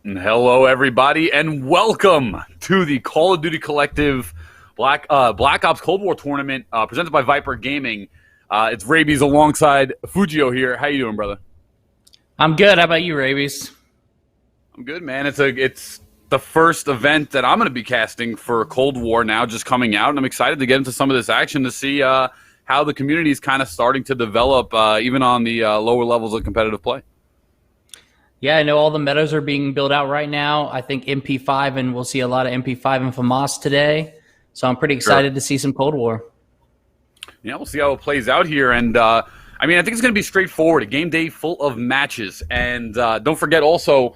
Hello, everybody, and welcome to the Call of Duty Collective Black Ops Cold War tournament presented by Viper Gaming. It's Rabies alongside Fujio here. How you doing, brother? I'm good. How about you, Rabies? I'm good, man. It's the first event that I'm going to be casting for Cold War now, just coming out, and I'm excited to get into some of this action to see how the community is kind of starting to develop, even on the lower levels of competitive play. Yeah, I know all the meadows are being built out right now. I think MP5, and we'll see a lot of MP5 and FAMAS today. So I'm pretty Sure. excited to see some Cold War. Yeah, we'll see how it plays out here. And, I mean, I think it's going to be straightforward. A game day full of matches. And don't forget also,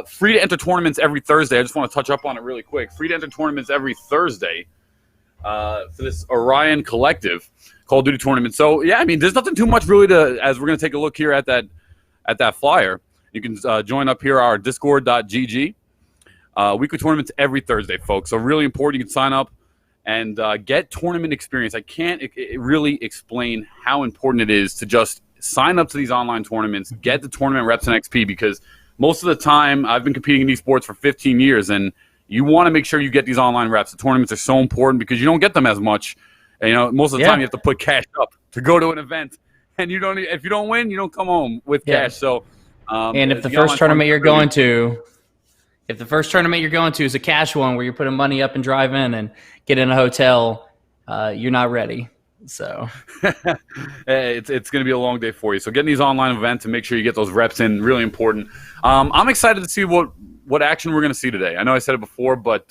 free to enter tournaments every Thursday. I just want to touch up on it really quick. Free to enter tournaments every Thursday for this Orion Collective Call of Duty tournament. So, yeah, I mean, there's nothing too much really as we're going to take a look here at that flyer. You can join up here our discord.gg. Weekly tournaments every Thursday, folks. So really important. You can sign up and get tournament experience. I can't really explain how important it is to just sign up to these online tournaments, get the tournament reps and XP, because most of the time I've been competing in these sports for 15 years, and you want to make sure you get these online reps. The tournaments are so important because you don't get them as much. And, most of the time you have to put cash up to go to an event, and if you don't win, you don't come home with cash. So, and if the first tournament you're going to is a cash one where you're putting money up and drive in and get in a hotel, you're not ready. So it's going to be a long day for you. So getting these online events and make sure you get those reps in, really important. I'm excited to see what action we're going to see today. I know I said it before, but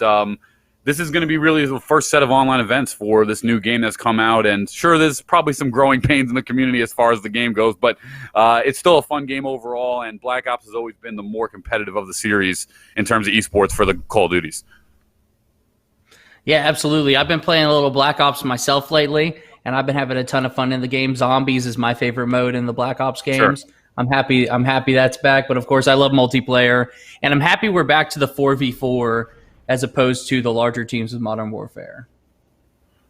this is going to be really the first set of online events for this new game that's come out. And sure, there's probably some growing pains in the community as far as the game goes, but it's still a fun game overall. And Black Ops has always been the more competitive of the series in terms of esports for the Call of Duties. Yeah, absolutely. I've been playing a little Black Ops myself lately, and I've been having a ton of fun in the game. Zombies is my favorite mode in the Black Ops games. Sure. I'm happy that's back, but of course I love multiplayer, and I'm happy we're back to the 4v4 as opposed to the larger teams with Modern Warfare.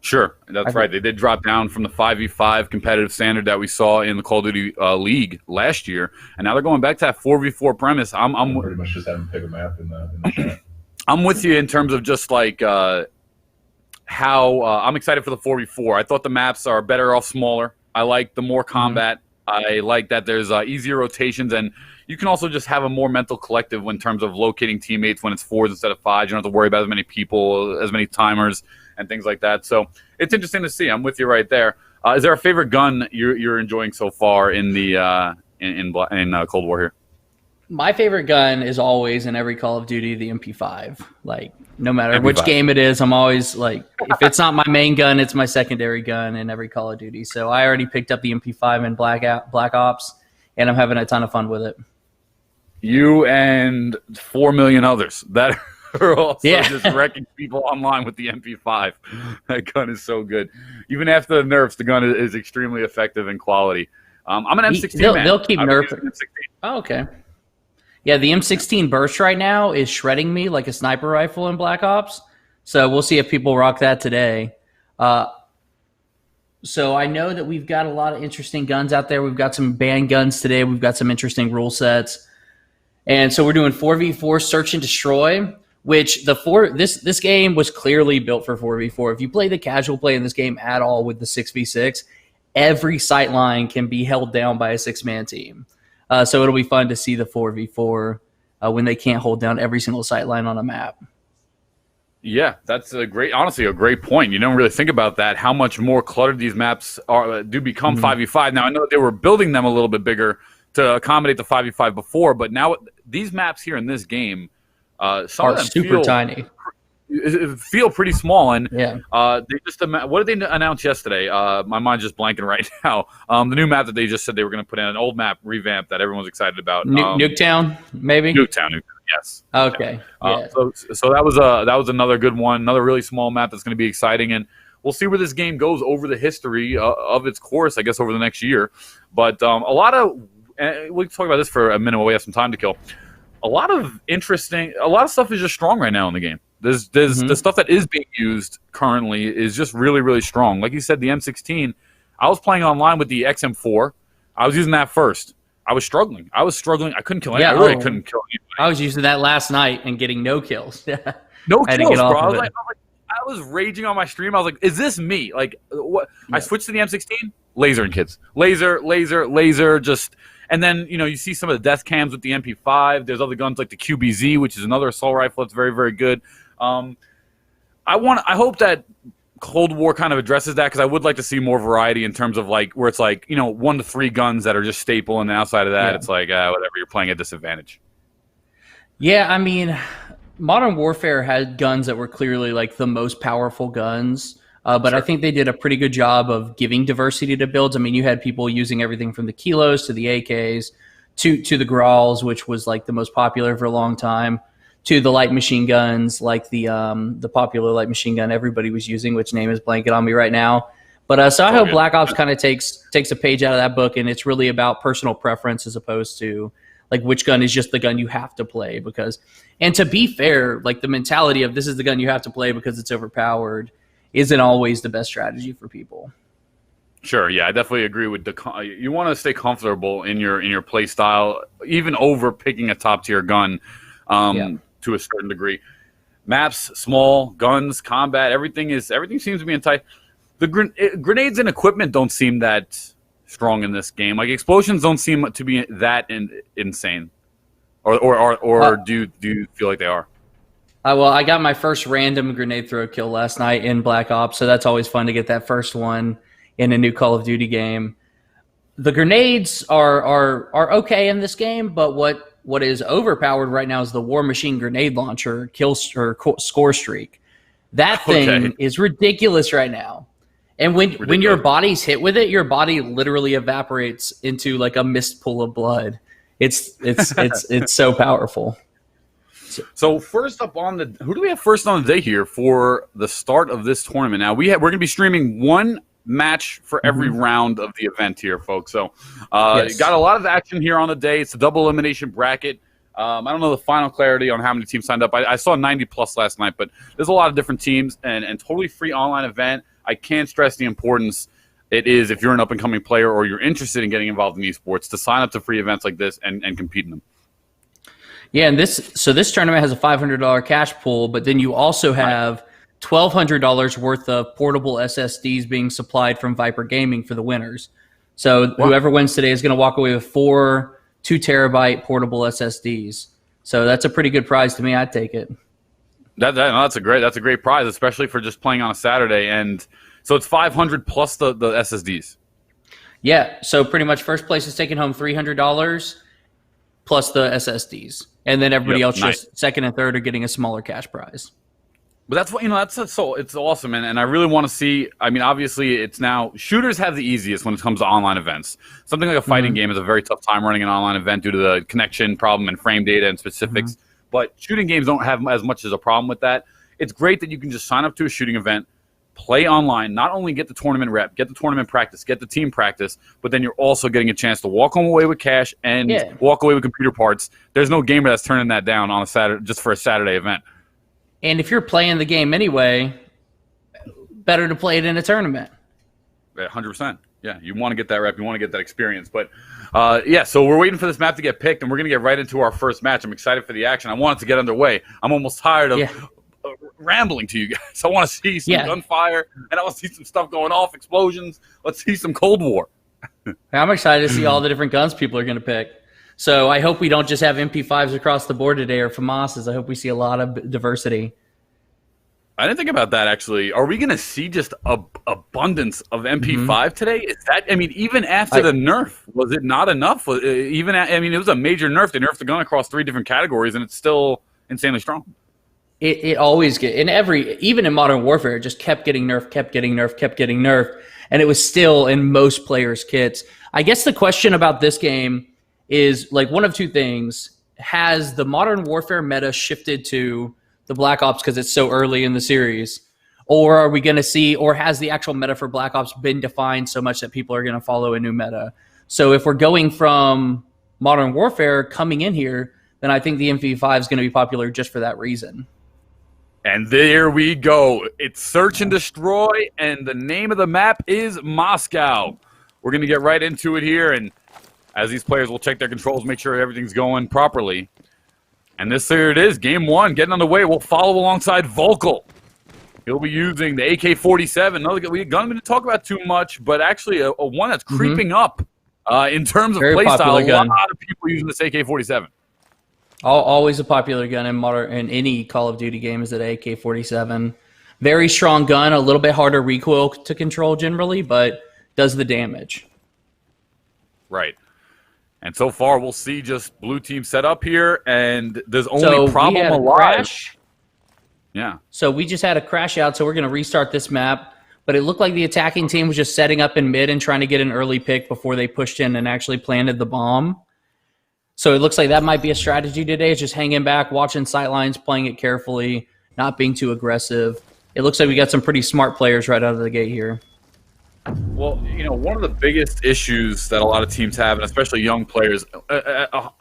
Sure, that's right. They did drop down from the 5v5 competitive standard that we saw in the Call of Duty League last year, and now they're going back to that 4v4 premise. I'm pretty much just having to pick a map in the chat. I'm with you in terms of just like how I'm excited for the 4v4. I thought the maps are better off smaller. I like the more combat. I like that there's easier rotations, and you can also just have a more mental collective in terms of locating teammates when it's 4s instead of 5s. You don't have to worry about as many people, as many timers, and things like that. So it's interesting to see. I'm with you right there. Is there a favorite gun you're enjoying so far in the in Cold War here? My favorite gun is always in every Call of Duty the MP5. Like, no matter MP5. which game it is, I'm always like, if it's not my main gun, it's my secondary gun in every Call of Duty. So I already picked up the MP5 in Black Ops, and I'm having a ton of fun with it. You and 4 million others that are also just wrecking people online with the MP5. That gun is so good. Even after the nerfs, the gun is extremely effective in quality. I'm an M16 man. They'll keep nerfing. Oh, okay. Yeah, the M16 burst right now is shredding me like a sniper rifle in Black Ops. So we'll see if people rock that today. So I know that we've got a lot of interesting guns out there. We've got some banned guns today. We've got some interesting rule sets. And so we're doing 4v4 search and destroy, which this game was clearly built for 4v4. If you play the casual play in this game at all with the 6v6, every sight line can be held down by a 6-man team. So it'll be fun to see the 4v4 when they can't hold down every single sight line on a map. Yeah, that's honestly a great point. You don't really think about that, how much more cluttered these maps do become 5v5. Now, I know that they were building them a little bit bigger to accommodate the 5v5 before, but now these maps here in this game, some are of them super tiny. Feel pretty small, and yeah. They just what did they announce yesterday? My mind's just blanking right now. The new map that they just said they were going to put in, an old map revamp that everyone's excited about. Nuketown, maybe. Nuketown, yes. Okay. Yeah. So that was another good one, another really small map that's going to be exciting, and we'll see where this game goes over the history of its course, I guess, over the next year. But we'll talk about this for a minute while we have some time to kill. A lot of stuff is just strong right now in the game. There's the stuff that is being used currently is just really, really strong. Like you said, the M16, I was playing online with the XM4. I was using that first. I was struggling. I couldn't kill anyone. I really couldn't kill anybody. I was using that last night and getting no kills. No kills, bro. I was raging on my stream. I was like, is this me? Like, what? Yeah. I switched to the M16. Laser and kids. Laser, just... And then, you see some of the death cams with the MP5. There's other guns like the QBZ, which is another assault rifle that's very, very good. I hope that Cold War kind of addresses that, because I would like to see more variety in terms of like where it's like 1 to 3 guns that are just staple, and then outside of that, it's like whatever, you're playing at disadvantage. Yeah, I mean, Modern Warfare had guns that were clearly like the most powerful guns, but I think they did a pretty good job of giving diversity to builds. I mean, you had people using everything from the Kilos to the AKs to the Grauls, which was like the most popular for a long time, to the light machine guns, like the popular light machine gun everybody was using, which name is blanket on me right now. But so I hope Black Ops kind of takes a page out of that book, and it's really about personal preference as opposed to like which gun is just the gun you have to play. Because, and to be fair, like the mentality of this is the gun you have to play because it's overpowered isn't always the best strategy for people. Sure, yeah, I definitely agree with you want to stay comfortable in your play style, even over picking a top tier gun. To a certain degree. Maps, small, guns, combat, everything seems to be in tight. The grenades and equipment don't seem that strong in this game. Like explosions don't seem to be that insane. Or do you feel like they are? Well, I got my first random grenade throw kill last night in Black Ops, so that's always fun to get that first one in a new Call of Duty game. The grenades are okay in this game, but what is overpowered right now is the War Machine grenade launcher score streak. That thing is ridiculous right now. And when your body's hit with it, your body literally evaporates into like a mist pool of blood. It's so powerful. So first up who do we have first on the day here for the start of this tournament? Now we're going to be streaming one match for every round of the event here, folks. So you got a lot of action here on the day. It's a double elimination bracket. I don't know the final clarity on how many teams signed up. I saw 90 plus last night, but there's a lot of different teams and totally free online event. I can't stress the importance it is if you're an up-and-coming player or you're interested in getting involved in esports to sign up to free events like this and compete in them. Yeah, and this tournament has a $500 cash pool, but then you also have $1,200 worth of portable SSDs being supplied from Viper Gaming for the winners. So whoever wins today is going to walk away with 4 2-terabyte portable SSDs. So that's a pretty good prize to me. I'd take it. That's a great prize, especially for just playing on a Saturday. And so it's 500 plus the SSDs. Yeah. So pretty much first place is taking home $300 plus the SSDs, and then everybody else just second and third are getting a smaller cash prize. But that's what it's awesome, and I really want to see. I mean, obviously, it's now shooters have the easiest when it comes to online events. Something like a fighting game is a very tough time running an online event due to the connection problem and frame data and specifics. But shooting games don't have as much as a problem with that. It's great that you can just sign up to a shooting event, play online, not only get the tournament rep, get the tournament practice, get the team practice, but then you're also getting a chance to walk away with cash and walk away with computer parts. There's no gamer that's turning that down on a Saturday just for a Saturday event. And if you're playing the game anyway, better to play it in a tournament. 100%. Yeah, you want to get that rep, you want to get that experience. But so we're waiting for this map to get picked, and we're going to get right into our first match. I'm excited for the action. I want it to get underway. I'm almost tired of rambling to you guys. I want to see some gunfire, and I want to see some stuff going off, explosions. Let's see some Cold War. I'm excited to see all the different guns people are going to pick. So I hope we don't just have MP5s across the board today or FAMASs. I hope we see a lot of diversity. I didn't think about that, actually. Are we going to see just an abundance of MP5 today? Is that, I mean, even after the nerf, was it not enough? It was a major nerf. They nerfed the gun across 3 different categories, and it's still insanely strong. It always gets, even in Modern Warfare, it just kept getting nerfed, and it was still in most players' kits. I guess the question about this game is like one of two things. Has the Modern Warfare meta shifted to the Black Ops because it's so early in the series? Or are we going to see, or has the actual meta for Black Ops been defined so much that people are going to follow a new meta? So if we're going from Modern Warfare coming in here, then I think the MP5 is going to be popular just for that reason. And there we go. It's Search and Destroy, and the name of the map is Moscow. We're going to get right into it here, and as these players will check their controls, make sure everything's going properly. And here it is, game 1, getting on the way. We'll follow alongside Volkl. He'll be using the AK-47. Another gun we didn't talk about too much, but actually a one that's creeping up in terms of playstyle. A lot of people using this AK-47. Always a popular gun in any Call of Duty game is that AK-47. Very strong gun, a little bit harder recoil to control generally, but does the damage. Right. And so far, we'll see just blue team set up here, and there's only problem alive. Crash. Yeah. So we just had a crash out, so we're going to restart this map. But it looked like the attacking team was just setting up in mid and trying to get an early pick before they pushed in and actually planted the bomb. So it looks like that might be a strategy today. It's just hanging back, watching sightlines, playing it carefully, not being too aggressive. It looks like we got some pretty smart players right out of the gate here. Well, one of the biggest issues that a lot of teams have, and especially young players,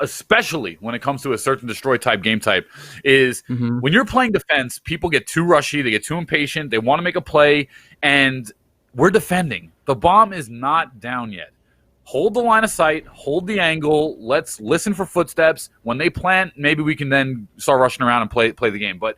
especially when it comes to a search and destroy type game type, is when you're playing defense, people get too rushy, they get too impatient, they want to make a play, and we're defending. The bomb is not down yet. Hold the line of sight, hold the angle, let's listen for footsteps. When they plant, maybe we can then start rushing around and play the game. But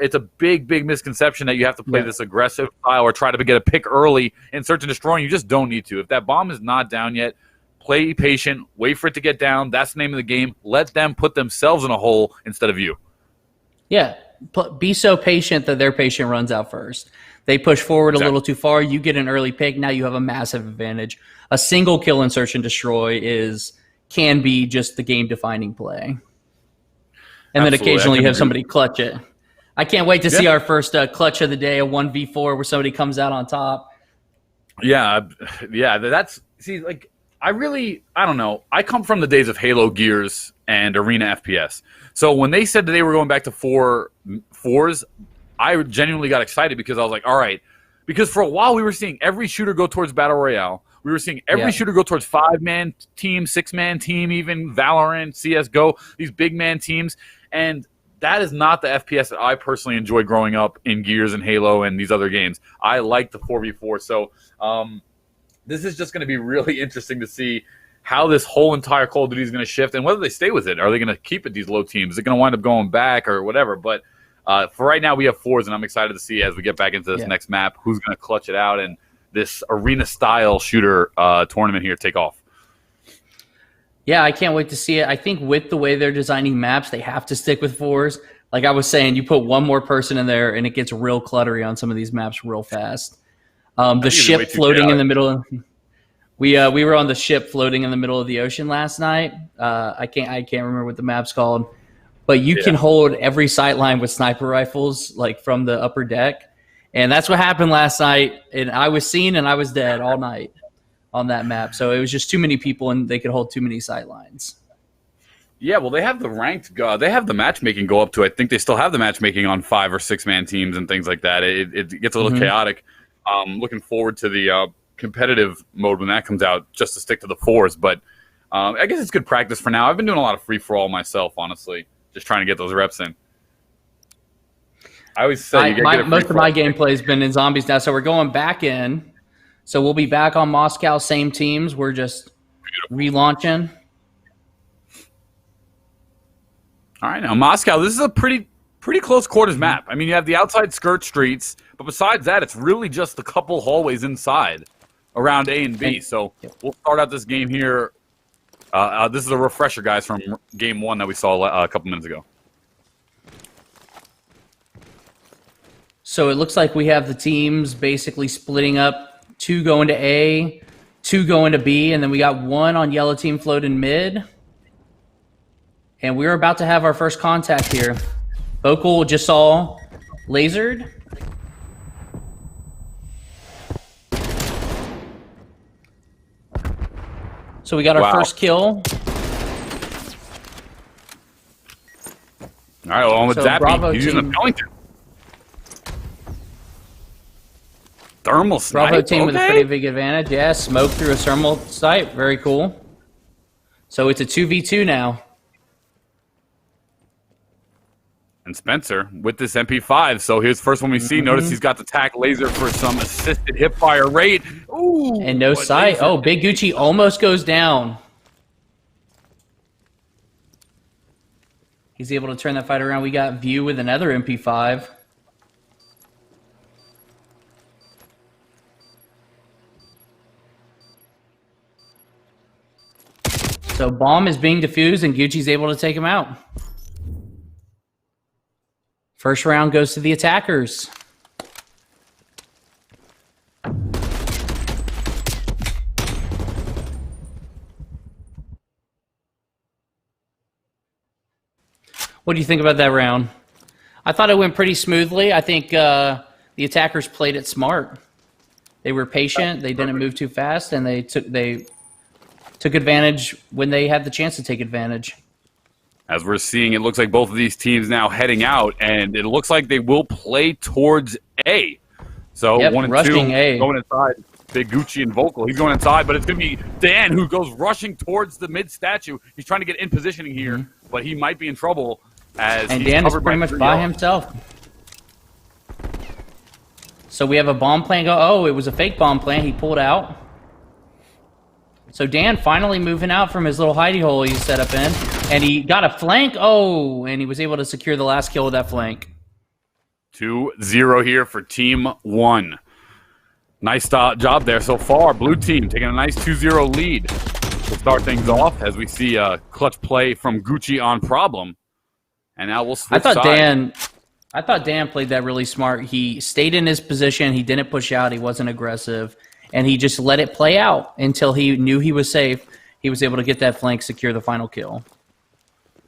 it's a big misconception that you have to play this aggressive style or try to get a pick early in search and destroy. You just don't need to. If that bomb is not down yet, play patient, wait for it to get down. That's the name of the game. Let them put themselves in a hole instead of you. Yeah, be so patient that their patient runs out first. They push forward a little too far. You get an early pick. Now you have a massive advantage. A single kill in search and destroy can be just the game-defining play. And then occasionally you have somebody clutch it. I can't wait to see our first clutch of the day, a 1v4 where somebody comes out on top. Yeah. I don't know. I come from the days of Halo Gears and Arena FPS. So when they said that they were going back to 4s, I genuinely got excited because I was like, all right. Because for a while we were seeing every shooter go towards Battle Royale. We were seeing every shooter go towards 5-man team, 6-man team, even Valorant, CSGO, these big man teams. And that is not the FPS that I personally enjoyed growing up in Gears and Halo and these other games. I like the 4v4. So this is just going to be really interesting to see how this whole entire Call of Duty is going to shift and whether they stay with it. Are they going to keep it these low teams? Is it going to wind up going back or whatever? But for right now, we have 4s, and I'm excited to see as we get back into this next map who's going to clutch it out and this arena-style shooter tournament here take off. Yeah, I can't wait to see it. I think with the way they're designing maps, they have to stick with 4s. Like I was saying, you put one more person in there, and it gets real cluttery on some of these maps real fast. The ship floating in the middle. We were on the ship floating in the middle of the ocean last night. I can't remember what the map's called, but you can hold every sight line with sniper rifles like from the upper deck, and that's what happened last night. And I was seen and I was dead all night on that map. So it was just too many people, and they could hold too many sight lines. Yeah, well, they have the ranked they have the matchmaking go up to, I think they still have the matchmaking on 5 or 6-man teams and things like that. It gets a little chaotic. Looking forward to the competitive mode when that comes out, just to stick to the 4s. But I guess it's good practice for now. I've been doing a lot of free-for-all myself, honestly, just trying to get those reps in. I always say most of my gameplay has been in zombies now, so we're going back in. So we'll be back on Moscow, same teams. We're just relaunching. All right, now Moscow, this is a pretty close quarters map. I mean, you have the outside skirt streets, but besides that, it's really just a couple hallways inside around A and B. So we'll start out this game here. This is a refresher, guys, from game 1 that we saw a couple minutes ago. So it looks like we have the teams basically splitting up. 2 going to A, 2 going to B, and then we got 1 on yellow team floating mid. And we're about to have our first contact here. Vocal just saw lasered. So we got our first kill. All right, well, on with Zappy. He's using a Pellington. Thermal snipe. Bravo team with a pretty big advantage. Yeah, smoke through a thermal sight. Very cool. So it's a 2v2 now. And Spencer with this MP5. So here's the first one we see. Notice he's got the tac laser for some assisted hip fire rate. Ooh, and no sight. Oh, Big Gucci almost goes down. He's able to turn that fight around. We got View with another MP5. So bomb is being defused, and Gucci's able to take him out. First round goes to the attackers. What do you think about that round? I thought it went pretty smoothly. I think the attackers played it smart. They were patient. They didn't move too fast, and they took advantage when they had the chance to take advantage. As we're seeing, it looks like both of these teams now heading out, and it looks like they will play towards A. So Yep, 1 and rushing 2 A. going inside. Big Gucci and Vocal. He's going inside, but it's going to be Dan who goes rushing towards the mid statue. He's trying to get in positioning here, but he might be in trouble as And he's Dan is covered pretty much three by yellows. himself. So we have a bomb plan go. Oh, it was a fake bomb plan. He pulled out. So Dan finally moving out from his little hidey hole he set up in. And he got a flank. Oh, and he was able to secure the last kill with that flank. 2-0 here for Team 1. Nice job there so far. Blue team taking a nice 2-0 lead. We'll start things off as we see a clutch play from Gucci on Problem. And now we'll switch sides. I thought Dan played that really smart. He stayed in his position. He didn't push out. He wasn't aggressive. And he just let it play out until he knew he was safe. He was able to get that flank, secure the final kill.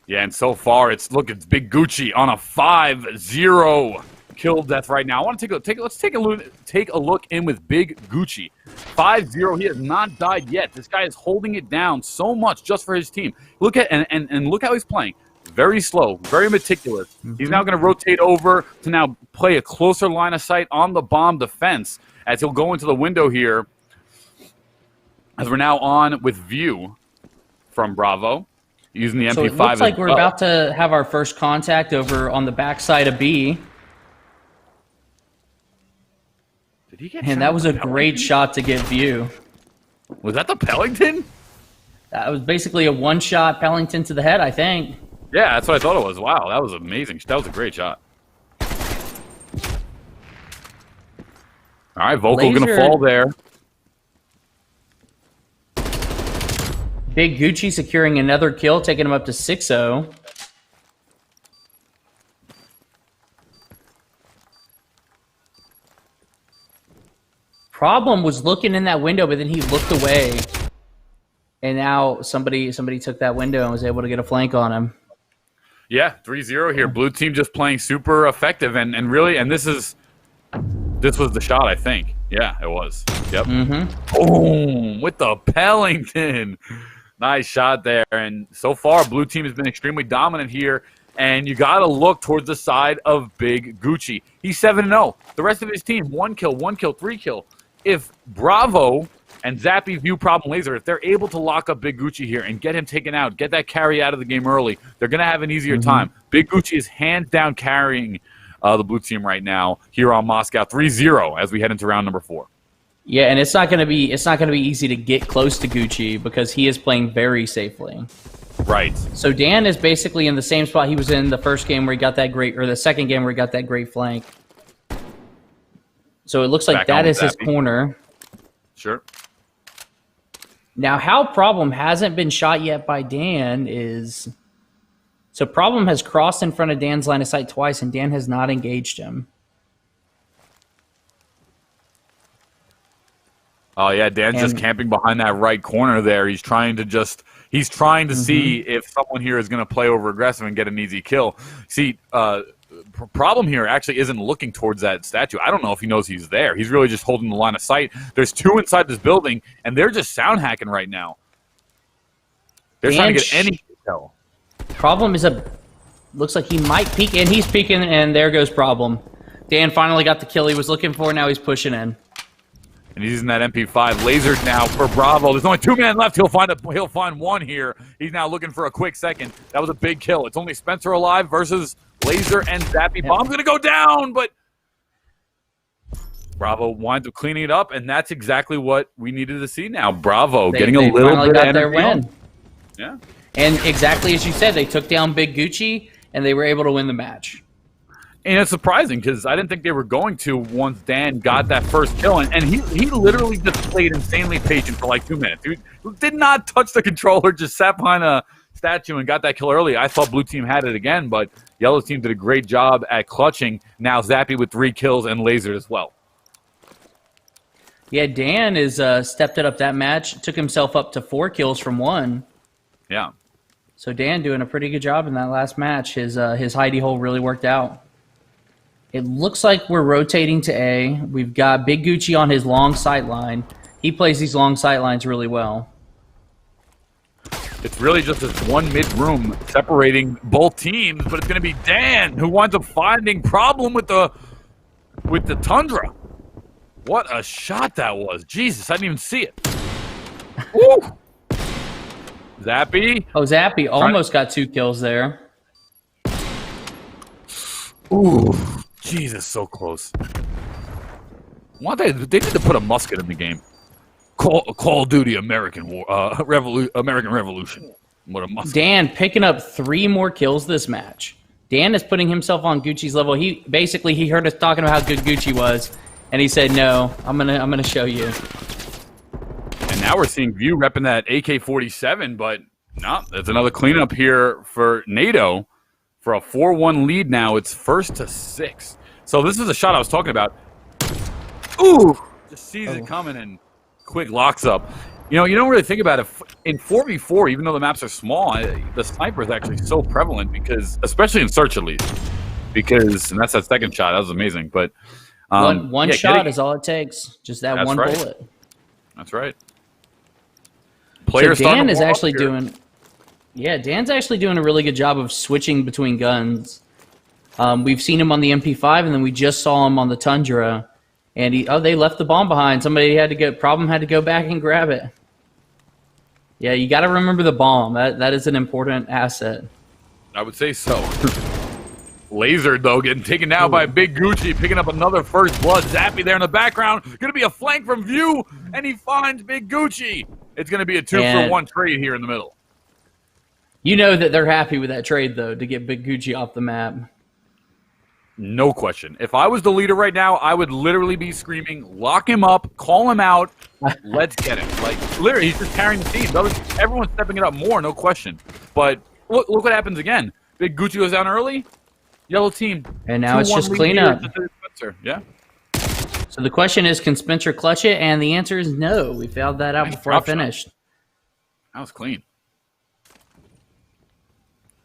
Yeah, and so far it's Big Gucci on a 5-0 kill death right now. I want to let's take a look in with Big Gucci. 5-0. He has not died yet. This guy is holding it down so much just for his team. Look at and look how he's playing. Very slow, very meticulous. He's now going to rotate over to now play a closer line of sight on the bomb defense as he'll go into the window here. As we're now on with view from Bravo, using the MP5. So it looks like we're about to have our first contact over on the backside of B. Did he get And shot that was with a the great Pellington? shot to get view. Was that the Pellington? That was basically a one-shot Pellington to the head, I think. Yeah, that's what I thought it was. Wow, that was amazing. That was a great shot. All right, Vocal going to fall there. Big Gucci securing another kill, taking him up to 6-0. Problem was looking in that window, but then he looked away. And now somebody took that window and was able to get a flank on him. Yeah, 3-0 here. Blue team just playing super effective and really, and this was the shot, I think. Yeah, it was. Yep. Boom! With the Pellington. Nice shot there. And so far, blue team has been extremely dominant here. And you got to look towards the side of Big Gucci. He's 7-0. The rest of his team, 1 kill, 3 kill. If Bravo and Zappy, View, Problem, Laser, if they're able to lock up Big Gucci here and get him taken out, get that carry out of the game early, they're going to have an easier time. Big Gucci is hands down carrying the blue team right now here on Moscow. 3-0 as we head into round number 4. Yeah, and it's not going to be easy to get close to Gucci because he is playing very safely. Right. So Dan is basically in the same spot he was in the first game where he got that great, or the second game where he got that great flank. So it looks like Back on that is his Zappy. corner. Sure. Now, how Problem hasn't been shot yet by Dan is... So Problem has crossed in front of Dan's line of sight twice, and Dan has not engaged him. Oh yeah, Dan's just camping behind that right corner there. He's trying to see if someone here is going to play over aggressive and get an easy kill. See, Problem here actually isn't looking towards that statue. I don't know if he knows he's there. He's really just holding the line of sight. There's 2 inside this building, and they're just sound hacking right now. They're trying to get any kill. Problem is looks like he might peek, and he's peeking, and there goes Problem. Dan finally got the kill he was looking for. Now he's pushing in. And he's using that MP5 lasered now for Bravo. There's only 2 men left. He'll find one here. He's now looking for a quick second. That was a big kill. It's only Spencer alive versus Laser and Zappy. Yep. Bomb's gonna go down, but Bravo winds up cleaning it up, and that's exactly what we needed to see now. Bravo getting a little bit got of their win. Yeah. And exactly as you said, they took down Big Gucci, and they were able to win the match. And it's surprising because I didn't think they were going to once Dan got that first kill. And he literally just played insanely patient for like 2 minutes. He did not touch the controller, just sat behind a statue and got that kill early. I thought blue team had it again, but yellow team did a great job at clutching. Now Zappy with 3 kills and lasered as well. Yeah, Dan is stepped it up that match, took himself up to 4 kills from 1. Yeah. So Dan doing a pretty good job in that last match. His hidey hole really worked out. It looks like we're rotating to A. We've got Big Gucci on his long sight line. He plays these long sight lines really well. It's really just this one mid-room separating both teams, but it's going to be Dan who winds up finding problem with the Tundra. What a shot that was. Jesus, I didn't even see it. Woo! Zappy. Oh, Zappy almost got 2 kills there. Ooh, Jesus, so close. Why they need to put a musket in the game. Call of Duty American War, American Revolution. What a musket. Dan picking up 3 more kills this match. Dan is putting himself on Gucci's level. He heard us talking about how good Gucci was, and he said, "No, I'm gonna show you." And now we're seeing View repping that AK-47, but no, there's another cleanup here for NATO for a 4-1 lead now. It's 1st to 6. So this is a shot I was talking about. Ooh! Just sees it coming and quick locks up. You know, you don't really think about it. In 4v4, even though the maps are small, the sniper is actually so prevalent because, especially in search at least, and that's that second shot. That was amazing. But one shot is all it takes. Just that one bullet. That's right. So Dan is actually doing... Yeah, Dan's actually doing a really good job of switching between guns. We've seen him on the MP5, and then we just saw him on the Tundra. And they left the bomb behind. Somebody had to go back and grab it. Yeah, you got to remember the bomb. That is an important asset. I would say so. Lasered, though, getting taken down by Big Gucci, picking up another first blood. Zappy there in the background. Going to be a flank from View, and he finds Big Gucci. It's going to be a 2-for-1 trade here in the middle. You know that they're happy with that trade, though, to get Big Gucci off the map. No question. If I was the leader right now, I would literally be screaming, lock him up, call him out, let's get him. Like, literally, he's just carrying the team. Everyone's stepping it up more, no question. But look what happens again. Big Gucci goes down early, yellow team. And now it's just cleanup. Yeah. So the question is, can Spencer clutch it? And the answer is no. We found that out before I finished. That was clean.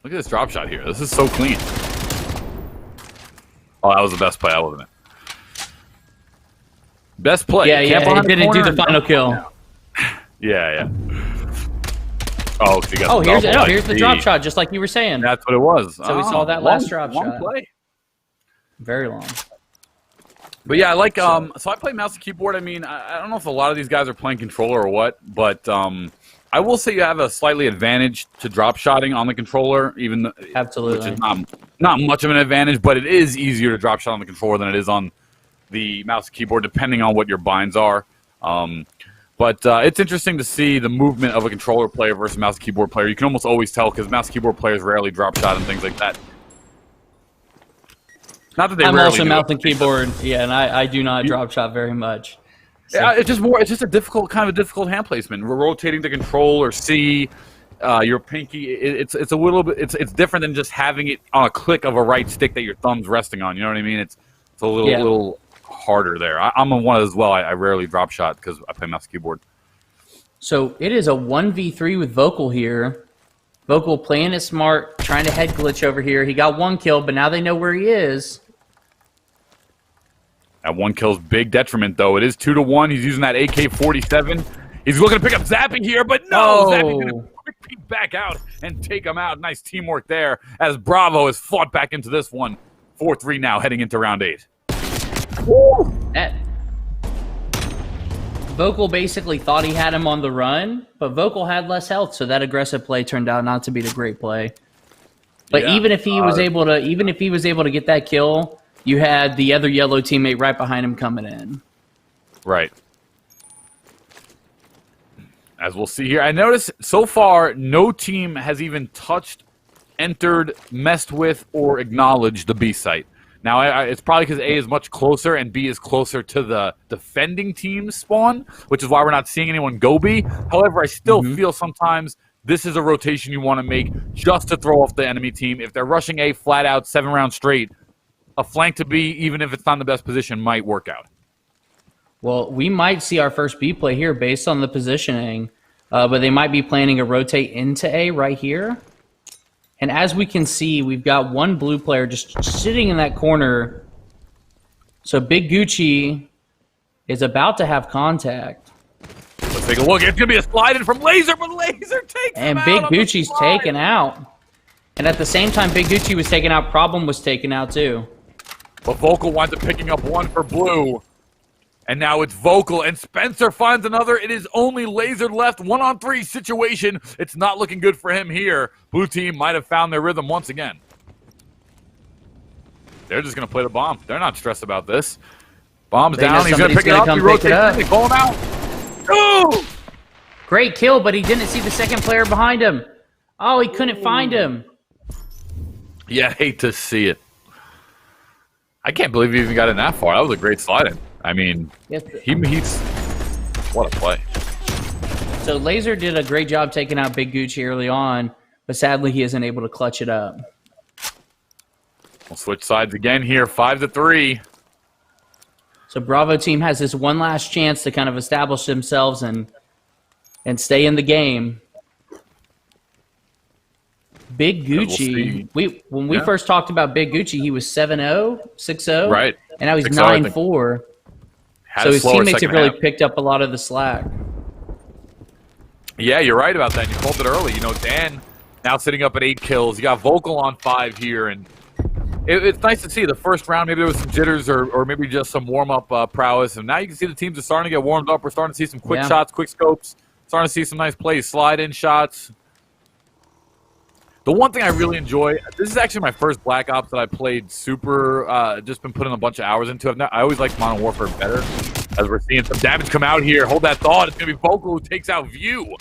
Look at this drop shot here. This is so clean. Oh, that was the best play, wasn't it? Best play. Yeah, it didn't do the final kill. Yeah. Here's the drop shot, just like you were saying. That's what it was. So we saw that last drop shot. Play. Very long. But yeah, I like so I play mouse and keyboard. I mean, I don't know if a lot of these guys are playing controller or what, but I will say you have a slightly advantage to drop shotting on the controller, Absolutely. Which is not much of an advantage, but it is easier to drop shot on the controller than it is on the mouse and keyboard, depending on what your binds are. But it's interesting to see the movement of a controller player versus a mouse and keyboard player. You can almost always tell because mouse and keyboard players rarely drop shot and things like that. Not that they I'm rarely also do mouse it. and keyboard, and I do not drop shot very much. So. Yeah, it's just a difficult hand placement. We're rotating the control or C, your pinky. It's a little bit. It's different than just having it on a click of a right stick that your thumb's resting on. You know what I mean? It's a little harder there. I'm on one as well. I rarely drop shot because I play mouse keyboard. So it is a 1v3 with Vocal here. Vocal playing it smart, trying to head glitch over here. He got 1 kill, but now they know where he is. That 1 kill's big detriment, though. It is 2-1. He's using that AK-47. He's looking to pick up Zappy here, but no! Zappy's going to quick peek back out and take him out. Nice teamwork there as Bravo has fought back into this one. 4-3 now, heading into round 8. Woo! Vocal basically thought he had him on the run, but Vocal had less health, so that aggressive play turned out not to be the great play. But even if he was able to get that kill, you had the other yellow teammate right behind him coming in. Right. As we'll see here, I notice so far no team has even touched, entered, messed with, or acknowledged the B site. Now, it's probably because A is much closer and B is closer to the defending team's spawn, which is why we're not seeing anyone go B. However, I still feel sometimes this is a rotation you want to make just to throw off the enemy team. If they're rushing A flat out 7 rounds straight, a flank to B, even if it's not in the best position, might work out. Well, we might see our first B play here based on the positioning, but they might be planning a rotate into A right here. And as we can see, we've got one blue player just sitting in that corner. So Big Gucci is about to have contact. Let's take a look. It's going to be a slide in from Laser, but Laser takes him And out Big on the Gucci's slide. taken out. And at the same time Big Gucci was taken out, Problem was taken out too. But Vocal winds up picking up one for blue. And now it's Vocal, and Spencer finds another. It is only Laser left. 1-on-3 situation. It's not looking good for him here. Blue team might have found their rhythm once again. They're just going to play the bomb. They're not stressed about this. Bomb's They know down. He's going to somebody's pick it up. gonna He come pick it rotates. up. They call him out. Oh! Great kill, but he didn't see the second player behind him. Oh, he couldn't find him. Yeah, I hate to see it. I can't believe he even got in that far. That was a great slide in. I mean, Yes. he's... What a play. So Laser did a great job taking out Big Gucci early on, but sadly he isn't able to clutch it up. We'll switch sides again here. 5-3. So Bravo team has this one last chance to kind of establish themselves and stay in the game. Big Gucci, when we first talked about Big Gucci, he was 7-0, 6-0. Right. And now he's 6-0, I think. 9-4. Had So a his slower teammates have second really half. picked up a lot of the slack. Yeah, you're right about that. You called it early. You know, Dan now sitting up at 8 kills. You got Vocal on 5 here, and it's nice to see the first round. Maybe there was some jitters or maybe just some warm-up prowess, and now you can see the teams are starting to get warmed up. We're starting to see some quick shots, quick scopes. Starting to see some nice plays, slide-in shots. The one thing I really enjoy, this is actually my first Black Ops that I played super, just been putting a bunch of hours into. I always liked Modern Warfare better, as we're seeing some damage come out here. Hold that thought. It's going to be Vocal who takes out View.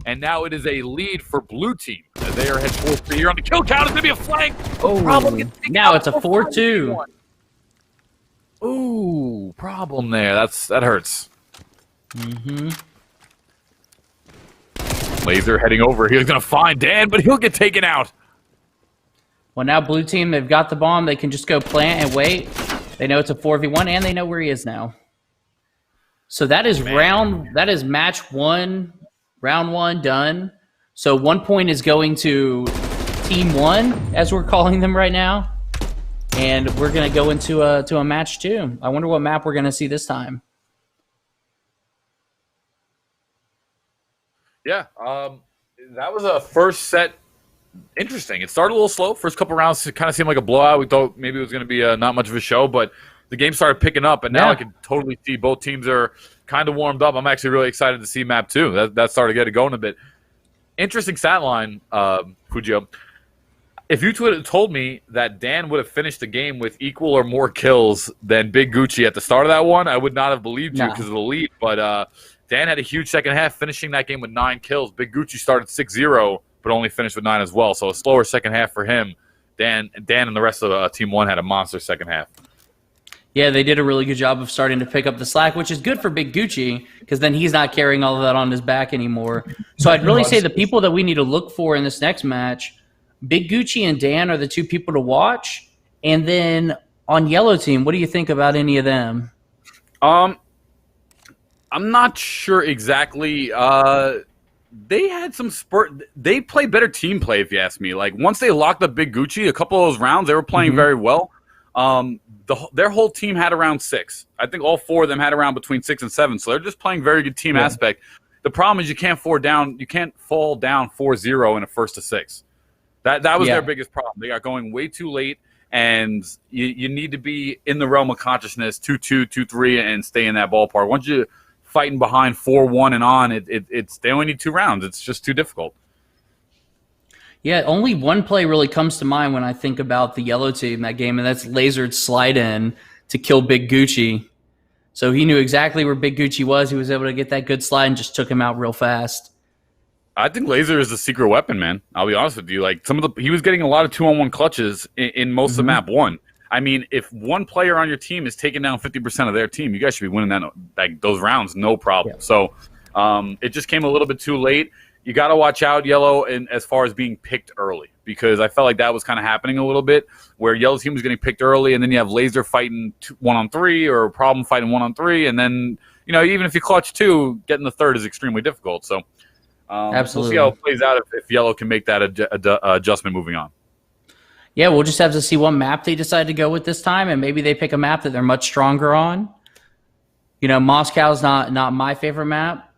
And now it is a lead for Blue Team. As they are head forward here on the kill count. It's going to be a flank. Oh, Problem gets taken now out it's a for 4-2. Ooh, problem there. That hurts. Mm-hmm. Laser heading over. He's going to find Dan, but he'll get taken out. Well, now Blue team, they've got the bomb. They can just go plant and wait. They know it's a 4v1, and they know where he is now. So that is match 1, round 1 done. So 1 point is going to Team 1, as we're calling them right now. And we're going to go into a match 2. I wonder what map we're going to see this time. Yeah, that was a first set. Interesting. It started a little slow. First couple rounds, it kind of seemed like a blowout. We thought maybe it was going to be not much of a show, but the game started picking up, and now I can totally see both teams are kind of warmed up. I'm actually really excited to see map 2. That started to get it going a bit. Interesting stat line, Fujio. If you would have told me that Dan would have finished the game with equal or more kills than Big Gucci at the start of that one, I would not have believed you because of the lead. But Dan had a huge second half, finishing that game with 9 kills. Big Gucci started 6-0, but only finished with 9 as well. So a slower second half for him. Dan and the rest of Team 1 had a monster second half. Yeah, they did a really good job of starting to pick up the slack, which is good for Big Gucci because then he's not carrying all of that on his back anymore. So I'd really say the people that we need to look for in this next match, Big Gucci and Dan are the 2 people to watch. And then on Yellow Team, what do you think about any of them? I'm not sure exactly. They had some spurt. They played better team play, if you ask me. Like, once they locked up Big Gucci, a couple of those rounds, they were playing very well. Their whole team had around 6. I think all 4 of them had around between 6 and 7. So they're just playing very good team aspect. The problem is you can't fall down 4-0 in a first to 6. That was their biggest problem. They got going way too late, and you need to be in the realm of consciousness 2-2, 2-3, and stay in that ballpark. Once you're fighting behind 4-1 and on, they only need 2 rounds. It's just too difficult. Yeah, only one play really comes to mind when I think about the Yellow Team that game, and that's Lasered slide in to kill Big Gucci. So he knew exactly where Big Gucci was. He was able to get that good slide and just took him out real fast. I think Laser is the secret weapon, man. I'll be honest with you. Like, he was getting a lot of 2-on-1 clutches in most of map 1. I mean, if one player on your team is taking down 50% of their team, you guys should be winning those rounds, no problem. Yeah. So it just came a little bit too late. You got to watch out, Yellow, as far as being picked early, because I felt like that was kind of happening a little bit, where Yellow team was getting picked early, and then you have Laser fighting 1-on-3 or Problem fighting 1-on-3, and then even if you clutch 2, getting the third is extremely difficult. So Absolutely. We'll see how it plays out if Yellow can make that adjustment moving on. Yeah, we'll just have to see what map they decide to go with this time, and maybe they pick a map that they're much stronger on. Moscow's not my favorite map,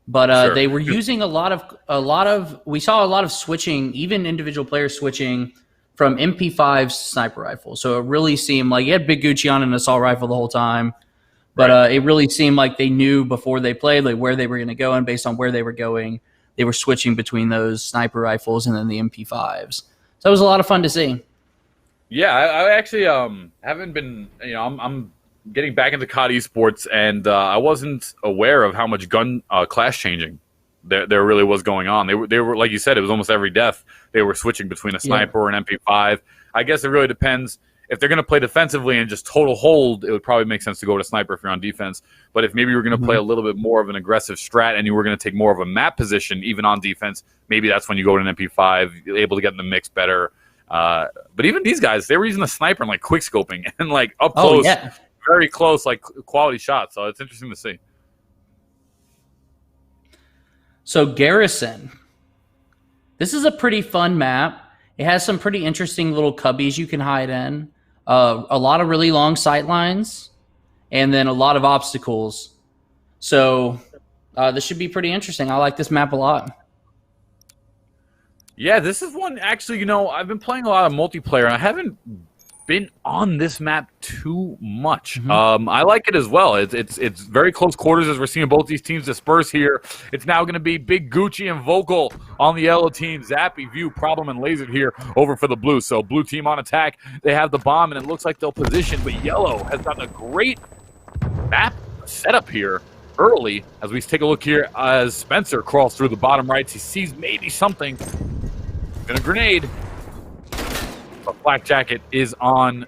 but Sure. they were using a lot of. We saw a lot of switching, even individual players switching from MP5s to sniper rifles. So it really seemed like you had Big Gucci on an assault rifle the whole time, but it really seemed like they knew before they played like where they were going to go, and based on where they were going, they were switching between those sniper rifles and then the MP5s. So it was a lot of fun to see. Yeah, I actually haven't been. I'm getting back into COD esports, and I wasn't aware of how much gun class changing there really was going on. They were like you said, it was almost every death they were switching between a sniper or an MP5. I guess it really depends. If they're going to play defensively and just total hold, it would probably make sense to go to sniper if you're on defense. But if maybe you were going to play a little bit more of an aggressive strat and you were going to take more of a map position, even on defense, maybe that's when you go to an MP5, you're able to get in the mix better. But even these guys, they were using the sniper and like quick scoping and like up close, very close, like quality shots. So it's interesting to see. So Garrison, this is a pretty fun map. It has some pretty interesting little cubbies you can hide in. A lot of really long sight lines, and then a lot of obstacles. So this should be pretty interesting. I like this map a lot. Yeah, this is one, actually, I've been playing a lot of multiplayer, and I haven't been on this map too much. I like it as well. It's very close quarters as we're seeing both these teams disperse here. It's now going to be Big Gucci and Vocal on the yellow team. Zappy, View, Problem, and Lasered here over for the blue. So blue team on attack. They have the bomb, and it looks like they'll position, but yellow has gotten a great map setup here early as we take a look here as Spencer crawls through the bottom right. He sees maybe something. Gonna grenade. But Black Jacket is on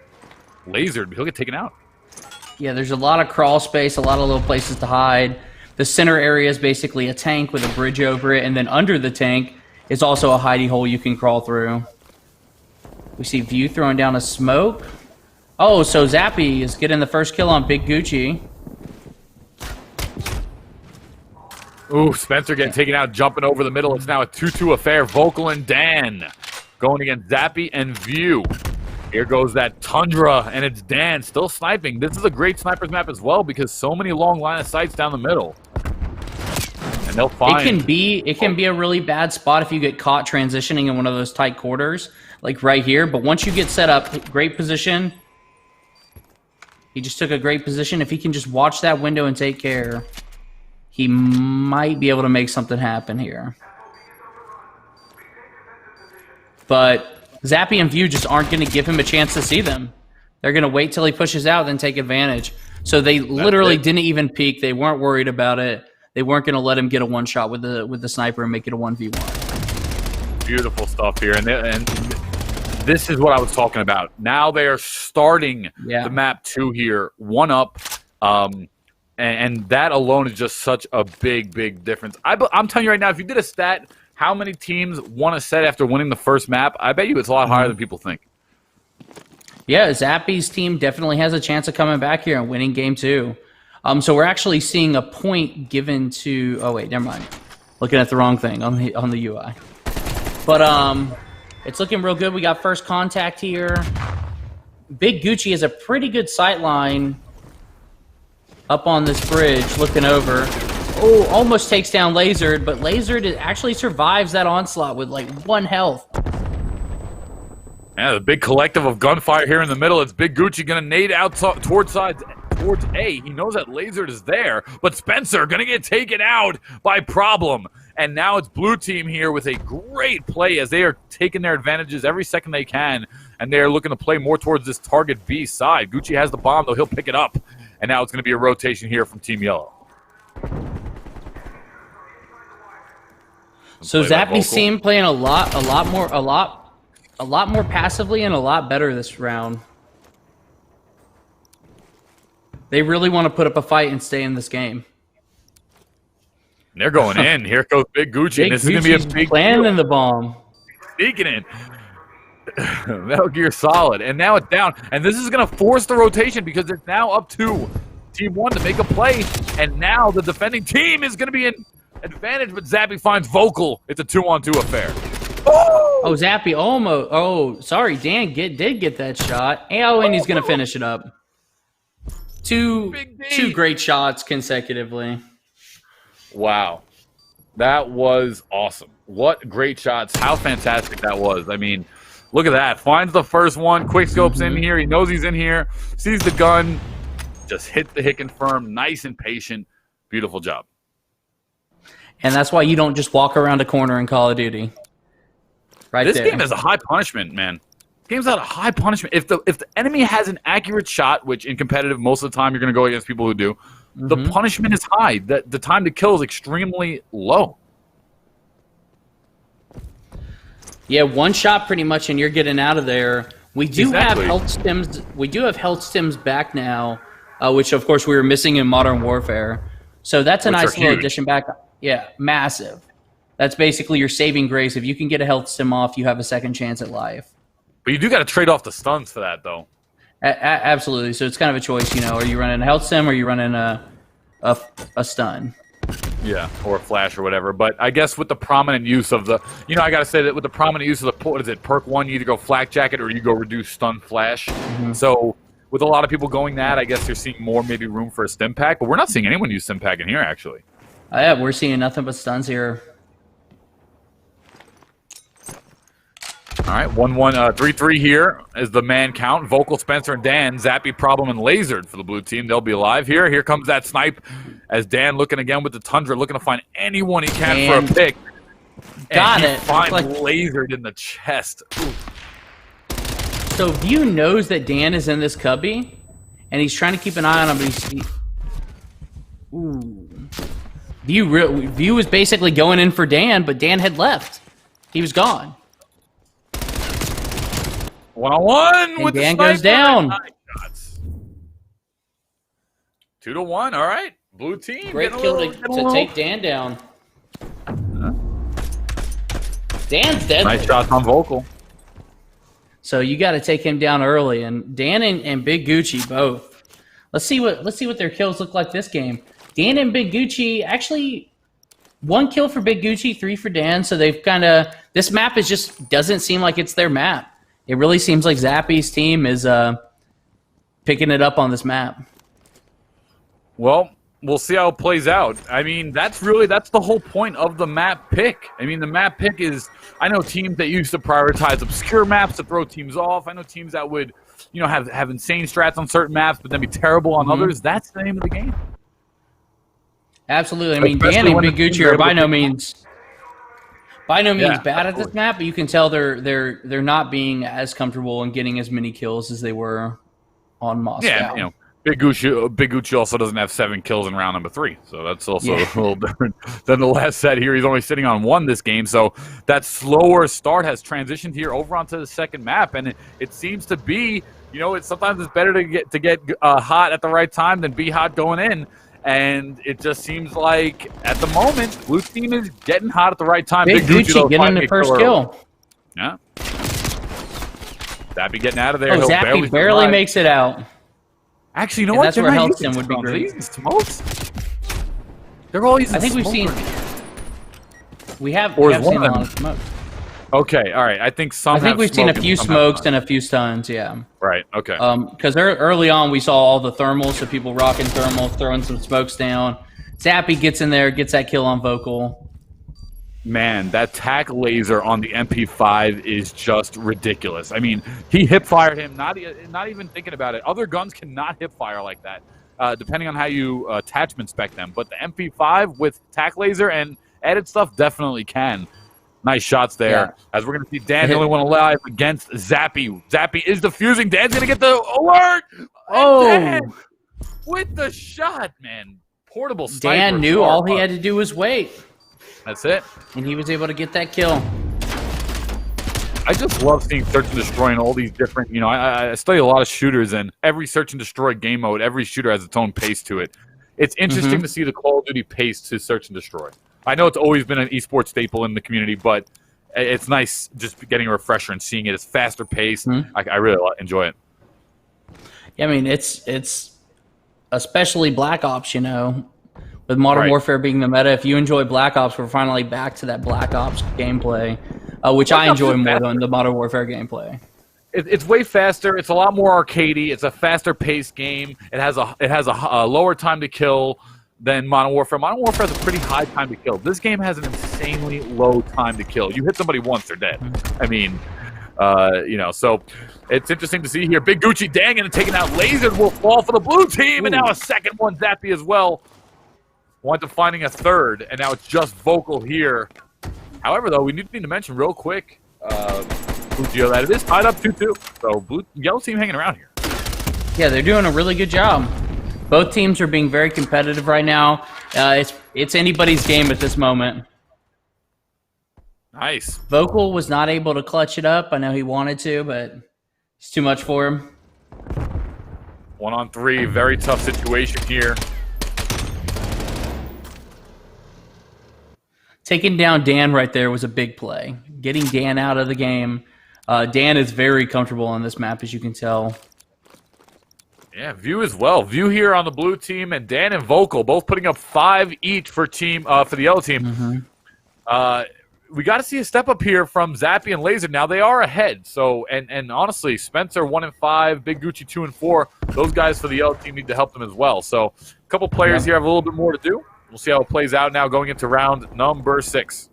Lasered, but he'll get taken out. Yeah, there's a lot of crawl space, a lot of little places to hide. The center area is basically a tank with a bridge over it, and then under the tank is also a hidey hole you can crawl through. We see View throwing down a smoke. Oh, so Zappy is getting the first kill on Big Gucci. Ooh, Spencer getting taken out, jumping over the middle. It's now a 2-2 affair. Vocal and Dan going against Zappy and View. Here goes that Tundra, and it's Dan still sniping. This is a great sniper's map as well because so many long line of sights down the middle. And they'll find... It can be a really bad spot if you get caught transitioning in one of those tight quarters, like right here. But once you get set up, great position. He just took a great position. If he can just watch that window and take care, he might be able to make something happen here. But Zappy and View just aren't going to give him a chance to see them. They're going to wait till he pushes out, then take advantage. So they literally didn't even peek. They weren't worried about it. They weren't going to let him get a one shot with the sniper and make it a 1v1. Beautiful stuff here. And this is what I was talking about. Now they are starting the map 2 here, 1 up. And that alone is just such a big difference. I'm telling you right now, if you did a stat, how many teams won a set after winning the first map, I bet you it's a lot higher than people think. Yeah, Zappy's team definitely has a chance of coming back here and winning game 2. So we're actually seeing a point given to... Oh, wait, never mind. Looking at the wrong thing on the UI. But it's looking real good. We got first contact here. Big Gucci has a pretty good sight line up on this bridge, looking over. Oh, almost takes down Lasered, but Lasered actually survives that onslaught with like 1 health. Yeah, the big collective of gunfire here in the middle. It's Big Gucci going to nade out towards A. He knows that Lasered is there, but Spencer going to get taken out by Problem. And now it's blue team here with a great play as they are taking their advantages every second they can, and they are looking to play more towards this target B side. Gucci has the bomb, though. He'll pick it up. And now it's going to be a rotation here from Team Yellow. So Zappy's team playing a lot more passively and a lot better this round. They really want to put up a fight and stay in this game. And they're going in. Here goes Big Gucci. This is going to be a big planting the bomb. Sneaking in. Metal Gear Solid. And now it's down. And this is going to force the rotation because it's now up to Team 1 to make a play. And now the defending team is going to be in advantage, but Zappy finds Vocal. It's a 2-on-2 affair. Oh, Zappy almost. Oh, sorry, Dan did get that shot. Oh, and he's gonna finish it up. Two great shots consecutively. Wow. That was awesome. What great shots. How fantastic that was. I mean, look at that. Finds the first one. Quick scopes in here. He knows he's in here. Sees the gun. Just hit the hit confirm. Nice and patient. Beautiful job. And that's why you don't just walk around a corner in Call of Duty. This game has a high punishment, man. This game's got a high punishment. If the enemy has an accurate shot, which in competitive most of the time you're going to go against people who do, the punishment is high. The time to kill is extremely low. Yeah, one shot pretty much, and you're getting out of there. We do have health stims. We do have health stims back now, which of course we were missing in Modern Warfare. So that's a nice little addition back. Yeah, massive. That's basically your saving grace. If you can get a health stim off, you have a second chance at life. But you do got to trade off the stuns for that, though. Absolutely. So it's kind of a choice, you know. Are you running a health stim or are you running a stun? Yeah, or a flash or whatever. But I guess with the prominent use of the, I got to say that with the prominent use of the, what is it, perk 1, you either go flak jacket or you go reduce stun flash. So with a lot of people going that, I guess you're seeing more maybe room for a stim pack. But we're not seeing anyone use stim pack in here, actually. Yeah, we're seeing nothing but stuns here. All right, 1-1, 3-3 here is the man count. Vocal, Spencer, and Dan. Zappy, Problem, and Lasered for the blue team. They'll be alive here. Here comes that snipe as Dan looking again with the Tundra, looking to find anyone he can for a pick. Got it. Find Lasered in the chest. Ooh. So View knows that Dan is in this cubby, and he's trying to keep an eye on him, but he's... Ooh. View was basically going in for Dan, but Dan had left. He was gone. 1-on-1 with Dan the sniper. goes down. 2-1. All right, blue team. Great kill to take Dan down. Dan's dead. Nice shots on Vocal. So you got to take him down early, and Dan and Big Gucci both. Let's see what their kills look like this game. Dan and Big Gucci actually 1 kill for Big Gucci, 3 for Dan. So they've kind of this map is just doesn't seem like it's their map. It really seems like Zappy's team is picking it up on this map. Well, we'll see how it plays out. I mean, that's the whole point of the map pick. I mean, the map pick is, I know teams that used to prioritize obscure maps to throw teams off. I know teams that would, have insane strats on certain maps, but then be terrible on others. That's the name of the game. Absolutely. I mean, Dan and Big Gucci are by no means bad at this map, but you can tell they're not being as comfortable and getting as many kills as they were on Moscow. Yeah, Big Gucci also doesn't have 7 kills in round number 3, so that's also a little different than the last set here. He's only sitting on 1 this game, so that slower start has transitioned here over onto the second map, and it seems to be, sometimes it's better to get hot at the right time than be hot going in. And it just seems like, at the moment, blue team is getting hot at the right time. Big Gucci getting the first kill. Yeah. Zappy getting out of there. Oh, Zappy barely makes it out. Actually, you know what? That's where Helston would be great. They're using smokes. They're all using smokes. I think we have seen a lot of smokes. Okay, all right. I think we've seen a few smokes and a few stuns, yeah. Right, okay. Because early on we saw all the thermals, so people rocking thermals, throwing some smokes down. Zappy gets in there, gets that kill on Vocal. Man, that tack laser on the MP5 is just ridiculous. I mean, he hip-fired him, not even thinking about it. Other guns cannot hip-fire like that, depending on how you attachment spec them. But the MP5 with tack laser and added stuff definitely can. Nice shots there. As we're going to see Dan, the only one alive against Zappy. Zappy is defusing. Dan's going to get the alert. Oh! Dan with the shot, man. Portable sniper. Dan knew all he had to do was wait. That's it. And he was able to get that kill. I just love seeing Search and Destroy and all these different, I study a lot of shooters, and every Search and Destroy game mode, every shooter has its own pace to it. It's interesting to see the Call of Duty pace to Search and Destroy. I know it's always been an esports staple in the community, but it's nice just getting a refresher and seeing it. It's faster pace. I really enjoy it. Yeah, I mean, it's especially Black Ops, With Modern Right. Warfare being the meta, if you enjoy Black Ops, we're finally back to that Black Ops gameplay, which I Black Ops enjoy is more faster. than the Modern Warfare gameplay. It's way faster. It's a lot more arcadey. It's a faster paced game. It has a lower time to kill than Modern Warfare. Modern Warfare has a pretty high time to kill. This game has an insanely low time to kill. You hit somebody once, they're dead. I mean, so it's interesting to see here. Big Gucci dang and taking out lasers will fall for the blue team, and now a second one Zappy as well. Went to finding a third, and now it's just Vocal here. However, though, we need to mention real quick, Fujio, that it is tied up 2-2. So yellow team hanging around here. Yeah, they're doing a really good job. Both teams are being very competitive right now. It's anybody's game at this moment. Nice. Vocal was not able to clutch it up. I know he wanted to, but it's too much for him. 1-on-3, very tough situation here. Taking down Dan right there was a big play. Getting Dan out of the game. Dan is very comfortable on this map, as you can tell. Yeah, View as well. View here on the blue team, and Dan and Vocal both putting up 5 each for the yellow team. We got to see a step up here from Zappy and Laser. Now they are ahead. So and honestly, Spencer 1-5, Big Gucci 2-4. Those guys for the yellow team need to help them as well. So a couple players here have a little bit more to do. We'll see how it plays out now going into round number 6.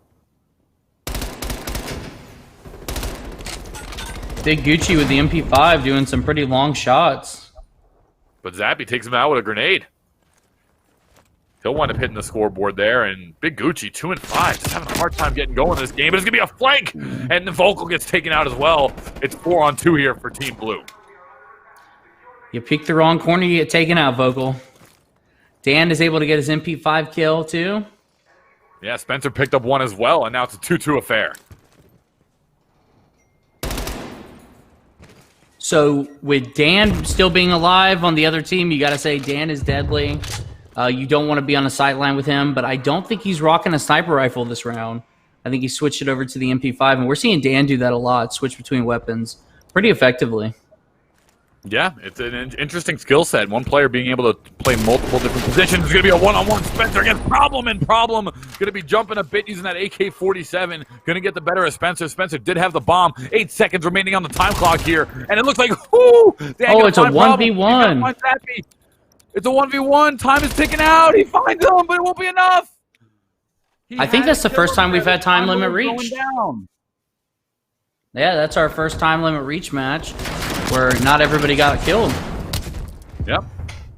Big Gucci with the MP5 doing some pretty long shots. But Zappy takes him out with a grenade. He'll wind up hitting the scoreboard there, and Big Gucci 2-5, just having a hard time getting going in this game. But it's gonna be a flank, and the Vocal gets taken out as well. It's 4-on-2 here for Team Blue. You pick the wrong corner, you get taken out, Vocal. Dan is able to get his MP5 kill too. Yeah, Spencer picked up one as well, and now it's a 2-2 affair. So with Dan still being alive on the other team, you got to say Dan is deadly. You don't want to be on a sight line with him, but I don't think he's rocking a sniper rifle this round. I think he switched it over to the MP5, and we're seeing Dan do that a lot, switch between weapons pretty effectively. Yeah, it's an interesting skill set. One player being able to play multiple different positions. It's going to be a one-on-one Spencer against Problem, and Problem going to be jumping a bit using that AK-47. Going to get the better of Spencer. Spencer did have the bomb. 8 seconds remaining on the time clock here, and it looks like, whoo! It's a 1v1. It's a 1v1. Time is ticking out. He finds him, but it won't be enough. I think that's the first time we've had time limit reached. Yeah, that's our first time limit reach match where not everybody got killed. Yep.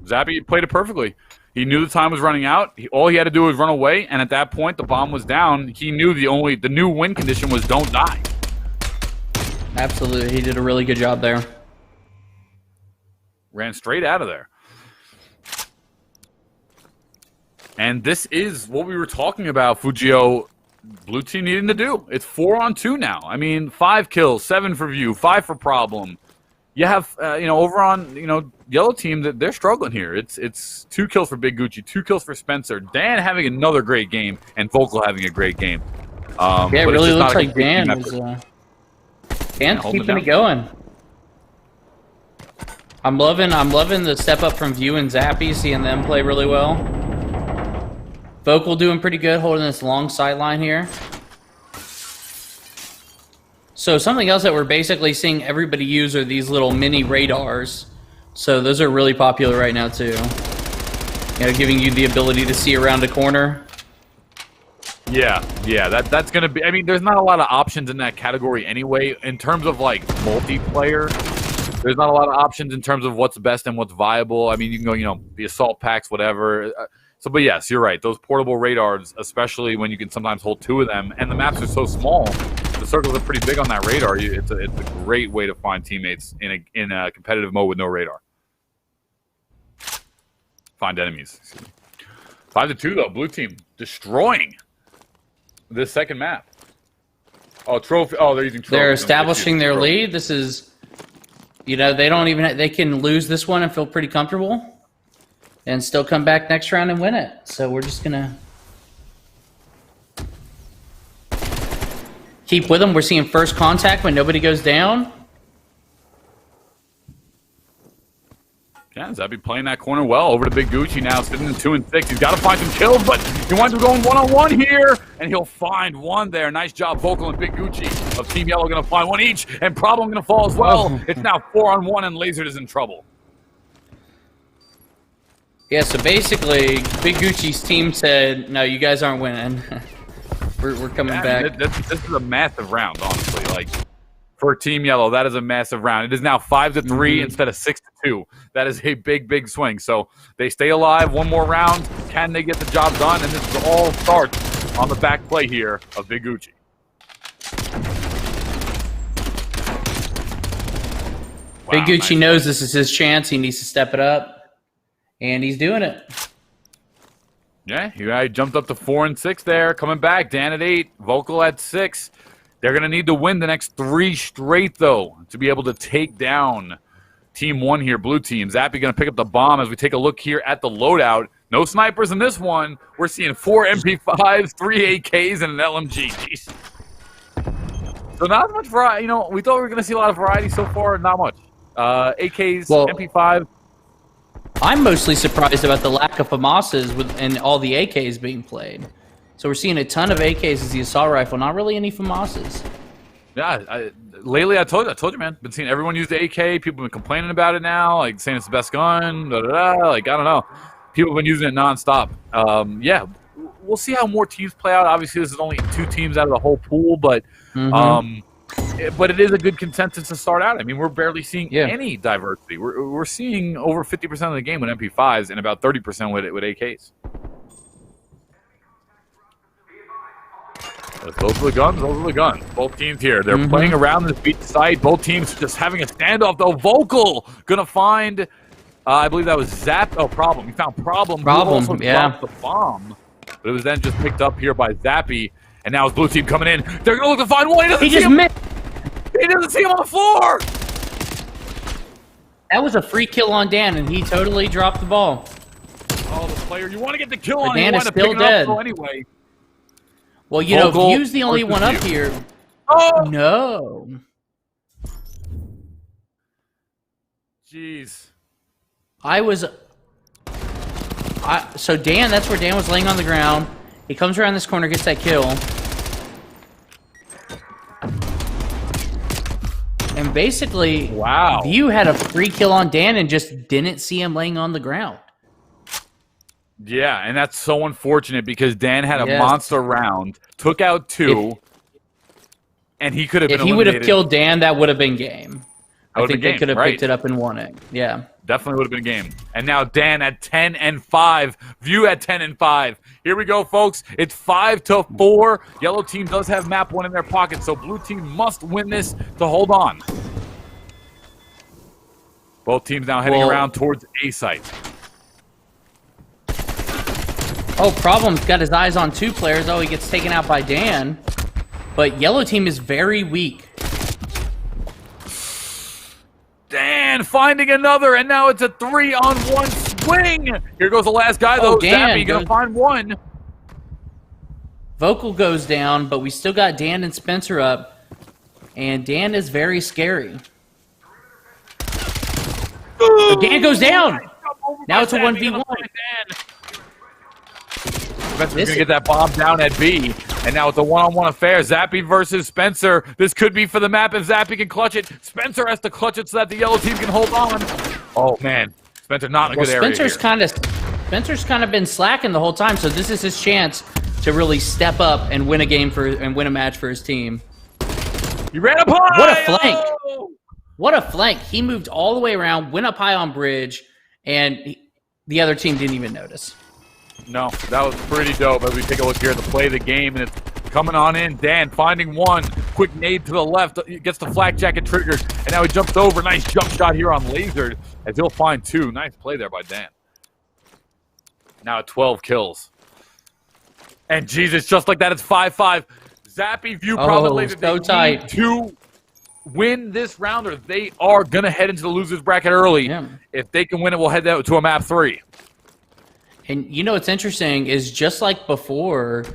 Zappy played it perfectly. He knew the time was running out. All he had to do was run away, and at that point, the bomb was down. He knew the new win condition was don't die. Absolutely. He did a really good job there. Ran straight out of there. And this is what we were talking about, Fujio. Blue team needing to do. It's 4-on-2 now. I mean, 5 kills, 7 for View, 5 for Problem. You have, over on, yellow team, that they're struggling here. It's 2 kills for Big Gucci, 2 kills for Spencer. Dan having another great game, and Vocal having a great game. Yeah, it really looks like Dan was Dan's keeping it going. I'm loving the step up from View and Zappy, seeing them play really well. Vocal doing pretty good, holding this long sight line here. So something else that we're basically seeing everybody use are these little mini radars. So those are really popular right now too. Giving you the ability to see around a corner. Yeah, that's gonna be. I mean, there's not a lot of options in that category anyway. In terms of like multiplayer, there's not a lot of options in terms of what's best and what's viable. I mean, you can go, the assault packs, whatever. But yes, you're right. Those portable radars, especially when you can sometimes hold 2 of them, and the maps are so small, the circles are pretty big on that radar. It's a great way to find teammates in a competitive mode with no radar. Find enemies. 5-2 though. Blue team destroying this second map. Oh, trophy. Oh, they're using trophy. They're establishing their lead. This is, they can lose this one and feel pretty comfortable. And still come back next round and win it. So we're just going to keep with them. We're seeing first contact when nobody goes down. Yeah, Zappy playing that corner well. Over to Big Gucci now, sitting in 2 and 6. He's got to find some kills, but he winds up going one-on-one here, and he'll find one there. Nice job, Vocal and Big Gucci of Team Yellow going to find one each, and Problem going to fall as well. Oh. It's now 4-on-1, and Lasered is in trouble. Yeah, so basically, Big Gucci's team said, no, you guys aren't winning. we're coming back. This is a massive round, honestly. Like, for Team Yellow, that is a massive round. It is now 5-3 instead of 6-2. That is a big, big swing. So they stay alive. One more round. Can they get the job done? And this is all starts on the back play here of Big Gucci. Big Wow, Gucci nice knows play. this is his chance. He needs to step it up, and he's doing it. Yeah, he jumped up to 4 and 6 there. Coming back. Dan at 8. Vocal at 6. They're going to need to win the next 3 straight, though, to be able to take down Team 1 here, Blue Team. Zappy going to pick up the bomb as we take a look here at the loadout. No snipers in this one. We're seeing 4 MP5s, 3 AKs, and an LMG. Jeez. So not much variety. You know, we thought we were going to see a lot of variety so far. Not much. AKs, Well, MP5. I'm mostly surprised about the lack of FAMASs and all the AKs being played. So we're seeing a ton of AKs as the assault rifle, not really any FAMASs. Yeah, lately I told you, man. Been seeing everyone use the AK. People have been complaining about it now, like saying it's the best gun. Like I don't know. People have been using it nonstop. Yeah, we'll see how more teams play out. Obviously, this is only 2 teams out of the whole pool, but but it is a good consensus to start out. I mean, we're barely seeing any diversity. We're seeing over 50% of the game with MP5s and about 30% with AKs. Those are the guns. Those are the guns. Both teams here. They're playing around this beach site. Both teams just having a standoff, though. Vocal going to find, I believe that was Zap. Oh, Problem. He found Problem. Problem, yeah. Dropped the bomb. But it was then just picked up here by Zappy. And now it's Blue Team coming in. They're going to look to find one. He doesn't see him on the floor. That was a free kill on Dan, and he totally dropped the ball. Oh, the player you want to get the kill But on. Dan You is want to still pick it dead. up, so anyway. Well, you know, View's the only one up here. Oh! No. Jeez. So Dan, that's where Dan was laying on the ground. He comes around this corner, gets that kill. And basically, Wow. View had a free kill on Dan and just didn't see him laying on the ground. Yeah, and that's so unfortunate because Dan had a monster round, took out 2, and he could have been If he would have eliminated. killed Dan, that would have been game. I think they game, could have right. picked it up and won it. Yeah. Definitely would have been a game. And now Dan at 10 and 5. View at 10 and 5. Here we go, folks. It's 5-4. Yellow team does have map 1 in their pocket, so blue team must win this to hold on. Both teams now heading around towards A site. Oh, Problem's got his eyes on 2 players. Oh, he gets taken out by Dan. But yellow team is very weak. Dan finding another, and now it's a 3-on-1 swing. Here goes the last guy, though. Dan Zappy gonna find one. Vocal goes down, but we still got Dan and Spencer up. And Dan is very scary. So Dan goes down. Now it's a 1v1. Spencer's going to get that bomb down at B. And now it's a one-on-one affair. Zappy versus Spencer. This could be for the map if Zappy can clutch it. Spencer has to clutch it so that the yellow team can hold on. Oh, man. Spencer not in a good area Spencer's kind of been slacking the whole time, so this is his chance to really step up and win a game and win a match for his team. He ran up high. What a flank. Oh! What a flank. He moved all the way around, went up high on bridge, and the other team didn't even notice. No, that was pretty dope as we take a look here at the play of the game, and it's coming on in. Dan finding one. Quick nade to the left. Gets the flak jacket triggered, and now he jumps over. Nice jump shot here on Lasered as he'll find 2. Nice play there by Dan. Now at 12 kills. And Jesus, just like that, it's 5-5. Zappy, View, Problem, Lasered. So tight. Need to win this round, or they are going to head into the loser's bracket early. Yeah. If they can win it, we'll head out to a map 3. And you know what's interesting is just like before,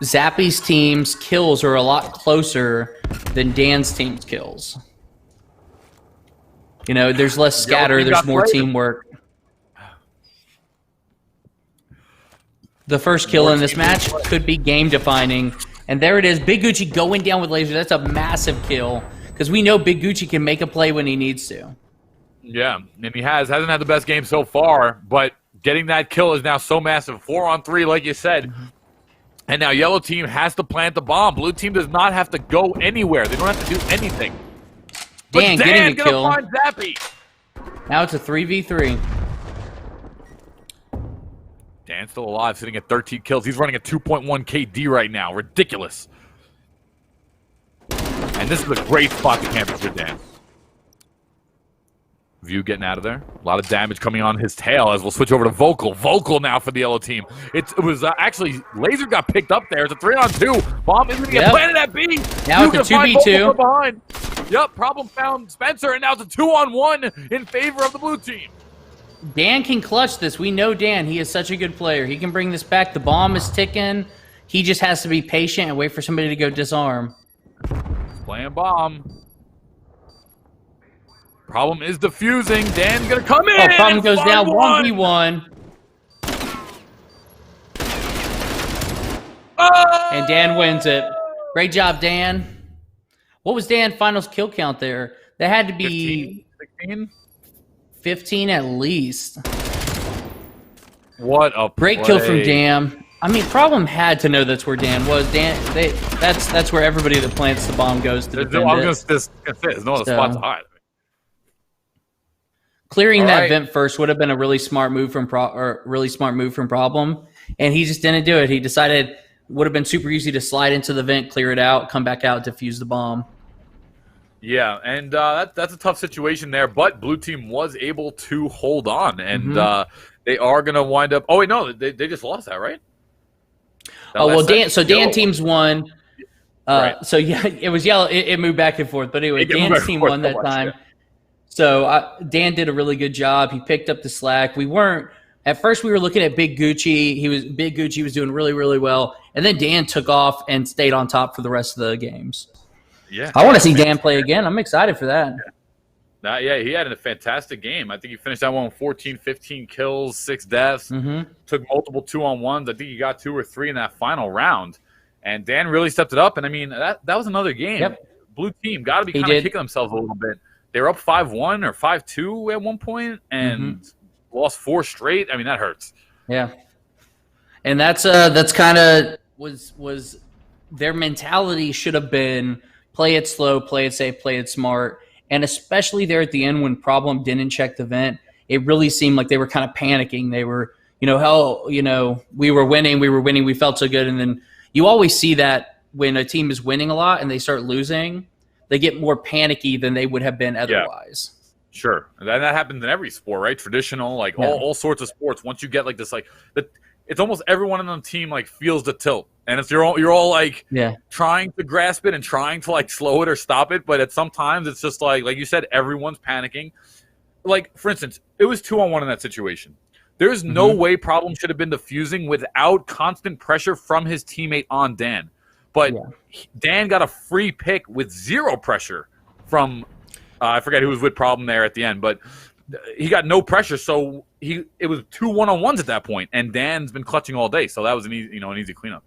Zappy's team's kills are a lot closer than Dan's team's kills. You know, there's less scatter, there's more teamwork. The first kill in this match could be game-defining. And there it is, Big Gucci going down with lasers. That's a massive kill because we know Big Gucci can make a play when he needs to. Yeah, and he hasn't had the best game so far, but getting that kill is now so massive. 4-on-3, like you said. And now yellow team has to plant the bomb. Blue team does not have to go anywhere. They don't have to do anything. Dan getting a kill. Find Zappy. Now it's a 3v3. Dan's still alive, sitting at 13 kills. He's running a 2.1 KD right now. Ridiculous. And this is a great spot to camp for Dan. View getting out of there. A lot of damage coming on his tail as we'll switch over to Vocal. Vocal now for the yellow team. It was actually, Laser got picked up there. It's a 3-on-2. Bomb is going to get planted at B. Now it's a 2v2. Behind. Yep, problem found Spencer, and now it's a 2-on-1 in favor of the blue team. Dan can clutch this. We know Dan. He is such a good player. He can bring this back. The bomb is ticking. He just has to be patient and wait for somebody to go disarm. Playing bomb. Problem is defusing. Dan's going to come in. Oh, problem goes down 1v1. Oh! And Dan wins it. Great job, Dan. What was Dan's final kill count there? That had to be 15? 15 at least. What a great kill from Dan. I mean, problem had to know that's where Dan was. That's where everybody that plants the bomb goes to defend it. There's no other spot to hide. Clearing that vent first would have been a really smart move from Problem, and he just didn't do it. He decided would have been super easy to slide into the vent, clear it out, come back out, defuse the bomb. Yeah, and that's a tough situation there, but blue team was able to hold on, and they are going to wind up. Oh wait, no, they just lost that, right? Dan teams won. So yeah, it was yellow. It moved back and forth, but anyway, Dan's team won that time. Yeah. So Dan did a really good job. He picked up the slack. At first we were looking at Big Gucci. Big Gucci was doing really, really well, and then Dan took off and stayed on top for the rest of the games. Yeah, I want to see Dan play again. I'm excited for that. Yeah, he had a fantastic game. I think he finished that one with 14, 15 kills, 6 deaths. Took multiple 2-on-1s. I think he got 2 or 3 in that final round. And Dan really stepped it up. And I mean, that was another game. Yep. Blue team got to be kind of kicking themselves a little bit. They were up 5-1 or 5-2 at one point and lost 4 straight. I mean, that hurts. Yeah. And that's kind of was their mentality should have been play it slow, play it safe, play it smart. And especially there at the end when Problem didn't check the vent, it really seemed like they were kind of panicking. They were, we were winning, we felt so good. And then you always see that when a team is winning a lot and they start losing, they get more panicky than they would have been otherwise. Yeah. Sure. And that happens in every sport, right? Traditional, all sorts of sports. Once you get like this, it's almost everyone on the team feels the tilt. And it's you're all trying to grasp it and trying to slow it or stop it, but sometimes it's just like you said, everyone's panicking. For instance, it was 2-on-1 in that situation. There's no way Problem should have been defusing without constant pressure from his teammate on Dan. But Dan got a free pick with 0 pressure from I forget who was with Problem there at the end, but he got no pressure, so it was 2 1-on-1s at that point, and Dan's been clutching all day, so that was an easy cleanup.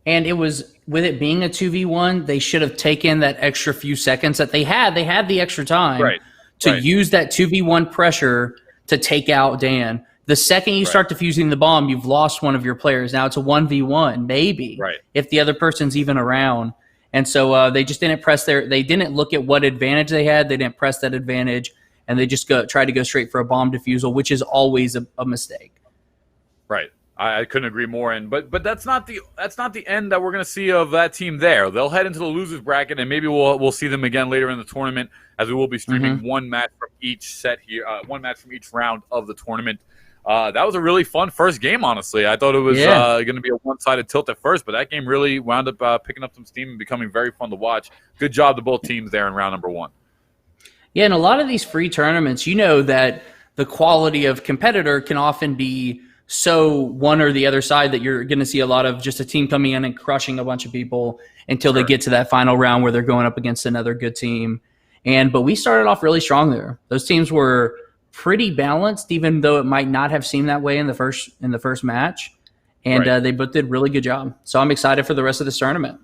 And it was, with it being a 2v1, they should have taken that extra few seconds that they had. They had the extra time to use that 2v1 pressure to take out Dan. The second you start defusing the bomb, you've lost one of your players. Now it's a 1v1, maybe, if the other person's even around. And so they just didn't they didn't look at what advantage they had. They didn't press that advantage, and they just tried to go straight for a bomb defusal, which is always a mistake. Right. I couldn't agree more. But that's not the end that we're going to see of that team there. They'll head into the losers bracket, and maybe we'll see them again later in the tournament, as we will be streaming one match from each set here, one match from each round of the tournament. That was a really fun first game, honestly. I thought it was going to be a one-sided tilt at first, but that game really wound up picking up some steam and becoming very fun to watch. Good job to both teams there in round number 1. Yeah, and a lot of these free tournaments, that the quality of competitor can often be so one or the other side that you're going to see a lot of just a team coming in and crushing a bunch of people until they get to that final round where they're going up against another good team. But we started off really strong there. Those teams were pretty balanced, even though it might not have seemed that way in the first match. And Right. they both did a really good job. So I'm excited for the rest of this tournament.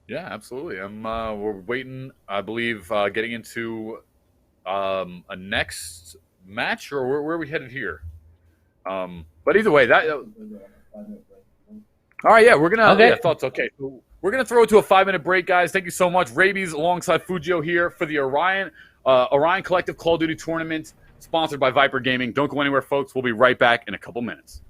Yeah, absolutely. We're waiting, I believe, getting into a next match, or where are we headed here? But either way, that. All right, yeah, we're gonna. Okay. Yeah, thoughts. Okay, so we're gonna throw it to a 5-minute break, guys. Thank you so much, Rabies, alongside Fujio here for the Orion Collective Call of Duty tournament, sponsored by Viper Gaming. Don't go anywhere, folks. We'll be right back in a couple minutes.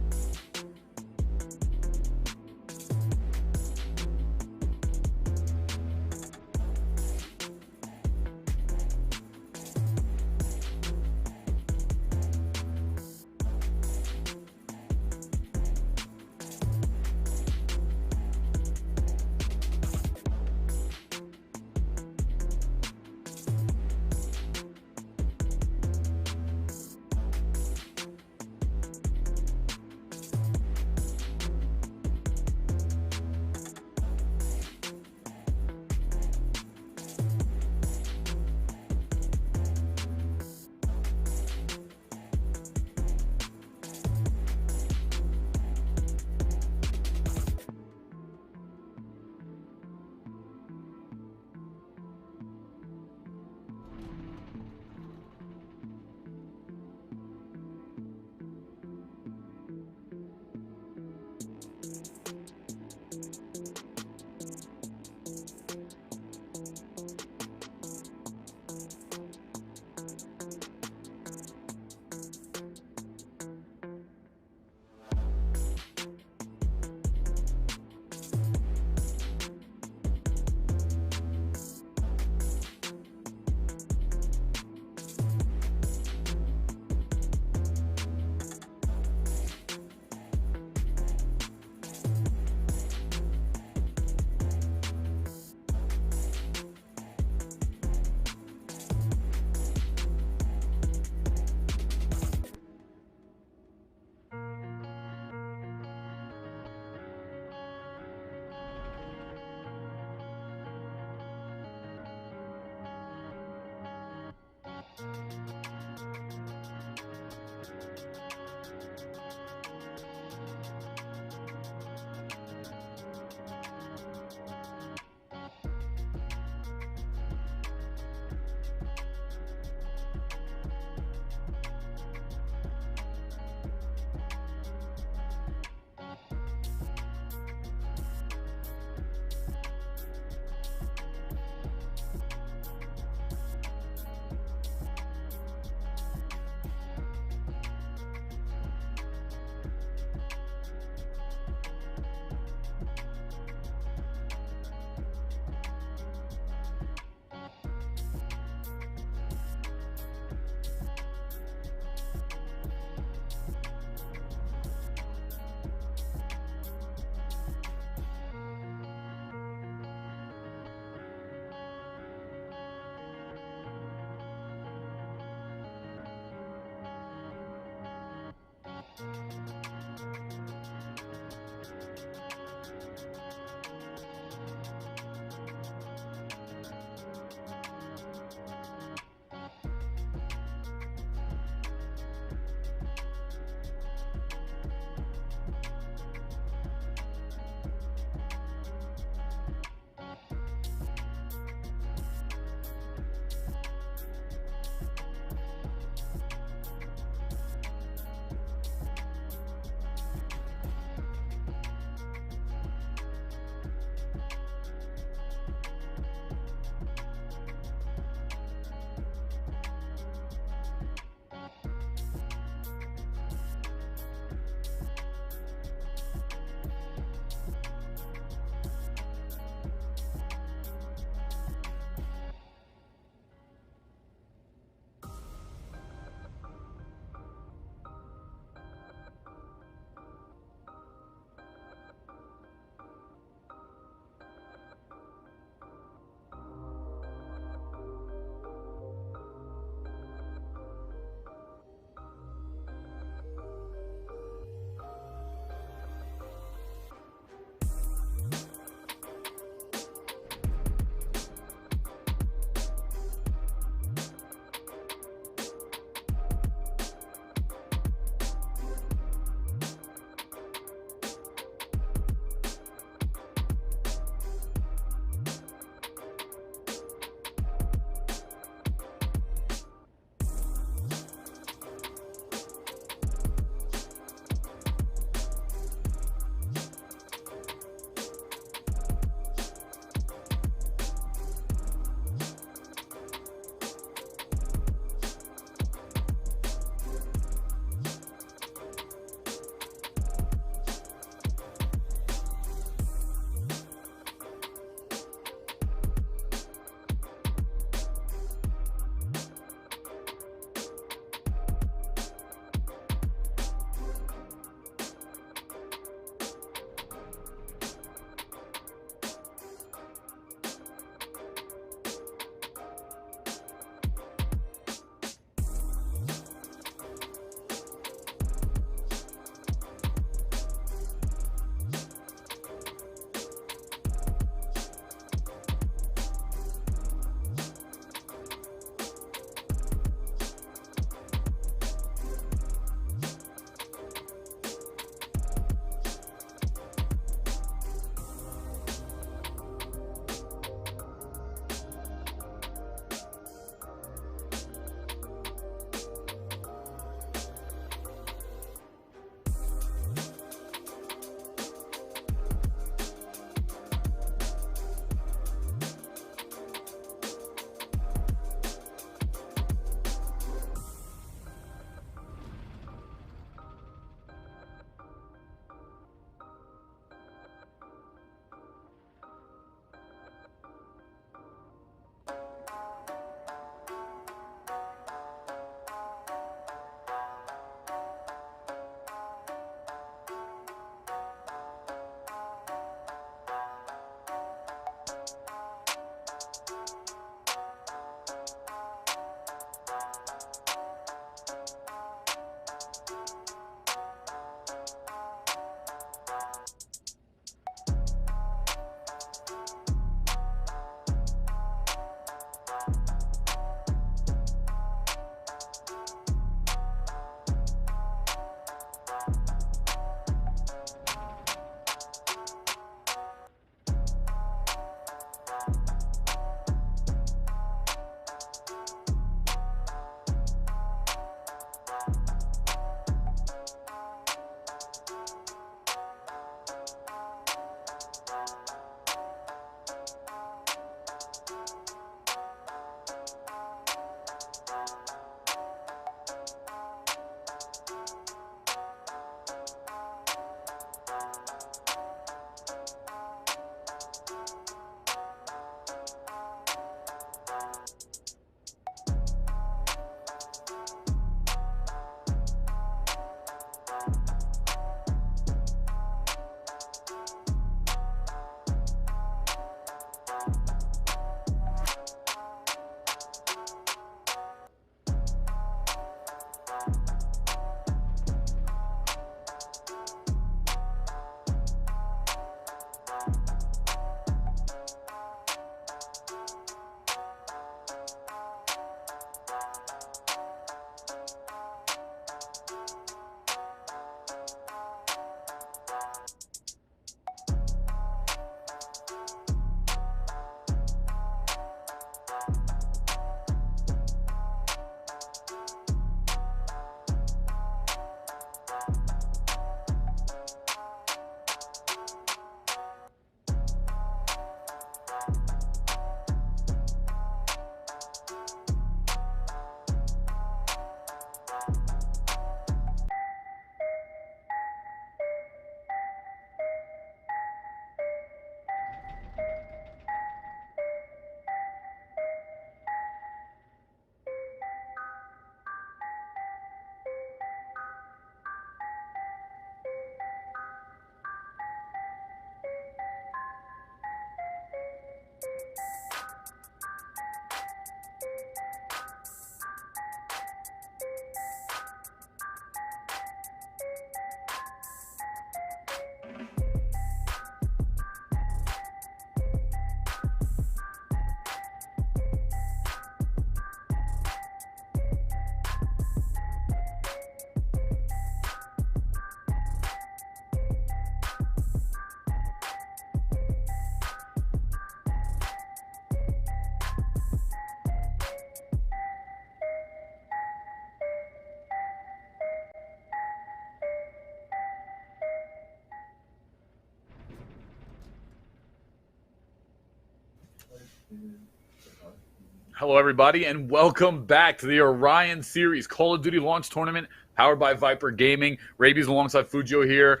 Hello, everybody, and welcome back to the Orion Series Call of Duty launch tournament powered by Viper Gaming. Rabies alongside Fujio here.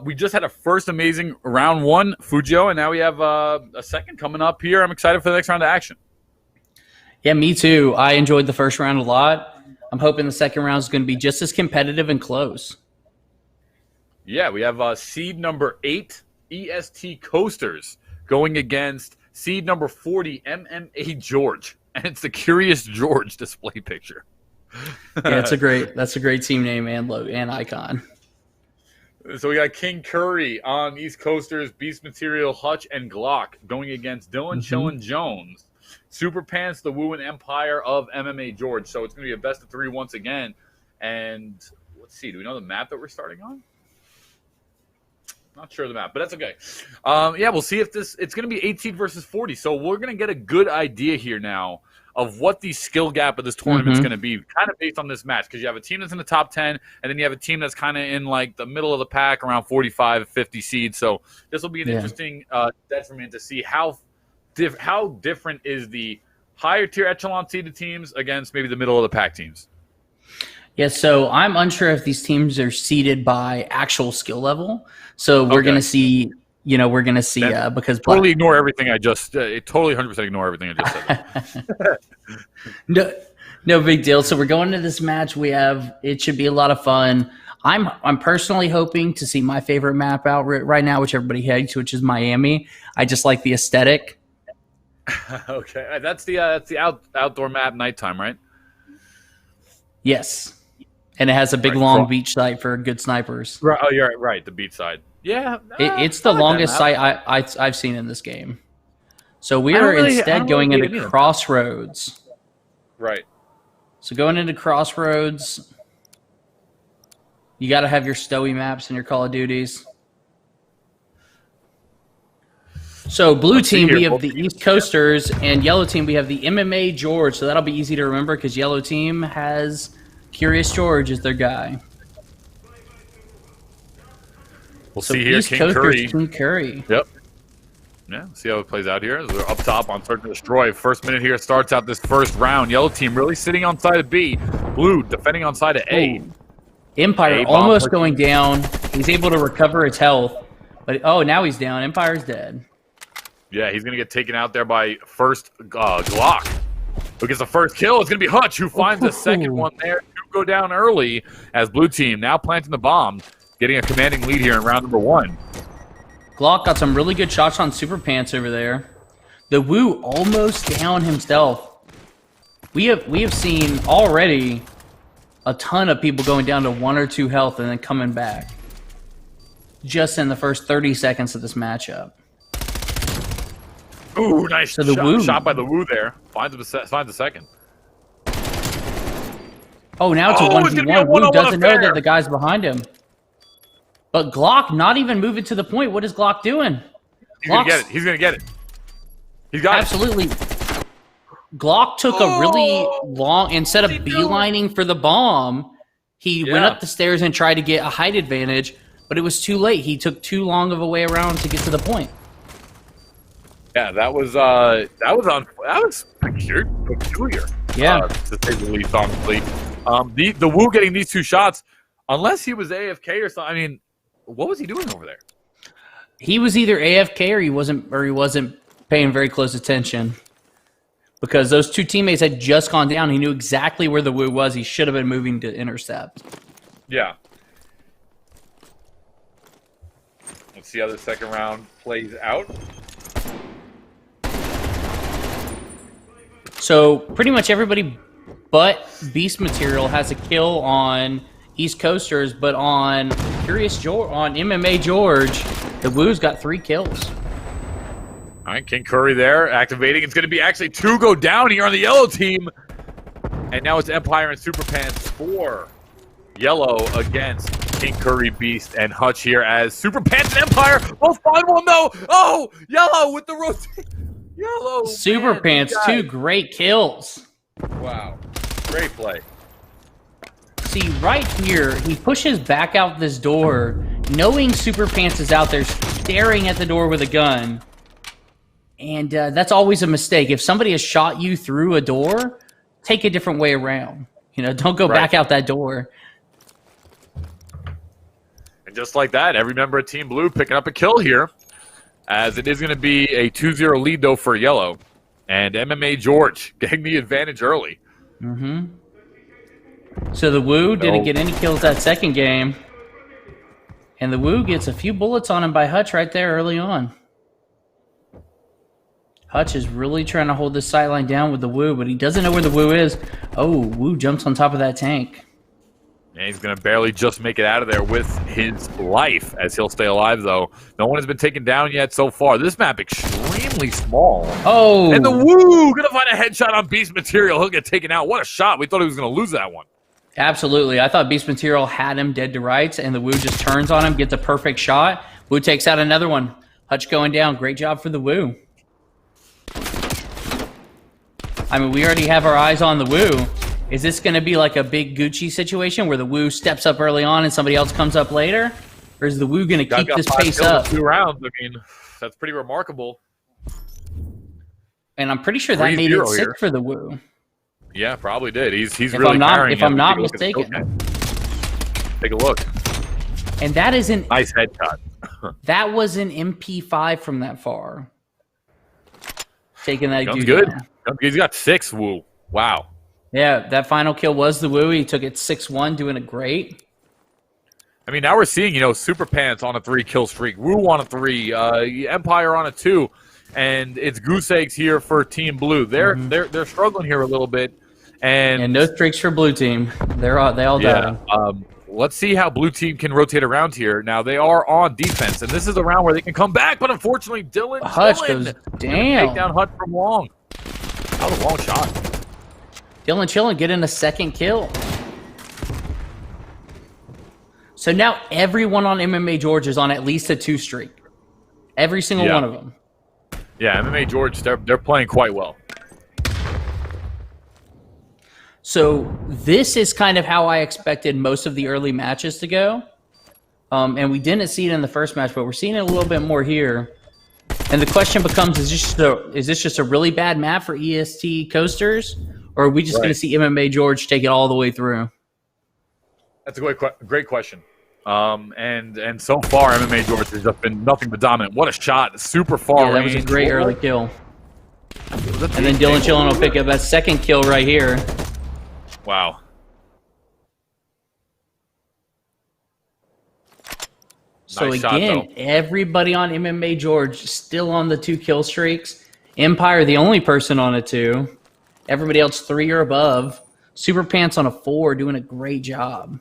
We just had a first amazing round one, Fujio, and now we have a second coming up here. I'm excited for the next round of action. Yeah, me too. I enjoyed the first round a lot. I'm hoping the second round is going to be just as competitive and close. Yeah, we have seed number 8, EST Coasters, going against seed number 40, MMA George. And it's the Curious George display picture. Yeah, that's a great team name and logo and icon. So we got King Curry on East Coasters, Beast Material, Hutch, and Glock going against Dylan Chillin Jones, Super Pants, the Wu and Empire of MMA George. So it's going to be a best of 3 once again. And let's see, do we know the map that we're starting on? Not sure of the map, but that's okay. Yeah, we'll see if it's going to be 18 versus 40. So we're going to get a good idea here now of what the skill gap of this tournament is going to be, kind of based on this match, because you have a team that's in the top 10, and then you have a team that's kind of in like the middle of the pack, around 45, 50 seeds. So this will be an interesting detriment to see how different is the higher tier echelon seeded teams against maybe the middle of the pack teams. Yeah, so I'm unsure if these teams are seeded by actual skill level. So we're going to see, because totally ignore everything I just totally 100% ignore everything I just said. No big deal. So we're going to this match. It should be a lot of fun. I'm personally hoping to see my favorite map out right now, which everybody hates, which is Miami. I just like the aesthetic. Okay, that's the outdoor map, nighttime, right? Yes. And it has a big long beach site for good snipers. Right. Oh, you're right. The beach side. Yeah. It's the longest site I've seen in this game. So we are instead going into Crossroads. Right. So going into Crossroads, you got to have your Stowy maps and your Call of Duties. So blue team, we have the East Coasters, and yellow team, we have the MMA George. So that'll be easy to remember because yellow team has Curious George as their guy. We'll see here, East King Coasters, Curry. King Curry. Yep. Yeah, see how it plays out here. We're up top on Search and Destroy. First minute here starts out this first round. Yellow team really sitting on side of B. Blue defending on side of A. Ooh. Empire almost going down. He's able to recover his health. But, now he's down. Empire's dead. Yeah, he's going to get taken out there by first Glock, who gets the first kill. It's going to be Hutch, who finds the second one there to go down early as blue team now planting the bomb, getting a commanding lead here in round number 1. Glock got some really good shots on Super Pants over there. The Wu almost down himself. We have seen already a ton of people going down to 1 or 2 health and then coming back just in the first 30 seconds of this matchup. Ooh, nice so the shot by the Wu there. Finds a second. Oh, now it's a 1v1. Wu doesn't know that the guy's behind him. But Glock not even moving to the point. What is Glock doing? He's going to get it. He's going to get it. He's got absolutely. Glock took a really long, instead of beelining for the bomb, he went up the stairs and tried to get a height advantage, but it was too late. He took too long of a way around to get to the point. Yeah, that was peculiar. Yeah, to say the least, honestly. The Wu getting these 2 shots, unless he was AFK or something. I mean, what was he doing over there? He was either AFK or he wasn't paying very close attention, because those 2 teammates had just gone down. He knew exactly where the Wu was. He should have been moving to intercept. Yeah. Let's see how the second round plays out. So pretty much everybody but Beast Material has a kill on East Coasters, but on Curious George, on MMA George, the Wu's got 3 kills. All right, King Curry there activating. It's going to be actually 2 go down here on the yellow team. And now it's Empire and Super Pants for yellow against King Curry, Beast, and Hutch here as Super Pants and Empire both find one though. Oh, yellow with the rotate. Yellow. Super Pants, 2 great kills. Wow. Great play. See, right here, he pushes back out this door, knowing Super Pants is out there staring at the door with a gun. And that's always a mistake. If somebody has shot you through a door, take a different way around. Don't go back out that door. And just like that, every member of Team Blue picking up a kill here, as it is going to be a 2-0 lead, though, for Yellow. And MMA George getting the advantage early. Mm-hmm. So the Woo didn't get any kills that second game. And the Woo gets a few bullets on him by Hutch right there early on. Hutch is really trying to hold this sideline down with the Woo, but he doesn't know where the Woo is. Oh, Woo jumps on top of that tank. And he's going to barely just make it out of there with his life, as he'll stay alive, though. No one has been taken down yet so far. This map extremely small. Oh! And the Woo going to find a headshot on Beast Material. He'll get taken out. What a shot. We thought he was going to lose that one. Absolutely. I thought Beast Material had him dead to rights, and the Woo just turns on him, gets a perfect shot. Woo takes out another one. Hutch going down. Great job for the Woo. I mean, we already have our eyes on the Woo. Is this going to be like a big Gucci situation where the Woo steps up early on and somebody else comes up later? Or is the Woo going to keep this pace up? 2 rounds. I mean, that's pretty remarkable. And I'm pretty sure that made it sick for the Woo. Yeah, probably did. He's really carrying it. If I'm not mistaken. Take a look. And that is an nice headshot. That was an MP5 from that far. Taking that dude good. He's got 6, Woo. Wow. Yeah, that final kill was the Woo. He took it 6-1, doing it great. I mean, now we're seeing, Super Pants on a 3-kill streak, Woo on a 3, Empire on a 2, and it's goose eggs here for Team Blue. They're struggling here a little bit, and no streaks for Blue Team. They all died. Let's see how Blue Team can rotate around here. Now they are on defense, and this is a round where they can come back, but unfortunately, Hutch goes down. Take down Hutch from long. That was a long shot. Dylan Chillin getting a second kill. So now everyone on MMA George is on at least a 2 streak. Every single one of them. Yeah, MMA George, they're playing quite well. So this is kind of how I expected most of the early matches to go. And we didn't see it in the first match, but we're seeing it a little bit more here. And the question becomes, is this just a really bad map for EST coasters? Or are we just going to see MMA George take it all the way through? That's a great question. And so far, MMA George has just been nothing but dominant. What a shot. Super far range. That was a great early kill. And then Dylan Chillin will pick up that second kill right here. Wow. So nice again, shot, everybody on MMA George still on the 2 kill streaks. Empire, the only person on a 2. Everybody else 3 or above. Super Pants on a 4, doing a great job.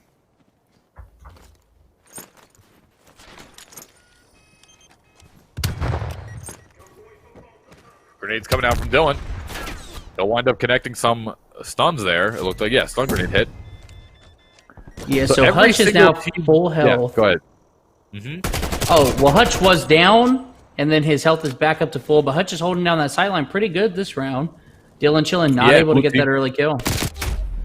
Grenades coming out from Dylan. They'll wind up connecting some stuns there. It looked like, stun grenade hit. Yeah, so Hutch is now full health. Yeah, go ahead. Oh, well, Hutch was down, and then his health is back up to full, but Hutch is holding down that sideline pretty good this round. Dylan Chillin not able to get that early kill.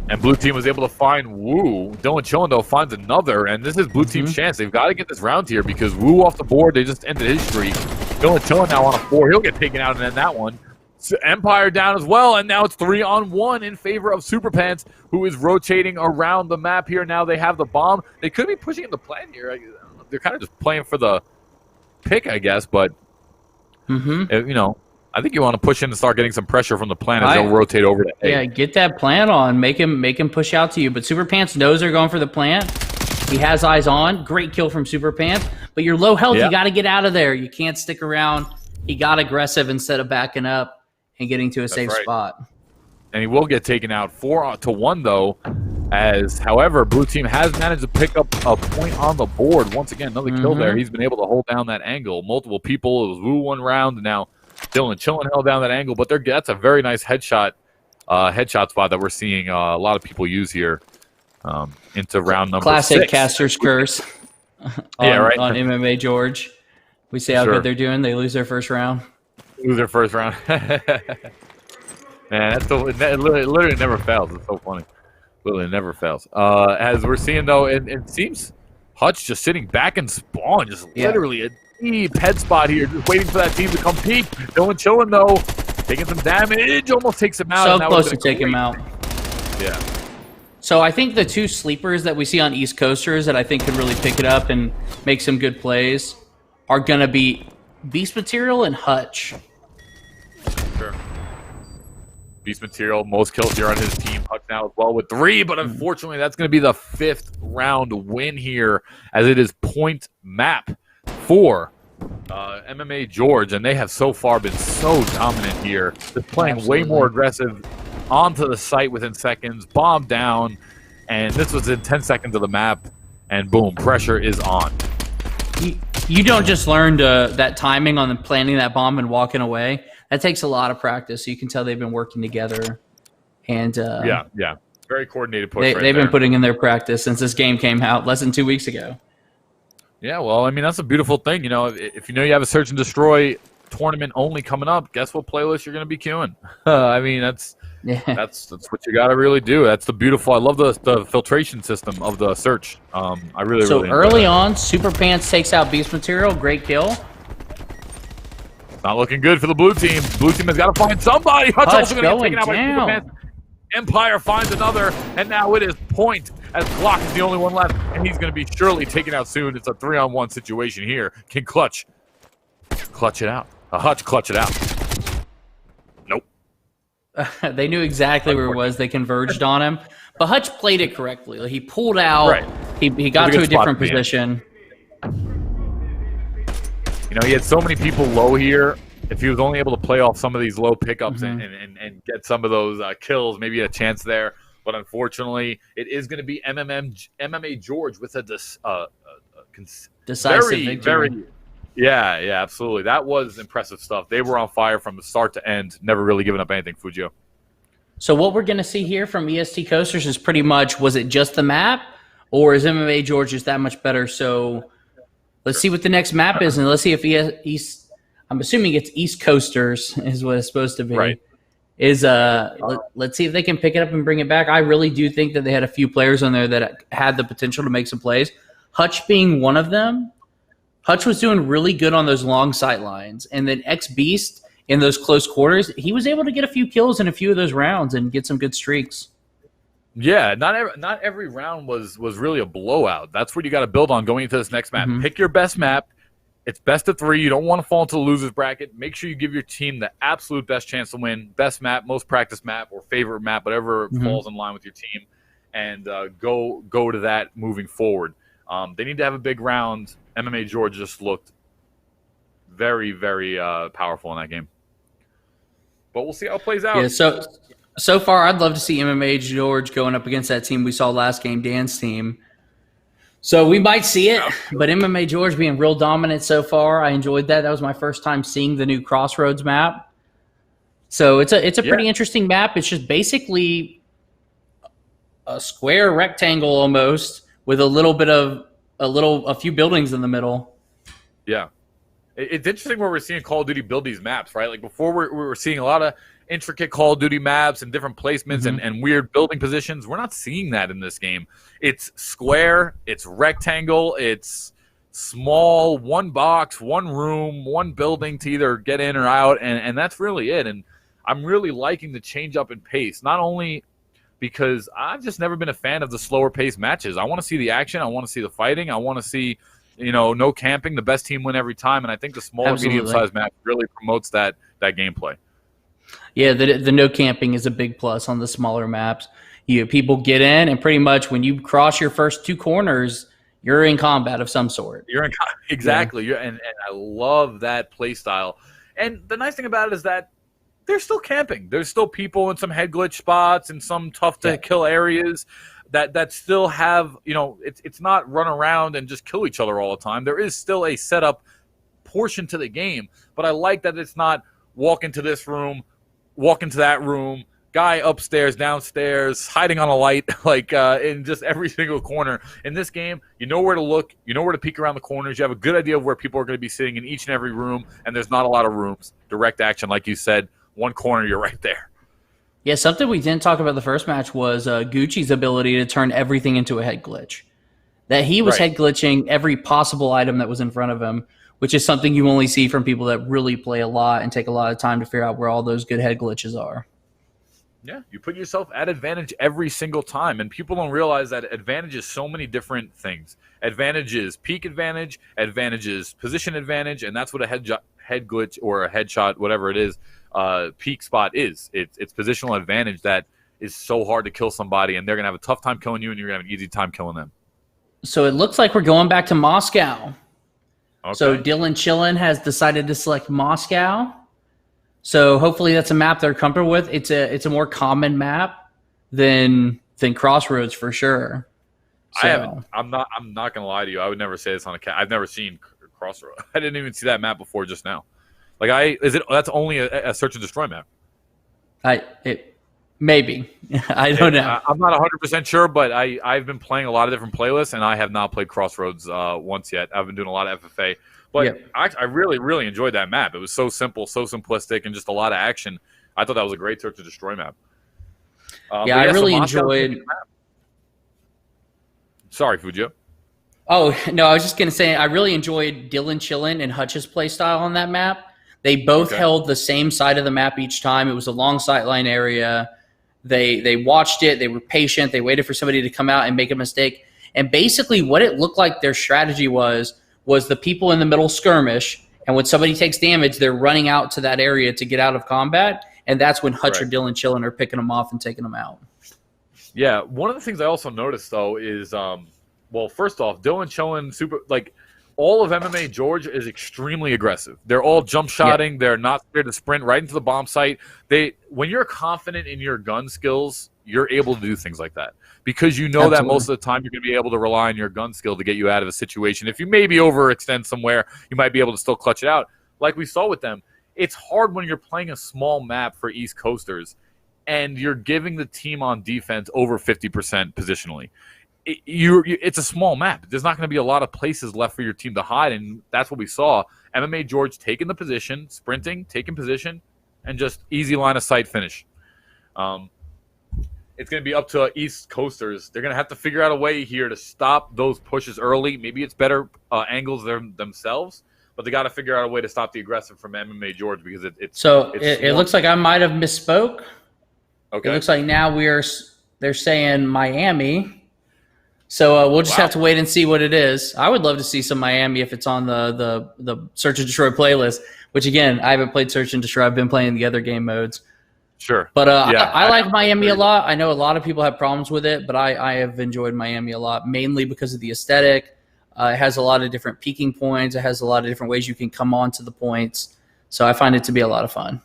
And Blue Team was able to find Woo. Dylan Chillin, though, finds another, and this is Blue Team's chance. They've got to get this round here because Woo off the board. They just ended his streak. Dylan Chillin now on a 4. He'll get taken out and end that one. So Empire down as well, and now it's 3-on-1 in favor of Super Pants, who is rotating around the map here. Now they have the bomb. They could be pushing in the plan here. They're kind of just playing for the pick, I guess, but, I think you want to push in and start getting some pressure from the plan as they'll rotate over to A. Yeah, get that plant on. Make him push out to you. But Super Pants knows they're going for the plant. He has eyes on. Great kill from Super Pants. But you're low health. You got to get out of there. You can't stick around. He got aggressive instead of backing up and getting to a safe spot. And he will get taken out 4-1, though, as, however, Blue Team has managed to pick up a point on the board. Once again, another kill there. He's been able to hold down that angle. Multiple people. It was Woo one round, and now Dylan Chillin held down that angle, but that's a very nice headshot spot that we're seeing a lot of people use here into round number 6. Classic caster's curse on MMA George. We see how good they're doing. They lose their first round. Lose their first round. Man, it literally never fails. It's so funny. Literally never fails. As we're seeing, though, it seems Hutch just sitting back in spawn, just literally deep head spot here, just waiting for that team to come peek. Dylan chilling though, taking some damage, almost takes him out. So close to take him out. Yeah. So I think the two sleepers that we see on East Coasters that I think could really pick it up and make some good plays are going to be Beast Material and Hutch. Sure. Beast Material, most kills here on his team. Hutch now as well with 3, but unfortunately that's going to be the 5th round win here as it is point map for MMA George, and they have so far been so dominant here. They're playing way more aggressive onto the site within seconds, bomb down, and this was in 10 seconds of the map, and boom, pressure is on. You don't just learn that timing on planting that bomb and walking away. That takes a lot of practice, so you can tell they've been working together. And yeah. Very coordinated push they've been putting in their practice since this game came out less than 2 weeks ago. Yeah, well, I mean, that's a beautiful thing. You know, if you know you have a Search and Destroy tournament only coming up, guess what playlist you're going to be queuing? I mean, that's what you got to really do. That's the beautiful. I love the filtration system of the Search. I really so really early on, Super Pants takes out Beast Material. Great kill. Not looking good for the blue team. Blue team has got to find somebody. Hutch also going to get taken out by Super Pants. Empire finds another, and now it is point as Glock is the only one left, and he's going to be surely taken out soon. It's a 3-on-1 situation here. Can Clutch it out? Hutch clutch it out. Nope. They knew exactly where it was. They converged on him. But Hutch played it correctly. Like, he pulled out. Right. He got to a different position. You know, he had so many people low here. If he was only able to play off some of these low pickups and get some of those kills, maybe a chance there. But unfortunately, it is going to be MMA George with a decisive victory. Yeah, absolutely. That was impressive stuff. They were on fire from the start to end, never really giving up anything, Fujio. So what we're going to see here from EST Coasters is pretty much, was it just the map, or is MMA George just that much better? So let's see what the next map is, and let's see if I'm assuming it's East Coasters is what it's supposed to be. Right. Let's see if they can pick it up and bring it back. I really do think that they had a few players on there that had the potential to make some plays. Hutch being one of them. Hutch was doing really good on those long sight lines, and then X-Beast in those close quarters, he was able to get a few kills in a few of those rounds and get some good streaks. Yeah, not every round was really a blowout. That's what you got to build on going into this next map. Pick your best map. It's best of 3. You don't want to fall into the loser's bracket. Make sure you give your team the absolute best chance to win. Best map, most practice map, or favorite map, whatever falls in line with your team, and go to that moving forward. They need to have a big round. MMA George just looked very, very powerful in that game. But we'll see how it plays out. Yeah, so far, I'd love to see MMA George going up against that team we saw last game, Dan's team. So we might see it, but MMA George being real dominant so far, I enjoyed that. That was my first time seeing the new Crossroads map. So it's a pretty interesting map. It's just basically a square rectangle almost with a few buildings in the middle. Yeah. It's interesting where we're seeing Call of Duty build these maps, right? Like before we were seeing a lot of intricate Call of Duty maps and different placements and weird building positions. We're not seeing that in this game. It's square, it's rectangle, it's small, one box, one room, one building to either get in or out, and that's really it. And I'm really liking the change up in pace, not only because I've just never been a fan of the slower paced matches. I want to see the action, I want to see the fighting, I want to see, no camping, the best team win every time, and I think the smaller, medium-sized map really promotes that gameplay. Yeah, the no camping is a big plus on the smaller maps. People get in, and pretty much when you cross your first 2 corners, you're in combat of some sort. You're in exactly. Yeah. And I love that play style. And the nice thing about it is that they're still camping. There's still people in some head glitch spots and some tough to kill areas that still have, it's not run around and just kill each other all the time. There is still a setup portion to the game, but I like that it's not walk into this room, walk into that room, guy upstairs, downstairs, hiding on a light, in just every single corner. In this game, you know where to look, you know where to peek around the corners, you have a good idea of where people are going to be sitting in each and every room, and there's not a lot of rooms. Direct action, like you said, one corner, you're right there. Yeah, something we didn't talk about the first match was Gucci's ability to turn everything into a head glitch. That he was head glitching every possible item that was in front of him, which is something you only see from people that really play a lot and take a lot of time to figure out where all those good head glitches are. Yeah, you put yourself at advantage every single time, and people don't realize that advantage is so many different things. Advantage is peak advantage, advantage is position advantage, and that's what a head glitch or a headshot, whatever it is, peak spot is. It's positional advantage that is so hard to kill somebody, and they're going to have a tough time killing you, and you're going to have an easy time killing them. So it looks like we're going back to Moscow. Okay. So Dylan Chillin has decided to select Moscow. So hopefully that's a map they're comfortable with. It's a more common map than Crossroads for sure. So. I'm not gonna lie to you. I would never say this on a cat. I've never seen Crossroads. I didn't even see that map before just now. That's only a search and destroy map. Maybe. I don't know. I'm not 100% sure, but I've been playing a lot of different playlists, and I have not played Crossroads once yet. I've been doing a lot of FFA. But I really, really enjoyed that map. It was so simple, so simplistic, and just a lot of action. I thought that was a great search and destroy map. I really enjoyed. Sorry, Fujio. Oh no, I was just gonna say I really enjoyed Dylan Chillin and Hutch's play style on that map. They both held the same side of the map each time. It was a long sightline area. They watched it. They were patient. They waited for somebody to come out and make a mistake. And basically, what it looked like their strategy was the people in the middle skirmish, and when somebody takes damage, they're running out to that area to get out of combat, and that's when Hutch or Dylan Chillin are picking them off and taking them out. Yeah, one of the things I also noticed, though, is, first off, Dylan Chillin, all of MMA George is extremely aggressive. They're all jump shotting. Yeah. They're not scared to sprint right into the bomb site. When you're confident in your gun skills, you're able to do things like that because you know that most of the time you're going to be able to rely on your gun skill to get you out of a situation. If you maybe overextend somewhere, you might be able to still clutch it out. Like we saw with them, it's hard when you're playing a small map for East Coasters and you're giving the team on defense over 50% positionally. It's a small map. There's not going to be a lot of places left for your team to hide, and that's what we saw. MMA George taking the position, sprinting, taking position, and just easy line of sight finish. It's going to be up to East Coasters. They're going to have to figure out a way here to stop those pushes early. Maybe it's better angles themselves, but they got to figure out a way to stop the aggressive from MMA George because it looks like I might have misspoke. Okay. It looks like now they're saying Miami. So we'll just have to wait and see what it is. I would love to see some Miami if it's on the Search and Destroy playlist, which, again, I haven't played Search and Destroy. I've been playing the other game modes. Sure. But I like Miami a lot. I know a lot of people have problems with it, but I have enjoyed Miami a lot, mainly because of the aesthetic. It has a lot of different peaking points. It has a lot of different ways you can come on to the points. So I find it to be a lot of fun.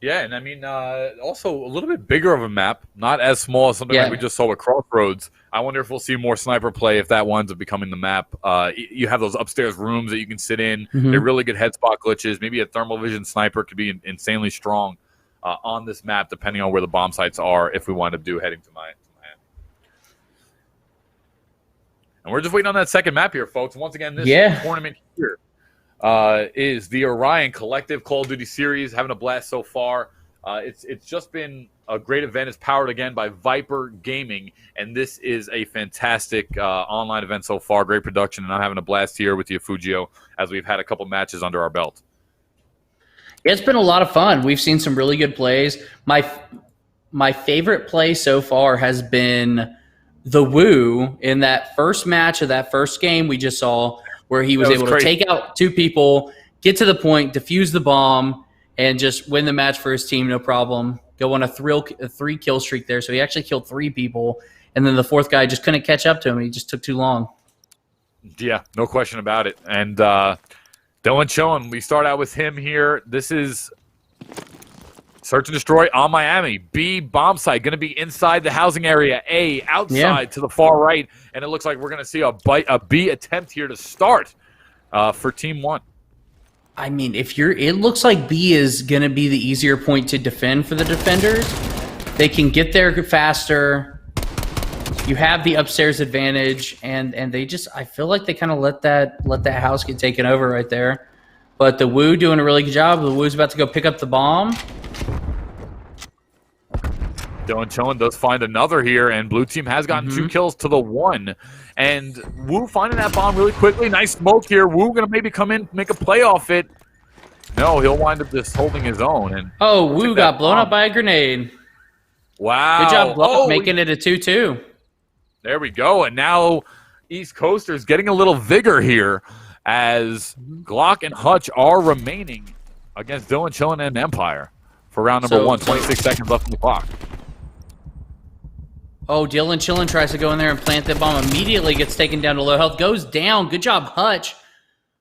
Yeah, and I mean, also a little bit bigger of a map, not as small as something like we just saw with Crossroads. I wonder if we'll see more sniper play if that winds up becoming the map. You have those upstairs rooms that you can sit in. Mm-hmm. They're really good head spot glitches. Maybe a thermal vision sniper could be insanely strong on this map, depending on where the bomb sites are, if we wind up heading to Miami. And we're just waiting on that second map here, folks. Once again, this tournament here is the Orion Collective Call of Duty series. Having a blast so far. It's just been a great event. It's powered again by Viper Gaming, and this is a fantastic online event so far. Great production, and I'm having a blast here with you, Fujio, as we've had a couple matches under our belt. It's been a lot of fun. We've seen some really good plays. My favorite play so far has been the Woo in that first match of that first game we just saw, where he was able to take out two people, get to the point, defuse the bomb, and just win the match for his team, no problem. Go on a 3-kill streak there. So he actually killed 3 people, and then the fourth guy just couldn't catch up to him. He just took too long. Yeah, no question about it. And Dylan Chillin, we start out with him here. This is Search and Destroy on Miami. B, bomb site, going to be inside the housing area. A, outside to the far right. And it looks like we're going to see a B attempt here to start for Team 1. I mean, it looks like B is going to be the easier point to defend for the defenders. They can get there faster. You have the upstairs advantage, and they just, I feel like they kind of let that house get taken over right there. But the Woo doing a really good job. The Woo's about to go pick up the bomb. Dylan Chillin does find another here, and blue team has gotten 2 kills to the 1. And Wu finding that bomb really quickly. Nice smoke here. Wu going to maybe come in, make a play off it. No, he'll wind up just holding his own. And Wu got blown up by a grenade. Wow. Good job, Glock, making it a 2-2. There we go. And now East Coasters getting a little vigor here as Glock and Hutch are remaining against Dylan Chillin and Empire for round number 1. 26 seconds left on the clock. Dylan Chillin tries to go in there and plant the bomb. Immediately gets taken down to low health. Goes down. Good job, Hutch.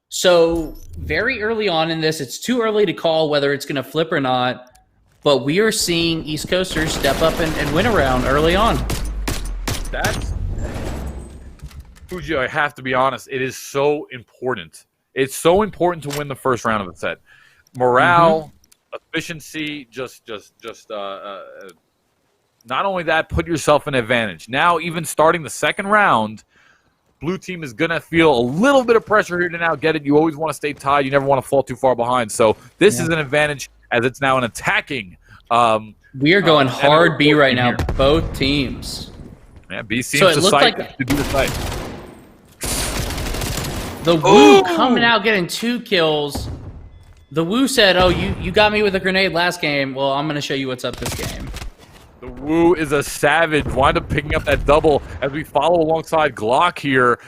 So very early on in this, it's too early to call whether it's going to flip or not. But we are seeing East Coasters step up and win a round early on. That's Fuji, I have to be honest. It is so important. It's so important to win the first round of the set. Morale, efficiency, not only that, put yourself in advantage. Now, even starting the second round, blue team is going to feel a little bit of pressure here to now get it. You always want to stay tied. You never want to fall too far behind. So this is an advantage as it's now an attacking. We are going hard B right now, both teams. Yeah, B seems to do the fight. The Wu coming out getting 2 kills. The Wu said, you got me with a grenade last game. Well, I'm going to show you what's up this game. The Wu is a savage. Wind up picking up that double as we follow alongside Glock here.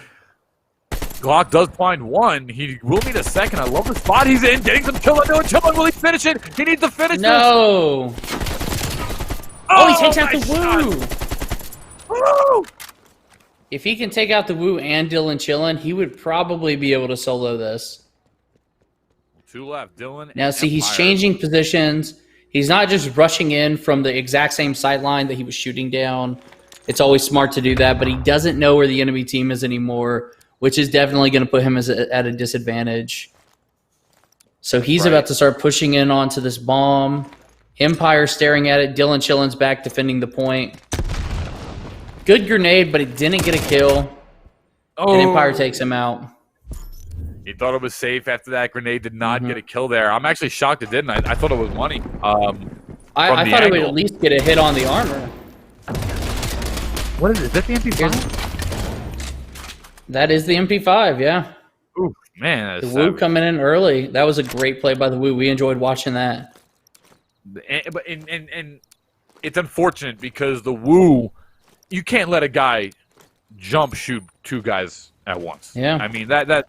Glock does find 1. He will need a second. I love the spot he's in. Getting some kill. Will he finish it? He needs to finish this. He takes out the Wu. Woo! If he can take out the Wu and Dylan Chillin, he would probably be able to solo this. 2 left. Dylan. Now, see, he's changing positions. He's not just rushing in from the exact same sight line that he was shooting down. It's always smart to do that, but he doesn't know where the enemy team is anymore, which is definitely going to put him at a disadvantage. So he's about to start pushing in onto this bomb. Empire staring at it. Dylan Chillin's back defending the point. Good grenade, but it didn't get a kill. And Empire takes him out. He thought it was safe after that grenade did not get a kill there. I'm actually shocked it didn't. I thought it was money. I thought it would at least get a hit on the armor. What is it? Is that the MP5? That is the MP5, yeah. Ooh, man. The Wu coming in early. That was a great play by the Wu. We enjoyed watching that. And it's unfortunate because the Wu, you can't let a guy jump shoot 2 guys at once. Yeah. I mean, that's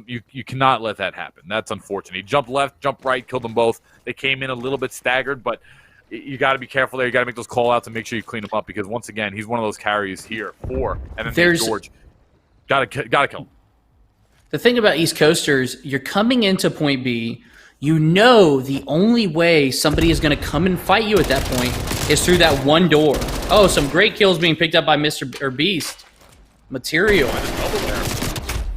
you cannot let that happen. That's unfortunate. He jumped left, jumped right, killed them both. They came in a little bit staggered, but you got to be careful there. You got to make those call outs and make sure you clean him up because once again, he's one of those carries here. 4, and then there's George. Gotta kill him. The thing about East Coasters, you're coming into point B. You know the only way somebody is going to come and fight you at that point is through that one door. Some great kills being picked up by Beast. Material.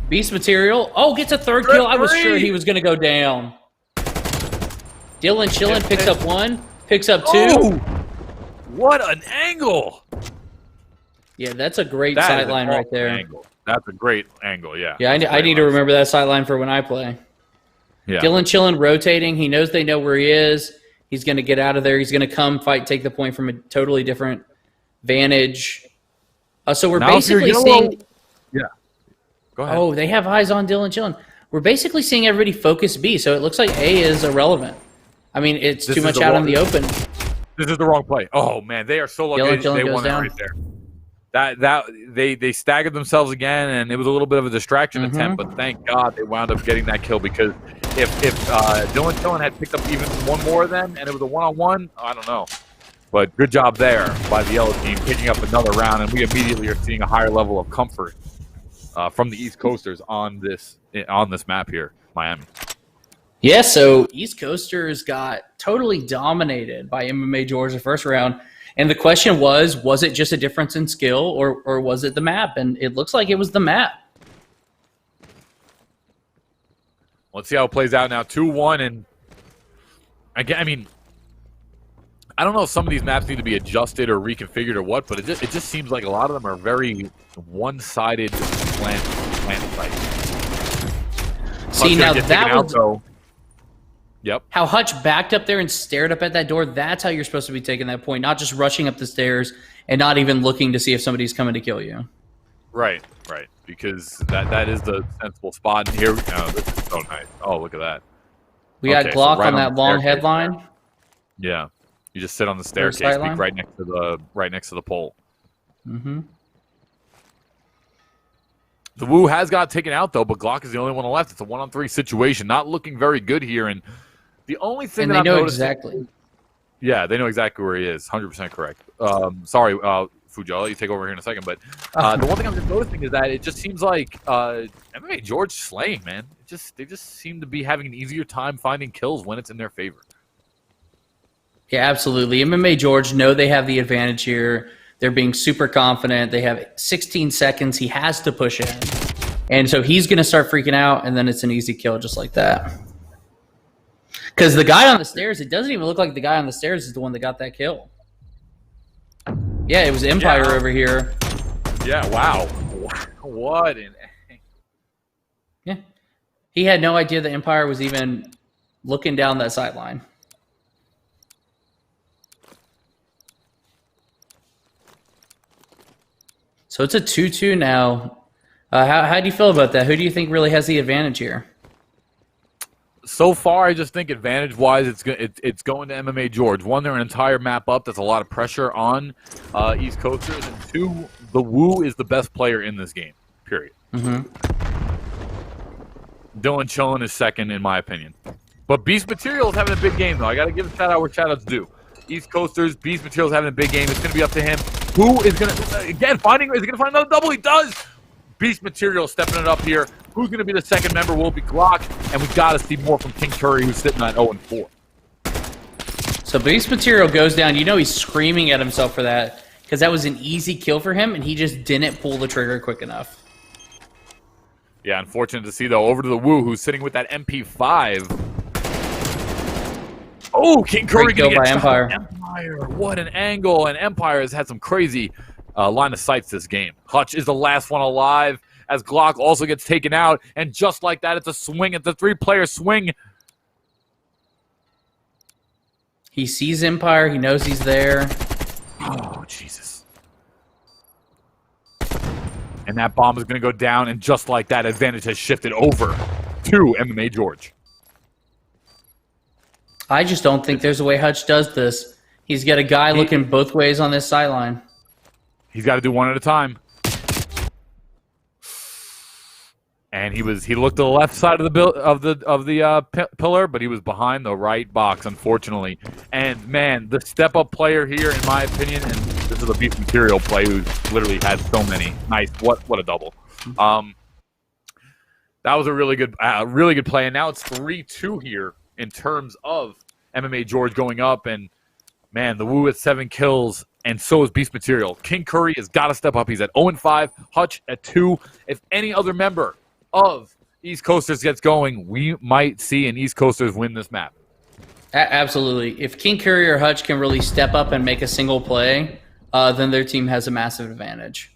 Beast material. Gets a 3rd kill. I was sure he was going to go down. Dylan Chillin picks up 1, picks up 2. What an angle! Yeah, that's a great sideline right there. Angle. That's a great angle, yeah. Yeah, I need to remember that sideline for when I play. Yeah. Dylan Chillin rotating. He knows they know where he is. He's going to get out of there. He's going to come, fight, take the point from a totally different vantage. So we're basically seeing... Yeah. Go ahead. They have eyes on Dylan Chillin. We're basically seeing everybody focus B, so it looks like A is irrelevant. I mean, it's too much out in the open. This is the wrong play. Oh, man, they are so lucky they won that right there. They staggered themselves again, and it was a little bit of a distraction attempt, but thank God they wound up getting that kill because if Dylan Chillin had picked up even 1 more of them and it was a 1-on-1, I don't know. But good job there by the yellow team picking up another round, and we immediately are seeing a higher level of comfort from the East Coasters on this map here, Miami. Yeah, so East Coasters got totally dominated by MMA George the first round. And the question was it just a difference in skill or was it the map? And it looks like it was the map. Let's see how it plays out now. 2-1, and I mean, I don't know if some of these maps need to be adjusted or reconfigured or what, but it just seems like a lot of them are very one-sided plant sites. See, now that was... Yep. How Hutch backed up there and stared up at that door. That's how you're supposed to be taking that point, not just rushing up the stairs and not even looking to see if somebody's coming to kill you. Right. Because that is the sensible spot. And here, this is so nice. Oh, look at that. We got Okay, Glock so right on that the long staircase headline. there. Yeah. You just sit on the staircase, sideline? peek right next to the pole. Mm-hmm. The Woo has got taken out though, but Glock is the only one left. It's a 1-on-3 situation, not looking very good here. And the only thing And that they I'm know noticing, exactly. yeah, they know exactly where he is. 100% correct. Sorry, Fujo, I'll let you take over here in a second. But the one thing I'm just noticing is that it just seems like MMA George slaying, man. They just seem to be having an easier time finding kills when it's in their favor. Yeah, absolutely. MMA George know they have the advantage here. They're being super confident. They have 16 seconds. He has to push in. And so he's going to start freaking out, and then it's an easy kill just like that. Because the guy on the stairs, it doesn't even look like the guy on the stairs is the one that got that kill. Yeah, it was Empire over here. Yeah, wow. What an... Yeah. He had no idea the Empire was even looking down that sideline. So it's a 2-2 now. How do you feel about that? Who do you think really has the advantage here? So far, I just think advantage-wise, it's going to MMA George. One, they're an entire map up. That's a lot of pressure on East Coasters. And two, the Woo is the best player in this game, period. Mm-hmm. Dylan Chillin is second, in my opinion. But Beast Material is having a big game, though. I got to give a shout-out where shout-outs due. East Coasters, Beast Material is having a big game. It's going to be up to him. Who is going to, again, is he going to find another double? He does! Beast Material stepping it up here. Who's going to be the second member will be Glock, and we got to see more from King Curry, who's sitting at 0-4. So Beast Material goes down. You know he's screaming at himself for that because that was an easy kill for him, and he just didn't pull the trigger quick enough. Yeah, unfortunate to see, though. Over to the Woo, who's sitting with that MP5. Oh, King Curry Great kill gonna by get Empire. Empire. What an angle. And Empire has had some crazy line of sights this game. Hutch is the last one alive as Glock also gets taken out. And just like that, it's a swing. It's a three-player swing. He sees Empire. He knows he's there. Oh, Jesus. And that bomb is going to go down. And just like that, advantage has shifted over to MMA George. I just don't think there's a way Hutch does this. He's got a guy looking both ways on this sideline. He's got to do one at a time. And he looked to the left side of the pillar, but he was behind the right box, unfortunately. And man, the step-up player here, in my opinion, and this is a Beast Material play who's literally had so many. Nice, what a double. That was a really good play, and now it's 3-2 here in terms of MMA George going up, and man, the Woo at 7 kills, and so is Beast Material. King Curry has got to step up. He's at 0-5, Hutch at 2. If any other member of East Coasters gets going, we might see an East Coasters win this map. Absolutely. If King Curry or Hutch can really step up and make a single play, then their team has a massive advantage.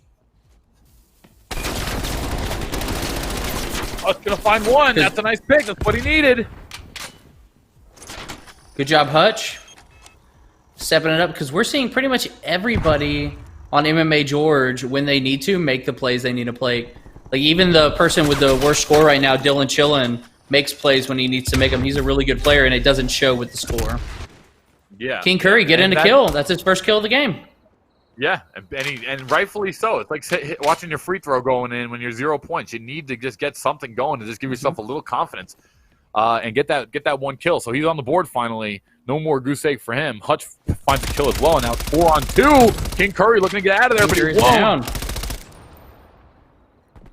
Hutch going to find one. That's a nice pick. That's what he needed. Good job, Hutch. Stepping it up, because we're seeing pretty much everybody on MMA George, when they need to, make the plays they need to play. Like, even the person with the worst score right now, Dylan Chillin, makes plays when he needs to make them. He's a really good player, and it doesn't show with the score. Yeah. King Curry, get in a kill. That's his first kill of the game. Yeah, and rightfully so. It's like watching your free throw going in when you're 0 points. You need to just get something going to just give yourself a little confidence. And get that one kill. So he's on the board finally. No more goose egg for him. Hutch finds a kill as well. And now it's 4-on-2. King Curry looking to get out of there, but he's down.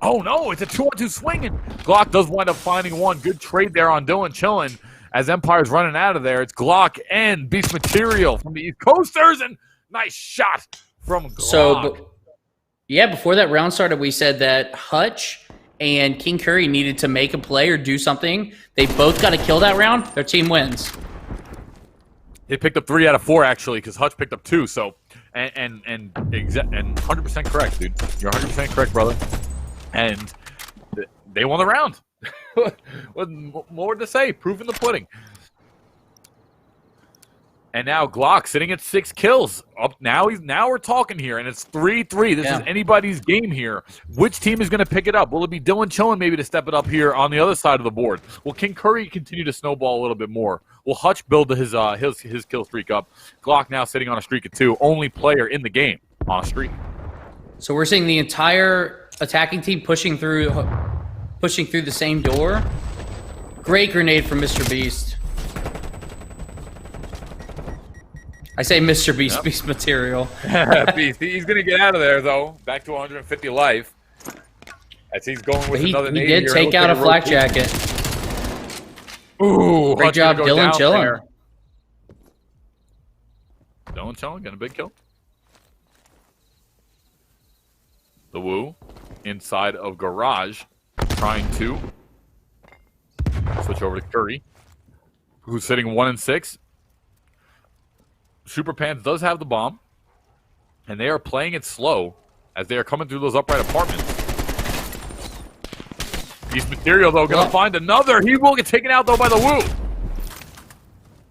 Oh no, it's a 2-on-2 swing, and Glock does wind up finding one. Good trade there on Dylan Chillin as Empire's running out of there. It's Glock and Beast Material from the East Coasters, and nice shot from Glock. So, yeah, before that round started, we said that Hutch and King Curry needed to make a play or do something. They both got a kill that round. Their team wins. They picked up 3 out of 4 actually, because Hutch picked up 2. So, and 100% correct, dude. You're 100% correct, brother. And they won the round. What more to say? Proof in the pudding. And now Glock sitting at 6 kills. Up now we're talking here, and it's 3-3. This is anybody's game here. Which team is going to pick it up? Will it be Dylan Chillin maybe to step it up here on the other side of the board? Will King Curry continue to snowball a little bit more? Will Hutch build his kill streak up? Glock now sitting on a streak of 2, only player in the game on a streak. So we're seeing the entire attacking team pushing through the same door. Great grenade from Mr. Beast. I say Mr. Beast, Beast material. Beast. He's going to get out of there, though. Back to 150 life. As he's going with another nade here. He did take out a flak jacket. Ooh, great job, Dylan Chillin. Dylan Chillin getting a big kill. The Woo inside of Garage, trying to switch over to Curry, who's sitting 1 and 6. Super Pants does have the bomb, and they are playing it slow as they are coming through those upright apartments. Beast Material, though, going to find another. He will get taken out, though, by the Woo.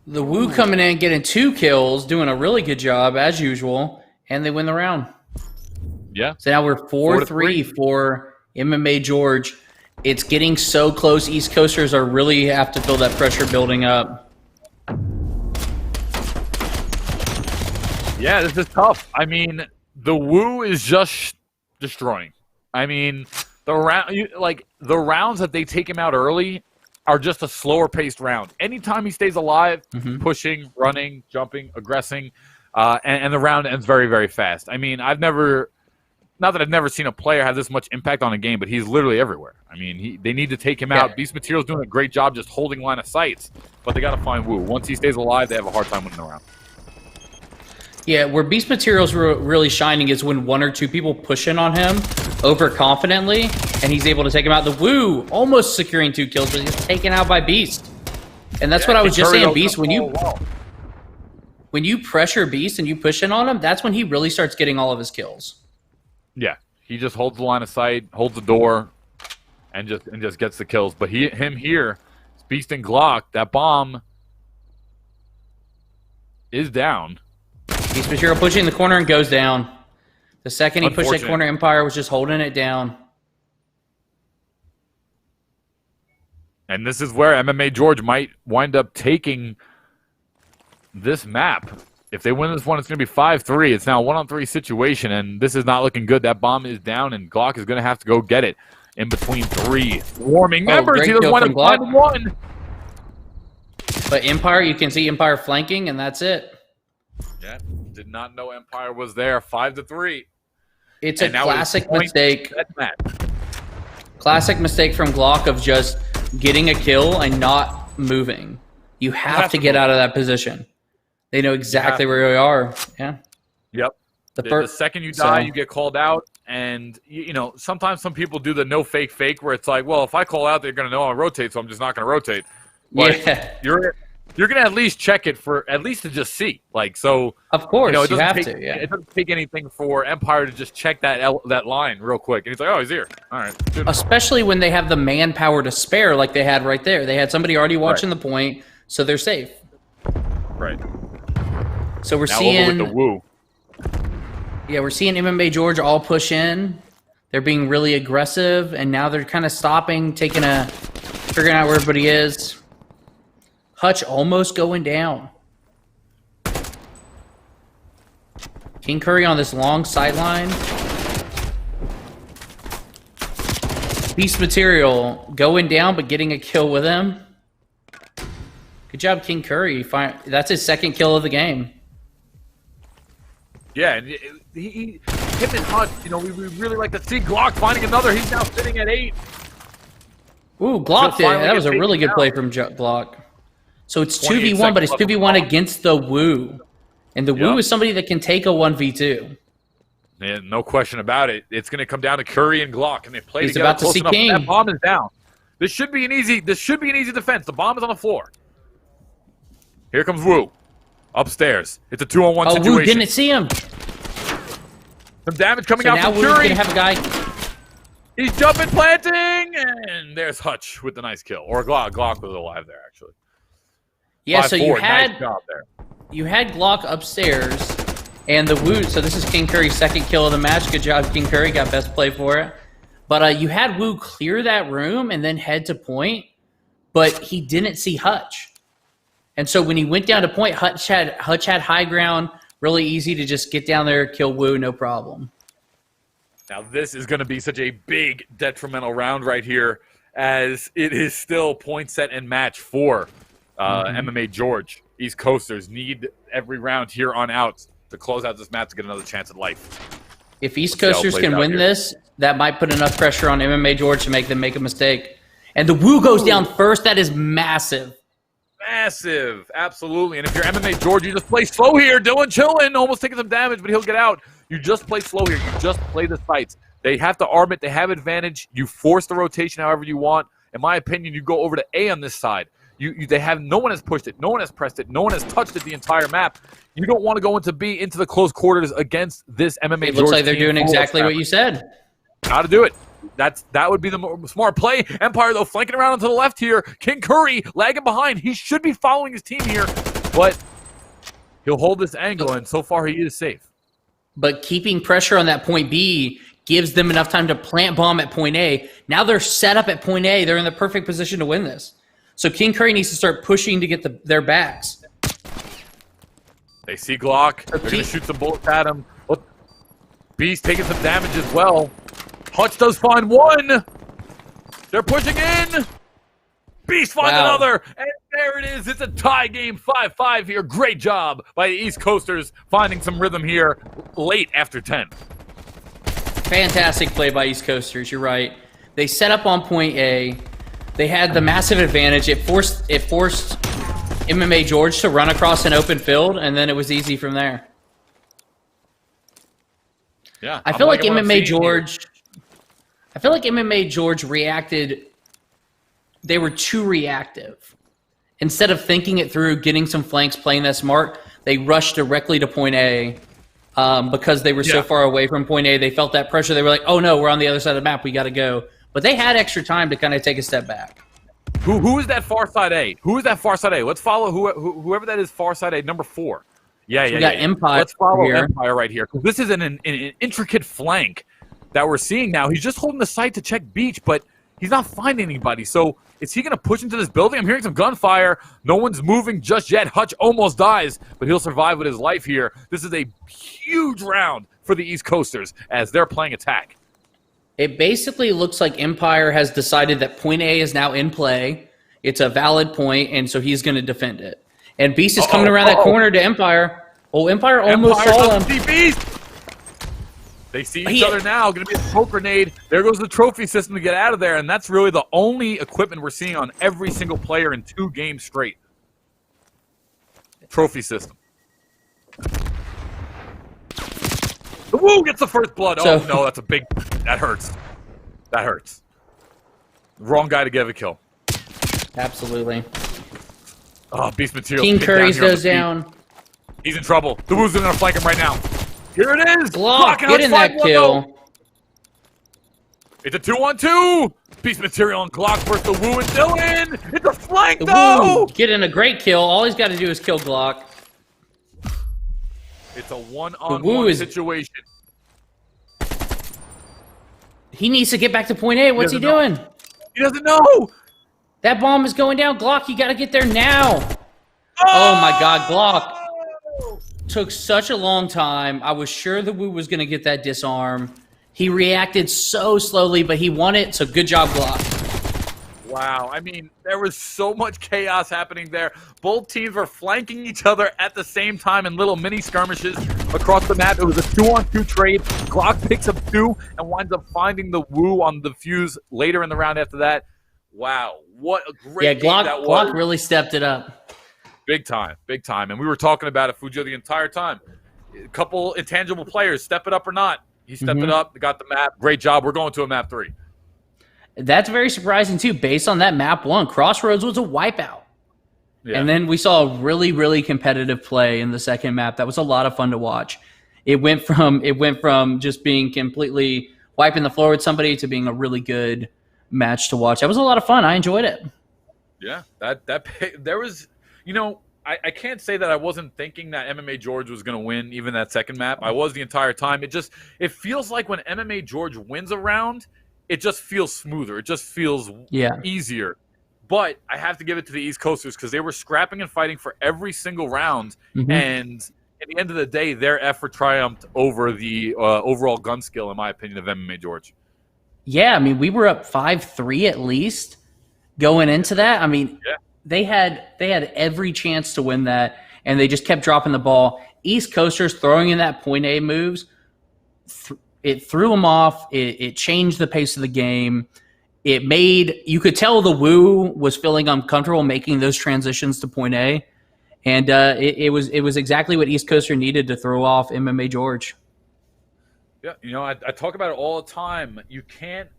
The Woo coming in, getting 2 kills, doing a really good job, as usual, and they win the round. Yeah. So now we're 4-3 for MMA George. It's getting so close. East Coasters are really have to feel that pressure building up. Yeah, this is tough. I mean, the Woo is just destroying. I mean, the rounds that they take him out early are just a slower paced round. Anytime he stays alive, pushing, running, jumping, aggressing, and the round ends very, very fast. I mean, not that I've never seen a player have this much impact on a game, but he's literally everywhere. I mean, they need to take him out. Beast Material's doing a great job just holding line of sights, but they got to find Woo. Once he stays alive, they have a hard time winning the round. Yeah, where Beast Material's really shining is when 1 or 2 people push in on him overconfidently, and he's able to take him out. The Woo almost securing 2 kills, but he's taken out by Beast. And that's what I was just saying, Beast. When you pressure Beast and you push in on him, that's when he really starts getting all of his kills. Yeah, he just holds the line of sight, holds the door, and just gets the kills. But him here, Beast and Glock, that bomb is down. Beast Material pushing the corner and goes down. The second he pushed that corner, Empire was just holding it down. And this is where MMA George might wind up taking this map. If they win this one, it's going to be 5-3. It's now a 1-on-3 situation, and this is not looking good. That bomb is down, and Glock is going to have to go get it in between 3 swarming members. He doesn't want to find 1. But Empire, you can see Empire flanking, and that's it. Yeah, did not know Empire was there. 5-3. It's a classic mistake. Classic mistake from Glock of just getting a kill and not moving. You have to get out of that position. They know exactly where we are. Yeah. Yep. The second you die, you get called out. And, you know, sometimes some people do the no fake where it's like, well, if I call out, they're going to know I'll rotate, so I'm just not going to rotate. But you're going to at least check it for at least to just see. Like, so. Of course, you know, you have to. Yeah. It doesn't take anything for Empire to just check that line real quick. And he's like, oh, he's here. All right. Good. Especially when they have the manpower to spare like they had right there. They had somebody already watching the point, so they're safe. Right. So we're now seeing over with the Woo. Yeah, we're seeing MMA George all push in. They're being really aggressive, and now they're kind of stopping, figuring out where everybody is. Hutch almost going down. King Curry on this long sideline. Beast Material going down, but getting a kill with him. Good job, King Curry. That's his 2nd kill of the game. Yeah, and he him and Hutch, you know, we really like to see Glock finding another. He's now sitting at 8. Ooh, Glock did. That was a really good play from Glock. So it's 2v1, but it's 2v1 against the Woo. And the Woo is somebody that can take a 1v2. Yeah, no question about it. It's going to come down to Curry and Glock, and they play He's together about to close see enough. King. That bomb is down. This should be an easy defense. The bomb is on the floor. Here comes Woo. Upstairs. It's a 2-on-1 situation. Woo didn't see him. Some damage coming out from Woo's Curry. Gonna have a guy. He's jumping, planting, and there's Hutch with the nice kill. Or Glock was alive there, actually. Yeah, so you had nice job there. you had Glock upstairs, and the Wu. So this is King Curry's second kill of the match. Good job, King Curry. Got best play for it. But you had Wu clear that room and then head to point, but he didn't see Hutch. And so when he went down to point, Hutch had high ground. Really easy to just get down there, kill Wu, no problem. Now this is going to be such a big detrimental round right here, as it is still point set and match for MMA George. East Coasters need every round here on out to close out this match to get another chance at life. If East Coasters can win this, that might put enough pressure on MMA George to make them make a mistake. And the Wu goes down first. That is massive. Massive. Absolutely. And if you're MMA George, you just play slow here. Dylan chilling, almost taking some damage, but he'll get out. You just play slow here. You just play the sights. They have to arm it. They have advantage. You force the rotation however you want. In my opinion, you go over to A on this side. They have no one has pushed it. No one has pressed it. No one has touched it the entire map. You don't want to go into B, into the close quarters against this MMA It looks like they're doing exactly what you said. How to do it. That would be the smart play. Empire, though, flanking around to the left here. King Curry lagging behind. He should be following his team here, but he'll hold this angle, and so far he is safe. But keeping pressure on that point B gives them enough time to plant bomb at point A. Now they're set up at point A. They're in the perfect position to win this. So King Curry needs to start pushing to get their backs. They see Glock. They're going to shoot some bullets at him. Beast taking some damage as well. Hutch does find one. They're pushing in. Beast finds another. And there it is. It's a tie game, 5-5 here. Great job by the East Coasters finding some rhythm here late after 10. Fantastic play by East Coasters. You're right. They set up on point A. They had the massive advantage. It forced MMA George to run across an open field, and then it was easy from there. Yeah, I feel like MMA George reacted. They were too reactive. Instead of thinking it through, getting some flanks, playing that smart, they rushed directly to point A because they were so far away from point A. They felt that pressure. They were like, oh no, we're on the other side of the map. We got to go. But they had extra time to kind of take a step back. Who is that far side A? Who is that far side A? Let's follow whoever that is far side A, number 4. Yeah. We got Empire. Let's follow here. Empire right here. This is an intricate flank that we're seeing now. He's just holding the site to check beach, but he's not finding anybody. So is he going to push into this building? I'm hearing some gunfire. No one's moving just yet. Hutch almost dies, but he'll survive with his life here. This is a huge round for the East Coasters as they're playing attack. It basically looks like Empire has decided that point A is now in play. It's a valid point, and so he's going to defend it. And Beast is coming around that corner to Empire. Oh, Empire almost saw him. Beast. They see each other now. Going to be a smoke grenade. There goes the trophy system to get out of there, and that's really the only equipment we're seeing on every single player in 2 games straight. Trophy system. The Woo gets the first blood. Oh, no, that's a big... That hurts. That hurts. Wrong guy to get a kill. Absolutely. Oh, Beast Material. King Curry's goes down. He's in trouble. The Woo's going to flank him right now. Here it is. Glock getting that kill. It's a 2-on-2. Beast Material and Glock versus the Woo and Dylan. It's a flank, though. Getting a great kill. All he's got to do is kill Glock. It's a one-on-one situation. He needs to get back to point A. What's he doing? He doesn't know. That bomb is going down. Glock, you got to get there now. Oh, my God. Glock took such a long time. I was sure the Woo was going to get that disarm. He reacted so slowly, but he won it, so good job, Glock. Wow. I mean, there was so much chaos happening there. Both teams were flanking each other at the same time in little mini skirmishes across the map. It was a 2-on-2 trade. Glock picks up 2 and winds up finding the Woo on the fuse later in the round after that. Wow. What a great game that was. Glock really stepped it up. Big time. Big time. And we were talking about it, Fujio, the entire time. A couple intangible players, step it up or not. He stepped it up, got the map. Great job. We're going to a map 3. That's very surprising, too. Based on that map 1, Crossroads was a wipeout. Yeah. And then we saw a really, really competitive play in the second map. That was a lot of fun to watch. It went from just being completely wiping the floor with somebody to being a really good match to watch. That was a lot of fun. I enjoyed it. Yeah, there was, I can't say that I wasn't thinking that MMA George was going to win even that second map. I was the entire time. It feels like when MMA George wins a round, it just feels smoother. It just feels easier. But I have to give it to the East Coasters because they were scrapping and fighting for every single round. And at the end of the day, their effort triumphed over the overall gun skill, in my opinion, of MMA George. Yeah, I mean, we were up 5-3 at least going into that. I mean, they had every chance to win that, and they just kept dropping the ball. East Coasters throwing in that point A moves, it threw them off. It changed the pace of the game. You could tell the Woo was feeling uncomfortable making those transitions to point A, and it was exactly what East Coaster needed to throw off MMA George. Yeah, I talk about it all the time. You can't.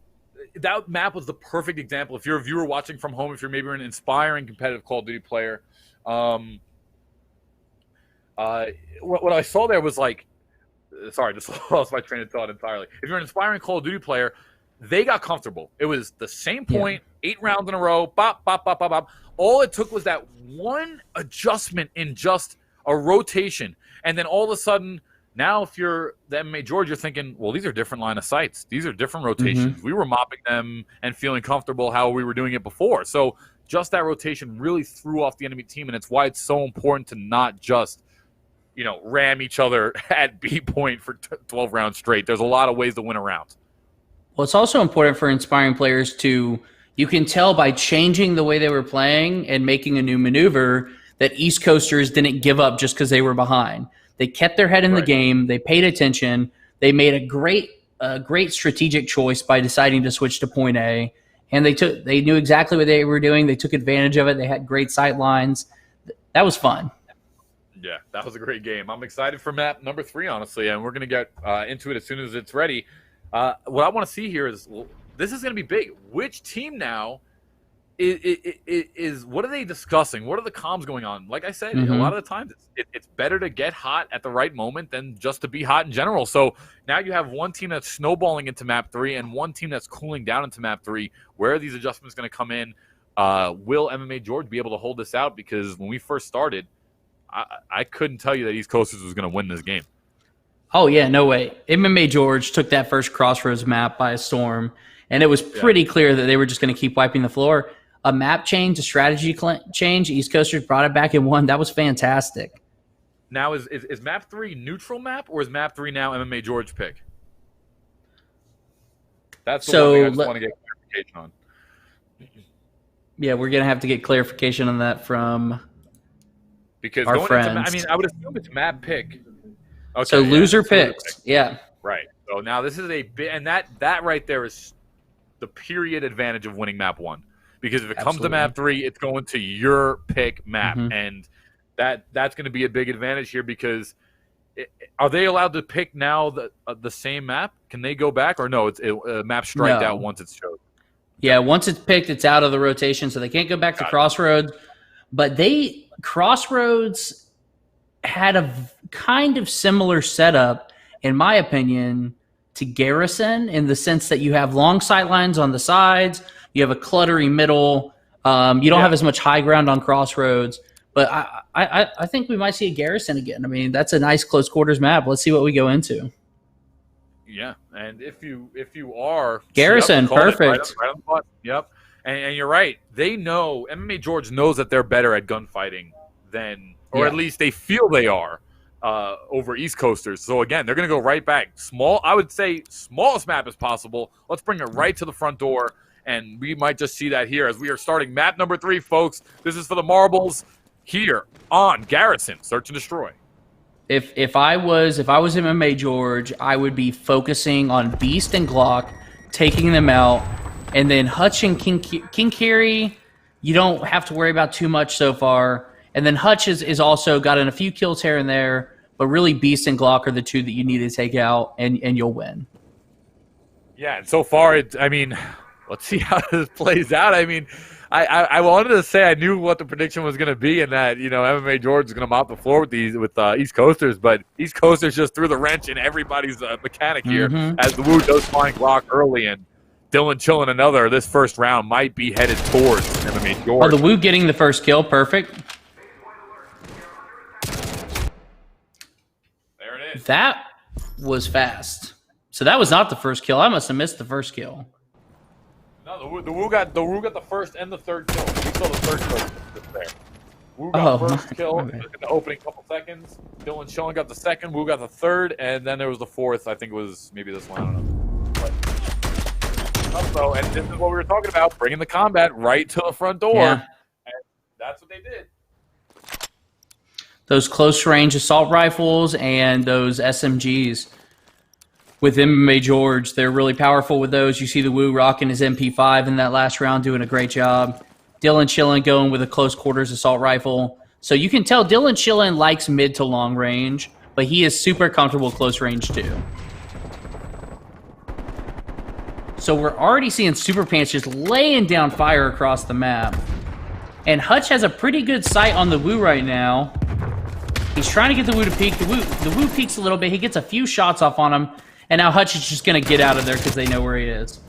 That map was the perfect example. If you're a viewer watching from home, if you're maybe an inspiring competitive Call of Duty player, what I saw there was like, sorry, just lost my train of thought entirely. If you're an inspiring Call of Duty player, they got comfortable. It was the same point, 8 rounds in a row, bop, bop, bop, bop, bop. All it took was that one adjustment in just a rotation, and then all of a sudden, now if you're the MMA George, you're thinking, well, these are different line of sights. These are different rotations. We were mopping them and feeling comfortable how we were doing it before. So just that rotation really threw off the enemy team, and it's why it's so important to not just, ram each other at B point for 12 rounds straight. There's a lot of ways to win a round. Well, it's also important for inspiring players you can tell by changing the way they were playing and making a new maneuver that East Coasters didn't give up just because they were behind. They kept their head in the game. They paid attention. They made a great strategic choice by deciding to switch to point A, and they knew exactly what they were doing. They took advantage of it. They had great sight lines. That was fun. Yeah, that was a great game. I'm excited for map number 3, honestly, and we're going to get into it as soon as it's ready. What I want to see here is this is going to be big. Which team now is what are they discussing? What are the comms going on? Like I said, a lot of the times it's better to get hot at the right moment than just to be hot in general. So now you have one team that's snowballing into map 3 and one team that's cooling down into map 3. Where are these adjustments going to come in? Will MMA George be able to hold this out? Because when we first started, I couldn't tell you that East Coasters was going to win this game. Oh, yeah, no way. MMA George took that first Crossroads map by storm, and it was pretty clear that they were just going to keep wiping the floor. A map change, a strategy change, East Coasters brought it back and won. That was fantastic. Now, is map 3 neutral map, or is map 3 now MMA George pick? That's the one thing I just want to get clarification on. Yeah, we're going to have to get clarification on that from because our friends. I would assume it's map pick. Okay, so loser picks. Yeah. Right. So now this is a bit, and that right there is the period advantage of winning map 1. Because if it comes to map 3, it's going to your pick map, and that's going to be a big advantage here. Because are they allowed to pick now the same map? Can they go back, or no? It's map striked out once it's chosen. Yeah, once it's picked, it's out of the rotation, so they can't go back to Crossroads. But Crossroads had a kind of similar setup, in my opinion, to Garrison, in the sense that you have long sight lines on the sides. You have a cluttery middle. You don't have as much high ground on Crossroads. But I think we might see a Garrison again. I mean, that's a nice close quarters map. Let's see what we go into. Yeah, and if you are Garrison, perfect. Right on the button. Yep, and you're right. They know MMA George knows that they're better at gunfighting than, or at least they feel they are over East Coasters. So again, they're going to go right back. I would say smallest map as possible. Let's bring it right to the front door. And we might just see that here as we are starting map number 3, folks. This is for the marbles here on Garrison Search and Destroy. If I was MMA George, I would be focusing on Beast and Glock, taking them out, and then Hutch and King Kiri, you don't have to worry about too much so far. And then Hutch is also gotten a few kills here and there, but really Beast and Glock are the 2 that you need to take out, and you'll win. Yeah, and so far, let's see how this plays out. I mean, I wanted to say I knew what the prediction was going to be, and that MMA George is going to mop the floor with East Coasters, but East Coasters just threw the wrench in everybody's mechanic here as the Woo does find Glock early, and Dylan chilling another. This first round might be headed towards MMA George. Oh, the Woo getting the first kill, perfect. That was fast. So that was not the first kill. I must have missed the first kill. No, the Wu got the first and the third kill. We saw the third kill just there. Wu got the first kill in the opening couple seconds. Dylan Schilling got the second. Wu got the third, and then there was the fourth. I think it was maybe this one. I don't know. But also, and this is what we were talking about: bringing the combat right to the front door. Yeah. And that's what they did. Those close range assault rifles and those SMGs with MMA George, they're really powerful with those. You see the Wu rocking his MP5 in that last round, doing a great job. Dylan Schilling going with a close quarters assault rifle. So you can tell Dylan Schilling likes mid to long range, but he is super comfortable close range too. So we're already seeing Super Pants just laying down fire across the map. And Hutch has a pretty good sight on the Wu right now. He's trying to get the Wu to peek. The Wu peeks a little bit. He gets a few shots off on him. And now Hutch is just going to get out of there because they know where he is.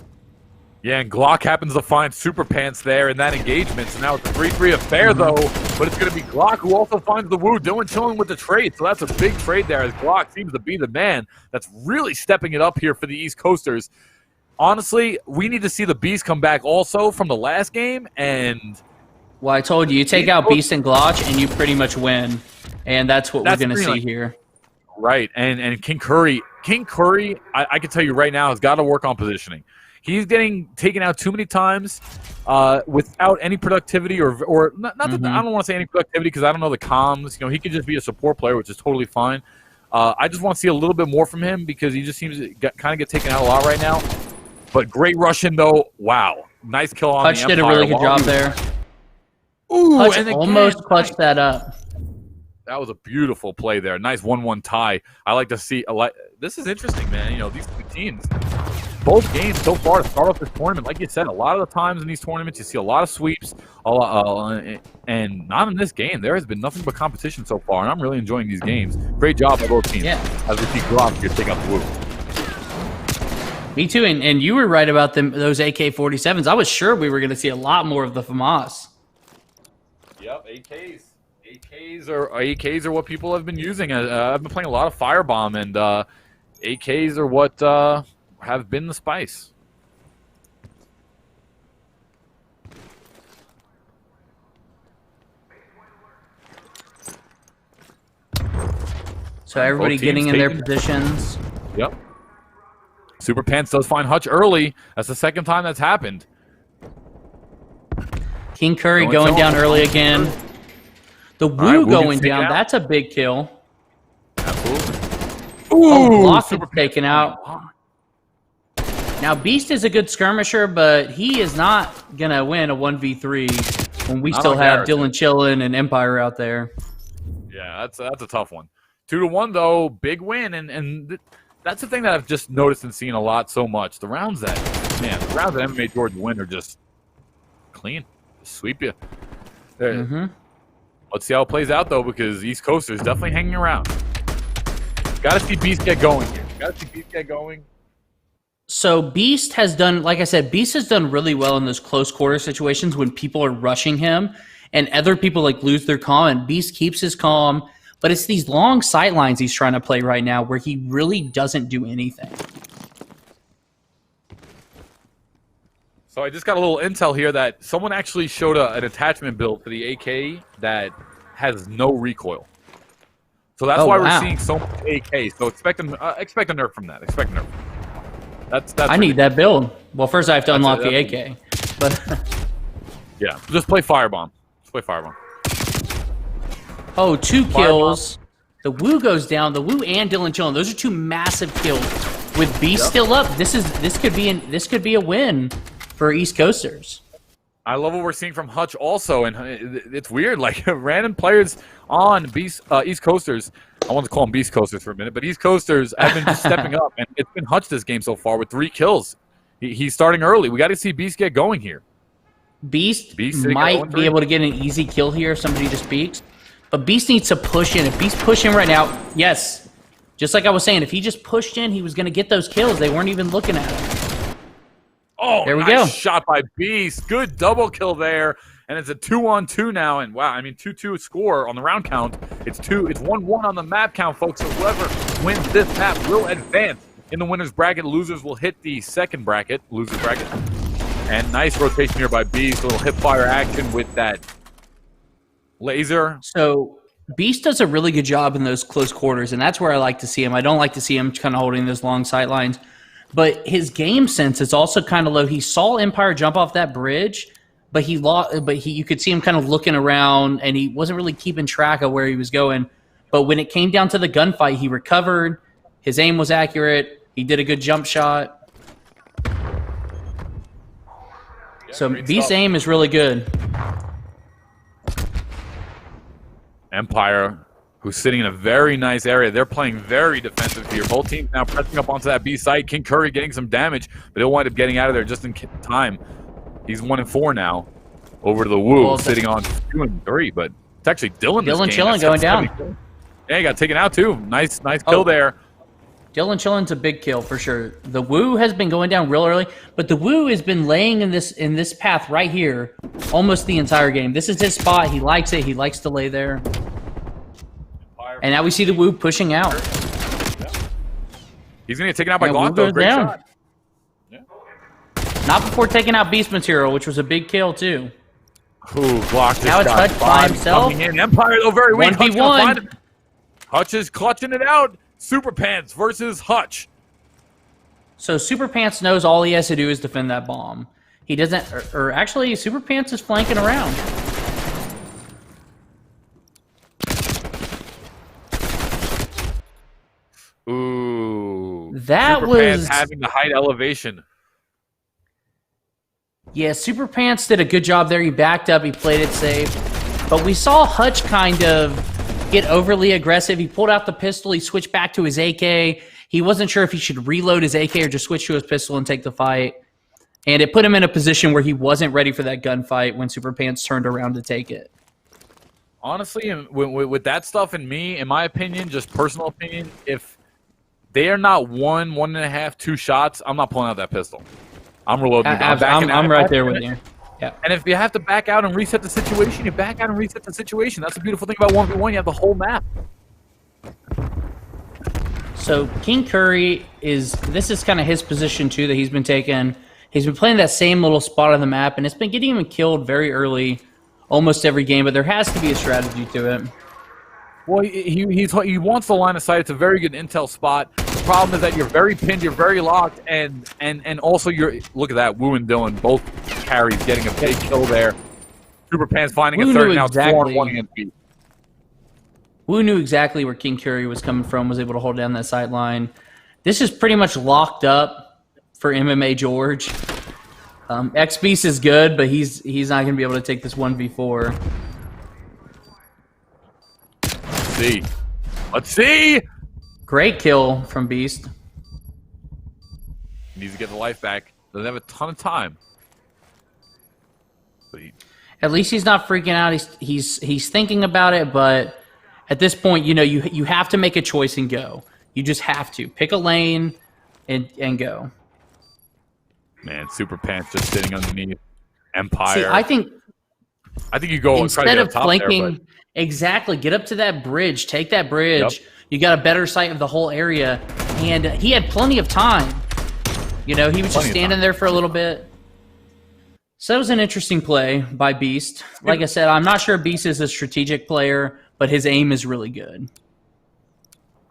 Yeah, and Glock happens to find Super Pants there in that engagement. So now it's a 3-3 affair, though. But it's going to be Glock who also finds the Wu. Dylan Schilling with the trade. So that's a big trade there as Glock seems to be the man that's really stepping it up here for the East Coasters. Honestly, we need to see the Beast come back also from the last game. And well, I told you, you take out Beast and Glotch and you pretty much win. And that's what we're going to see here. Right, and King Curry, I can tell you right now, has got to work on positioning. He's getting taken out too many times without any productivity or not that, I don't want to say any productivity because I don't know the comms. You know, he could just be a support player, which is totally fine. I just want to see a little bit more from him because he just seems to kind of get taken out a lot right now. But great Russian, though. Wow. Nice kill on Hutch the did Empire. a really good job there. Ooh, Hutch and almost clutched that up. That was a beautiful play there. Nice 1-1 tie. I like to see. This is interesting, man. You know, these two teams, both games so far to start off this tournament, like you said, a lot of the times in these tournaments, you see a lot of sweeps, and not in this game. There has been nothing but competition so far, and I'm really enjoying these games. Great job by both teams. Yeah. As we see Glock here take out the Wu. Me too, and you were right about those AK-47s. I was sure we were going to see a lot more of the FAMAS. Yep, AKs are what people have been using. I've been playing a lot of Firebomb, and AKs are what have been the spice. So everybody getting in their positions. Yep. Super Pants does find Hutch early. That's the second time that's happened. King Curry going down early again. The Wu going down. That's a big kill. Absolutely. Ooh, Block is taken out. Now, Beast is a good skirmisher, but he is not going to win a 1v3 when we still have Dylan Schilling and Empire out there. Yeah, that's a tough one. 2-1, though. Big win. And that's the thing that I've just noticed and seen a lot so much. The rounds that MMA George win are just clean. Just sweep you. Let's see how it plays out, though, because East Coasters definitely hanging around. Got to see Beast get going here. So Beast has done, like I said, Beast has done really well in those close quarter situations when people are rushing him and other people like lose their calm, and Beast keeps his calm. But it's these long sight lines he's trying to play right now where he really doesn't do anything. So I just got a little intel here that someone actually showed an attachment build for the AK that has no recoil. So that's why we're seeing so much AK. So expect a nerf from that. Expect a nerf. That's I need that build. Well, first I have to unlock the AK. But yeah, just play Firebomb. Oh, 2 kills. The Wu goes down. The Wu and Dylan Schilling. Those are 2 massive kills. With Beast still up, this could be a win for East Coasters. I love what we're seeing from Hutch also, and it's weird. Like random players on East Coasters. I want to call them Beast Coasters for a minute, but East Coasters have been just stepping up, and it's been Hutch this game so far with 3 kills. He's starting early. We got to see Beast get going here. Beast might be able to get an easy kill here if somebody just peeks. But Beast needs to push in. If Beast push in right now, yes. Just like I was saying, if he just pushed in, he was going to get those kills. They weren't even looking at him. Oh, there we nice go. Shot by Beast. Good double kill there. and it's a 2-on-2 now. And wow, I mean 2-2 score on the round count. It's 1-1 on the map count, folks. So whoever wins this map will advance in the winners bracket. Losers will hit the second bracket, losers bracket. And nice rotation here by Beast. A little hip fire action with that laser. So Beast does a really good job in those close quarters, and that's where I like to see him. I don't like to see him kind of holding those long sight lines, but his game sense is also kind of low. He saw Empire jump off that bridge, but you could see him kind of looking around, and he wasn't really keeping track of where he was going. But when it came down to the gunfight, he recovered. His aim was accurate. He did a good jump shot. So Beast's aim is really good. Empire, who's sitting in a very nice area. They're playing very defensive here. Both teams now pressing up onto that B site. King Curry getting some damage, but he'll wind up getting out of there just in time. He's 1-4 now. Over to the Woo, well, sitting on 2 and 3, but it's actually Dylan. Dylan chilling, going down. Yeah, he got taken out too. Nice kill there. Dylan Chillin's a big kill for sure. The Woo has been going down real early, but the Woo has been laying in this path right here almost the entire game. This is his spot. He likes it. He likes to lay there. And now we see the Woo pushing out. He's going to get taken out by Glock, though. Great shot. Yeah. Not before taking out Beast Material, which was a big kill, too. Ooh, Glock. Now it's Hutch by himself. Empire, though, very weak. 1v1. Hutch is clutching it out. Super Pants versus Hutch. So Super Pants knows all he has to do is defend that bomb. He doesn't, or actually, Super Pants is flanking around. Ooh. That Super was Pants having the height elevation. Yeah, Super Pants did a good job there. He backed up. He played it safe. But we saw Hutch kind of get overly aggressive. He pulled out the pistol. He switched back to his AK. He wasn't sure if he should reload his AK or just switch to his pistol and take the fight. And it put him in a position where he wasn't ready for that gunfight when Super Pants turned around to take it. Honestly, with that stuff in my opinion, just personal opinion, if they are not 1.5, 2 shots, I'm not pulling out that pistol. I'm reloading. I'm right there with you. Yeah. And if you have to back out and reset the situation, you back out and reset the situation. That's the beautiful thing about 1v1. You have the whole map. So King Curry this is kind of his position too that he's been taking. He's been playing that same little spot on the map, and it's been getting him killed very early, almost every game. But there has to be a strategy to it. Well, he wants the line of sight. It's a very good intel spot. The problem is that you're very pinned, you're very locked, and also look at that, Woo and Dylan, both carries getting a big kill there. Super Pants finding a third, now it's 4-on-1 against Beast. Woo knew exactly where King Curry was coming from, was able to hold down that sideline. This is pretty much locked up for MMA George. X-Beast is good, but he's not going to be able to take this 1v4. Let's see. Great kill from Beast. He needs to get the life back. Doesn't have a ton of time. At least he's not freaking out. He's thinking about it, but at this point, you have to make a choice and go. You just have to pick a lane and go. Man, Super Pants just sitting underneath Empire. See, I think you go instead of flanking. There, exactly. Get up to that bridge. Take that bridge. Yep. You got a better sight of the whole area. And he had plenty of time. He was just standing there for a little bit. So that was an interesting play by Beast. Like I said, I'm not sure Beast is a strategic player, but his aim is really good.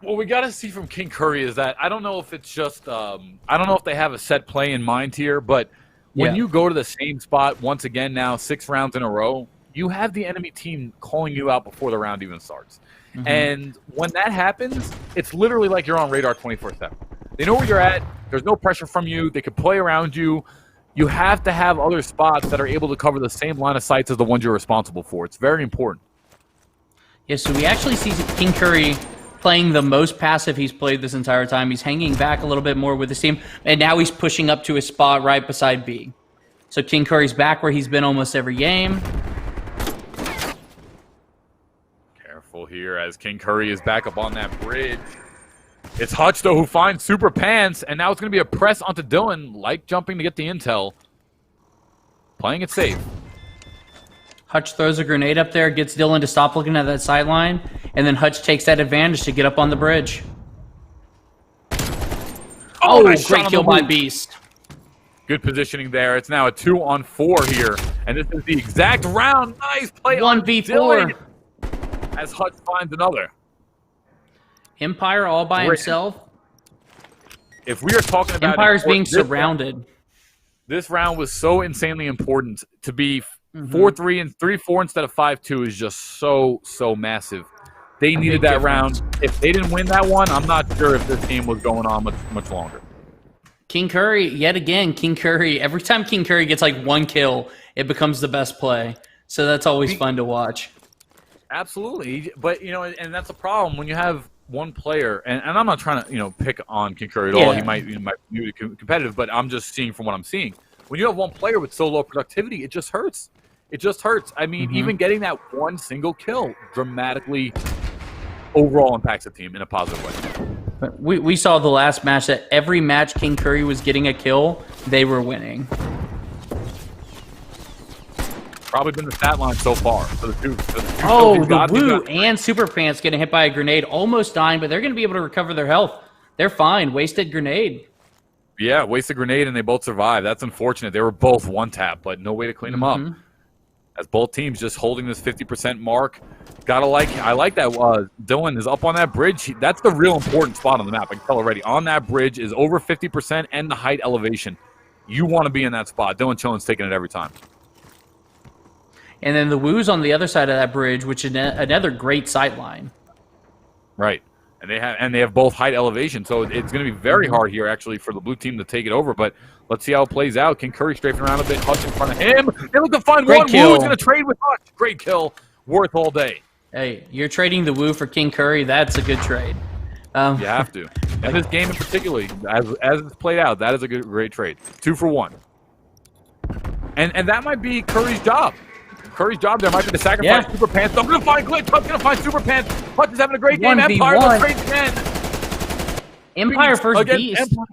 What we got to see from King Curry is that I don't know if it's just I don't know if they have a set play in mind here, but when you go to the same spot once again now 6 rounds in a row, you have the enemy team calling you out before the round even starts. Mm-hmm. And when that happens, it's literally like you're on radar 24/7. They know where you're at. There's no pressure from you. They can play around you. You have to have other spots that are able to cover the same line of sights as the ones you're responsible for. It's very important. Yeah, so we actually see King Curry playing the most passive he's played this entire time. He's hanging back a little bit more with his team, and now he's pushing up to his spot right beside B. So King Curry's back where he's been almost every game. Careful here as King Curry is back up on that bridge. It's Hutch, though, who finds Super Pants, and now it's going to be a press onto Dylan, like jumping to get the intel. Playing it safe. Hutch throws a grenade up there, gets Dylan to stop looking at that sideline, and then Hutch takes that advantage to get up on the bridge. Oh, nice great shot kill on the by loop. Beast. Good positioning there. It's now a 2-on-4 here, and this is the exact round. Nice play on 1v4. Dylan as Hutch finds another. Empire all by himself. If we are talking about Empire's being this surrounded. this round was so insanely important. To be 4-3 and 3-4 instead of 5-2 is just so massive. They needed that round. If they didn't win that one, I'm not sure if this game was going on much longer. King Curry, yet again, King Curry. Every time King Curry gets like one kill, it becomes the best play. So that's always fun to watch. Absolutely. But, and that's a problem when you have one player, and I'm not trying to, pick on King Curry at all. He might be competitive, but I'm just seeing from what I'm seeing. When you have one player with so low productivity, it just hurts. It just hurts. I mean, even getting that one single kill dramatically overall impacts the team in a positive way. We saw the last match that every match King Curry was getting a kill, they were winning. Probably been the stat line so far for the two. Oh, the Woo and Super Pants getting hit by a grenade, almost dying, but they're going to be able to recover their health. They're fine. Wasted grenade. Yeah, wasted grenade, and they both survived. That's unfortunate. They were both one tap, but no way to clean them up. As both teams just holding this 50% mark. I like that Dylan is up on that bridge. That's the real important spot on the map. I can tell already. On that bridge is over 50% and the height elevation. You want to be in that spot. Dylan Chillin's taking it every time. And then the Woo's on the other side of that bridge, which is another great sight line. Right. And they have both height elevation, so it's going to be very hard here actually for the blue team to take it over. But let's see how it plays out. King Curry strafing around a bit. Hutch in front of him. They look to find one. Woo's going to trade with Hutch. Great kill. Worth all day. Hey, you're trading the Woo for King Curry. That's a good trade. You have to. And this game in particular, as it's played out, that is a great trade. 2 for 1. And that might be Curry's job. Curry's job there might be to sacrifice Super Pants. I'm going to find Glitch. Hut's going to find Super Pants. Hutch is having a great game. Empire, let's trade again. Empire first Beast. Empire.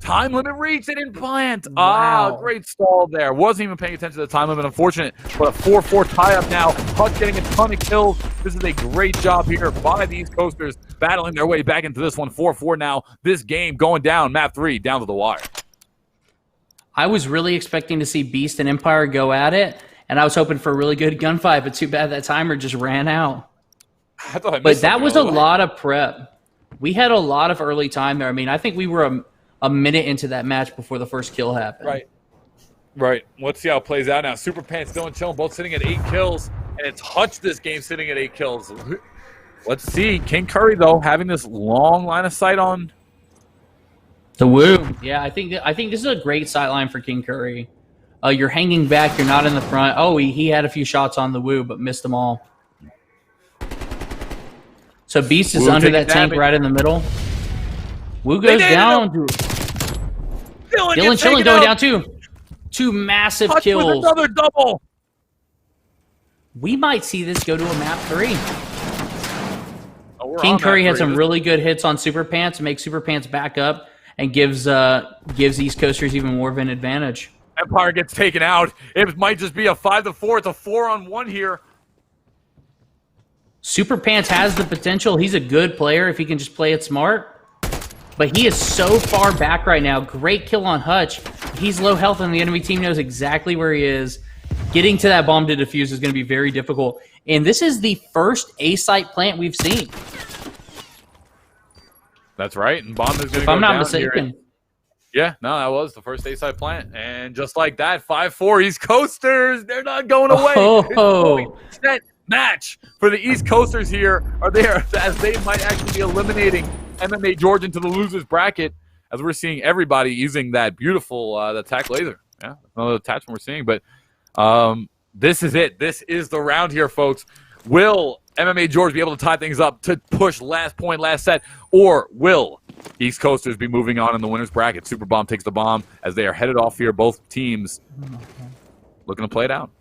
Time limit reached. They didn't plant. Wow. Great stall there. Wasn't even paying attention to the time limit. Unfortunate. But a 4-4 tie-up now. Hutch getting a ton of kills. This is a great job here by the East Coasters, battling their way back into this one. 4-4 now. This game going down, map 3, down to the wire. I was really expecting to see Beast and Empire go at it, and I was hoping for a really good gunfight, but too bad that timer just ran out. But that was a lot of prep. We had a lot of early time there. I mean, I think we were a minute into that match before the first kill happened. Right. Let's see how it plays out now. Super Pants, Dylan Chillin, both sitting at 8 kills, and it's Hutch this game sitting at 8 kills. Let's see. King Curry, though, having this long line of sight on the Woo. Yeah, I think this is a great sight line for King Curry. You're hanging back. You're not in the front. Oh, he had a few shots on the Woo, but missed them all. So Beast is under that tank right in the middle. Woo goes down. Dylan Chillin going down too. 2 massive Hutch kills. with another double. We might see this go to a map 3. King Curry had some really good hits on Super Pants, makes Super Pants back up, and gives East Coasters even more of an advantage. Empire gets taken out. It might just be a 5-4. It's a 4-on-1 here. Super Pants has the potential. He's a good player if he can just play it smart. But he is so far back right now. Great kill on Hutch. He's low health, and the enemy team knows exactly where he is. Getting to that bomb to defuse is going to be very difficult. And this is the first A-site plant we've seen. That's right. And bomb is going to go down. If I'm not mistaken. Here. Yeah, no, that was the first A-side plant. And just like that, 5-4 East Coasters. They're not going away. Oh. Set match for the East Coasters here are there as they might actually be eliminating MMA George into the losers bracket, as we're seeing everybody using that beautiful the tac laser. Yeah, another attachment we're seeing. But this is it. This is the round here, folks. Will MMA George be able to tie things up to push last point, last set, or will East Coasters be moving on in the winner's bracket? Super Bomb takes the bomb as they are headed off here. Both teams looking to play it out.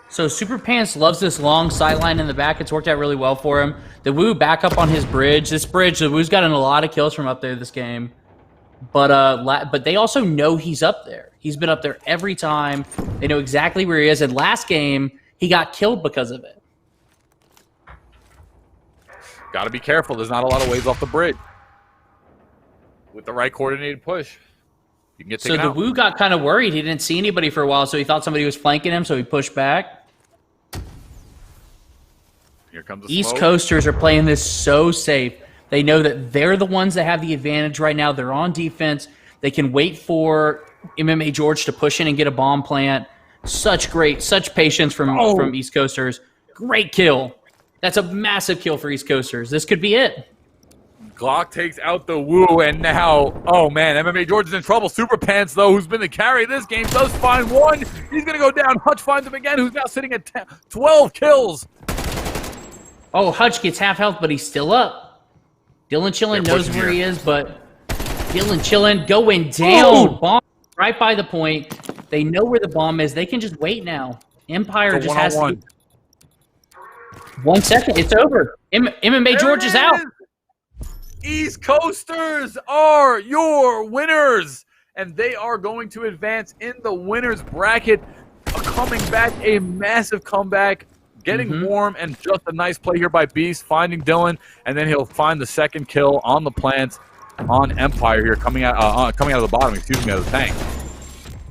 So Super Pants loves this long sideline in the back. It's worked out really well for him. The Woo back up on his bridge. This bridge, the Woo's gotten a lot of kills from up there this game. But they also know he's up there. He's been up there every time. They know exactly where he is. And last game, he got killed because of it. Got to be careful. There's not a lot of ways off the bridge. With the right coordinated push, you can get taken So the out. Wu got kind of worried. He didn't see anybody for a while, so he thought somebody was flanking him, so he pushed back. Here comes the East smoke. Coasters are playing this so safe. They know that they're the ones that have the advantage right now. They're on defense. They can wait for MMA George to push in and get a bomb plant. Such patience from East Coasters. Great kill. That's a massive kill for East Coasters. This could be it. Glock takes out the Woo, and now, oh man, MMA George is in trouble. Super Pants, though, who's been the carry of this game, does find one. He's going to go down. Hutch finds him again, who's now sitting at 12 kills. Oh, Hutch gets half health, but he's still up. Dylan Chillin They're knows pushing where here. he is, but Dylan Chillin going down. Ooh! Bomb right by the point. They know where the bomb is. They can just wait now. Empire It's a just has to... one-on-one. 1 second, it's over. MMA George is out. East Coasters are your winners, and they are going to advance in the winners bracket. Coming back, a massive comeback, getting warm, and just a nice play here by Beast, finding Dylan, and then he'll find the second kill on the plants on Empire here, coming out of the bottom, excuse me, out of the tank.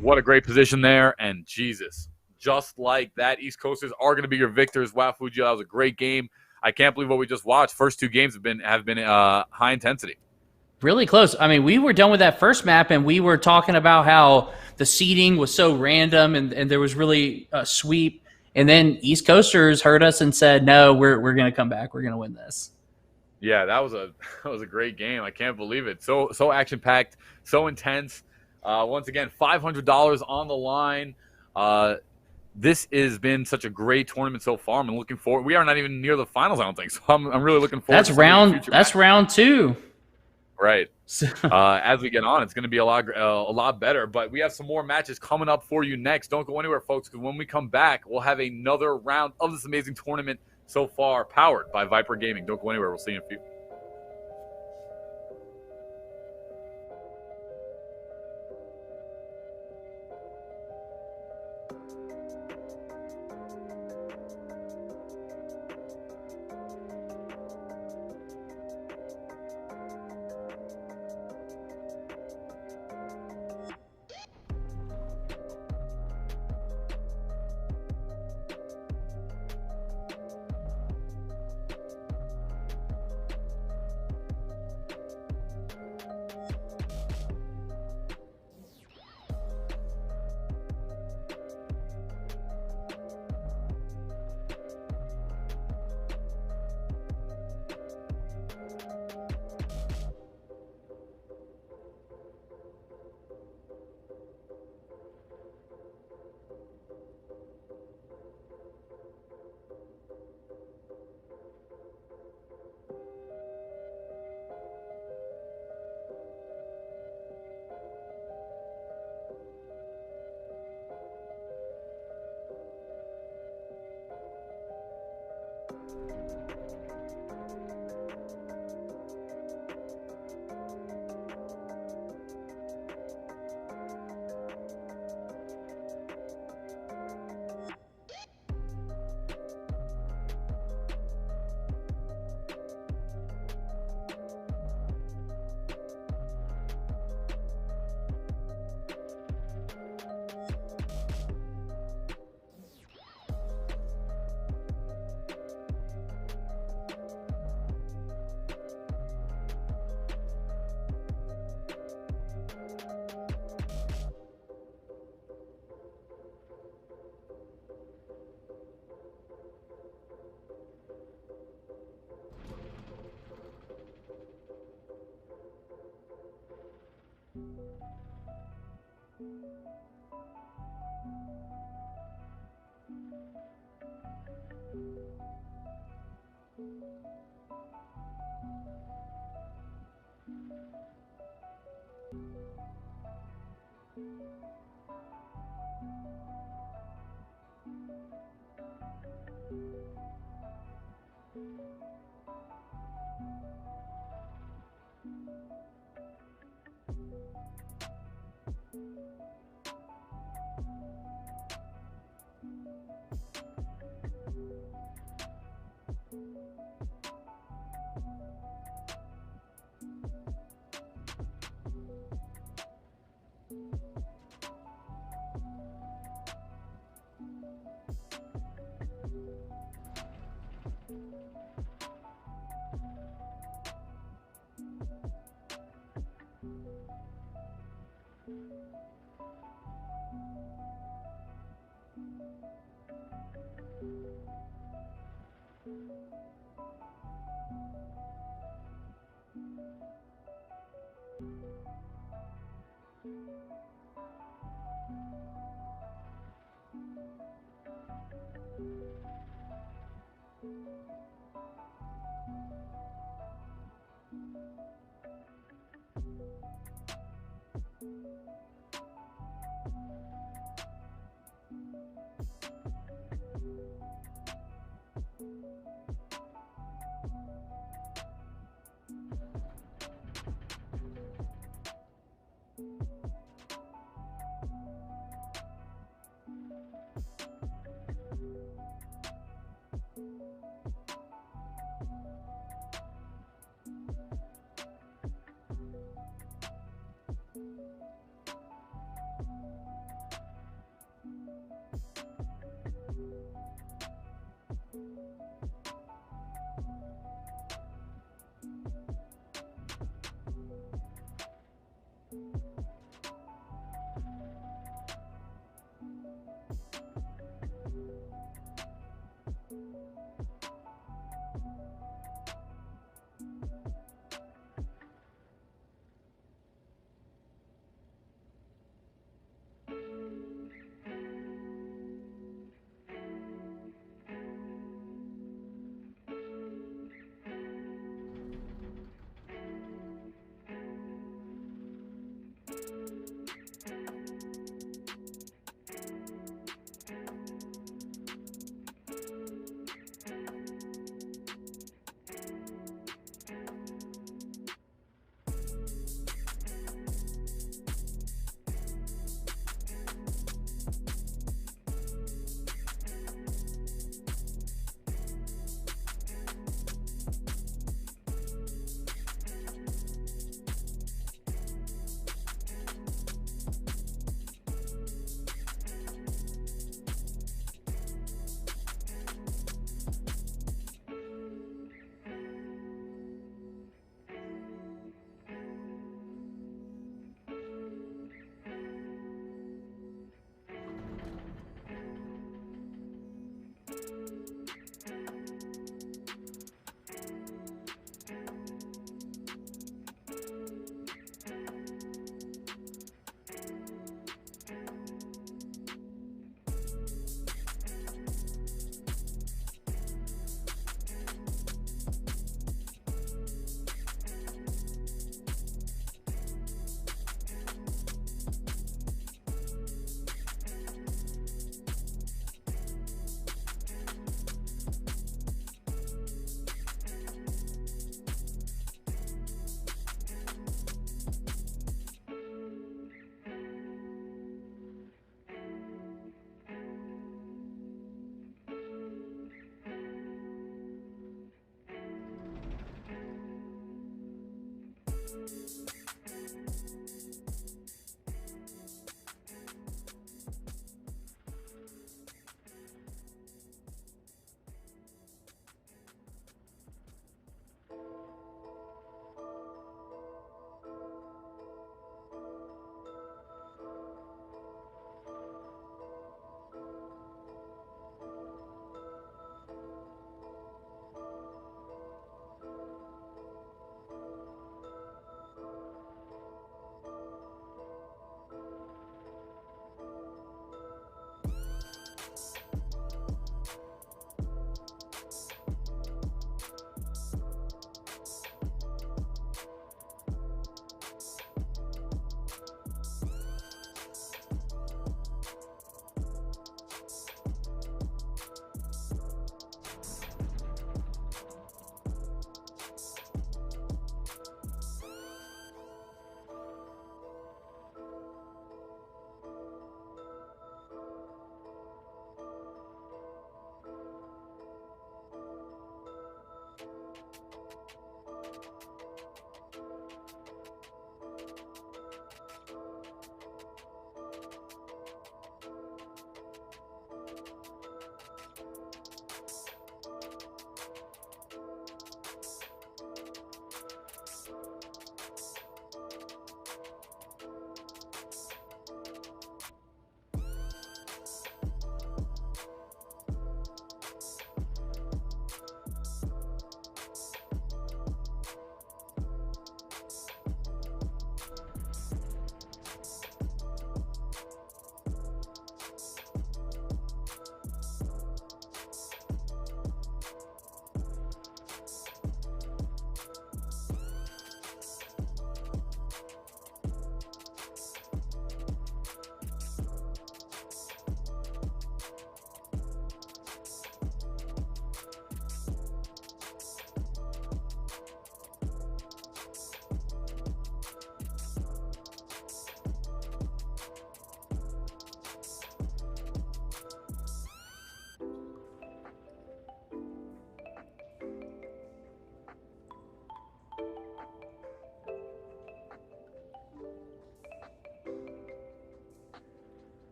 What a great position there, and Jesus. Just like that, East Coasters are going to be your victors. Wow, Fujio, that was a great game. I can't believe what we just watched. First two games have been high intensity. Really close. I mean, we were done with that first map, and we were talking about how the seeding was so random, and there was really a sweep. And then East Coasters heard us and said, "No, we're going to come back. We're going to win this." Yeah, that was a great game. I can't believe it. So action packed, so intense. Once again, $500 on the line. This has been such a great tournament so far. I'm looking forward. We are not even near the finals, I don't think. So I'm really looking forward. That's to some of these round. future That's matches. round 2. Right. So, As we get on, it's going to be a lot better. But we have some more matches coming up for you next. Don't go anywhere, folks, because when we come back, we'll have another round of this amazing tournament so far, powered by Viper Gaming. Don't go anywhere. We'll see you in a few.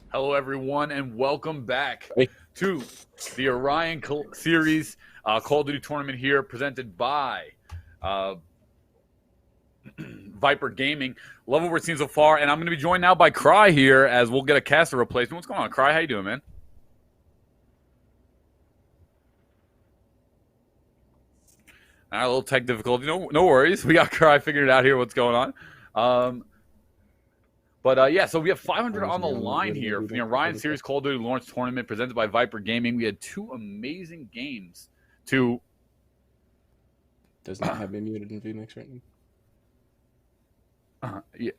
Hello, everyone, and welcome back Hey. to the Orion Series Call of Duty tournament here, presented by Viper Gaming. Love what we're seeing so far, and I'm going to be joined now by Cry here, as we'll get a caster replacement. What's going on, Cry? How you doing, man? All right, a little tech difficulty. No worries. We got Cry figured out here. What's going on? Yeah, so we have 500 on the line here for the Orion Series Call of Duty launch tournament presented by Viper Gaming. We had two amazing games to... Does not have me muted in VMix right now. Yeah.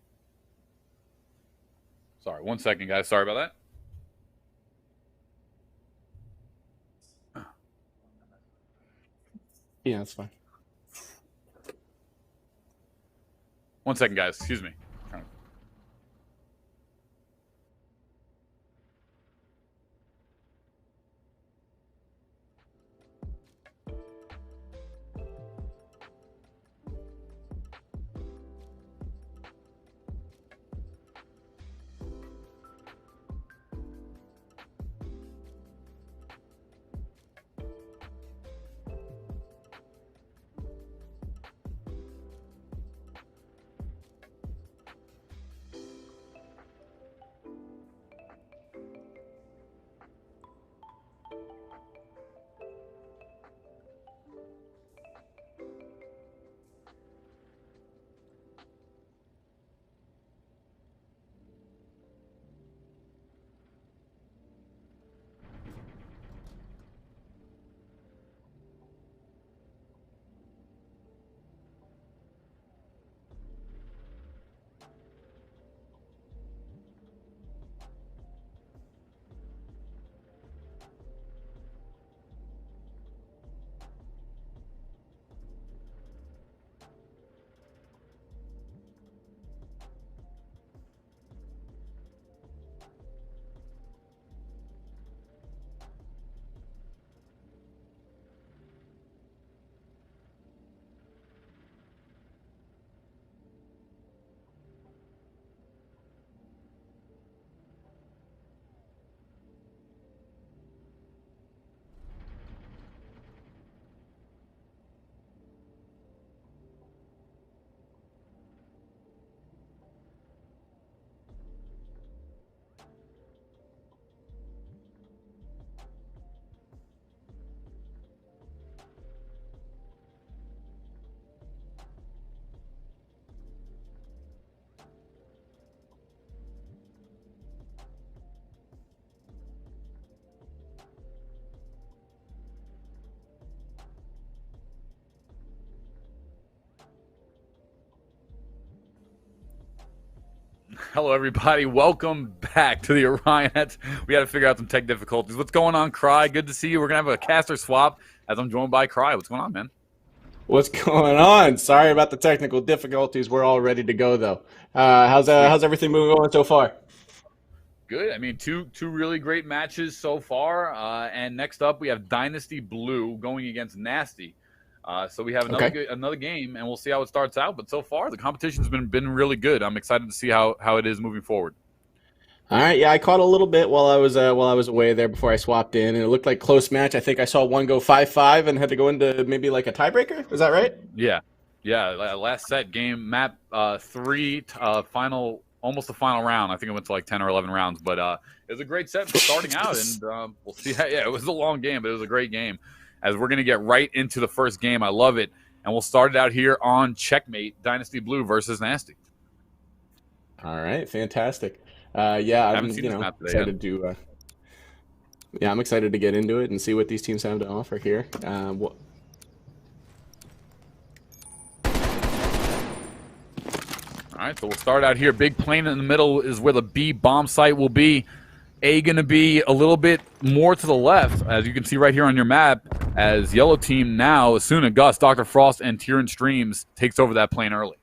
Sorry, 1 second, guys. Sorry about that. Yeah, that's fine. 1 second, guys. Excuse me. Hello, everybody. Welcome back to the Orion. We got to figure out some tech difficulties. What's going on, Cry? Good to see you. We're going to have a caster swap as I'm joined by Cry. What's going on, man? What's going on? Sorry about the technical difficulties. We're all ready to go, though. How's everything moving on so far? Good. I mean, two really great matches so far. And next up, we have Dynasty Blue going against Nasty. So we have another game, and we'll see how it starts out. But so far, the competition's been really good. I'm excited to see how it is moving forward. All right, yeah, I caught a little bit while I was away there before I swapped in, and it looked like close match. I think I saw one go 5-5 and had to go into maybe like a tiebreaker. Is that right? Yeah. Last set game map 3 final, almost the final round. I think it went to like 10 or 11 rounds, but it was a great set starting out, and we'll see. Yeah, it was a long game, but it was a great game. As we're going to get right into the first game. I love it. And we'll start it out here on Checkmate, Dynasty Blue versus Nasty. All right, fantastic. Yeah, I'm excited to I'm excited to get into it and see what these teams have to offer here. All right, so we'll start out here. Big plane in the middle is where the B bomb site will be. A going to be a little bit more to the left, as you can see right here on your map, as yellow team now, Asuna, Gus, Dr. Frost, and Tyrion Streams takes over that plane early.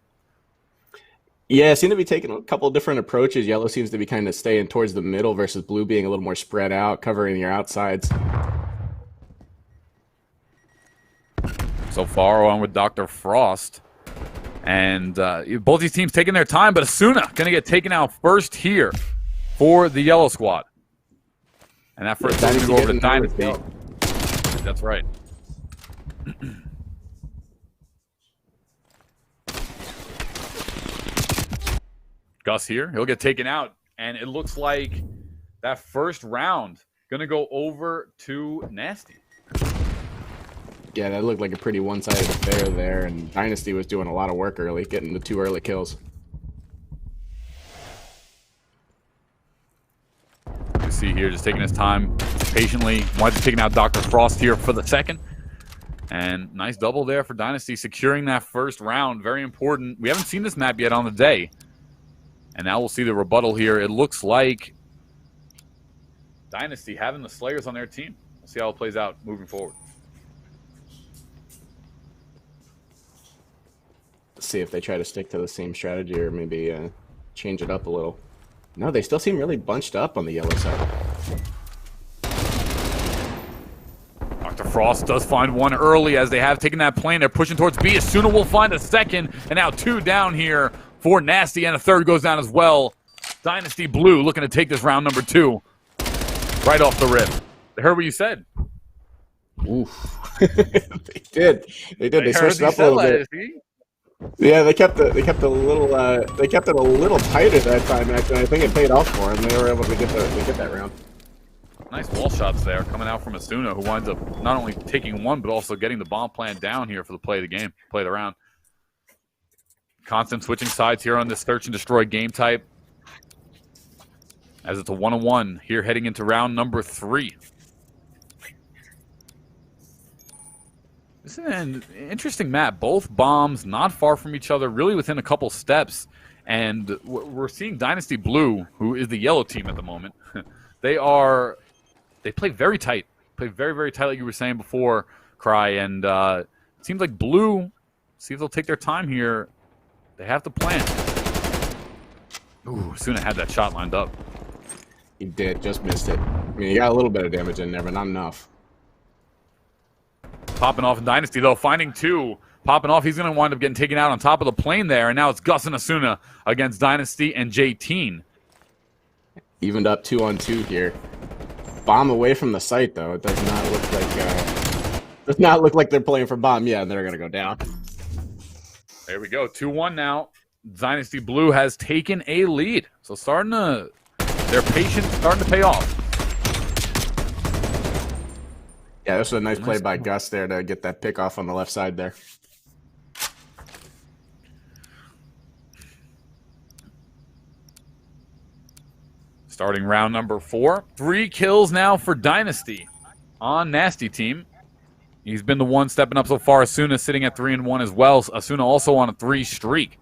Yeah, seem to be taking a couple of different approaches. Yellow seems to be kind of staying towards the middle versus blue being a little more spread out, covering your outsides. So far on with Dr. Frost. And both these teams taking their time, but Asuna going to get taken out first here. for the yellow squad. And that first is going to go over to Dynasty. That's right. Gus here. He'll get taken out. And it looks like that first round going to go over to Nasty. Yeah, that looked like a pretty one-sided affair there, and Dynasty was doing a lot of work early, getting the 2 early kills. You see here, just taking his time patiently. Wanted to taking out Dr. Frost here for the second. And nice double there for Dynasty, securing that first round. Very important. We haven't seen this map yet on the day. And now we'll see the rebuttal here. It looks like Dynasty having the Slayers on their team. We'll see how it plays out moving forward. See if they try to stick to the same strategy or maybe change it up a little. No, they still seem really bunched up on the yellow side. Dr. Frost does find one early as they have taken that plane. They're pushing towards B. Asuna will find a second, and now 2 down here for Nasty, and a third goes down as well. Dynasty Blue looking to take this round number 2 right off the rip. They heard what you said. Oof. They did. They switched it up a little bit. Yeah, they kept it a little tighter that time. Actually, I think it paid off for them. They were able to get that round. Nice wall shots there coming out from Asuna, who winds up not only taking one but also getting the bomb plan down here for the play of the game, play of the round. Constant switching sides here on this search and destroy game type, as it's a 1-on-1 here heading into round number 3. This is an interesting map. Both bombs not far from each other, really within a couple steps. And we're seeing Dynasty Blue, who is the yellow team at the moment. They play very tight. Play very, very tight, like you were saying before, Cry. And it seems like Blue, see if they'll take their time here. They have to plan. Ooh, Asuna had that shot lined up. He did, just missed it. I mean, he got a little bit of damage in there, but not enough. Popping off in Dynasty, though, finding 2. Popping off, he's going to wind up getting taken out on top of the plane there, and now it's Gus and Asuna against Dynasty and J-Teen. Evened up 2-on-2 here. Bomb away from the site, though. It does not look like they're playing for bomb. Yeah, they're going to go down. There we go, 2-1 now. Dynasty Blue has taken a lead. So their patience starting to pay off. Yeah, this was a nice play by Gus there to get that pick off on the left side there. Starting round number 4. 3 kills now for Dynasty on Nasty team. He's been the one stepping up so far. Asuna sitting at 3-1 as well. Asuna also on a 3 streak.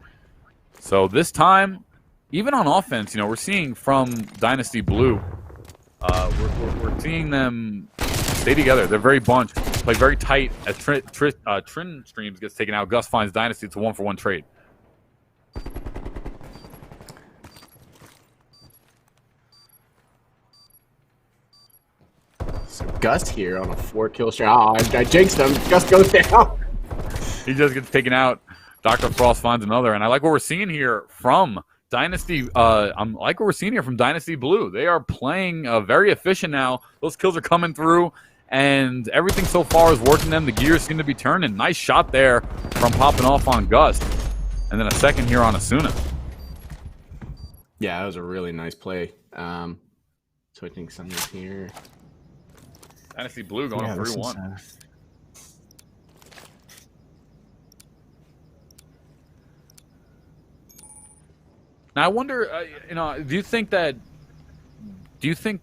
So this time, even on offense, we're seeing from Dynasty Blue, we're seeing them stay together. They're very bunched, play very tight. As Trin Streams gets taken out, Gus finds Dynasty. It's a 1-for-1 trade. So Gus here on a 4-kill streak. Oh, I jinxed him. Gus goes down. He just gets taken out. Dr. Frost finds another, and I like what we're seeing here from Dynasty. I like what we're seeing here from Dynasty Blue. They are playing very efficient now. Those kills are coming through, and everything so far is working them. The gears seem to be turning. Nice shot there from popping off on Gus, and then a second here on Asuna. Yeah, that was a really nice play. Switching something here. Dynasty Blue going up 3-1. Now I wonder, do you think that J-Team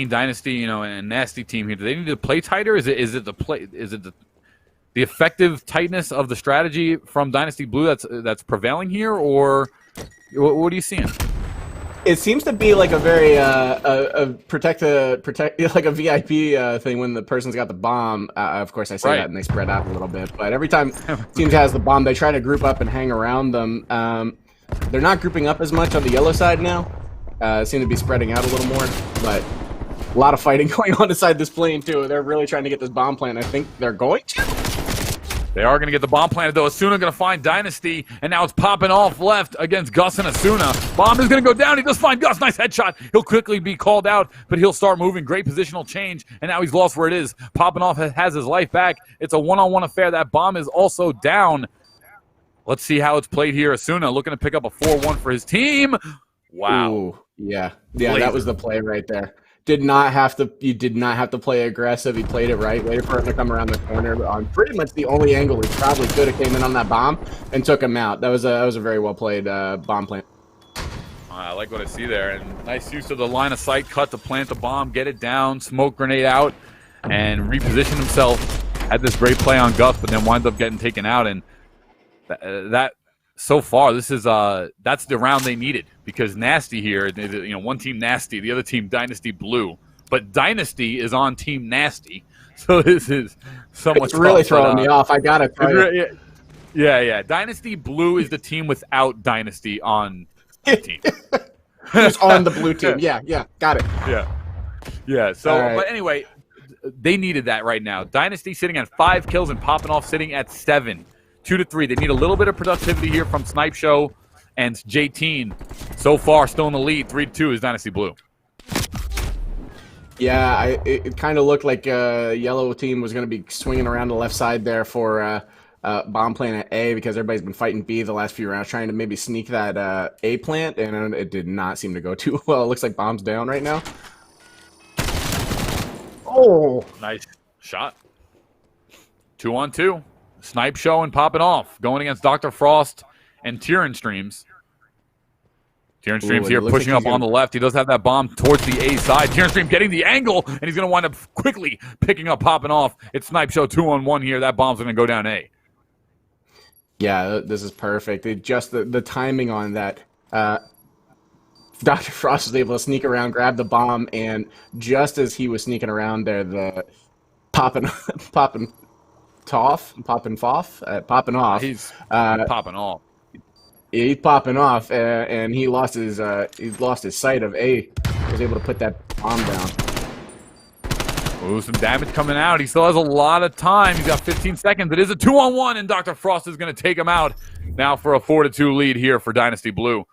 Dynasty, and Nasty team here, do they need to play tighter? Is it the effective tightness of the strategy from Dynasty Blue that's prevailing here, or what are you seeing? It seems to be like a very protect like a VIP thing when the person's got the bomb. Of course, I say that and they spread out a little bit. But every time teams has the bomb, they try to group up and hang around them. They're not grouping up as much on the yellow side now. Seem to be spreading out a little more, but a lot of fighting going on inside this plane too. They're really trying to get this bomb plant. I think they're going to. They are going to get the bomb planted, though. Asuna going to find Dynasty, and now it's popping off left against Gus and Asuna. Bomb is going to go down. He does find Gus. Nice headshot. He'll quickly be called out, but he'll start moving. Great positional change, and now he's lost where it is. Popping off has his life back. It's a one-on-one affair. That bomb is also down. Let's see how it's played here. Asuna looking to pick up a 4-1 for his team. Wow. Ooh, yeah, that was the play right there. You did not have to play aggressive. He played it right, waited for him to come around the corner on pretty much the only angle he probably could have came in on that bomb and took him out. That was a very well played bomb plant. I like what I see there, and nice use of the line of sight cut to plant the bomb, get it down, smoke grenade out, and reposition himself. Had this great play on Gus, but then winds up getting taken out, and that so far, this is that's the round they needed, because Nasty here, you know, one team Nasty, the other team Dynasty Blue, but Dynasty is on Team Nasty, so this is somewhat. It's really throwing me off. I gotta tell you. Yeah. Dynasty Blue is the team without Dynasty on the team. Who's on the blue team? Yeah, got it. Yeah. So, right. But anyway, they needed that right now. Dynasty sitting at 5 kills and popping off sitting at 7. 2-3. They need a little bit of productivity here from Snipe Show and J-Teen. So far, still in the lead. 3-2 is Dynasty Blue. Yeah, it kind of looked like yellow team was going to be swinging around the left side there for bomb plant at A, because everybody's been fighting B the last few rounds, trying to maybe sneak that A plant, and it did not seem to go too well. It looks like bomb's down right now. Oh, nice shot. 2-on-2. Snipe Show and popping off, going against Dr. Frost and Tyrion Streams. Tyrion Streams here pushing up on the left. He does have that bomb towards the A side. Tyrion Stream getting the angle, and he's going to wind up quickly picking up, popping off. It's Snipe Show 2-on-1 here. That bomb's going to go down A. Yeah, this is perfect. Just the timing on that. Dr. Frost was able to sneak around, grab the bomb, and just as he was sneaking around there, the popping off. He's popping off. He's popping off, and he lost his sight of A. Was able to put that bomb down. Ooh, some damage coming out. He still has a lot of time. He's got 15 seconds. It is a 2-on-1, and Dr. Frost is going to take him out now for a 4-2 lead here for Dynasty Blue.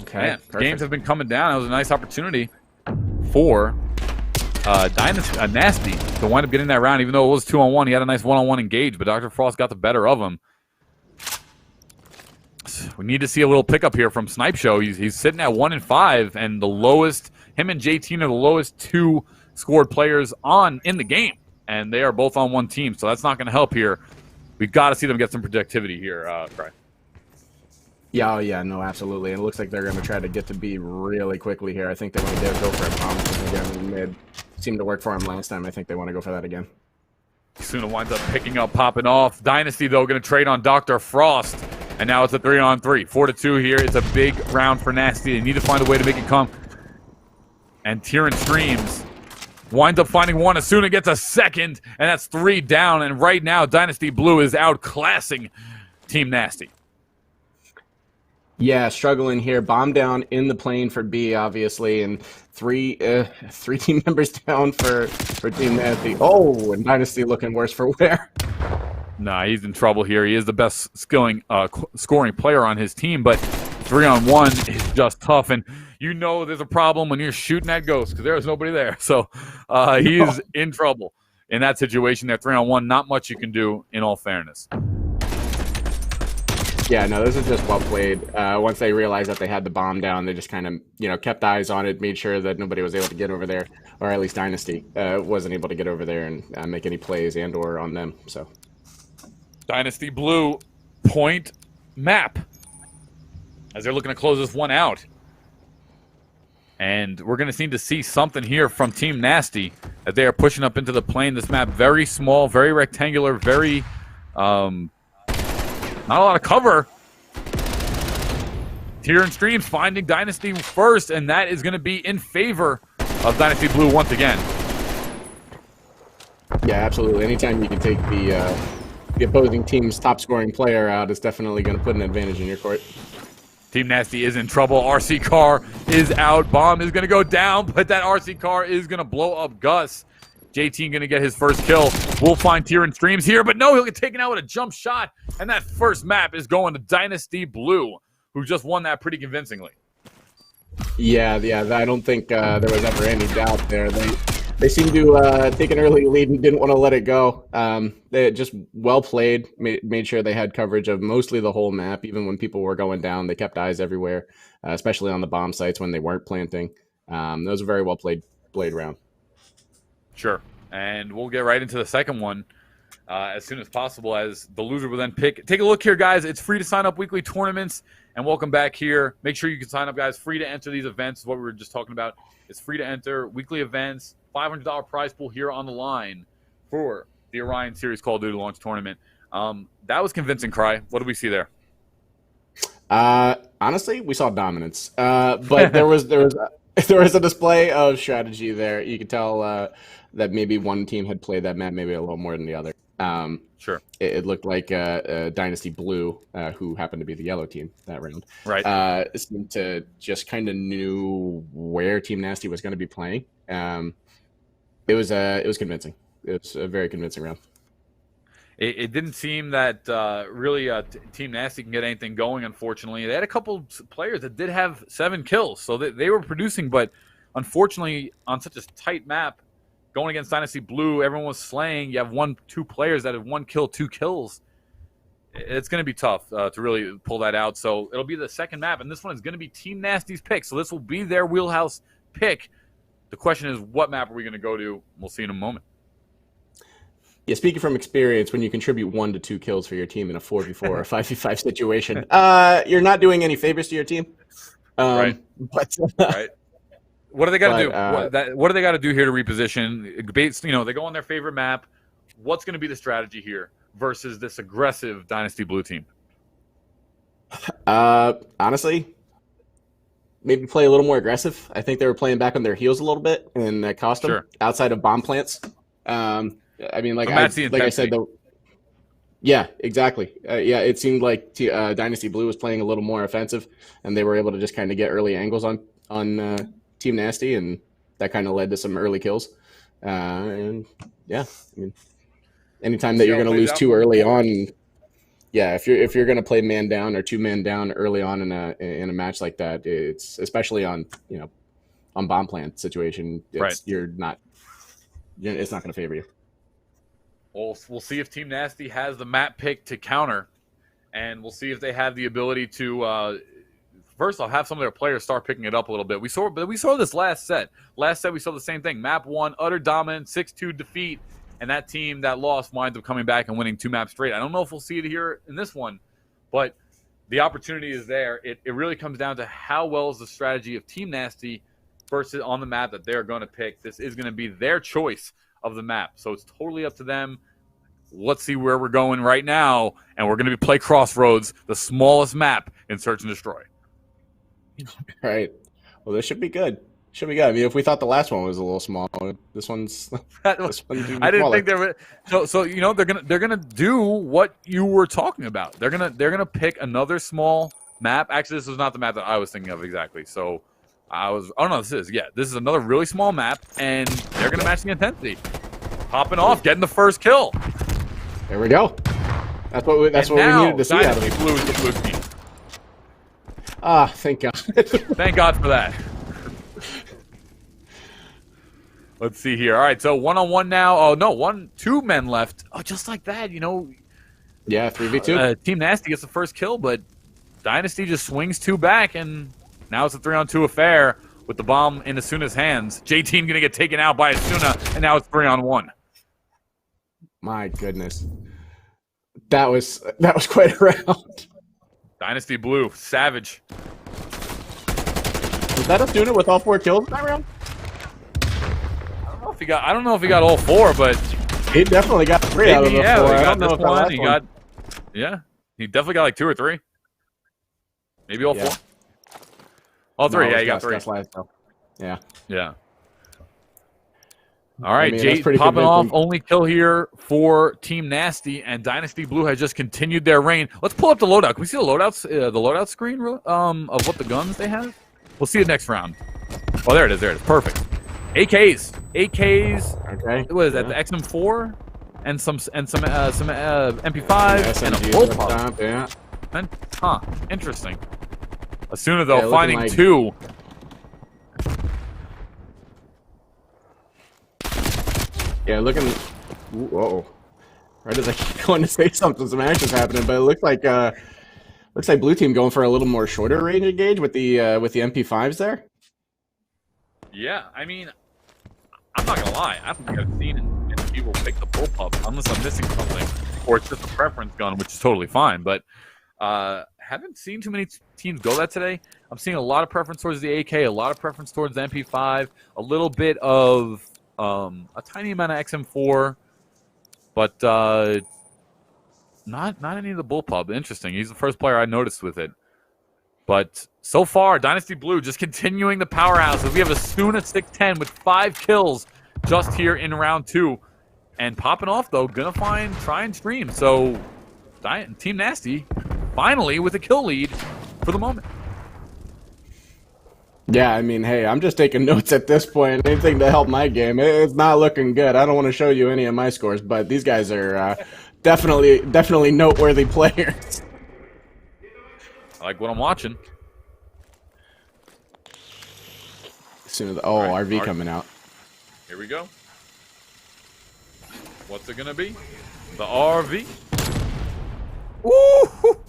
Okay, man, games have been coming down. That was a nice opportunity for Nasty to wind up getting that round. Even though it was 2-on-1, he had a nice 1-on-1 engage, but Dr. Frost got the better of him. We need to see a little pickup here from Snipe Show. He's sitting at 1-5, and the lowest, him and J-Teen are the lowest 2 scored players in the game, and they are both on one team, so that's not going to help here. We've got to see them get some productivity here, Cry. Yeah, no, absolutely. And it looks like they're going to try to get to B really quickly here. I think they want to go for a bomb again in mid. Seemed to work for him last time. I think they want to go for that again. Suna winds up picking up, popping off. Dynasty, though, going to trade on Dr. Frost. And now it's a 3-on-3. 4-2 here. It's a big round for Nasty. They need to find a way to make it come. And Tyrion Streams winds up finding one. Asuna gets a second, and that's 3 down. And right now, Dynasty Blue is outclassing Team Nasty. Yeah, struggling here. Bomb down in the plane for B, obviously, and three team members down for Team Nasty. Oh, and Dynasty looking worse for wear. Nah, he's in trouble here. He is the best scoring player on his team, but 3-on-1 is just tough. And you know there's a problem when you're shooting at Ghost because there's nobody there. So he's in trouble in that situation there. 3-on-1, not much you can do in all fairness. Yeah, no, this is just well played. Once they realized that they had the bomb down, they just kind of, kept eyes on it, made sure that nobody was able to get over there, or at least Dynasty wasn't able to get over there and make any plays and/or on them. So, Dynasty Blue point map as they're looking to close this one out, and we're going to need to see something here from Team Nasty that they are pushing up into the plane. This map very small, very rectangular, very not a lot of cover. Tyrion Streams finding Dynasty first, and that is going to be in favor of Dynasty Blue once again. Yeah, absolutely. Anytime you can take the opposing team's top scoring player out, it's definitely going to put an advantage in your court. Team Nasty is in trouble. RC car is out. Bomb is going to go down, but that RC car is going to blow up Gus. JT going to get his first kill. We'll find Tyrion streams here, but no, he'll get taken out with a jump shot. And that first map is going to Dynasty Blue, who just won that pretty convincingly. Yeah, I don't think there was ever any doubt there. They seemed to take an early lead and didn't want to let it go. They just well played, made sure they had coverage of mostly the whole map. Even when people were going down, they kept eyes everywhere, especially on the bomb sites when they weren't planting. That was a very well played round. Sure. And we'll get right into the second one as soon as possible, as the loser will then pick. Take a look here, guys. It's free to sign up weekly tournaments. And welcome back here. Make sure you can sign up, guys. Free to enter these events is what we were just talking about. It's free to enter weekly events. $500 prize pool here on the line for the Orion Series Call of Duty launch tournament. That was convincing, Cry. What did we see there? Honestly, we saw dominance. But there was a display of strategy there. You could tell that maybe one team had played that map maybe a little more than the other. Sure. It looked like Dynasty Blue, who happened to be the yellow team that round, right? Seemed to just kind of knew where Team Nasty was going to be playing. It was convincing. It was a very convincing round. It didn't seem that really Team Nasty can get anything going, unfortunately. They had a couple players that did have 7 kills, so they were producing, but unfortunately, on such a tight map, going against Dynasty Blue, everyone was slaying. You have 1-2 players that have 1 kill, 2 kills. It's going to be tough to really pull that out. So it'll be the second map, and this one is going to be Team Nasty's pick. So this will be their wheelhouse pick. The question is, what map are we going to go to? We'll see in a moment. Yeah, speaking from experience, when you contribute 1 to 2 kills for your team in a 4v4 or 5v5 situation, you're not doing any favors to your team. Right. But right. What do they got to do? What do they got to do here to reposition? You know, they go on their favorite map. What's going to be the strategy here versus this aggressive Dynasty Blue team? Honestly, maybe play a little more aggressive. I think they were playing back on their heels a little bit, and that cost them outside of bomb plants. I mean, like I said, though. Yeah, exactly. Yeah, it seemed like Dynasty Blue was playing a little more offensive, and they were able to just kind of get early angles on Team Nasty, and that kind of led to some early kills. And yeah, I mean, anytime that you're going to lose too early on, yeah, if you're going to play man down or 2-man down early on in a match like that, it's especially on bomb plant situation, it's not going to favor you. Well, we'll see if Team Nasty has the map pick to counter, and we'll see if they have the ability to. First, I'll have some of their players start picking it up a little bit. We saw this last set. Last set, we saw the same thing. Map 1, utter dominance, 6-2 defeat, and that team that lost winds up coming back and winning 2 maps straight. I don't know if we'll see it here in this one, but the opportunity is there. It really comes down to how well is the strategy of Team Nasty versus on the map that they're going to pick. This is going to be their choice of the map, so it's totally up to them. Let's see where we're going right now, and we're going to play Crossroads, the smallest map in Search and Destroy. Right. Well, this should be good. Should be good. I mean, if we thought the last one was a little small, this one's. I didn't think they were. So you know they're gonna do what you were talking about. They're gonna pick another small map. Actually, this was not the map that I was thinking of exactly. So this is another really small map, and they're gonna match the intensity. Popping off, getting the first kill. There we go. That's what we needed to see out of it. Blue is the blue team. Ah, thank God. Thank God for that. Let's see here. All right, so 1-on-1 now. Oh, no, 2 men left. Oh, just like that, you know. Yeah, 3v2. Team Nasty gets the first kill, but Dynasty just swings 2 back, and now it's a 3-on-2 affair with the bomb in Asuna's hands. J-Team going to get taken out by Asuna, and now it's 3-on-1. My goodness. That was quite a round. Dynasty Blue, savage. Was that Asuna with all 4 kills in that round? I don't know if he got all 4, but he definitely got 3 out of the 4. I don't know if one. He definitely got like 2 or 3. Maybe all 4. All 3. Yeah, he got 3. Yeah. Yeah. All right, Jay popping off. Only kill here for Team Nasty, and Dynasty Blue has just continued their reign. Let's pull up the loadout. Can we see the loadout screen of what the guns they have? We'll see it next round. Oh, there it is. Perfect. AKs. Okay. What is that? The XM4 and some MP5 and a SMG bullpup. top, yeah. And, huh? Interesting. Asuna though Yeah, finding like... 2. Yeah, looking. Whoa! Right as I keep going to say something, some action's happening, but it looks like blue team going for a little more shorter range engage with the MP5s there. Yeah, I mean, I'm not gonna lie. I don't think I've seen any people pick the bullpup unless I'm missing something, or it's just a preference gun, which is totally fine. But haven't seen too many teams go that today. I'm seeing a lot of preference towards the AK, a lot of preference towards the MP5, a little bit of a tiny amount of XM4, but not any of the bullpup. Interesting. He's the first player I noticed with it. But so far, Dynasty Blue just continuing the powerhouse. We have Asuna 610 with 5 kills just here in round 2. And popping off, though, gonna try and stream. So Team Nasty finally with a kill lead for the moment. Yeah, I mean, hey, I'm just taking notes at this point. Anything to help my game. It's not looking good. I don't want to show you any of my scores, but these guys are definitely noteworthy players. I like what I'm watching. As soon as RV coming out. Here we go. What's it gonna be? The RV. Ooh!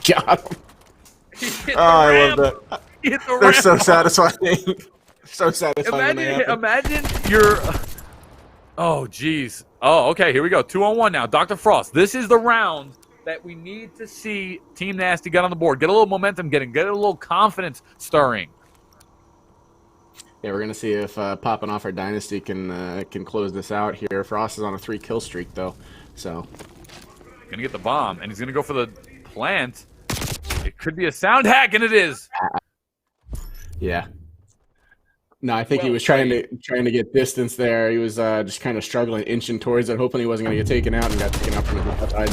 Got him. I love that. They're so satisfying. So satisfying. Imagine you're. Oh, geez. Oh, okay. Here we go. 2-on-1 now. Dr. Frost. This is the round that we need to see Team Nasty get on the board. Get a little momentum getting. Get a little confidence stirring. Yeah, we're gonna see if popping off our dynasty can close this out here. Frost is on a 3-kill streak though, so Gonna get the bomb, and he's gonna go for the plant. It could be a sound hack, and it is. Yeah. No, I think he was trying to get distance there. He was just kind of struggling, inching towards it, hoping he wasn't going to get taken out, and got taken out from the left side.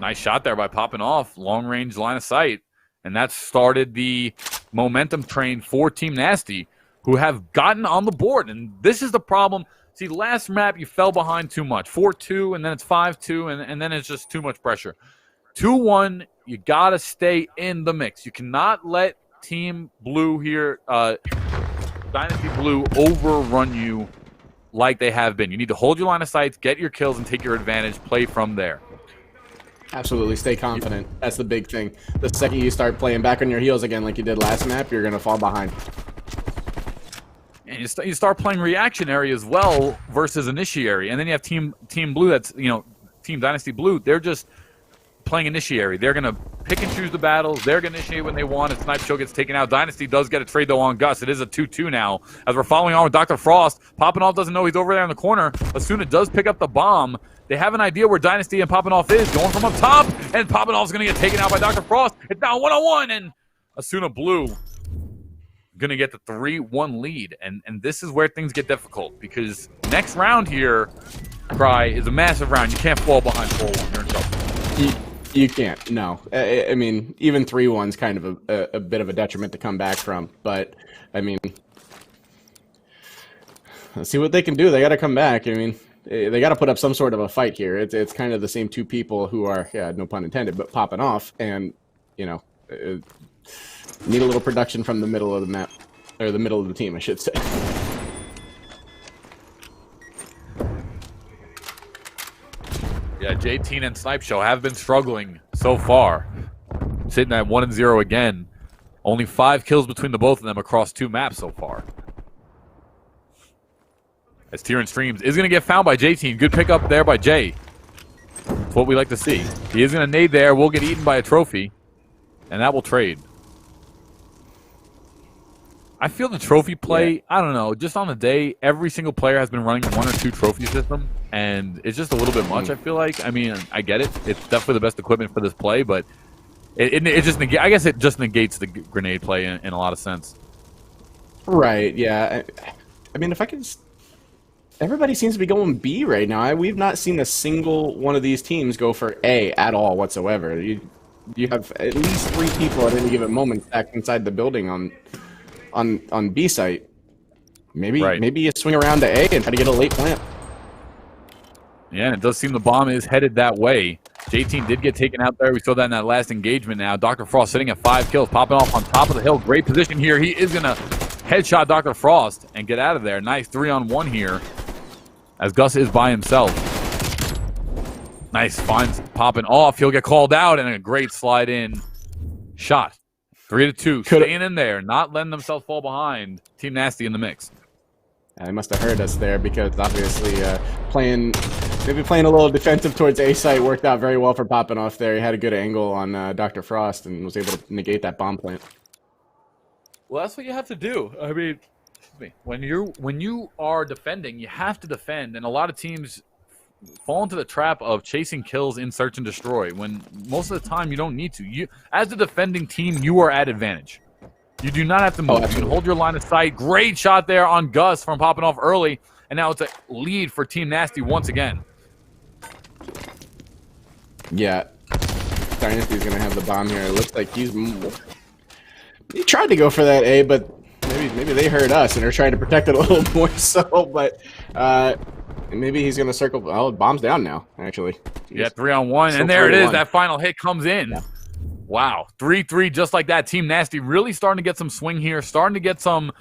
Nice shot there by popping off. Long range line of sight. And that started the momentum train for Team Nasty, who have gotten on the board. And this is the problem. See, last map you fell behind too much. 4-2, and then it's 5-2, and then it's just too much pressure. 2-1, you got to stay in the mix. You cannot let Team Blue here, Dynasty Blue, overrun you like they have been. You need to hold your line of sight, get your kills, and take your advantage. Play from there. Absolutely, stay confident. That's the big thing. The second you start playing back on your heels again like you did last map, you're going to fall behind. And you start playing reactionary as well versus initiary. And then you have Team Blue that's, Team Dynasty Blue, they're just playing initiary. They're going to pick and choose the battles. They're going to initiate when they want. And Snipe Show gets taken out. Dynasty does get a trade, though, on Gus. It is a 2-2 now. As we're following on with Dr. Frost, Poppinoff doesn't know he's over there in the corner. Asuna does pick up the bomb. They have an idea where Dynasty and Poppinoff is. Going from up top, and Poppinoff's going to get taken out by Dr. Frost. It's now 1-on-1, and Asuna Blue going to get the 3-1 lead. And this is where things get difficult, because next round here, Cry, is a massive round. You can't fall behind 4-1. You're in trouble. You can't, no. I mean, even 3-1's kind of a bit of a detriment to come back from. But, I mean, let's see what they can do. They got to come back. I mean, they got to put up some sort of a fight here. It's kind of the same two people who are, yeah, no pun intended, but popping off. And, need a little production from the middle of the map. Or the middle of the team, I should say. Yeah, JT and Snipe Show have been struggling so far. Sitting at 1-0 again. Only 5 kills between the both of them across 2 maps so far. As Tyrion streams is going to get found by JT. Good pickup there by Jay. That's what we like to see. He is going to nade there. Will get eaten by a trophy. And that will trade. I feel the trophy play, I don't know, just on the day, every single player has been running 1 or 2 trophy system, and it's just a little bit much, I feel like. I mean, I get it. It's definitely the best equipment for this play, but it just I guess it just negates the grenade play in a lot of sense. Right, yeah. I mean, if I could just... Everybody seems to be going B right now. We've not seen a single one of these teams go for A at all whatsoever. You have at least 3 people at any given moment back inside the building on B site. Maybe you swing around to A and try to get a late plant. Yeah, and it does seem the bomb is headed that way. J-Team did get taken out there. We saw that in that last engagement now. Dr. Frost sitting at 5 kills, popping off on top of the hill. Great position here. He is going to headshot Dr. Frost and get out of there. Nice 3-on-1 here as Gus is by himself. Nice, finds popping off. He'll get called out and a great slide in shot. 3-2, staying in there, not letting themselves fall behind. Team Nasty in the mix. They must have heard us there because obviously maybe playing a little defensive towards A site worked out very well for popping off there. He had a good angle on Dr. Frost and was able to negate that bomb plant. Well, that's what you have to do. I mean, when you are defending, you have to defend, and a lot of teams fall into the trap of chasing kills in search and destroy when most of the time you don't need to. You, as the defending team, you are at advantage. You do not have to move. You can hold your line of sight. Great shot there on Gus from popping off early, and now it's a lead for Team Nasty once again. Yeah, Dynasty's gonna have the bomb here. It looks like he tried to go for that A, but maybe they heard us and are trying to protect it a little more so. But maybe he's gonna circle. Oh, bomb's down now. Actually, jeez. Yeah, 3-on-1, and there it is. That final hit comes in. Yeah. Wow, 3-3, just like that. Team Nasty really starting to get some swing here, starting to get some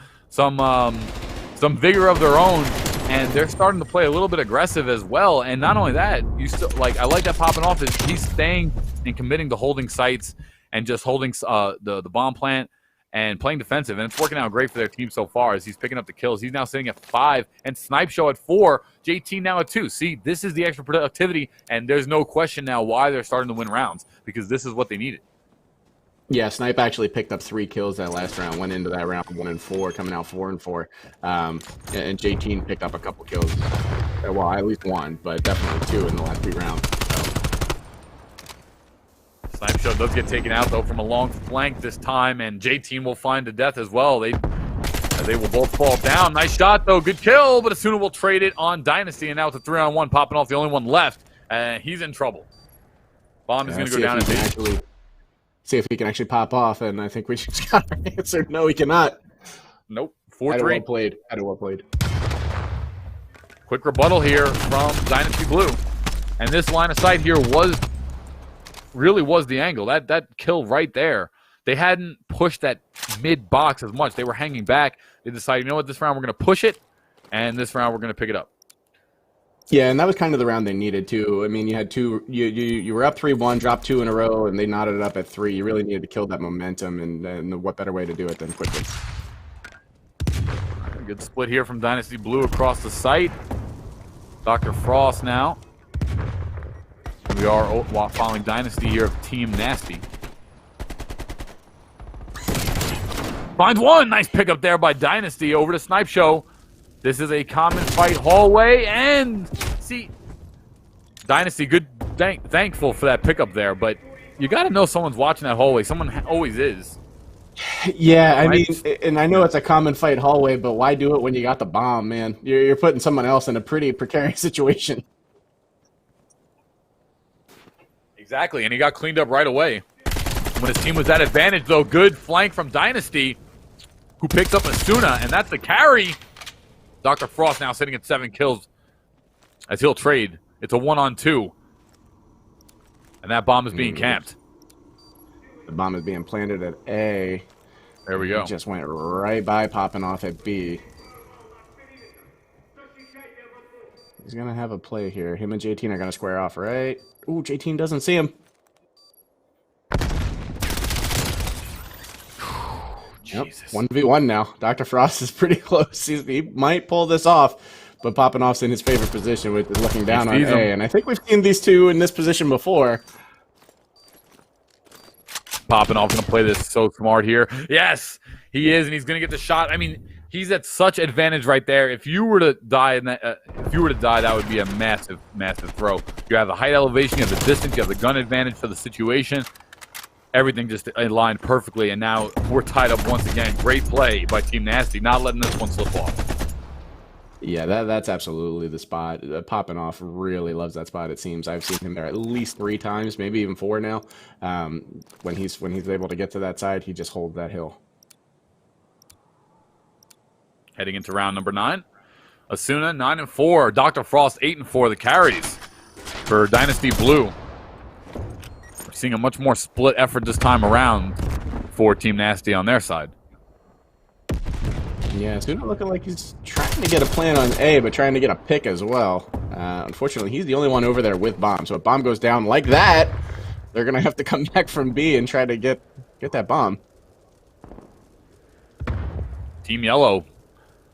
vigor of their own, and they're starting to play a little bit aggressive as well. And not only that, you still I like that popping off is he's staying and committing to holding sites and just holding the bomb plant and playing defensive, and it's working out great for their team so far as he's picking up the kills. He's now sitting at 5 and Snipe Show at 4, JT now at 2. See, this is the extra productivity, and there's no question now why they're starting to win rounds, because this is what they needed. Yeah, Snipe actually picked up 3 kills that last round, went into that round 1-4, coming out 4-4. And JT picked up a couple kills. Well, at least 1, but definitely 2 in the last 3 rounds. Snipe Show does get taken out, though, from a long flank this time, and J-Team will find a death as well. They will both fall down. Nice shot, though. Good kill, but Asuna will trade it on Dynasty, and now it's a 3-on-1, popping off the only one left. He's in trouble. Bomb is going to go down and see if he can actually pop off, and I think we just got our answer. No, he cannot. Nope. 4-3. Well played. Well played. Quick rebuttal here from Dynasty Blue. And this line of sight here really was the angle. That kill right there. They hadn't pushed that mid box as much. They were hanging back. They decided, you know what, this round we're going to push it, and this round we're going to pick it up. Yeah, and that was kind of the round they needed too. I mean, you had you were up 3-1, dropped 2 in a row, and they knotted it up at 3. You really needed to kill that momentum, and what better way to do it than quickly. Good split here from Dynasty Blue across the site. Dr. Frost now. We are following Dynasty here of Team Nasty. Finds one! Nice pickup there by Dynasty over to Snipe Show. This is a common fight hallway, and see, Dynasty, good, thankful for that pickup there, but you got to know someone's watching that hallway. Someone always is. Yeah, I mean, and I know it's a common fight hallway, but why do it when you got the bomb, man? You're putting someone else in a pretty precarious situation. Exactly, and he got cleaned up right away. When his team was at advantage, though, good flank from Dynasty, who picks up Asuna, and that's the carry. Dr. Frost now sitting at 7 kills as he'll trade. It's a 1-on-2. And that bomb is being camped. The bomb is being planted at A. There we go. It just went right by popping off at B. He's going to have a play here. Him and JT are going to square off, right? Ooh, JT doesn't see him. Jesus. Yep. 1v1 now. Dr. Frost is pretty close. He might pull this off, but popping off's in his favorite position, which is looking down on A. And I think we've seen these two in this position before. Popping off going to play this so smart here. Yes, he is, and he's going to get the shot. I mean, he's at such advantage right there. If you were to die in that, that would be a massive, massive throw. You have the height elevation, you have the distance, you have the gun advantage for the situation. Everything just aligned perfectly, and now we're tied up once again. Great play by Team Nasty, not letting this one slip off. Yeah, that's absolutely the spot. Popping off really loves that spot, it seems. I've seen him there at least 3 times, maybe even 4 now. When he's able to get to that side, he just holds that hill. Heading into round number 9. Asuna 9-4, Dr. Frost 8-4, the carries. for Dynasty Blue. We're seeing a much more split effort this time around for Team Nasty on their side. Yeah, Suna looking like he's trying to get a plan on A, but trying to get a pick as well. Unfortunately, he's the only one over there with bomb. So if bomb goes down like that, they're going to have to come back from B and try to get that bomb. Team Yellow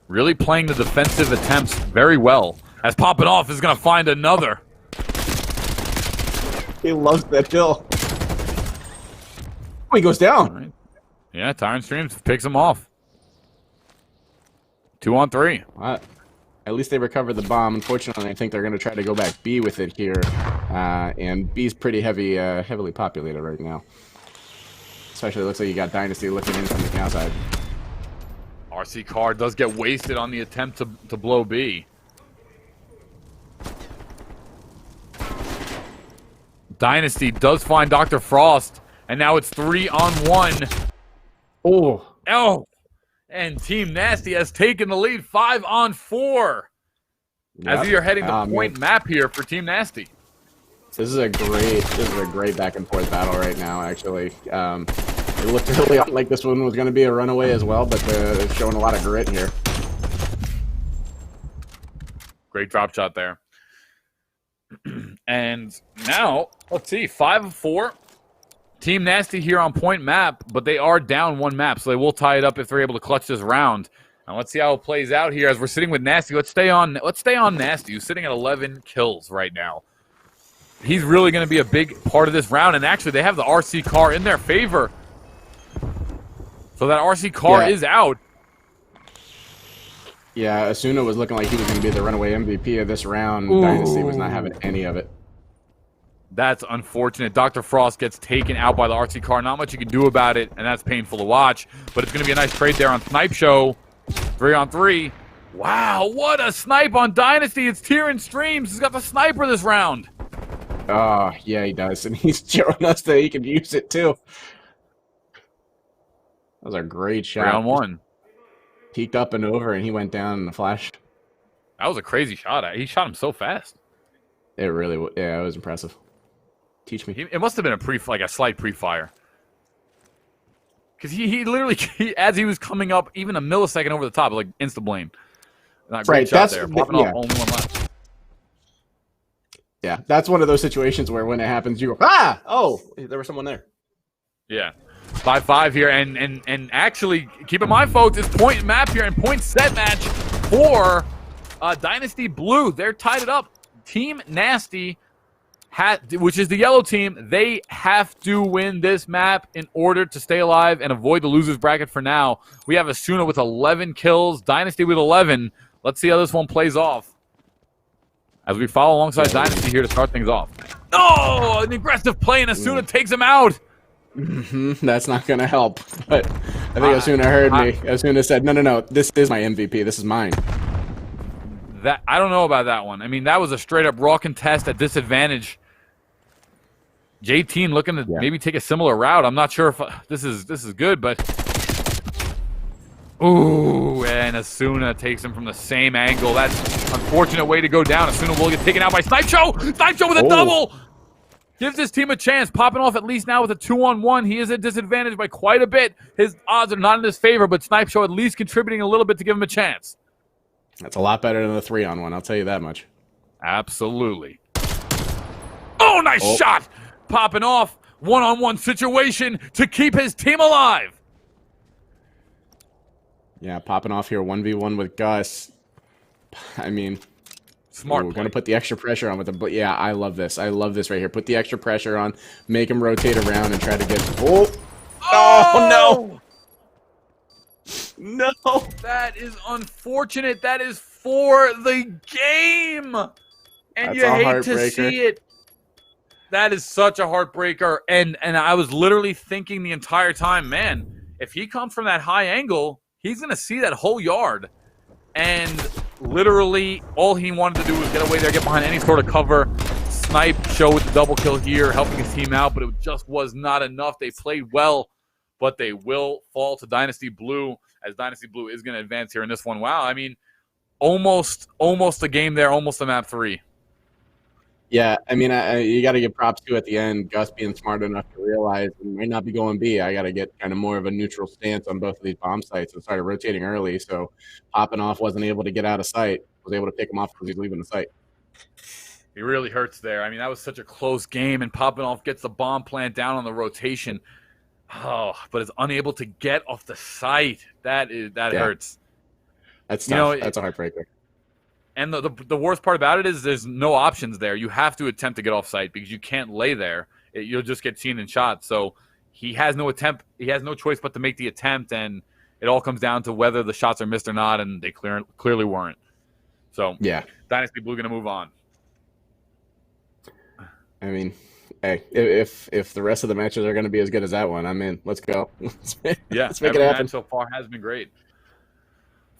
really playing the defensive attempts very well. As Popping Off is going to find another. He loves that hill. Oh, he goes down. Right. Yeah, Tyrant Streams picks him off. 2 on 3. At least they recovered the bomb. Unfortunately, I think they're going to try to go back B with it here. And B's pretty heavily populated right now. Especially looks like you got Dynasty looking in from the outside. RC Car does get wasted on the attempt to blow B. Dynasty does find Dr. Frost, and now it's 3 on 1. Oh! And Team Nasty has taken the lead 5 on 4. Yep. As we are heading to point map here for Team Nasty. This is a great back and forth battle right now, actually. It looked early on like this one was going to be a runaway as well, but they're showing a lot of grit here. Great drop shot there. And now, let's see, 5 of 4. Team Nasty here on point map, but they are down 1 map, so they will tie it up if they're able to clutch this round. Now let's see how it plays out here as we're sitting with Nasty. Let's stay on Nasty, who's sitting at 11 kills right now. He's really going to be a big part of this round, and actually they have the RC car in their favor. So that RC car is out. Yeah, Asuna was looking like he was going to be the runaway MVP of this round. Ooh. Dynasty was not having any of it. That's unfortunate. Dr. Frost gets taken out by the RC car. Not much you can do about it, and that's painful to watch. But it's going to be a nice trade there on Snipe Show. 3 on 3. Wow, what a snipe on Dynasty. It's Tyrion Streams. He's got the sniper this round. Oh, yeah, he does. And he's showing us that he can use it, too. That was a great shot. 3 on 1. Peeked up and over, and he went down in a flash. That was a crazy shot. He shot him so fast. It really was. Yeah, it was impressive. Teach me. It must have been a slight pre-fire. Because he literally, as he was coming up, even a millisecond over the top, like insta-blame. Great shot there. Popping off only 1 left. Yeah, that's one of those situations where when it happens, you go, ah! Oh, there was someone there. Yeah. 5-5 here, and actually, keep in mind, folks, it's point map here and point set match for Dynasty Blue. They're tied it up. Team Nasty, which is the yellow team, they have to win this map in order to stay alive and avoid the loser's bracket for now. We have Asuna with 11 kills, Dynasty with 11. Let's see how this one plays off as we follow alongside Dynasty here to start things off. Oh, an aggressive play, and Asuna takes him out. That's not going to help. But I think Asuna heard me. Asuna said, no, this is my MVP. This is mine. I don't know about that one. I mean, that was a straight-up raw contest at disadvantage. J-Team looking to maybe take a similar route. I'm not sure if this is good, but... Ooh, and Asuna takes him from the same angle. That's an unfortunate way to go down. Asuna will get taken out by Snipe Show! Snipe Show with a double! Gives his team a chance. Popping off at least now with a 2-on-1. He is at disadvantage by quite a bit. His odds are not in his favor, but Snipe Show at least contributing a little bit to give him a chance. That's a lot better than the 3-on-1, I'll tell you that much. Absolutely. Oh, nice shot! Popping off. 1-on-1 situation to keep his team alive. Yeah, popping off here 1v1 with Gus. I mean... Smart. We're going to put the extra pressure on with him. But yeah, I love this. I love this right here. Put the extra pressure on. Make him rotate around and try to get... Oh, no! No! That is unfortunate. That is for the game. And that's you hate to see it. That is such a heartbreaker. And I was literally thinking the entire time, man, if he comes from that high angle, he's going to see that whole yard. And literally all he wanted to do was get away there, get behind any sort of cover. Snipe Show with the double kill here, helping his team out, but it just was not enough. They played well, but they will fall to Dynasty Blue, as Dynasty Blue is going to advance here in this one. Wow, I mean, almost a game there, almost a map 3. Yeah, I mean, you got to give props to at the end, Gus being smart enough to realize it might not be going B. I got to get kind of more of a neutral stance on both of these bomb sites and started rotating early. So popping off wasn't able to get out of sight. Was able to pick him off because he's leaving the site. It really hurts there. I mean, that was such a close game, and popping off gets the bomb plant down on the rotation. Oh, but is unable to get off the site. That hurts. That's tough. That's a heartbreaker. And the worst part about it is there's no options there. You have to attempt to get off site because you can't lay there. You'll just get seen and shot. So he has no attempt. He has no choice but to make the attempt, and it all comes down to whether the shots are missed or not, and they clearly weren't. So yeah, Dynasty Blue going to move on. I mean, hey, if the rest of the matches are going to be as good as that one, I'm in. Let's go. Let's make it happen. Match so far has been great.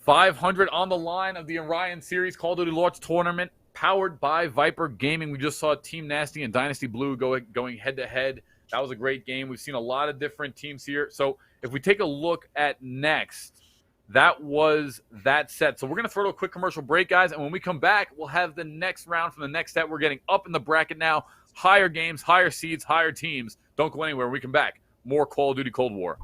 500 on the line of the Orion Series Call of Duty Launch Tournament, powered by Viper Gaming. We just saw Team Nasty and Dynasty Blue going head-to-head. That was a great game. We've seen a lot of different teams here. So if we take a look at next, that was that set. So we're going to throw to a quick commercial break, guys, and when we come back, we'll have the next round from the next set. We're getting up in the bracket now. Higher games, higher seeds, higher teams. Don't go anywhere. When we come back, more Call of Duty Cold War.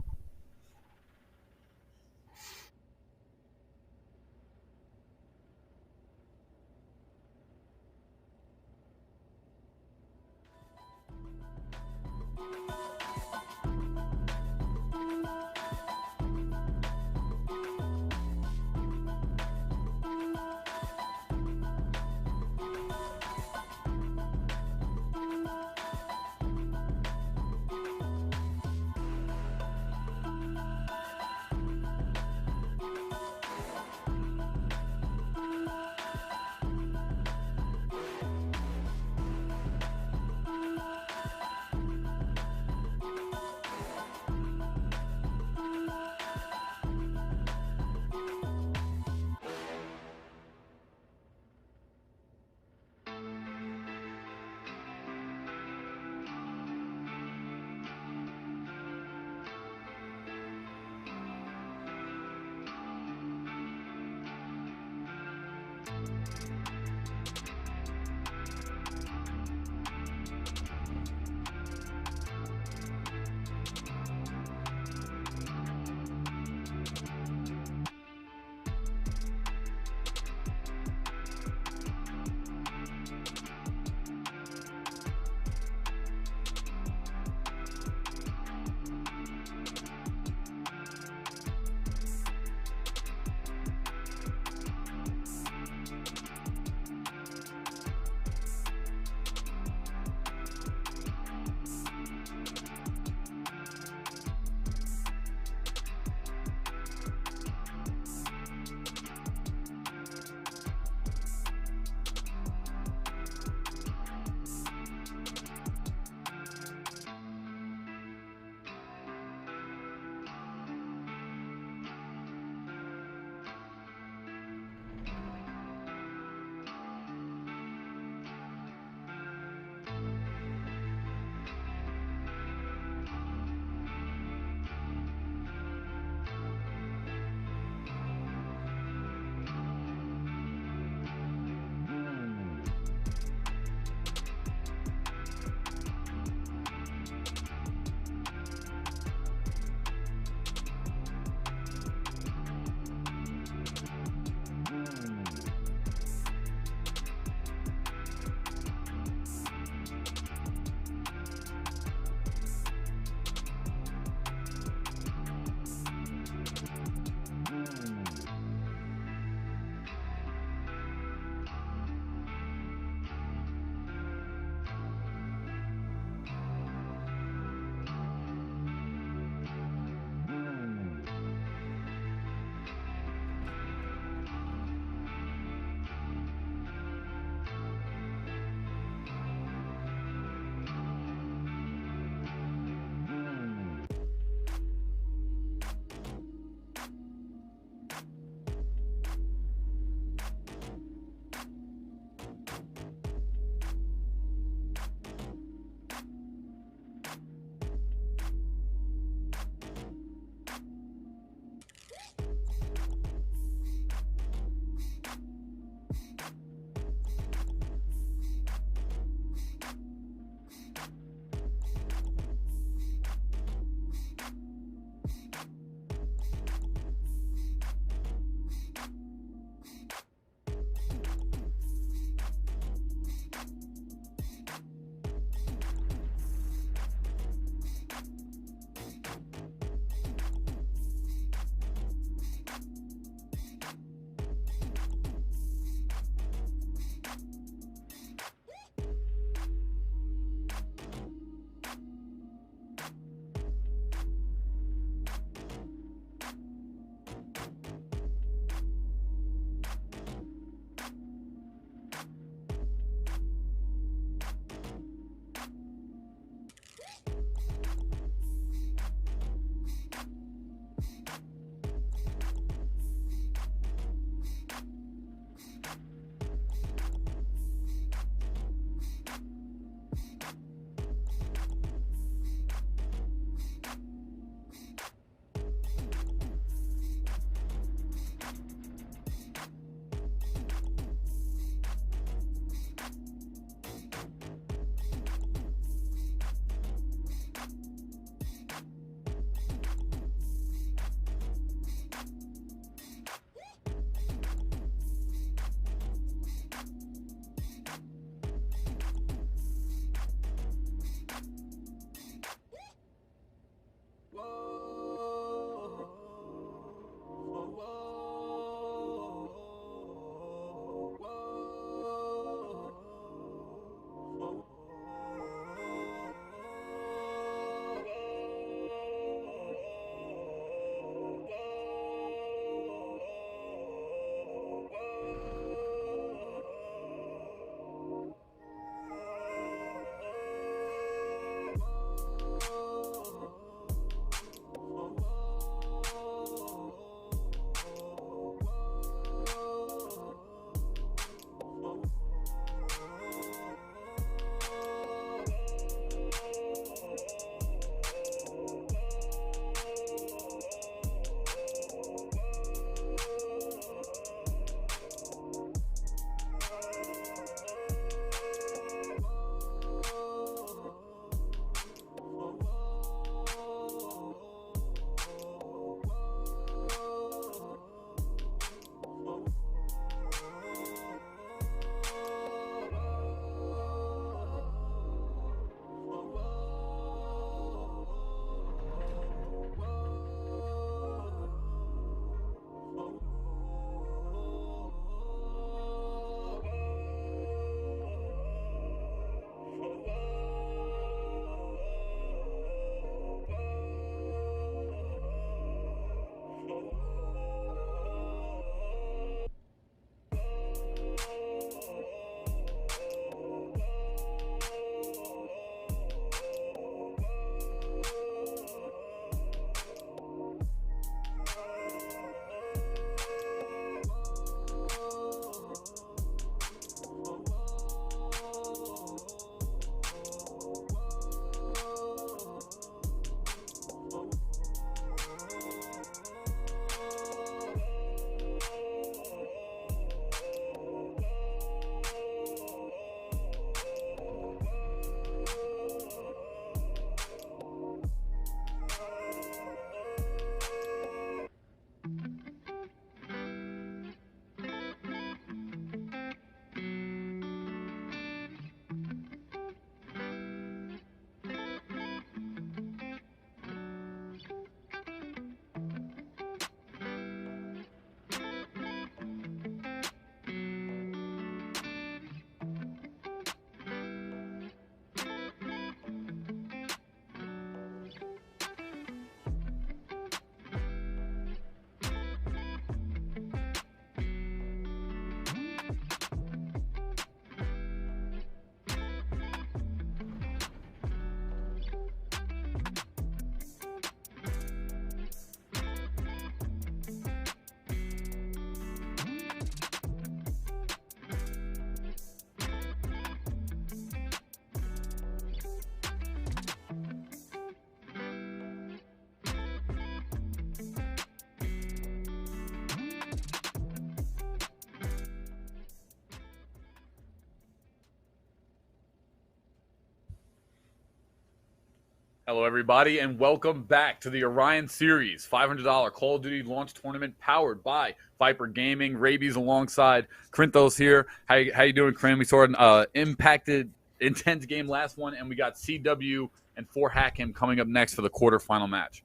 Hello, everybody, and welcome back to the Orion Series $500 Call of Duty launch tournament powered by Viper Gaming. Rabies alongside Krinthos here. How you doing, Krin? We saw an impacted, intense game last one, and we got CW and 4Hackham coming up next for the quarterfinal match.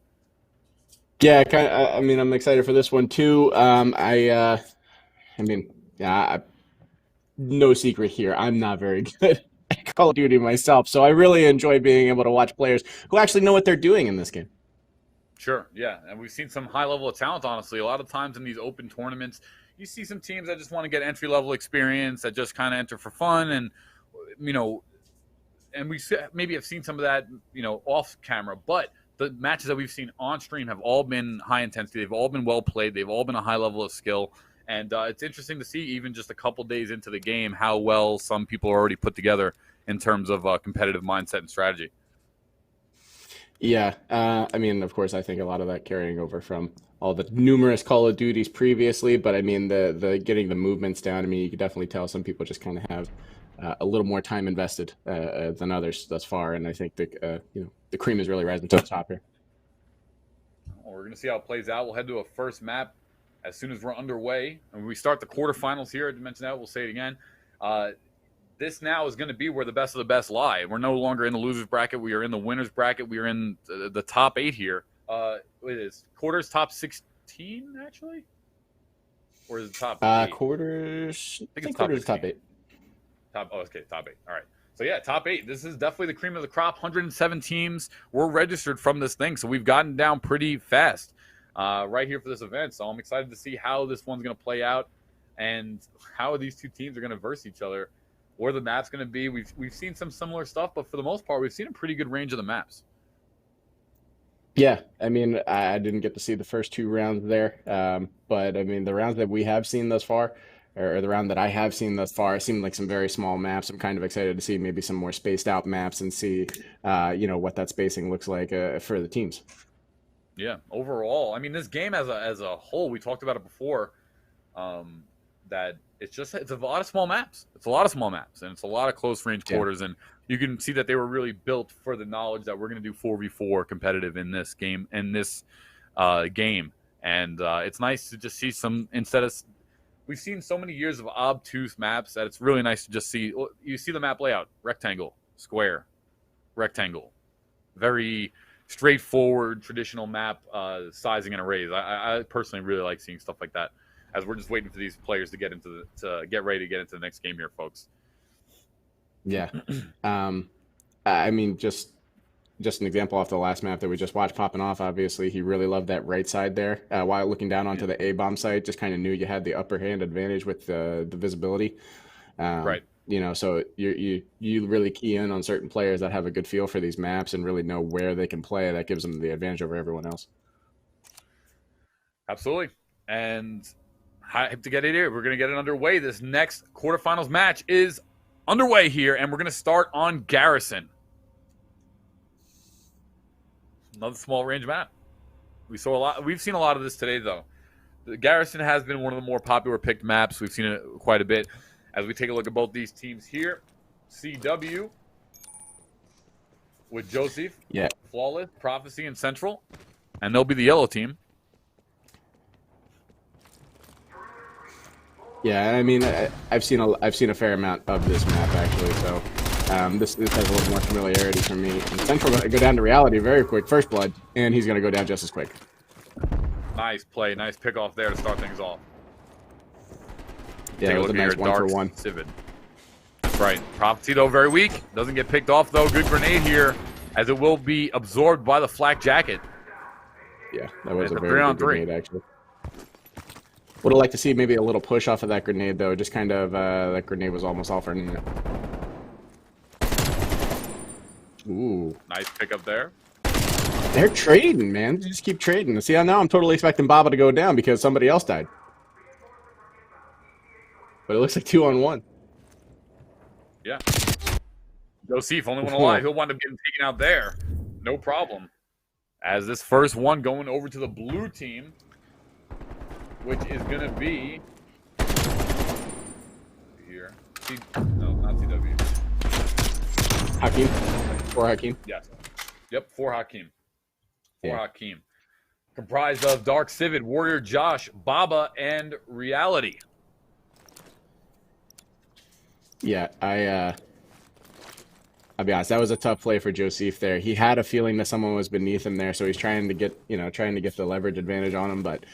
Yeah, I mean, I'm excited for this one too. No secret here. I'm not very good at Call of Duty myself, so I really enjoy being able to watch players who actually know what they're doing in this game. Sure, yeah, and we've seen some high level of talent, honestly. A lot of times in these open tournaments, you see some teams that just want to get entry-level experience, that just kind of enter for fun, and, and we maybe have seen some of that, off camera, but the matches that we've seen on stream have all been high intensity. They've all been well played. They've all been a high level of skill. And it's interesting to see, even just a couple days into the game, how well some people are already put together in terms of competitive mindset and strategy. Yeah, of course, I think a lot of that carrying over from all the numerous Call of Duties previously, but I mean, the getting the movements down, you can definitely tell some people just kind of have a little more time invested than others thus far, and I think the cream is really rising to the top here. Well, we're going to see how it plays out. We'll head to a first map as soon as we're underway. And we start the quarterfinals here. I mentioned that. We'll say it again. This now is going to be where the best of the best lie. We're no longer in the losers bracket. We are in the winners bracket. We are in the top 8 here. It is quarters top 16, actually? Or is it top 8? Quarters. I think quarters top 8. Top 8. All right. So, yeah, top 8. This is definitely the cream of the crop. 107 teams were registered from this thing. So we've gotten down pretty fast right here for this event. So I'm excited to see how this one's going to play out and how these two teams are going to verse each other, where the map's going to be. We've seen some similar stuff, but for the most part, we've seen a pretty good range of the maps. Yeah, I didn't get to see the first 2 rounds there, but the rounds that we have seen thus far, or the round that I have seen thus far, seemed like some very small maps. I'm kind of excited to see maybe some more spaced out maps and see, what that spacing looks like for the teams. Yeah, overall, this game as a whole, we talked about it before, that it's a lot of small maps. It's a lot of small maps, and it's a lot of close range quarters, and you can see that they were really built for the knowledge that we're going to do 4v4 competitive in this game, and it's nice to just see some, instead of, we've seen so many years of obtuse maps that it's really nice to just see. You see the map layout: rectangle, square, rectangle, very straightforward, traditional map sizing and arrays. I personally really like seeing stuff like that, as we're just waiting for these players to get ready to get into the next game here, folks. Yeah, just an example off the last map that we just watched popping off. Obviously, he really loved that right side there. While looking down onto the A-bomb site, just kind of knew you had the upper hand advantage with the visibility. Right. So you really key in on certain players that have a good feel for these maps and really know where they can play. That gives them the advantage over everyone else. Absolutely. And hyped to get it here. We're going to get it underway. This next quarterfinals match is underway here, and we're going to start on Garrison. Another small range map. We've seen a lot of this today, though. The Garrison has been one of the more popular picked maps. We've seen it quite a bit. As we take a look at both these teams here, CW with Joseph, Flawless, Prophecy, and Central, and they'll be the yellow team. Yeah, I've seen a fair amount of this map actually, so this has a little more familiarity for me. And Central going to go down to reality very quick, first blood, and he's going to go down just as quick. Nice play, nice pick off there to start things off. Yeah, it was a nice 1-for-1. Civid. That's right. Prophecy, though, very weak. Doesn't get picked off, though. Good grenade here, as it will be absorbed by the flak jacket. Yeah, that was a very good grenade, actually. Would have liked to see maybe a little push off of that grenade, though. Just kind of, that grenade was almost all for nothing. Ooh. Nice pickup there. They're trading, man. They just keep trading. See, now I'm totally expecting Baba to go down because somebody else died. But it looks like 2-on-1. Yeah. Joseph, only one alive. He'll wind up getting taken out there. No problem. As this first one going over to the blue team, which is going to be here. No, not CW. Hakeem? Or Hakeem? Yes. Yep, for Hakeem. Yeah. Hakeem. Comprised of Dark Civid, Warrior Josh, Baba, and Reality. Yeah, I'll be honest. That was a tough play for Joseph there. He had a feeling that someone was beneath him there, so he's trying to get the leverage advantage on him. But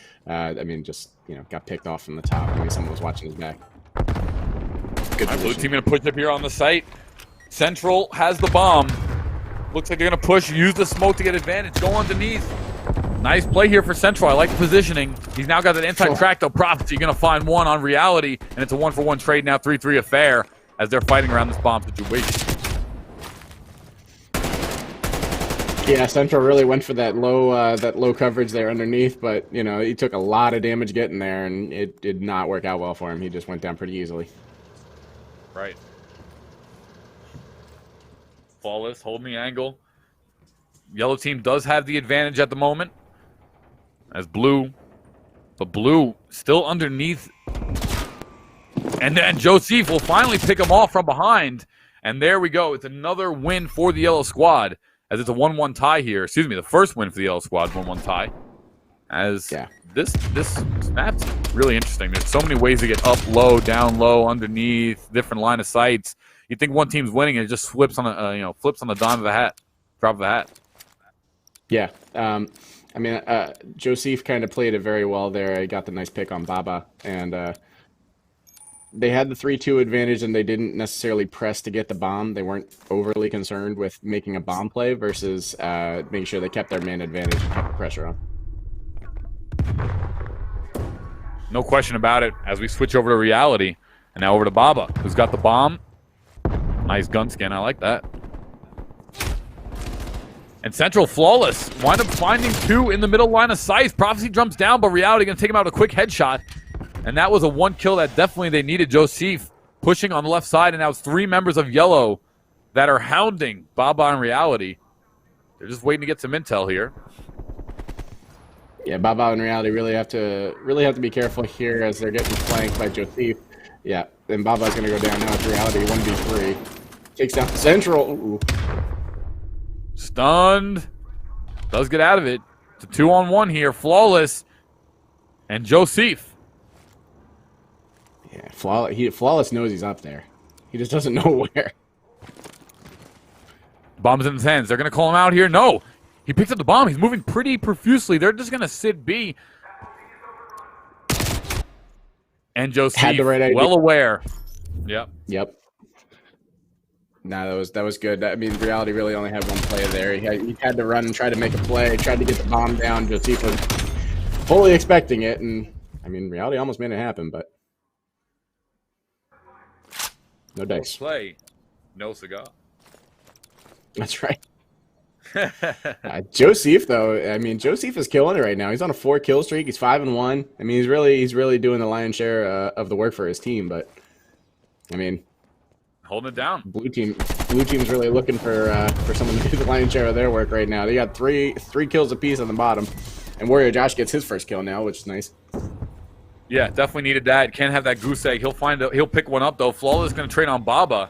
just got picked off from the top. Maybe someone was watching his back. Good Blue position. team going to push up here on the site. Central has the bomb. Looks like they're going to push, use the smoke to get advantage. Go underneath. Nice play here for Central. I like the positioning. He's now got that inside track, though. Prophecy going to find one on Reality, and it's a 1-for-1 trade now, 3-3 affair as they're fighting around this bomb situation. Yeah, Central really went for that low coverage there underneath, but he took a lot of damage getting there, and it did not work out well for him. He just went down pretty easily. Right. Flawless, holding the angle. Yellow team does have the advantage at the moment. As Blue still underneath. And then Joseph will finally pick him off from behind. And there we go. It's another win for the Yellow Squad. As it's a 1-1 tie here. Excuse me, the first win for the Yellow Squad, 1-1 tie. As this map's really interesting. There's so many ways to get up low, down low, underneath, different line of sights. You think one team's winning, and it just flips on the dime of a hat, drop of a hat. Yeah, Joseph kind of played it very well there. He got the nice pick on Baba, and they had the 3-2 advantage, and they didn't necessarily press to get the bomb. They weren't overly concerned with making a bomb play versus making sure they kept their man advantage and kept the pressure on. No question about it. As we switch over to Reality, and now over to Baba, who's got the bomb. Nice gun skin. I like that. And Central flawless. Wind up finding two in the middle line of sight. Prophecy jumps down, but Reality going to take him out with a quick headshot. And that was a one kill that definitely they needed. Joseph pushing on the left side, and now it's three members of Yellow that are hounding Baba and Reality. They're just waiting to get some intel here. Yeah, Baba and Reality really have to be careful here as they're getting flanked by Joseph. Yeah, then Baba's going to go down now. It's Reality 1v3. Takes down Central. Ooh. Stunned. Does get out of it. It's a 2-on-1 here. Flawless. And Joseph. Yeah, Flawless knows he's up there. He just doesn't know where. Bomb's in his hands. They're going to call him out here. No. He picks up the bomb. He's moving pretty profusely. They're just going to sit B. And Joseph, had the right idea. Well aware. Yep. Nah, that was good. I mean, Reality really only had one play there. He had to run and try to make a play, tried to get the bomb down. Joseph was fully expecting it, and I mean, Reality almost made it happen, but no dice. Play, no cigar. That's right. Joseph, though, I mean, Joseph is killing it right now. He's on a 4-kill streak. He's 5-1. I mean, he's really doing the lion's share of the work for his team. But I mean, holding it down. Blue team's really looking for someone to do the lion's share of their work right now. They got three kills apiece on the bottom, and Warrior Josh gets his first kill now, which is nice. Yeah, definitely needed that. Can't have that goose egg. He'll pick one up though. Flawless is going to trade on Baba.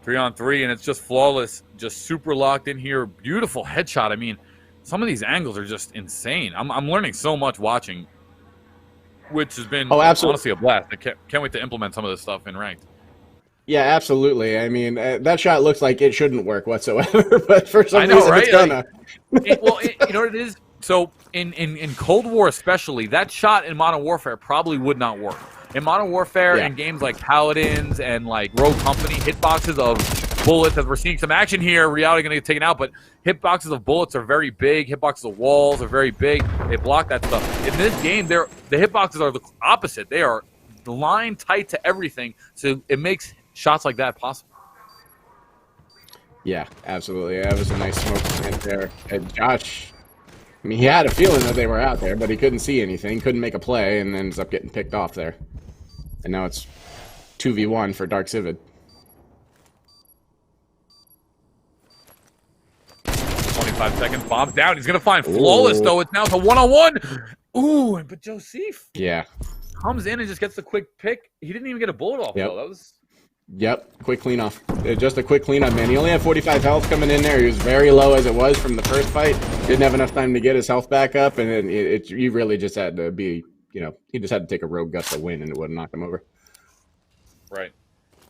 3-on-3, and it's just Flawless, just super locked in here. Beautiful headshot. I mean, some of these angles are just insane. I'm learning so much watching, which has been honestly a blast. I can't wait to implement some of this stuff in ranked. Yeah, absolutely. I mean, that shot looks like it shouldn't work whatsoever, but for some reason right? it's gonna. You know what it is? So in Cold War especially, that shot in Modern Warfare probably would not work. In Modern Warfare, in games like Paladins and like Rogue Company, hitboxes of bullets, as we're seeing some action here, Reality going to get taken out, but hitboxes of bullets are very big. Hitboxes of walls are very big. They block that stuff. In this game, the hitboxes are the opposite. They are line tight to everything, so it makes shots like that possible. Yeah, absolutely. That was a nice smoke there. And Josh, I mean, he had a feeling that they were out there, but he couldn't see anything, couldn't make a play, and ends up getting picked off there. And now it's 2v1 for Dark Civid. 25 seconds, bombs down. He's going to find Flawless, though. It's now a 1-on-1. Ooh, but Joseph comes in and just gets the quick pick. He didn't even get a bullet off, though. That was Yep, quick clean off. Just a quick cleanup, man. He only had 45 health coming in there. He was very low as it was from the first fight. Didn't have enough time to get his health back up, and then you really just had to be, he just had to take a rogue gut to win, and it would have knocked him over. Right.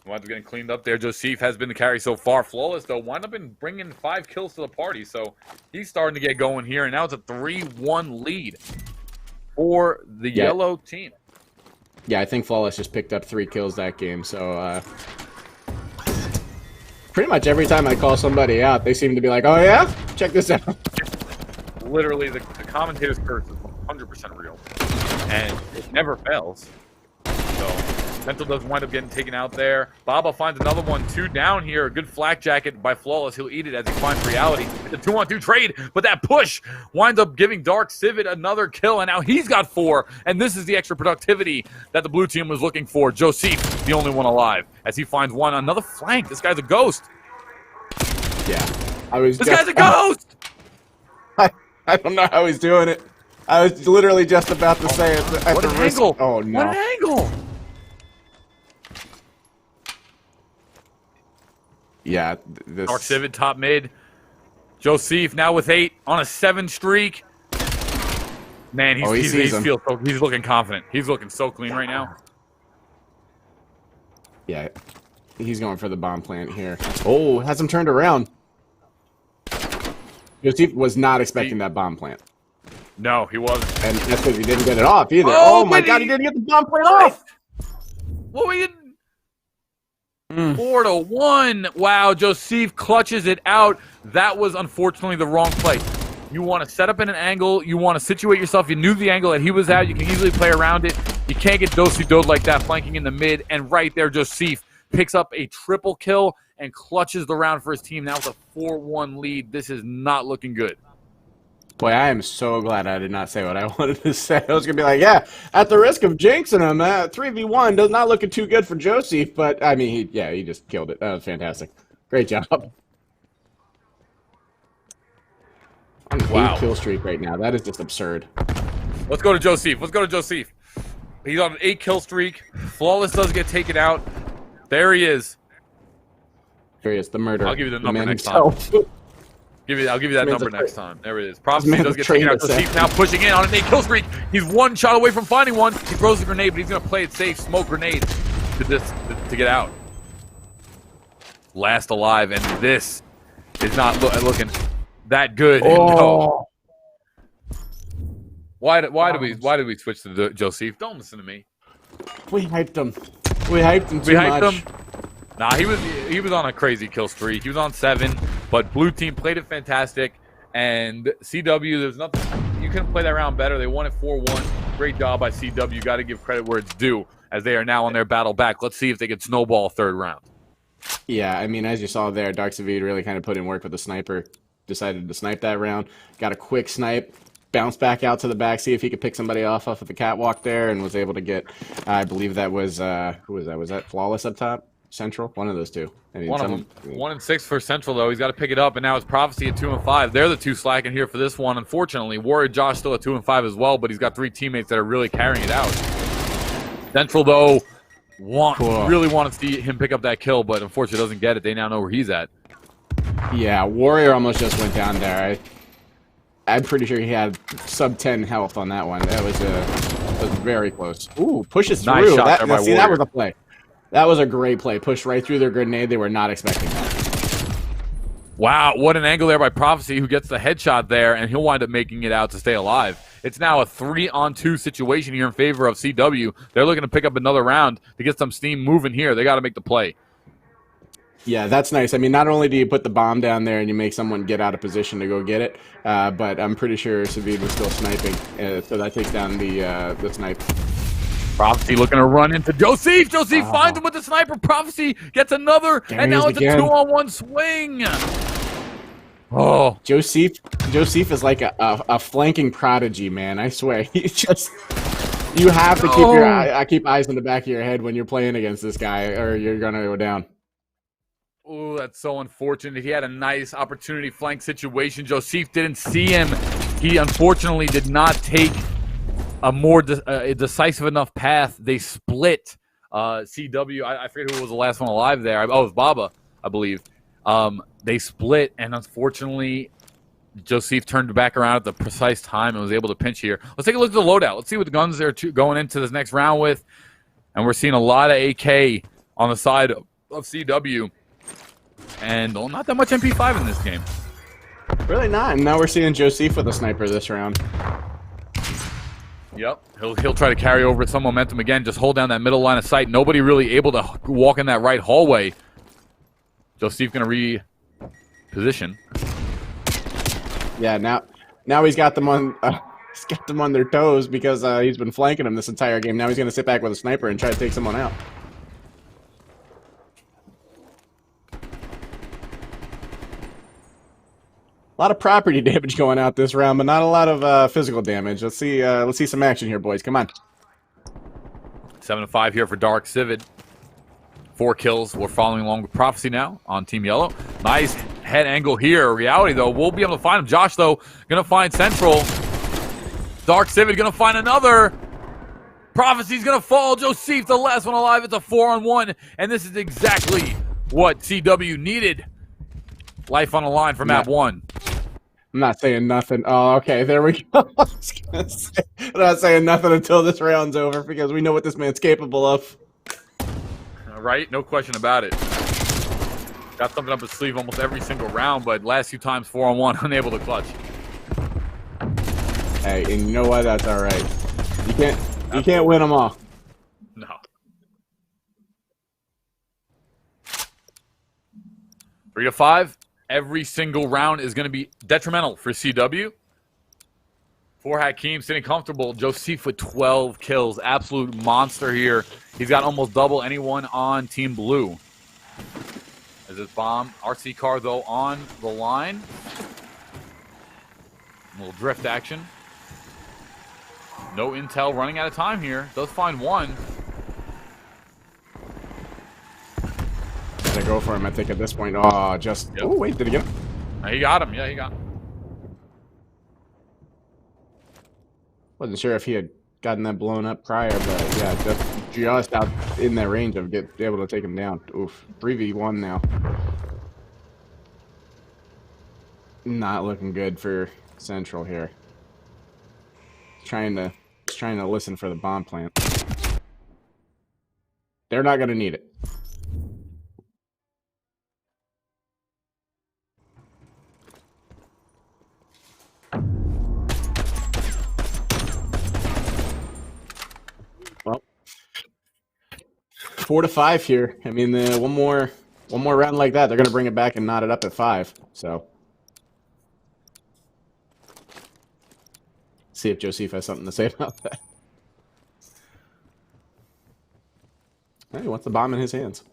Winds up getting cleaned up there. Joseph has been the carry so far. Flawless, though, wind up in bringing 5 kills to the party, so he's starting to get going here, and now it's a 3-1 lead for the yellow team. Yeah, I think Flawless just picked up 3 kills that game, so pretty much every time I call somebody out, they seem to be like, oh yeah? Check this out. Literally, the commentator's curse is 100% real, and it never fails. So Central does wind up getting taken out there. Baba finds another one, 2 down here. A good flak jacket by Flawless. He'll eat it as he finds reality. It's a 2-on-2 trade, but that push winds up giving Dark Civet another kill, and now he's got 4, and this is the extra productivity that the blue team was looking for. Joseph, the only one alive, as he finds one. Another flank. This guy's a ghost. Yeah. This guy's a ghost! I don't know how he's doing it. I was literally just about to say it. What an angle! Oh, no. What an angle! Yeah, this... Dark Civet top mid. Joseph now with 8 on a 7 streak. Man, he's looking confident. He's looking so clean right now. Yeah, he's going for the bomb plant here. Oh, has him turned around. Joseph was not expecting that bomb plant. No, he wasn't. And that's because he didn't get it off either. Oh, Oh my god, he didn't get the bomb plant off! What were you... 4-1. Wow, Joseph clutches it out. That was unfortunately the wrong play. You want to set up in an angle. You want to situate yourself. You knew the angle that he was at. You can easily play around it. You can't get do-si-doed like that, flanking in the mid. And right there, Joseph picks up a triple kill and clutches the round for his team. Now with a 4-1 lead. This is not looking good. Boy, I am so glad I did not say what I wanted to say. I was going to be like, yeah, at the risk of jinxing him, 3v1 does not looking too good for Joseph, but, I mean, he just killed it. That was fantastic. Great job. On an 8-kill streak right now. That is just absurd. Let's go to Joseph. He's on an 8-kill streak. Flawless doesn't get taken out. There he is. Here he is, the murderer. I'll give you the number next time. I'll give you that number next time. There it is. Prophecy does get taken out. Joseph now pushing in on an 8-kill streak. He's 1 shot away from finding one. He throws the grenade, but he's going to play it safe. Smoke grenade to get out. Last alive, and this is not looking that good. Oh. No. Why did we switch to Joseph? Don't listen to me. We hyped him. We hyped him too much. Nah, he was on a crazy kill streak. He was on 7, but blue team played it fantastic. And CW, there's nothing you couldn't play that round better. They won it 4-1. Great job by CW. Got to give credit where it's due, as they are now on their battle back. Let's see if they can snowball a 3rd round. Yeah, I mean, as you saw there, Dark Civet really kind of put in work with the sniper. Decided to snipe that round. Got a quick snipe. Bounced back out to the back, see if he could pick somebody off of the catwalk there, and was able to get, I believe that was, who was that? Was that Flawless up top? Central? One of those two. I mean, one of them. 1-6 for Central, though. He's got to pick it up, and now it's Prophecy at 2-5. They're the 2 slacking here for this one, unfortunately. Warrior Josh still at 2-5 as well, but he's got 3 teammates that are really carrying it out. Central, though, really want to see him pick up that kill, but unfortunately doesn't get it. They now know where he's at. Yeah, Warrior almost just went down there. I'm pretty sure he had sub 10 health on that one. That was very close. Ooh, pushes through. Nice shot there by Warrior. That was a play. That was a great play. Pushed right through their grenade. They were not expecting that. Wow, what an angle there by Prophecy, who gets the headshot there, and he'll wind up making it out to stay alive. It's now a 3-on-2 situation here in favor of CW. They're looking to pick up another round to get some steam moving here. They got to make the play. Yeah, that's nice. I mean, not only do you put the bomb down there and you make someone get out of position to go get it, but I'm pretty sure Civet was still sniping, so that takes down the snipe. Prophecy looking to run into Joseph. Joseph finds him with the sniper. Prophecy gets another, and now it's a 2-on-1 swing. Oh, Joseph is like a flanking prodigy, man. I swear. He just, you have to keep eyes in the back of your head when you're playing against this guy, or you're gonna go down. Oh, that's so unfortunate. He had a nice opportunity flank situation. Joseph didn't see him. He unfortunately did not take a more decisive enough path. They split CW, I forget who was the last one alive there. Oh, it was Baba, I believe. They split, and unfortunately, Joseph turned back around at the precise time and was able to pinch here. Let's take a look at the loadout. Let's see what the guns they're going into this next round with. And we're seeing a lot of AK on the side of CW. And not that much MP5 in this game. Really not. And now we're seeing Joseph with a sniper this round. Yep. He'll try to carry over some momentum again. Just hold down that middle line of sight. Nobody really able to walk in that right hallway. Joseph going to reposition. Yeah, now he's got them on their toes because he's been flanking them this entire game. Now he's going to sit back with a sniper and try to take someone out. A lot of property damage going out this round, but not a lot of physical damage. Let's see some action here, boys. Come on. 7-5 here for Dark Civid. 4 kills. We're following along with Prophecy now on Team Yellow. Nice head angle here. Reality, though, we'll be able to find him. Josh, though, going to find Central. Dark Civid going to find another. Prophecy's going to fall. Joseph, the last one alive. It's a 4-on-1, and this is exactly what CW needed. Life on the line for map 1. I'm not saying nothing. Oh, okay, there we go. I was gonna say, I'm not saying nothing until this round's over because we know what this man's capable of. Right? No question about it. Got something up his sleeve almost every single round, but last few times 4-on-1, unable to clutch. Hey, and you know what? That's all right. You can't win them all. No. 3-5. Every single round is going to be detrimental for CW. For Hakeem, sitting comfortable. Joseph with 12 kills. Absolute monster here. He's got almost double anyone on Team Blue. As this bomb. RC car, though, on the line. A little drift action. No intel, running out of time here. Does find one. Gotta go for him, I think, at this point. Oh, just... Yep. Oh, wait, did he get him? He got him. Yeah, he got him. Wasn't sure if he had gotten that blown up prior, but yeah, just out in that range of able to take him down. Oof. 3v1 now. Not looking good for Central here. Trying to listen for the bomb plant. They're not gonna need it. Well, 4-5 here. I mean, one more round like that, they're gonna bring it back and knot it up at 5. So, see if Joseph has something to say about that. Hey, he wants the bomb in his hands.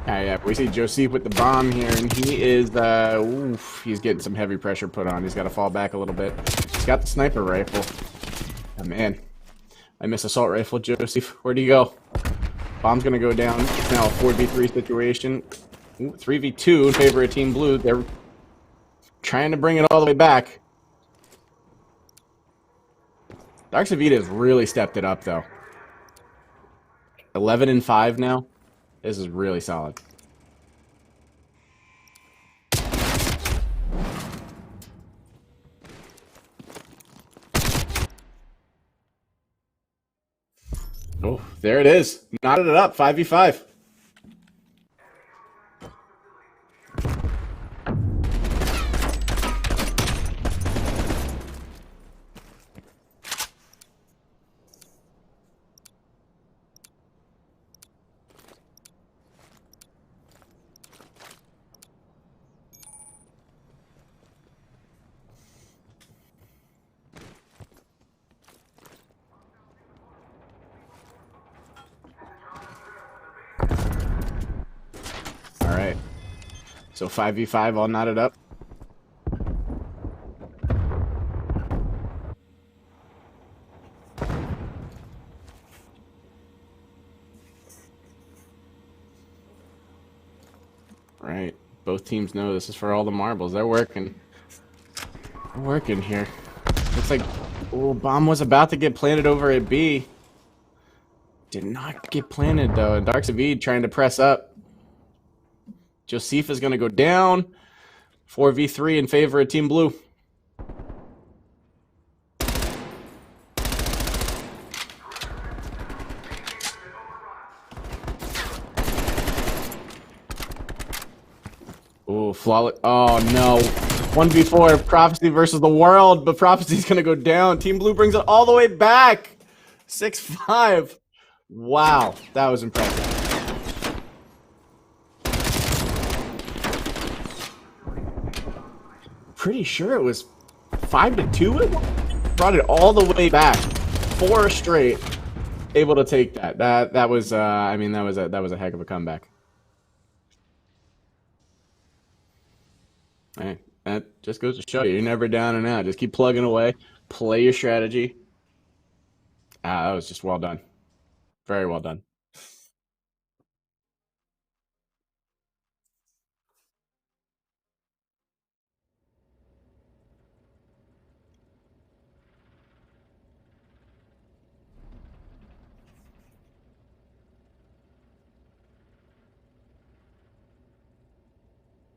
Yeah, we see Joseph with the bomb here, and he is, he's getting some heavy pressure put on. He's got to fall back a little bit. He's got the sniper rifle. Oh, man. I miss assault rifle, Joseph. Where'd he go? Bomb's going to go down. It's now a 4v3 situation. 3v2 in favor of Team Blue. They're trying to bring it all the way back. Dark Civid has really stepped it up, though. 11-5 now. This is really solid. Oh, there it is. Knotted it up. 5v5. So 5v5 all knotted up. Right. Both teams know this is for all the marbles. They're working. They're working here. Looks like bomb was about to get planted over at B. Did not get planted though. And Dark Savid trying to press up. Joseph is going to go down. 4v3 in favor of Team Blue. Oh, flawless. Oh, no. 1v4, Prophecy versus the world, but Prophecy's going to go down. Team Blue brings it all the way back. 6-5. Wow, that was impressive. Pretty sure it was 5-2. Brought it all the way back. 4 straight. Able to take that. That was I mean that was a heck of a comeback. Hey, that just goes to show you, you're never down and out. Just keep plugging away. Play your strategy. That was just well done. Very well done.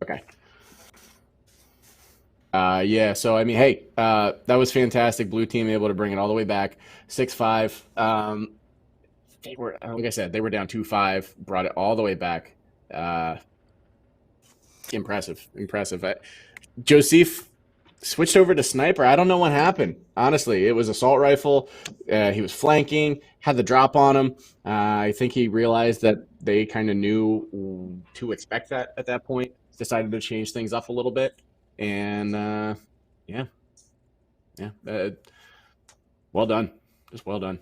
Okay. Yeah, so I mean, hey, that was fantastic. Blue team able to bring it all the way back, 6-5. They were, like I said, they were down 2-5, brought it all the way back. Impressive. Joseph switched over to sniper. I don't know what happened. Honestly, it was assault rifle. He was flanking, had the drop on him. I think he realized that they kind of knew to expect that at that point. Decided to change things up a little bit. And well done. Just well done.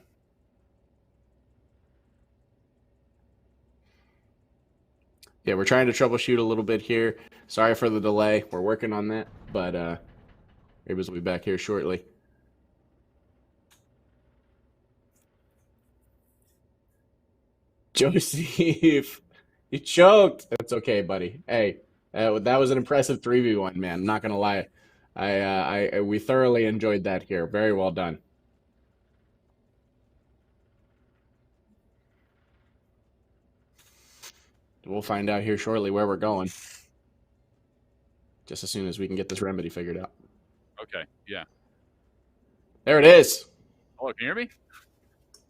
Yeah, we're trying to troubleshoot a little bit here. Sorry for the delay. We're working on that, but Ravens will be back here shortly. Joseph, you choked. That's okay, buddy. Hey, that was an impressive 3v1, man. I'm not gonna lie. We thoroughly enjoyed that here. Very well done. We'll find out here shortly where we're going. Just as soon as we can get this remedy figured out. Okay, yeah. There it is. Oh, can you hear me?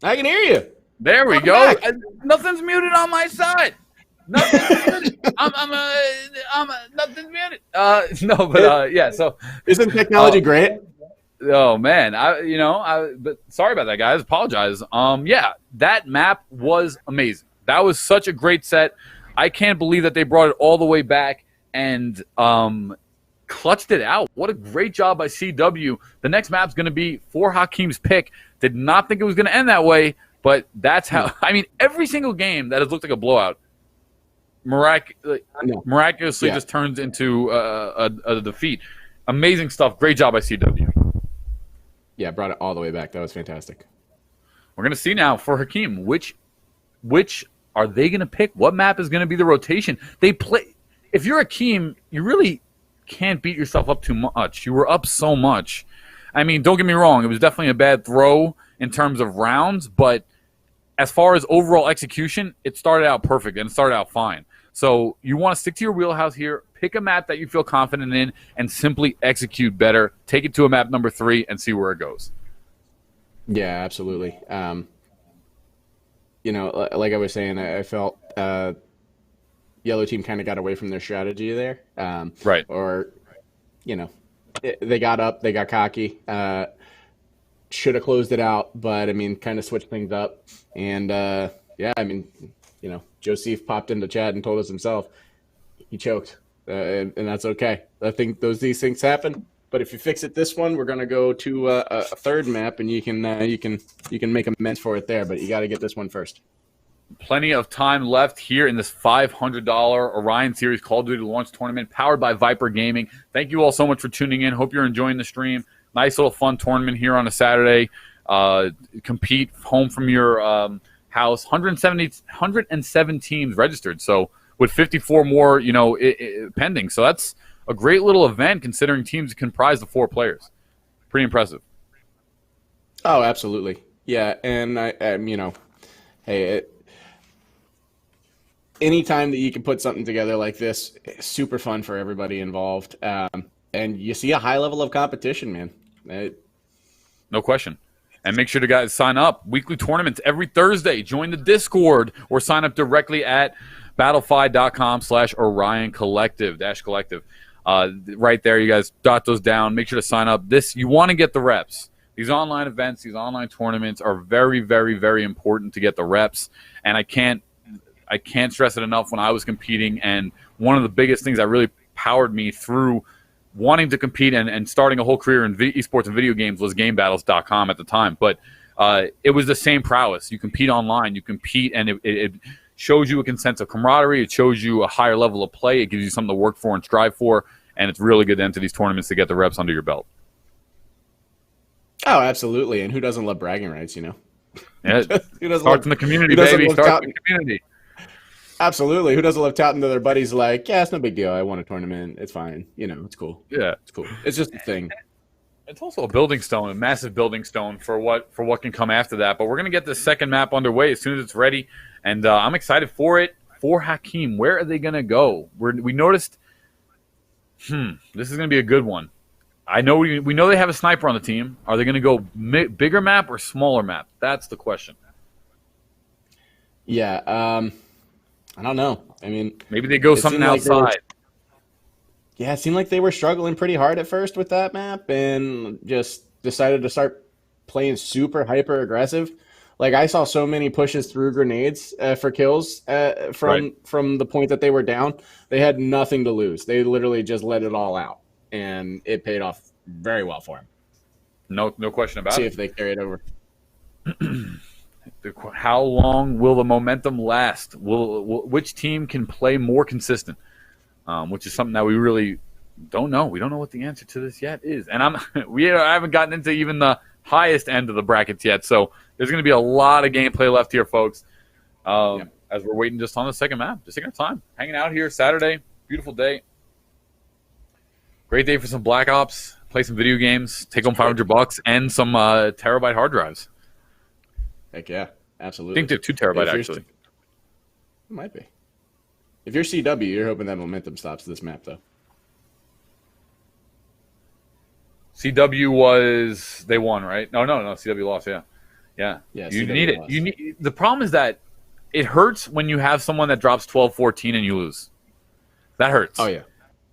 I can hear you. There we go. Nothing's muted on my side. Nothing's muted. Nothing's muted. No, but yeah. So isn't technology great? Oh man, but sorry about that, guys. Apologize. Yeah, that map was amazing. That was such a great set. I can't believe that they brought it all the way back and clutched it out. What a great job by CW. The next map's going to be for Hakeem's pick. Did not think it was going to end that way, but that's how. I mean, every single game that has looked like a blowout miraculously just turns into a defeat. Amazing stuff. Great job by CW. Yeah, brought it all the way back. That was fantastic. We're going to see now for Hakeem, which are they going to pick? What map is going to be the rotation? They play. If you're Hakeem, you really can't beat yourself up too much. You were up so much. I mean, don't get me wrong. It was definitely a bad throw in terms of rounds, but as far as overall execution, it started out perfect and it started out fine. So you want to stick to your wheelhouse here. Pick a map that you feel confident in and simply execute better. Take it to a map number 3 and see where it goes. Yeah, absolutely. Like I was saying, I felt yellow team kind of got away from their strategy there. Right. Or, they got up, they got cocky. Should have closed it out, but I mean, kind of switched things up. And Joseph popped into chat and told us himself he choked, and that's okay. I think these things happen. But if you fix it this one, we're gonna go to a third map, and you can make amends for it there. But you got to get this one first. Plenty of time left here in this $500 Orion Series Call of Duty launch tournament powered by Viper Gaming. Thank you all so much for tuning in. Hope you're enjoying the stream. Nice little fun tournament here on a Saturday. Compete home from your house. 107 teams registered. So with 54 more, pending. So that's a great little event considering teams comprise of 4 players. Pretty impressive. Oh, absolutely. Yeah, and hey, anytime that you can put something together like this, it's super fun for everybody involved. And you see a high level of competition, man. No question. And make sure to guys sign up. Weekly tournaments every Thursday. Join the Discord or sign up directly at battlefy.com/Orion Collective. Right there, you guys dot those down. Make sure to sign up. You want to get the reps. These online events, these online tournaments are very, very, very important to get the reps. And I can't stress it enough when I was competing. And one of the biggest things that really powered me through wanting to compete and starting a whole career in esports and video games was GameBattles.com at the time. But it was the same prowess. You compete online, you compete, and it shows you a sense of camaraderie. It shows you a higher level of play. It gives you something to work for and strive for. And it's really good to enter these tournaments to get the reps under your belt. Oh, absolutely. And who doesn't love bragging rights, Yeah, who doesn't starts in the community, baby. Starts in the community. Absolutely. Who doesn't love touting to their buddies like, yeah, it's no big deal. I won a tournament. It's fine. It's cool. Yeah. It's cool. It's just a thing. It's also a building stone, a massive building stone for what can come after that. But we're going to get the second map underway as soon as it's ready. And I'm excited for it. For Hakeem, where are they going to go? We noticed, this is going to be a good one. I know we know they have a sniper on the team. Are they going to go bigger map or smaller map? That's the question. Yeah, I don't know. I mean, maybe they go something outside. It seemed like they were struggling pretty hard at first with that map and just decided to start playing super hyper aggressive. Like I saw so many pushes through grenades for kills from the point that they were down. They had nothing to lose. They literally just let it all out, and it paid off very well for them. No question about it. See if they carry it over. How long will the momentum last? Which team can play more consistent? Which is something that we really don't know. We don't know what the answer to this yet is. And I haven't gotten into even the highest end of the brackets yet. So there's going to be a lot of gameplay left here, folks. As we're waiting just on the second map. Just taking our time. Hanging out here Saturday. Beautiful day. Great day for some Black Ops. Play some video games. Take home $500 and some terabyte hard drives. Heck yeah, absolutely. I think they're 2 terabyte, actually. It might be. If you're CW, you're hoping that momentum stops this map, though. CW they won, right? No, CW lost, yeah. Yeah, you CW need it. lost. The problem is that it hurts when you have someone that drops 12-14 and you lose. That hurts. Oh, yeah.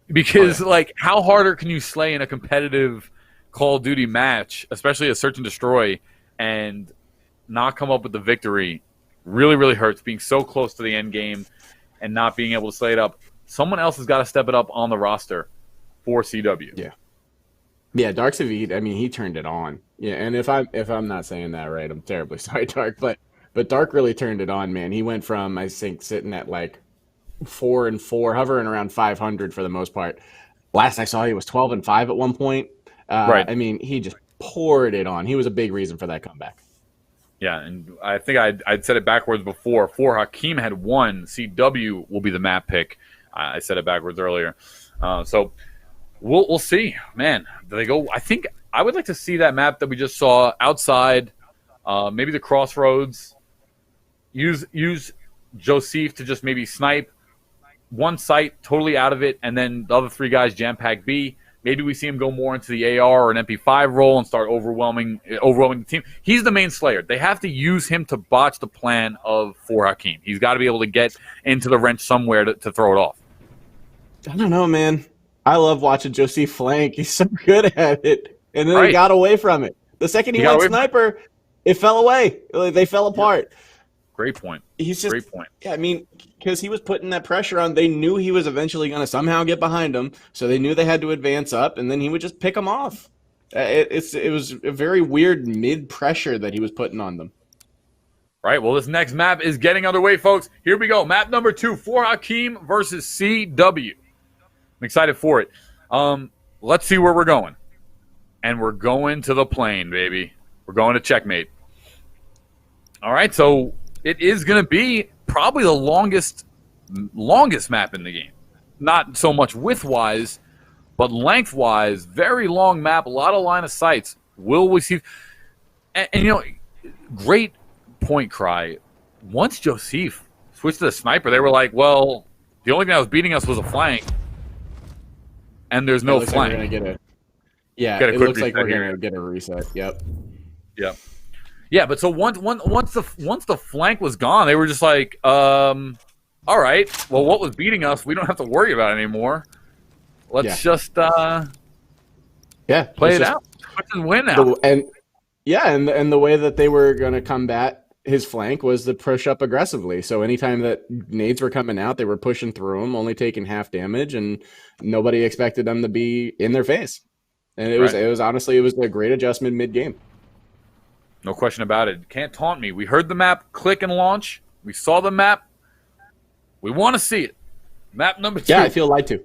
Because, how harder can you slay in a competitive Call of Duty match, especially a search and destroy, and not come up with the victory? Really, really hurts being so close to the end game and not being able to slay it up. Someone else has got to step it up on the roster for CW. Yeah. Yeah, Dark Savid, I mean, he turned it on. Yeah, and if I'm not saying that right, I'm terribly sorry, Dark, but Dark really turned it on, man. He went from, I think, sitting at 4-4, hovering around 500 for the most part. Last I saw, he was 12-5 at one point. Right. I mean, he just poured it on. He was a big reason for that comeback. Yeah, and I think I'd said it backwards before. For Hakeem had won, CW will be the map pick. I said it backwards earlier. So we'll see. Man, do they go? I think I would like to see that map that we just saw outside, maybe the crossroads. Use Joseph to just maybe snipe one site totally out of it, and then the other 3 guys jam-pack B. Maybe we see him go more into the AR or an MP5 role and start overwhelming the team. He's the main slayer. They have to use him to botch the plan for Hakeem. He's got to be able to get into the wrench somewhere to throw it off. I don't know, man. I love watching Joseph flank. He's so good at it. And then he got away from it. The second he went sniper, it fell away. They fell apart. Yeah. Great point. Great point. Yeah, I mean, because he was putting that pressure on. They knew he was eventually going to somehow get behind him, so they knew they had to advance up, and then he would just pick them off. It was a very weird mid-pressure that he was putting on them. Right, well, this next map is getting underway, folks. Here we go. Map number 2, For Hakeem versus CW. I'm excited for it. Let's see where we're going. And we're going to the plane, baby. We're going to checkmate. All right, so it is going to be probably the longest map in the game. Not so much width-wise, but length-wise. Very long map, a lot of line of sights. Will we see... And you know, great point, Cry. Once Joseph switched to the sniper, they were like, well, the only thing that was beating us was a flank. And there's no flank. Like we're gonna get it. Yeah, it looks like we're gonna get a reset. Yep. Yep. Yeah, but so once the flank was gone, they were just like, all right, well, what was beating us, we don't have to worry about it anymore. Let's just play it out. Let's just win now. And the way that they were gonna combat his flank was to push up aggressively. So anytime that nades were coming out, they were pushing through him, only taking half damage, and nobody expected them to be in their face. And it was honestly a great adjustment mid game. No question about it. Can't taunt me. We heard the map click and launch. We saw the map. We want to see it. Map number 2. Yeah, I feel lied to.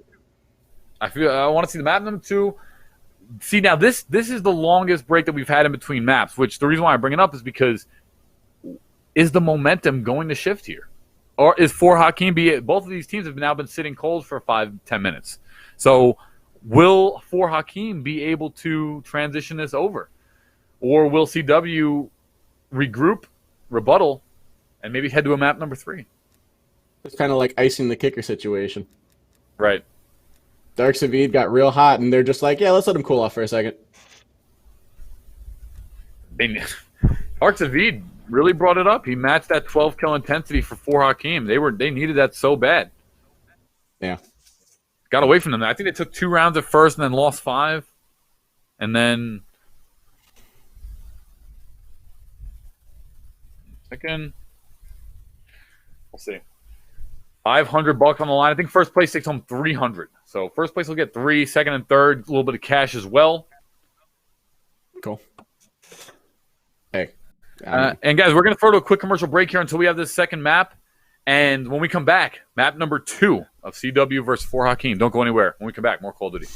I want to see the map number 2. See, now this is the longest break that we've had in between maps, which the reason why I bring it up is because is the momentum going to shift here? Or is For Hakeem both of these teams have now been sitting cold for 5-10 minutes. So will For Hakeem be able to transition this over? Or will CW regroup, rebuttal, and maybe head to a map number 3? It's kind of like icing the kicker situation. Right. Dark Savid got real hot, and they're just like, yeah, let's let him cool off for a second. Dark Savid really brought it up. He matched that 12 kill intensity for Hakeem. They needed that so bad. Yeah. Got away from them. I think they took 2 rounds at first and then lost 5. And then second, we'll see. $500 on the line. I think first place takes home 300. So first place will get 3, second and third, a little bit of cash as well. Cool. Hey. And guys, we're going to throw to a quick commercial break here until we have this second map. And when we come back, map number 2 of CW versus For Hakeem. Don't go anywhere. When we come back, more Call of Duty.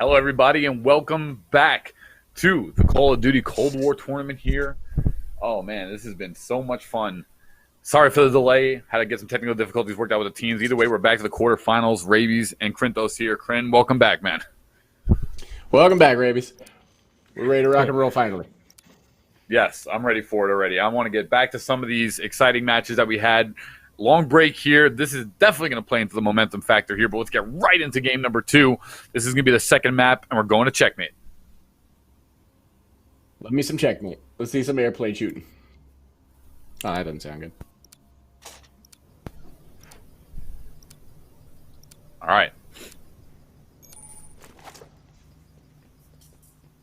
Hello, everybody, and welcome back to the Call of Duty Cold War tournament here. Oh, man, this has been so much fun. Sorry for the delay. Had to get some technical difficulties worked out with the teams. Either way, we're back to the quarterfinals. Rabies and Krintos here. Krin, welcome back, man. Welcome back, Rabies. We're ready to rock and roll finally. Yes, I'm ready for it already. I want to get back to some of these exciting matches that we had. Long break here. This is definitely going to play into the momentum factor here, but let's get right into game number 2. This is going to be the second map, and we're going to checkmate. Let me some checkmate. Let's see some airplane shooting. Oh, that doesn't sound good. All right.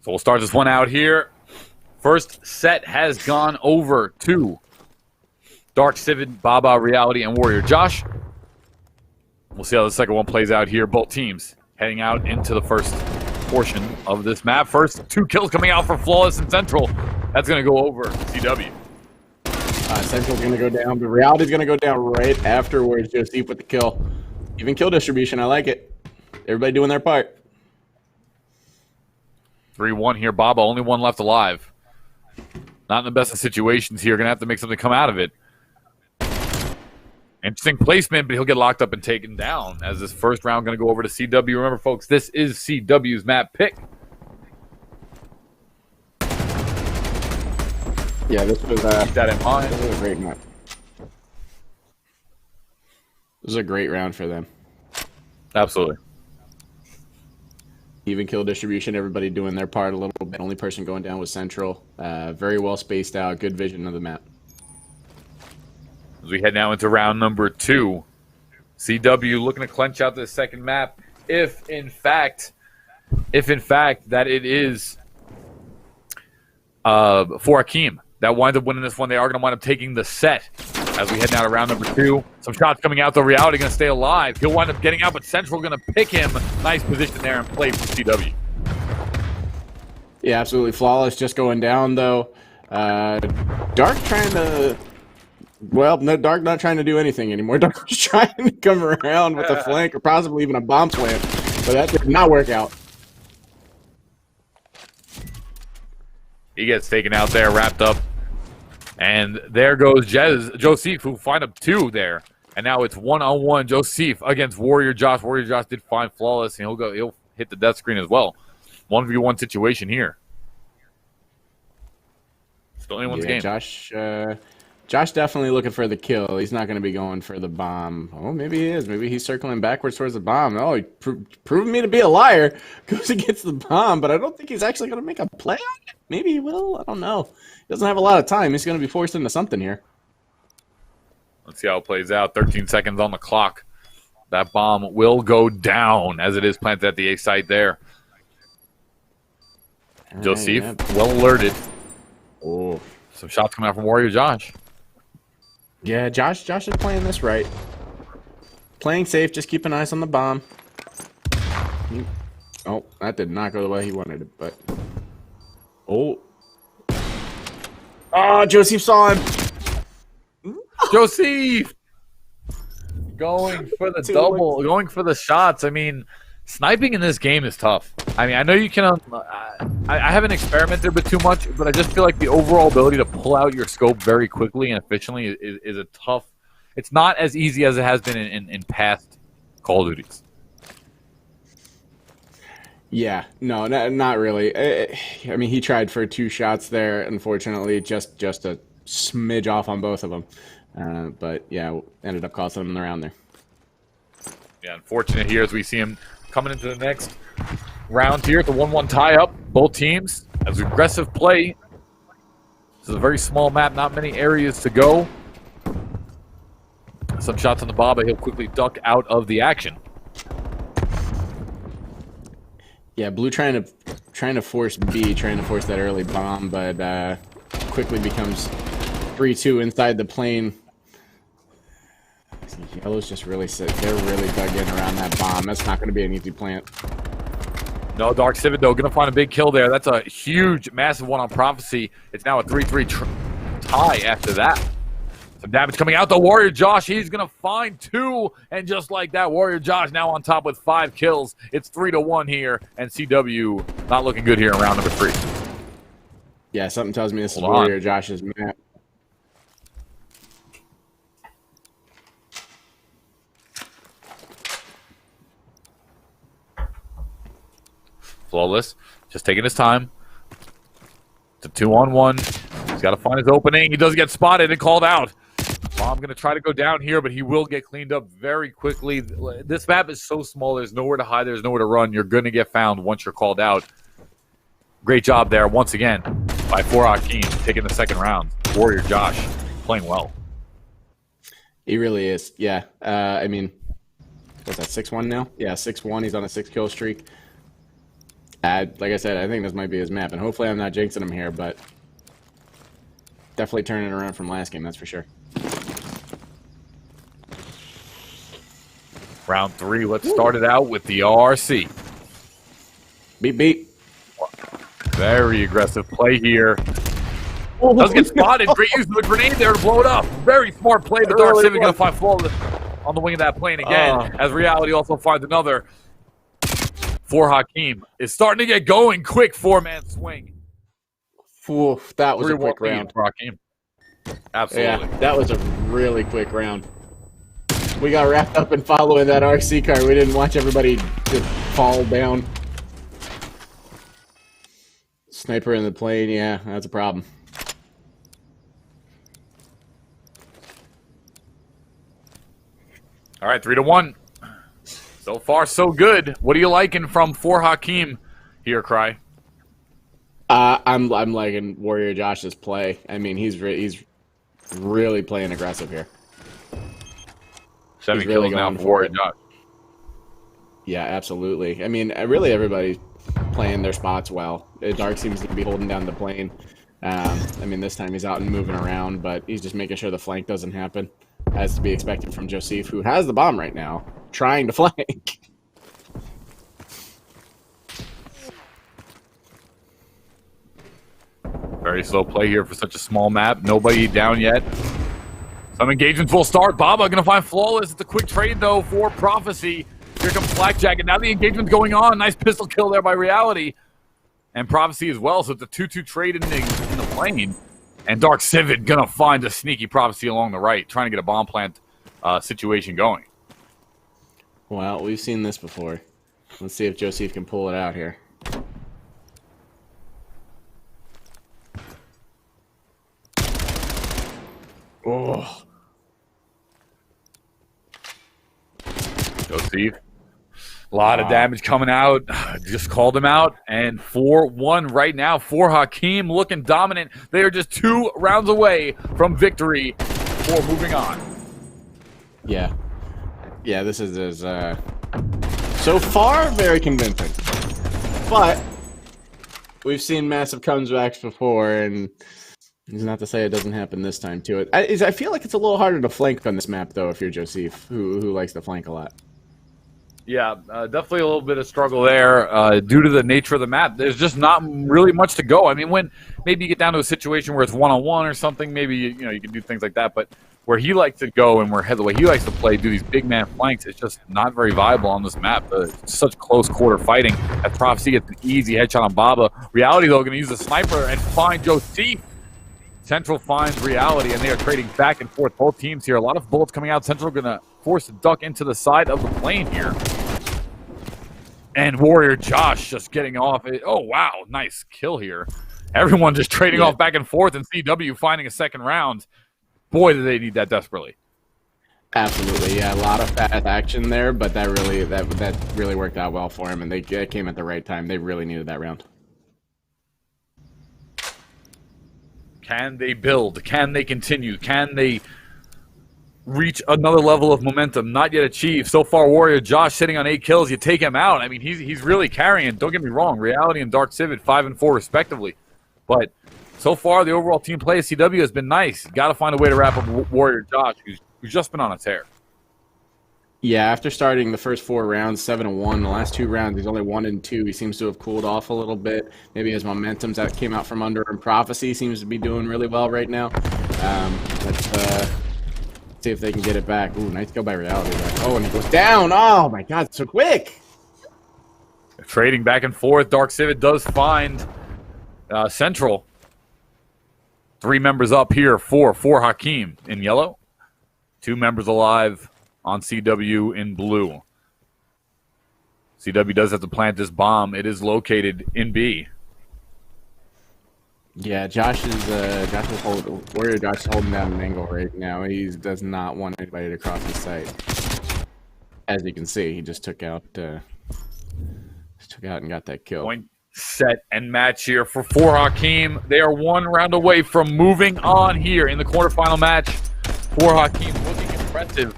So we'll start this one out here. First set has gone over to Dark Civid, Baba, Reality, and Warrior Josh. We'll see how the second one plays out here. Both teams heading out into the first portion of this map. First, 2 kills coming out for Flawless and Central. That's going to go over CW. Central's going to go down. The Reality's going to go down right afterwards. Joseph with the kill. Even kill distribution. I like it. Everybody doing their part. 3-1 here. Baba, only one left alive. Not in the best of situations here. Going to have to make something come out of it. Interesting placement, but he'll get locked up and taken down as this first round going to go over to CW. Remember, folks, this is CW's map pick. Yeah, this was Keep that in mind. this was a great map. This was a great round for them. Absolutely. Even kill distribution, everybody doing their part a little bit. Only person going down was Central. Very well spaced out. Good vision of the map. As we head now into round number 2, CW looking to clench out this second map. If in fact that it is for Akeem that winds up winning this one, they are going to wind up taking the set. As we head now to round number 2, some shots coming out. The Reality going to stay alive. He'll wind up getting out, but Central going to pick him. Nice position there and play for CW. Yeah, absolutely. Flawless just going down, though. Dark trying to... Well, no, Dark not trying to do anything anymore. Dark was trying to come around with a flank or possibly even a bomb plant, but that did not work out. He gets taken out there, wrapped up. And there goes Joseph, who find up 2 there. And now it's 1-on-1 Joseph against Warrior Josh. Warrior Josh did find Flawless, and he'll hit the death screen as well. 1v1 situation here. Still anyone's game. Josh definitely looking for the kill. He's not going to be going for the bomb. Oh, maybe he is. Maybe he's circling backwards towards the bomb. Oh, he proved me to be a liar. Goes and gets the bomb, but I don't think he's actually going to make a play on it. Maybe he will. I don't know. He doesn't have a lot of time. He's going to be forced into something here. Let's see how it plays out. 13 seconds on the clock. That bomb will go down as it is planted at the A site there. Right, Joseph, yeah. well alerted. Oh. Some shots coming out from Warrior Josh. Yeah, Josh is playing this right. Playing safe, just keeping eyes on the bomb. Oh, that did not go the way he wanted it, but... Oh. Oh, Joseph saw him! Joseph! Going for the double, going for the shots. I mean, sniping in this game is tough. I mean, I know you can... I haven't experimented with too much, but I just feel like the overall ability to pull out your scope very quickly and efficiently is a tough... It's not as easy as it has been in past Call of Duties. Yeah, no, not really. I mean, he tried for 2 shots there. Unfortunately, just a smidge off on both of them. But yeah, ended up costing him the round there. Yeah, unfortunate here as we see him coming into the next round here. It's a 1-1 tie-up. Both teams as aggressive play. This is a very small map, not many areas to go. Some shots on the Baba. He'll quickly duck out of the action. Yeah, Blue trying to force B, trying to force that early bomb, but quickly becomes 3-2 inside the plane. Yellow's just really sick. They're really dug in around that bomb. That's not going to be an easy plant. No, Dark Civid, though, going to find a big kill there. That's a huge, massive one on Prophecy. It's now a 3-3 tie after that. Some damage coming out. The Warrior Josh, he's going to find 2. And just like that, Warrior Josh now on top with 5 kills. It's 3-1 here. And CW not looking good here in round number 3. Yeah, something tells me this is Warrior Josh's map. Flawless. Just taking his time. It's a 2-on-1. He's got to find his opening. He does get spotted and called out. Bomb going to try to go down here, but he will get cleaned up very quickly. This map is so small. There's nowhere to hide. There's nowhere to run. You're going to get found once you're called out. Great job there once again by Hakeem taking the second round. Warrior Josh playing well. He really is. Yeah. I mean, what's that, 6-1 now? Yeah, 6-1. He's on a 6-kill streak. Like I said, I think this might be his map, and hopefully I'm not jinxing him here, but definitely turning around from last game, that's for sure. Round 3, let's start it out with the RC. Beat, beat. Very aggressive play here. Does get spotted. Great use of the grenade there to blow it up. Very smart play. The Dark Civic going to find Flawless on the wing of that plane again, as Reality also finds another. For Hakeem is starting to get going. Quick 4-man swing. Oof, that was a quick round. For Hakeem. Absolutely. Yeah, that was a really quick round. We got wrapped up in following that RC car. We didn't watch everybody just fall down. Sniper in the plane, yeah, that's a problem. All right, 3-1. So far, so good. What are you liking from For Hakeem here, Cry? I'm liking Warrior Josh's play. I mean, he's really playing aggressive here. 7 kills now for Warrior Josh. Yeah, absolutely. I mean, really everybody's playing their spots well. Dark seems to be holding down the plane. I mean, this time he's out and moving around, but he's just making sure the flank doesn't happen, as to be expected from Joseph, who has the bomb right now, trying to flank. Very slow play here for such a small map. Nobody down yet. Some engagements will start. Baba going to find Flawless. It's a quick trade, though, for Prophecy. Here comes Blackjack, and now the engagement's going on. Nice pistol kill there by Reality. And Prophecy as well, so it's a 2-2 trade in the plane. And Dark Civic going to find a sneaky Prophecy along the right, trying to get a bomb plant situation going. Well, we've seen this before. Let's see if Joseph can pull it out here. Oh. Joseph. A lot of damage coming out. Just called him out. And 4-1 right now for Hakeem, looking dominant. They are just 2 rounds away from victory for moving on. Yeah. Yeah, this is so far very convincing. But we've seen massive comebacks before, and it's not to say it doesn't happen this time too. I feel like it's a little harder to flank on this map, though, if you're Joseph, who likes to flank a lot. Yeah, definitely a little bit of struggle there due to the nature of the map. There's just not really much to go. I mean, when maybe you get down to a situation where it's 1-on-1 or something, maybe you can do things like that. But where he likes to go and the way he likes to play, do these big man flanks, it's just not very viable on this map. Such close quarter fighting. That Prophecy gets an easy headshot on Baba. Reality, though, going to use the sniper and find Joseph. Central finds Reality, and they are trading back and forth. Both teams here. A lot of bullets coming out. Central going to force a duck into the side of the plane here. And Warrior Josh just getting off. Oh, wow. Nice kill here. Everyone just trading off back and forth, and CW finding a second round. Boy, do they need that desperately. Absolutely, yeah. A lot of fast action there, but that really worked out well for him, and they came at the right time. They really needed that round. Can they build? Can they continue? Can they reach another level of momentum not yet achieved? So far, Warrior Josh sitting on 8 kills. You take him out. I mean, he's really carrying. Don't get me wrong. Reality and Dark Civic 5 and 4 respectively. But so far, the overall team play of CW has been nice. Got to find a way to wrap up Warrior Josh, who's just been on a tear. Yeah, after starting the first 4 rounds, 7-1, the last 2 rounds, he's only 1-2. He seems to have cooled off a little bit. Maybe his momentum's that came out from under him. Prophecy seems to be doing really well right now. See if they can get it back. Ooh, nice kill by Reality. Oh, and it goes down. Oh my God, so quick. Trading back and forth. Dark Civet does find Central. 3 members up here for Hakeem in yellow. 2 members alive on CW in blue. CW does have to plant this bomb. It is located in B. Yeah, Warrior Josh is holding down an angle right now. He does not want anybody to cross his site. As you can see, he just took out and got that kill. Point, set, and match here for Hakeem. They are 1 round away from moving on here in the quarterfinal match. Hakeem looking impressive.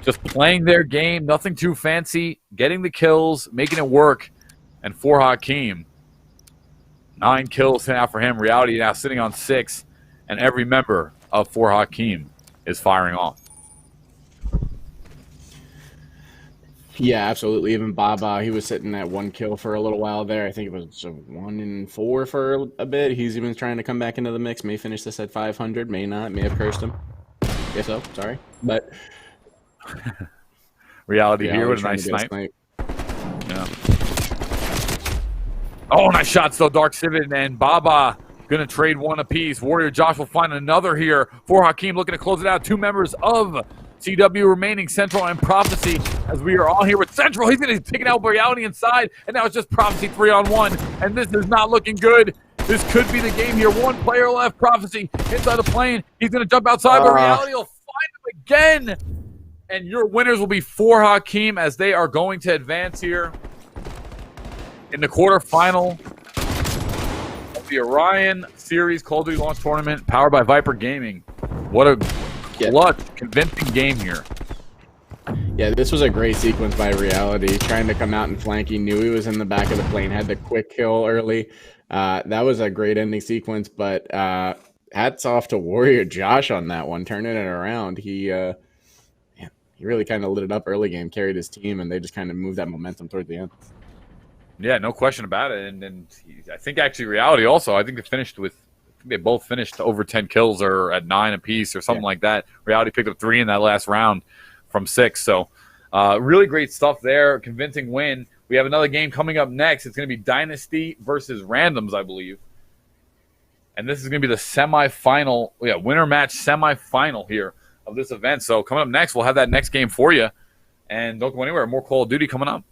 Just playing their game, nothing too fancy, getting the kills, making it work. And Hakeem, 9 kills now for him. Reality now sitting on 6. And every member of Hakeem is firing off. Yeah, absolutely. Even Baba, he was sitting at 1 kill for a little while there. I think it was 1 in 4 for a bit. He's even trying to come back into the mix. May finish this at 500, may not. May have cursed him. If so, sorry. But Reality here with a nice snipe. Yeah. Oh, nice shots though. Dark Civet and Baba gonna trade 1 apiece. Warrior Josh will find another here for Hakeem, looking to close it out. 2 members of CW remaining, Central and Prophecy, as we are all here with Central. He's gonna take it out with Reality inside, and now it's just Prophecy 3-on-1, and this is not looking good. This could be the game here. 1 player left. Prophecy inside the plane. He's gonna jump outside, but Reality will find him again. And your winners will be Hakeem, as they are going to advance here in the quarterfinal of the Orion Series Call of Duty Launch Tournament, powered by Viper Gaming. What a clutch, convincing game here. Yeah, this was a great sequence by Reality, trying to come out and flank. He knew he was in the back of the plane, had the quick kill early. That was a great ending sequence, but hats off to Warrior Josh on that one, turning it around. He really kind of lit it up early game, carried his team, and they just kind of moved that momentum toward the end. Yeah, no question about it. And I think actually Reality also, I think they both finished over 10 kills or at 9 apiece or something like that. Reality picked up 3 in that last round from 6. So really great stuff there. Convincing win. We have another game coming up next. It's going to be Dynasty versus Randoms, I believe. And this is going to be the semifinal, winner match semifinal here of this event. So coming up next, we'll have that next game for you. And don't go anywhere. More Call of Duty coming up.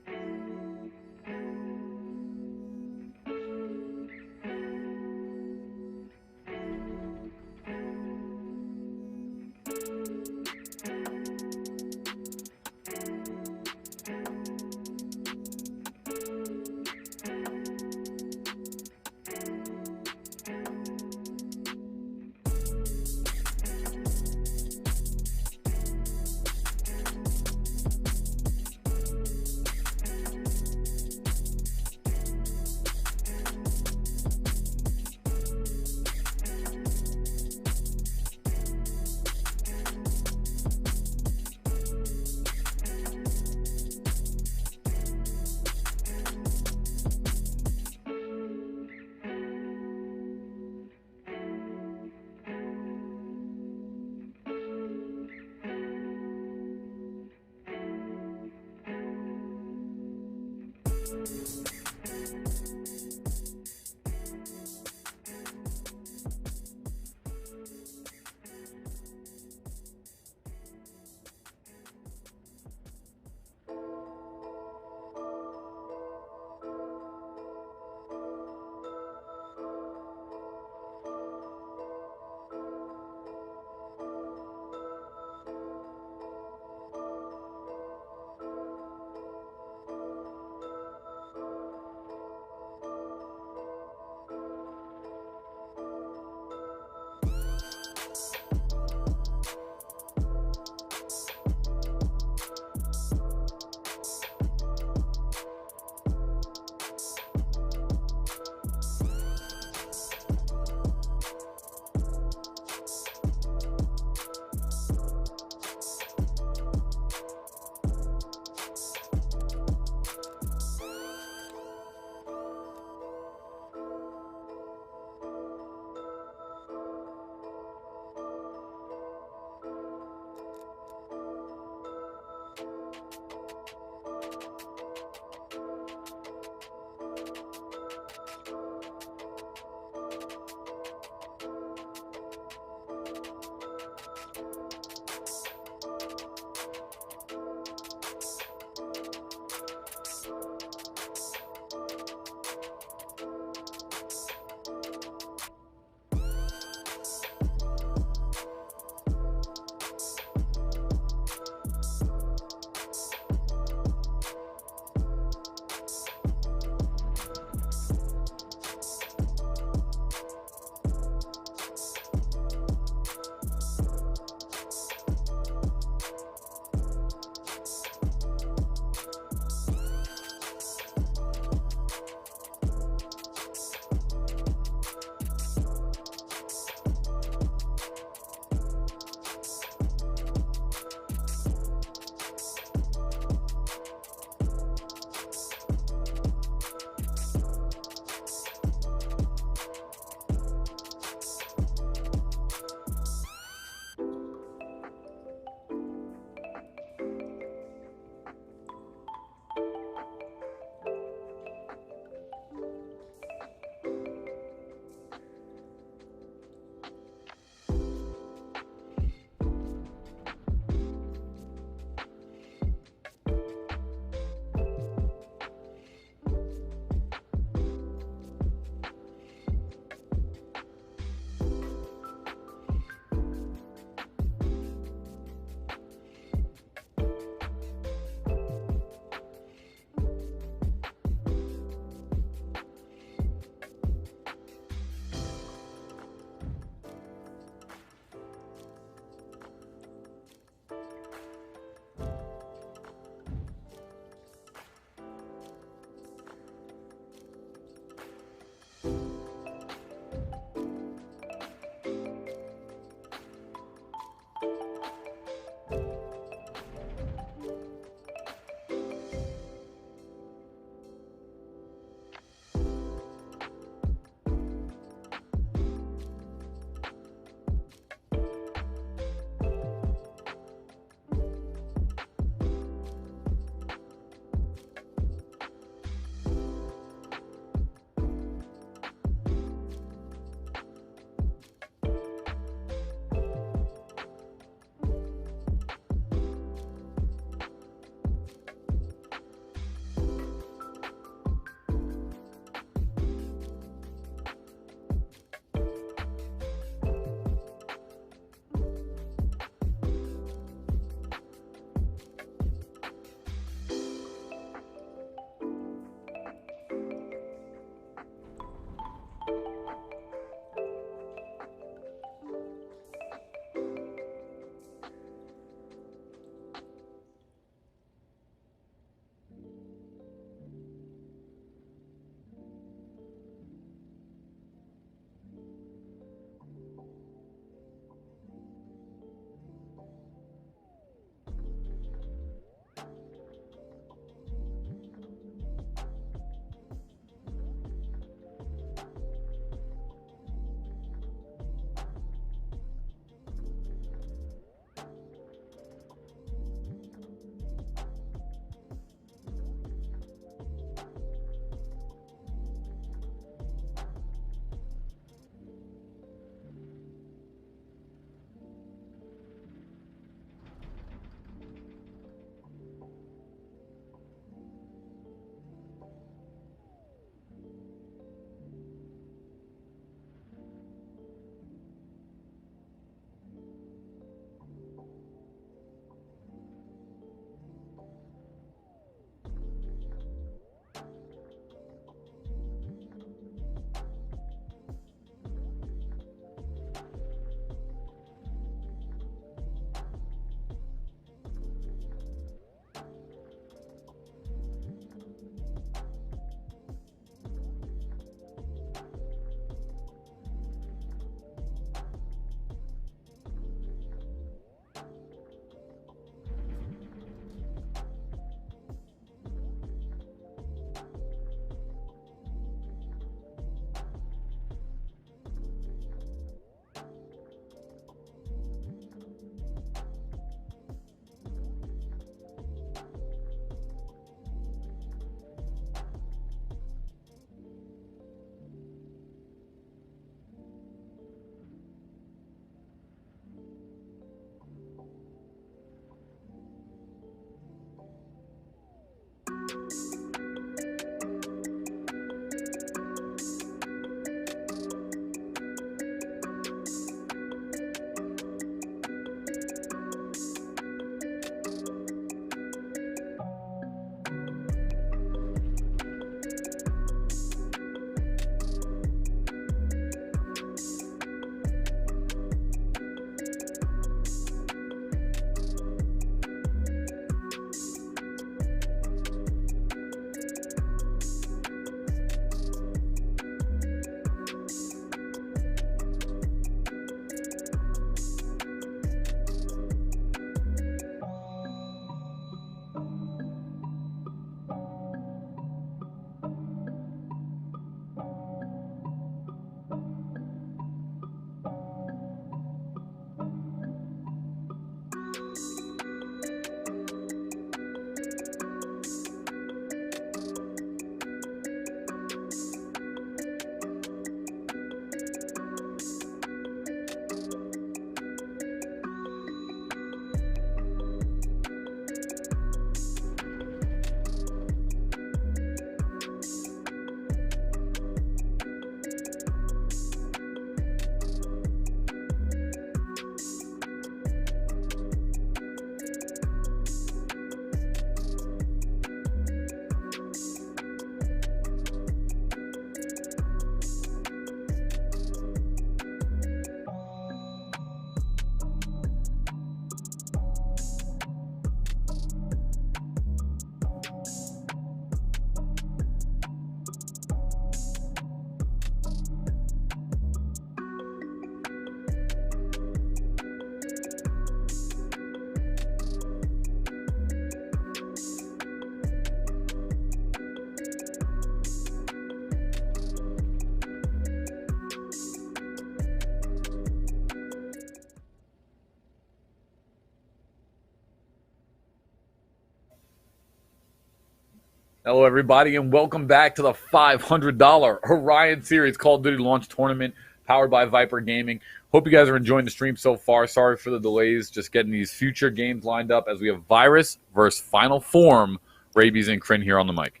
Hello, everybody, and welcome back to the $500 Orion Series Call of Duty Launch Tournament powered by Viper Gaming. Hope you guys are enjoying the stream so far. Sorry for the delays, just getting these future games lined up as we have Virus versus Final Form. Rabies and Crin here on the mic.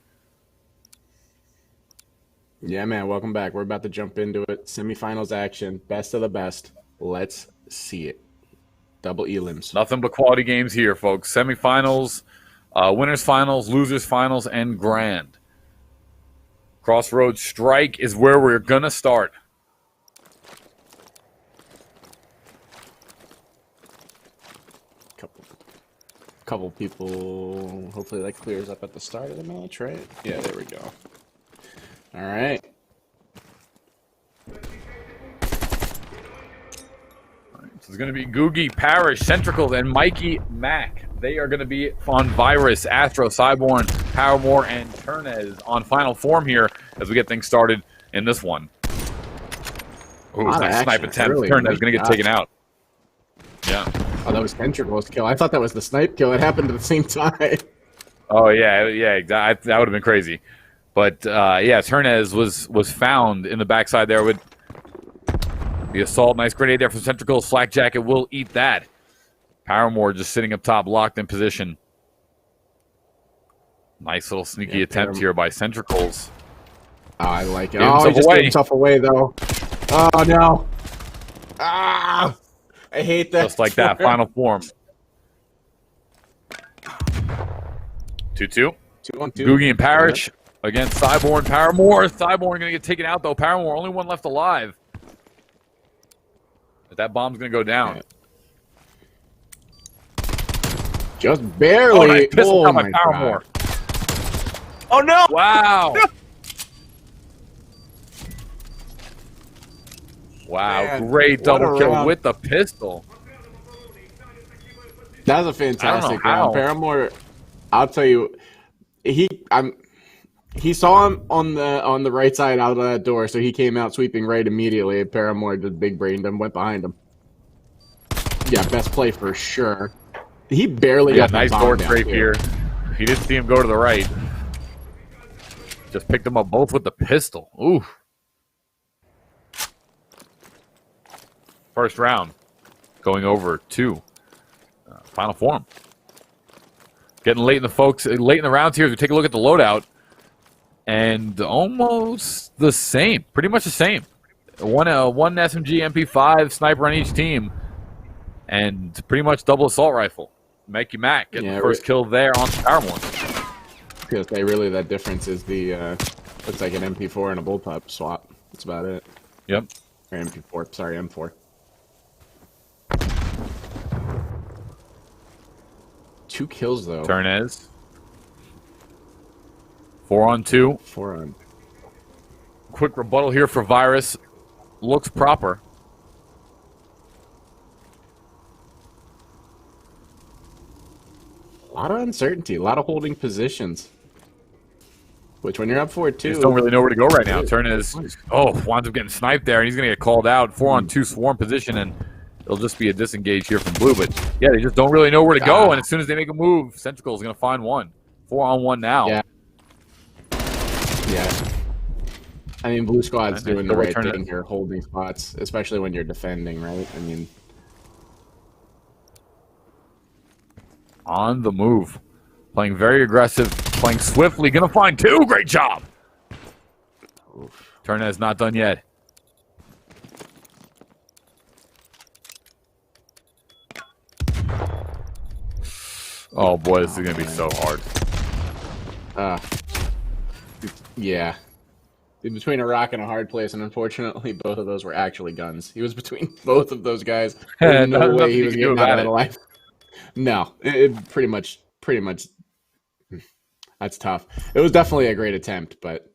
Yeah, man, welcome back. We're about to jump into it. Semifinals action, best of the best. Let's see it. Double elims. Nothing but quality games here, folks. Semifinals, winners finals, losers finals, and grand. Crossroads Strike is where we're going to start. Couple people, hopefully that clears up at the start of the match, right? Yeah, there we go. All right. So it's going to be Googie, Parrish, Centricals, and Mikey Mac. They are going to be on Virus, Astro, Cyborn, Paramore, and Turnez on Final Form here as we get things started in this one. Ooh, nice snipe attempt. Really Turnez going to get taken out. Yeah. Oh, that was Centrical's kill. I thought that was the snipe kill. It happened at the same time. Oh, yeah, exactly. That would have been crazy. But, yeah, Turnez was found in the backside there with the assault. Nice grenade there from Centrical. Flak Jacket will eat that. Paramore just sitting up top, locked in position. Nice little sneaky attempt here by Centricals. Oh, I like it. Oh, he just gave himself away, though. Oh, no. Ah! I hate that. Just like that, Final Form. 2-2. 2-1-2. Googie and Parrish against Cyborn. Paramore. Cyborn going to get taken out, though. Paramore, only one left alive. But that bomb's going to go down. Just barely. Oh, nice pistol shot by Paramore. Oh, no. Wow. Wow, Man, great double kill with the pistol. That was a fantastic round. Paramore, I'll tell you, he saw him on the right side out of that door, so he came out sweeping right immediately. Paramore just big brained him, went behind him. Yeah, best play for sure. He barely got nice door scrape here. He didn't see him go to the right. Just picked them up both with the pistol. Ooh. First round, going over to Final Form. Getting late in the rounds here as we take a look at the loadout, and almost the same, pretty much the same. One SMG MP5 sniper on each team, and pretty much double assault rifle. Mikey Mac getting the first kill there on Paramore. Because really that difference is the looks like an MP4 and a bullpup swap. That's about it. Yep. Or MP4. Sorry, M4. 2 kills though. Turnez. 4-on-2. 4-on. Quick rebuttal here for Virus. Looks proper. A lot of uncertainty. A lot of holding positions. Which when you're up 4-2. Just don't really know where to go right now. Turnez. Oh, winds up getting sniped there, and he's going to get called out. 4-on-2 swarm position, and it'll just be a disengage here from Blue. But, yeah, they just don't really know where to go. And as soon as they make a move, Centrical is going to find one. 4-on-1 now. Yeah. Yeah. I mean, Blue Squad's doing the right thing here, holding spots, especially when you're defending, right? I mean, on the move. Playing very aggressive, playing swiftly. Going to find 2. Great job. Turnez not done yet. Oh, boy, this is going to be so hard. Yeah. In between a rock and a hard place, and unfortunately, both of those were actually guns. He was between both of those guys. There's no way he was getting out of the life. No, it pretty much. That's tough. It was definitely a great attempt, but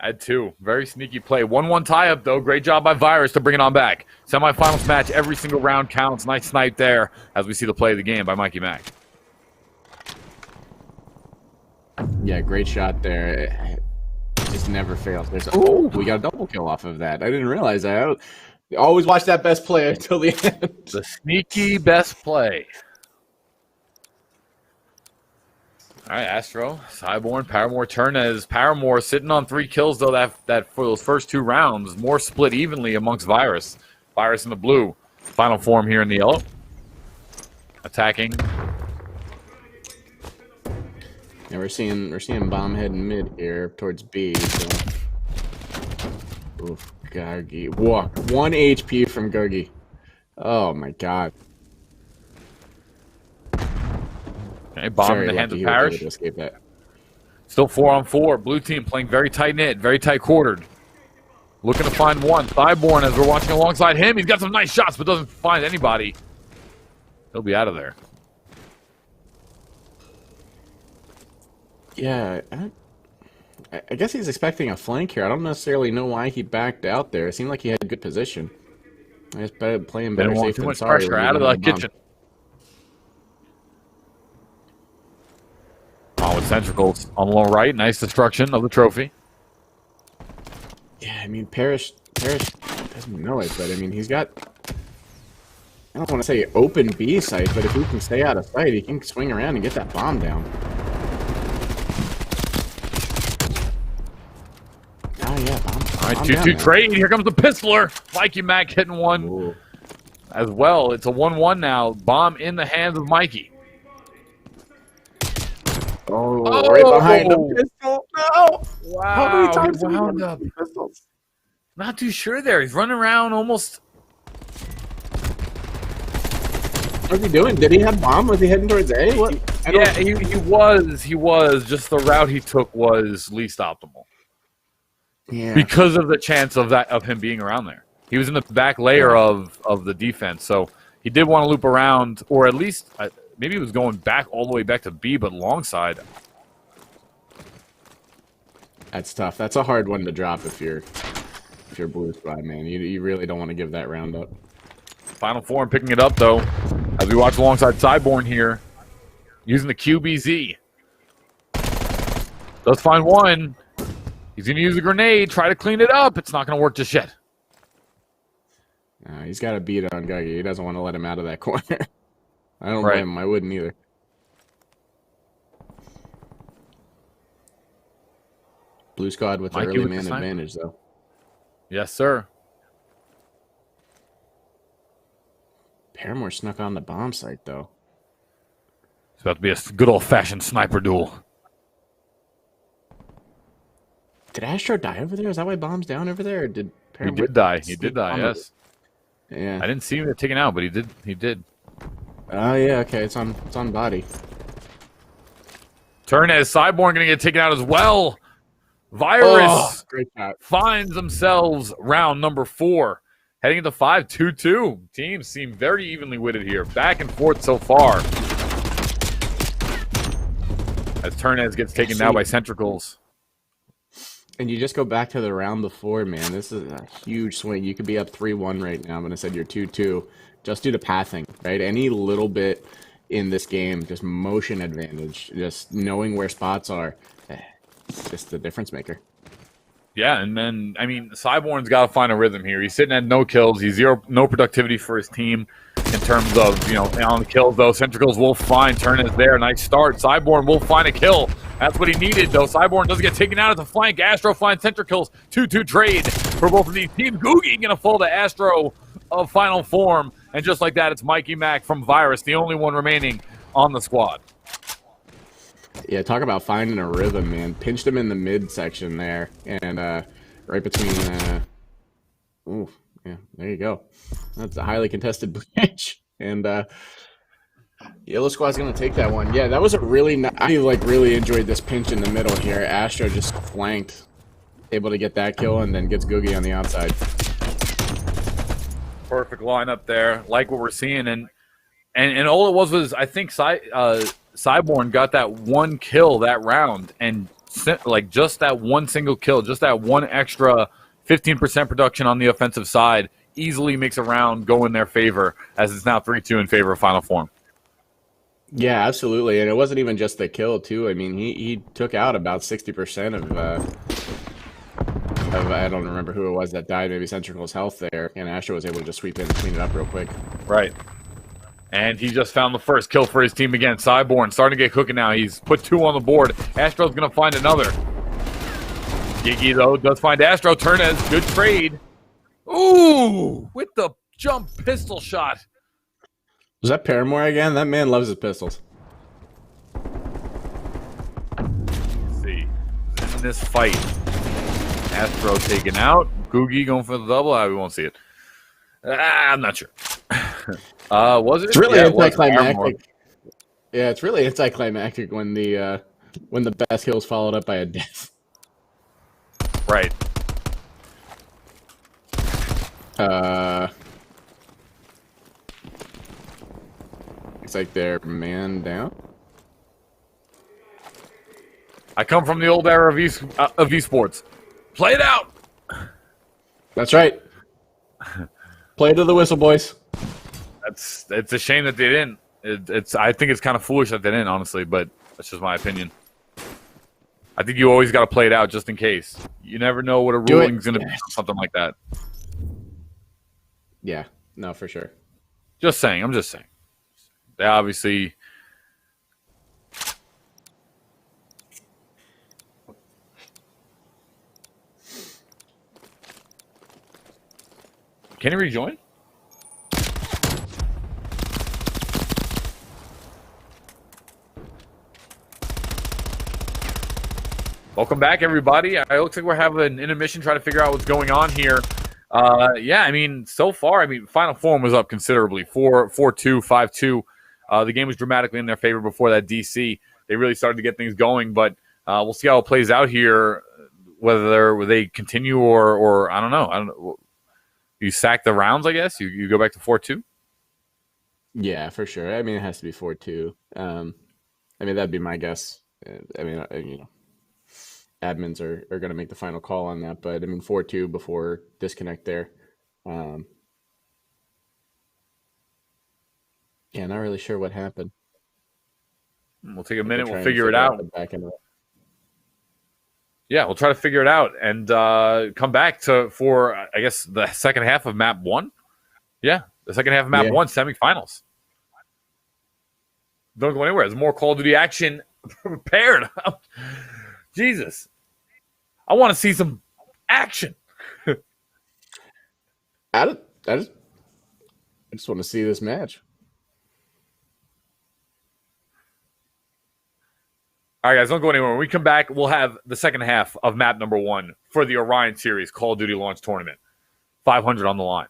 Had 2. Very sneaky play. 1-1 tie-up, though. Great job by Virus to bring it on back. Semifinals match. Every single round counts. Nice snipe there as we see the play of the game by Mikey Mac. Yeah, great shot there. It just never fails. Oh, we got a double kill off of that. I didn't realize that. I always watch that best play until the end. The sneaky best play. All right, Astro, Cyborn, Paramore, Turnez. Paramore sitting on 3 kills, though, that for those first 2 rounds. More split evenly amongst Virus. Virus in the blue. Final form here in the yellow. Attacking. Yeah, we're seeing bomb heading mid here towards B. So. Oof, Gargi. Whoa, 1 HP from Gargi. Oh my god. Okay, bomb in the hands of Parrish. Escape that. Still 4-on-4. Blue team playing very tight knit, very tight quartered. Looking to find one. Cyborn, as we're watching alongside him, he's got some nice shots, but doesn't find anybody. He'll be out of there. Yeah, I guess he's expecting a flank here. I don't necessarily know why he backed out there. It seemed like he had good position. I just playing better safe too than much sorry. pressure out of the kitchen. Oh, with Centricals on the low right. Nice destruction of the trophy. Yeah, I mean, Parrish doesn't know it, but I mean, he's got, I don't want to say open B site, but if he can stay out of sight, he can swing around and get that bomb down. Oh, yeah, bomb. All right, 2-2 trade. Here comes the pistoler. Mikey Mac hitting one. Ooh. As well. It's a 1-1 now. Bomb in the hands of Mikey. Oh, right behind the pistol. No! Wow. How many times he wound up? Pistols? Not too sure there. He's running around almost. What's he doing? Did he have bomb? Was he heading towards A? What? Yeah, he was. He was. Just the route he took was least optimal. Yeah. Because of the chance of him being around there. He was in the back layer of the defense, so he did want to loop around, or at least maybe he was going back all the way back to B, but long side. That's tough. That's a hard one to drop if you're blue squad, man. You really don't want to give that round up. Final form picking it up, though, as we watch alongside Cyborn here, using the QBZ. Does find one. He's going to use a grenade, try to clean it up. It's not going to work just yet. He's got a beat on Guggy. He doesn't want to let him out of that corner. I don't blame him. I wouldn't either. Blue squad with the early man advantage, though. Yes, sir. Paramore snuck on the bomb site, though. It's about to be a good old-fashioned sniper duel. Did Astro die over there? Is that why bomb's down over there? Or did Paramore... He did die. He did die, yes. Yeah. I didn't see him get taken out, but he did. He did. Oh, yeah, okay. It's on body. Turnez, Cyborn going to get taken out as well. Virus great shot. finds themselves round number 4. Heading into 5, 2-2. Teams seem very evenly weighted here. Back and forth so far. As Turnez gets taken now by Centricals. And you just go back to the round before, man. This is a huge swing. You could be up 3-1 right now, but instead you're 2-2. Just due to pathing, right? Any little bit in this game, just motion advantage, just knowing where spots are. It's just the difference maker. Yeah, and then, I mean, Cyborn's got to find a rhythm here. He's sitting at no kills. He's no productivity for his team in terms of, on the kills, though. Centricals will find Turnez there. Nice start. Cyborn will find a kill. That's what he needed, though. Cyborn doesn't get taken out at the flank. Astro finds Centricals. 2-2 trade for both of these teams. Googie going to fall to Astro of final form. And just like that, it's Mikey Mac from Virus, the only one remaining on the squad. Yeah, talk about finding a rhythm, man. Pinched him in the mid section there, and right between. Ooh, yeah, there you go. That's a highly contested breach, and Yellow Squad's gonna take that one. Yeah, that was a really. I really enjoyed this pinch in the middle here. Astro just flanked, able to get that kill, and then gets Googie on the outside. Perfect lineup there, like what we're seeing, and all it was I think Cyborn got that one kill that round, and just that one single kill, just that one extra 15% production on the offensive side easily makes a round go in their favor, as it's now 3-2 in favor of final form. Yeah, absolutely, and it wasn't even just the kill too. I mean, he took out about 60% of I don't remember who it was that died. Maybe Centrical's health there, and Astro was able to just sweep in and clean it up real quick. Right. And he just found the first kill for his team again. Cyborn starting to get cooking now. He's put 2 on the board. Astro's going to find another. Giggy, though, does find Astro. Turnez, good trade. Ooh, with the jump pistol shot. Was that Paramore again? That man loves his pistols. Let's see. In this fight, Astro taken out. Googie going for the double. We won't see it. I'm not sure. Was it? It's really anticlimactic. Paramore. Yeah, it's really anticlimactic when the best kill is followed up by a death. Right. Looks like they're man down. I come from the old era of esports. Play it out. That's right. Play to the whistle, boys. It's a shame that they didn't. I think it's kind of foolish that they didn't, honestly, but that's just my opinion. I think you always got to play it out just in case. You never know what a ruling's going to be on something like that. Yeah, no, for sure. Just saying. I'm just saying. They obviously. Can he rejoin? Welcome back, everybody. It looks like we're having an intermission trying to figure out what's going on here. Yeah, I mean, so far, Final Form was up considerably. 4-2, 5-2. The game was dramatically in their favor before that DC. They really started to get things going, but we'll see how it plays out here, whether they continue or I don't know. You sack the rounds, I guess? You go back to 4-2? Yeah, for sure. I mean, it has to be 4-2. That'd be my guess. Admins are going to make the final call on that, but 4-2 before disconnect there. Yeah, not really sure what happened. We'll take a minute. We'll figure it out. Yeah, we'll try to figure it out and come back for I guess the second half of map 1. Yeah, the second half of map 1 semifinals. Don't go anywhere. There's more Call of Duty action prepared. Jesus, I want to see some action. I just want to see this match. All right, guys, don't go anywhere. When we come back, we'll have the second half of map number 1 for the Orion Series Call of Duty launch tournament. 500 on the line.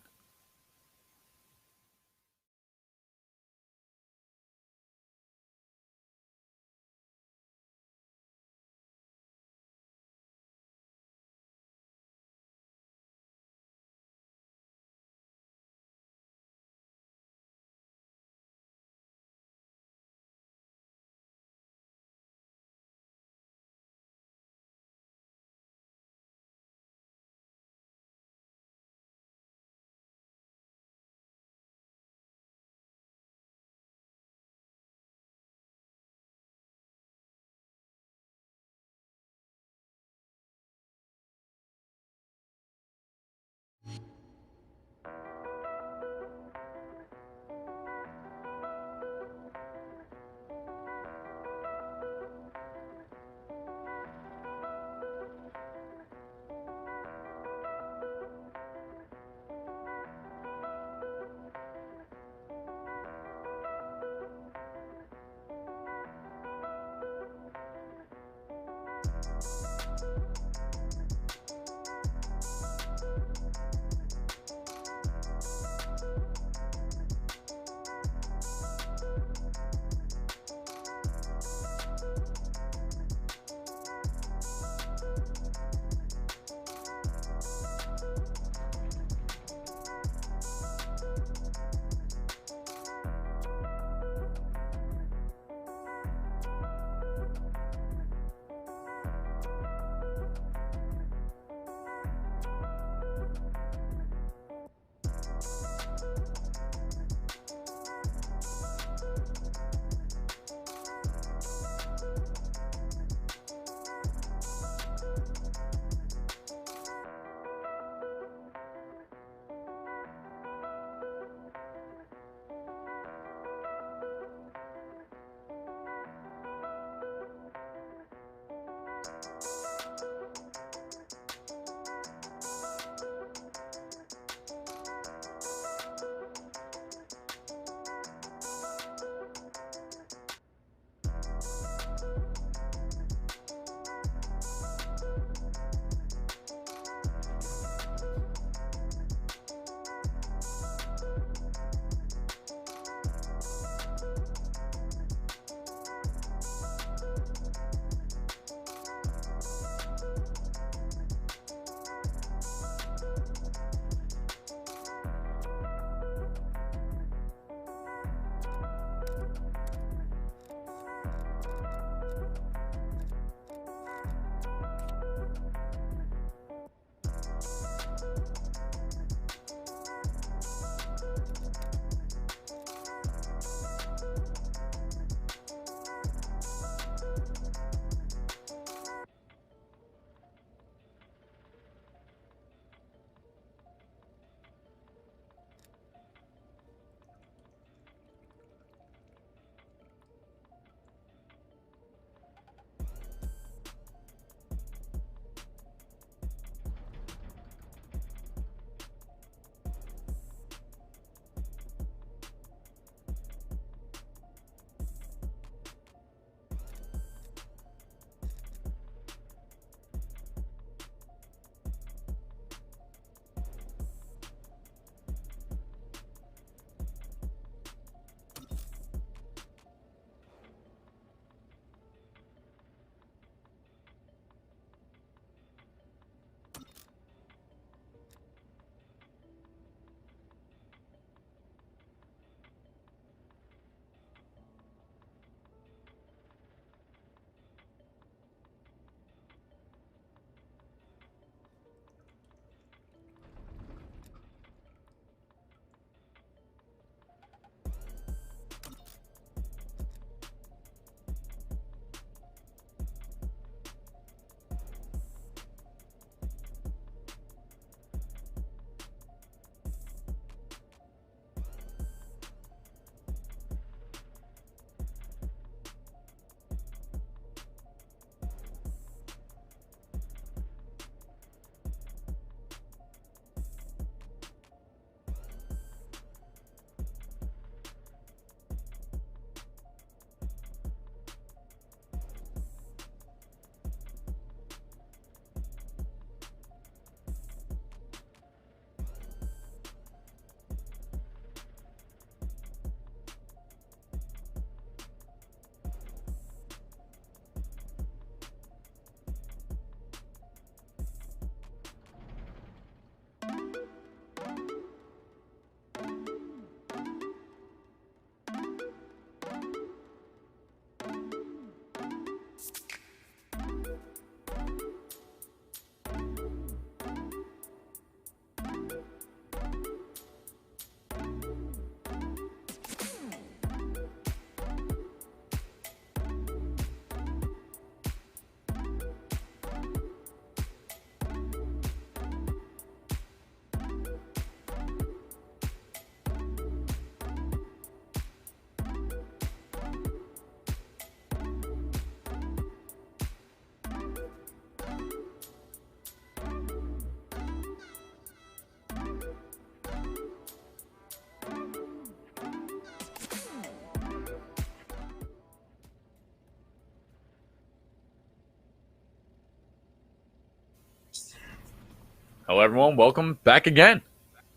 Hello, everyone. Welcome back again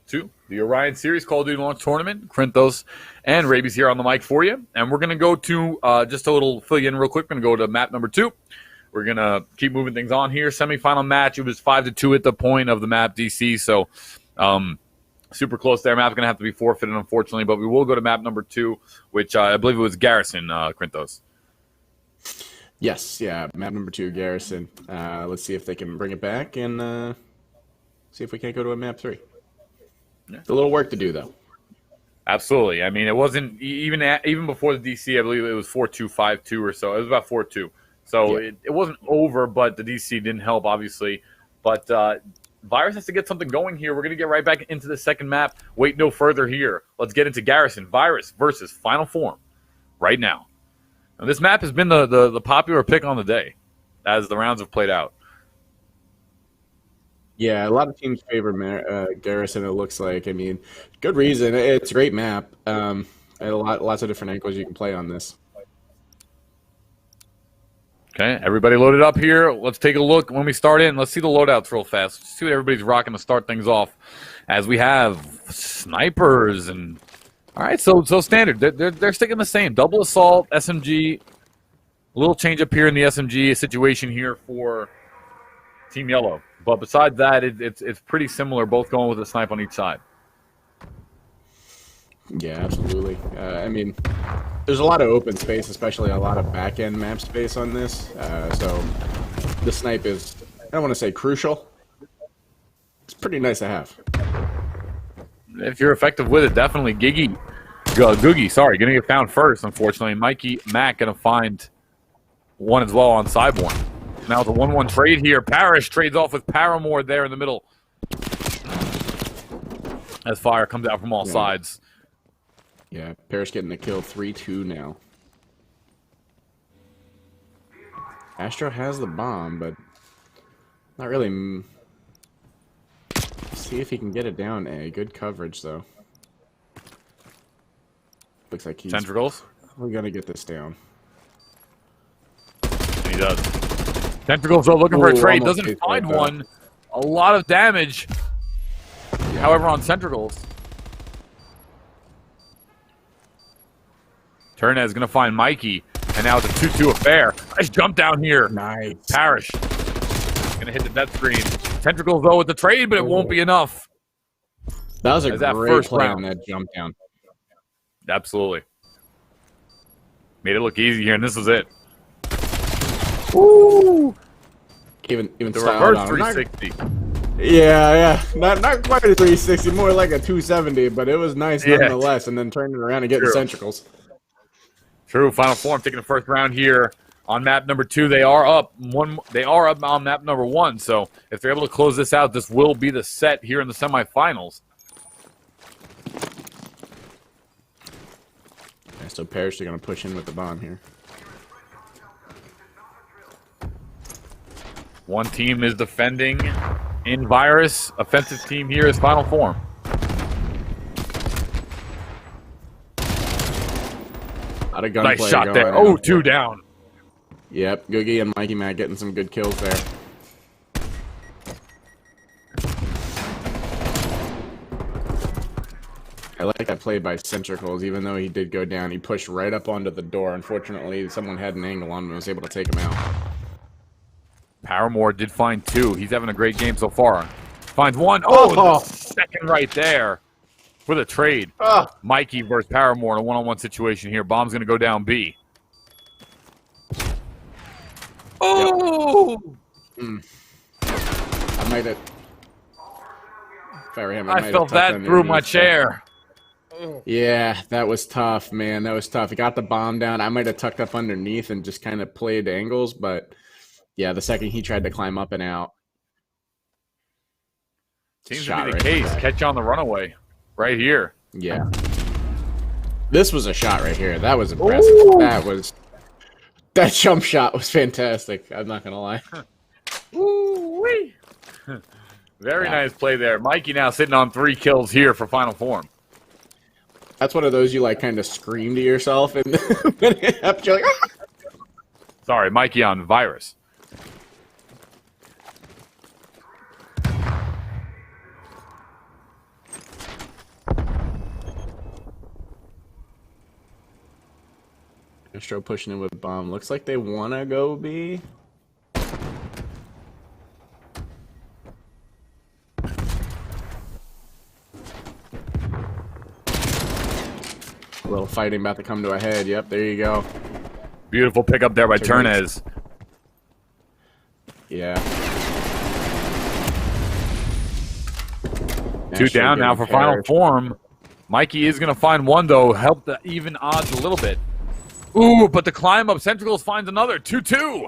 to the Orion Series Call of Duty Launch Tournament. Krinthos and Rabies here on the mic for you. And we're going to go to, just a little fill you in real quick, we're going to go to map number 2. We're going to keep moving things on here. Semifinal match, it was 5-2 at the point of the map, DC. So super close there. Map's going to have to be forfeited, unfortunately. But we will go to map number 2, which I believe it was Garrison, Krinthos. Yes, yeah, map number 2, Garrison. Let's see if they can bring it back and see if we can't go to a map 3. Yeah. It's a little work to do, though. Absolutely. I mean, it wasn't even before the DC. I believe it was 4-2, 5-2 or so. It was about 4-2. So yeah. it wasn't over, but the DC didn't help, obviously. But Virus has to get something going here. We're going to get right back into the second map. Wait no further here. Let's get into Garrison. Virus versus Final Form right now. Now, this map has been the popular pick on the day. as the rounds have played out. Yeah, a lot of teams favor Garrison. It looks like. I mean, good reason. It's a great map. And lots of different angles you can play on this. Okay, everybody loaded up here. Let's take a look when we start in. Let's see the loadouts real fast. Let's see what everybody's rocking to start things off. As we have snipers and all right, so standard. They're sticking the same. Double assault, SMG. A little change up here in the SMG situation here for Team Yellow. But besides that, it's pretty similar, both going with a snipe on each side. Yeah, absolutely. I mean, there's a lot of open space, especially a lot of back-end map space on this. So the snipe is, I don't want to say crucial. It's pretty nice to have. If you're effective with it, definitely. Googie, sorry, going to get found first, unfortunately. Mikey Mack going to find one as well on Cyborn. Now it's a 1-1 trade here. Parrish trades off with Paramore there in the middle. As fire comes out from all sides. Yeah, Parrish getting the kill. 3-2 now. Astro has the bomb, but not really. See if he can get it down, A. Good coverage, though. Looks like he's Tentacles. We're going to get this down. And he does. Tentacles are looking for a trade. Doesn't find one. A lot of damage. Yeah. However, on Tentacles. Turnez is going to find Mikey. And now it's a 2-2 affair. Nice jump down here. Nice. Parrish. Going to hit the death screen. Tentacles, though, with the trade, but it won't be enough. That was a great play on that jump down. Absolutely. Made it look easy here, and this was it. Ooh. Even the reverse 360. Yeah. Not quite a 360, more like a 270, but it was nice nonetheless, and then turning around and getting Centricals. True. Final Form taking the first round here on map number 2. They are up on map number 1. So if they're able to close this out, this will be the set here in the semifinals. Yeah, so Parrish are going to push in with the bomb here. One team is defending in Virus. Offensive team here is Final Form. Nice shot there. Oh, 2 down. Yep, Googie and Mikey Mac getting some good kills there. I like that play by Centricals. Even though he did go down, he pushed right up onto the door. Unfortunately, someone had an angle on him and was able to take him out. Paramore did find 2. He's having a great game so far. Finds 1. Oh, the second right there for the trade. Mikey versus Paramore in a one-on-one situation here. Bomb's going to go down B. Oh! Yep. I might have. I felt that through my chair. Yeah, that was tough, man. That was tough. He got the bomb down. I might have tucked up underneath and just kind of played angles, but yeah, the second he tried to climb up and out. Seems to be the case. Catch on the runaway right here. Yeah. This was a shot right here. That was impressive. Ooh. That jump shot was fantastic. I'm not going to lie. Ooh-wee. Very nice play there. Mikey now sitting on 3 kills here for Final Form. That's one of those you like kind of scream to yourself and when it happens, you're like, ah! Sorry, Mikey on Virus. Astro pushing in with bomb. Looks like they want to go B. A little fighting about to come to a head. Yep, there you go. Beautiful pickup there by Turnez. Yeah. 2 down now for Final Form. Mikey is going to find 1, though. Help the even odds a little bit. Ooh, but the climb up. Centricals finds another. 2-2.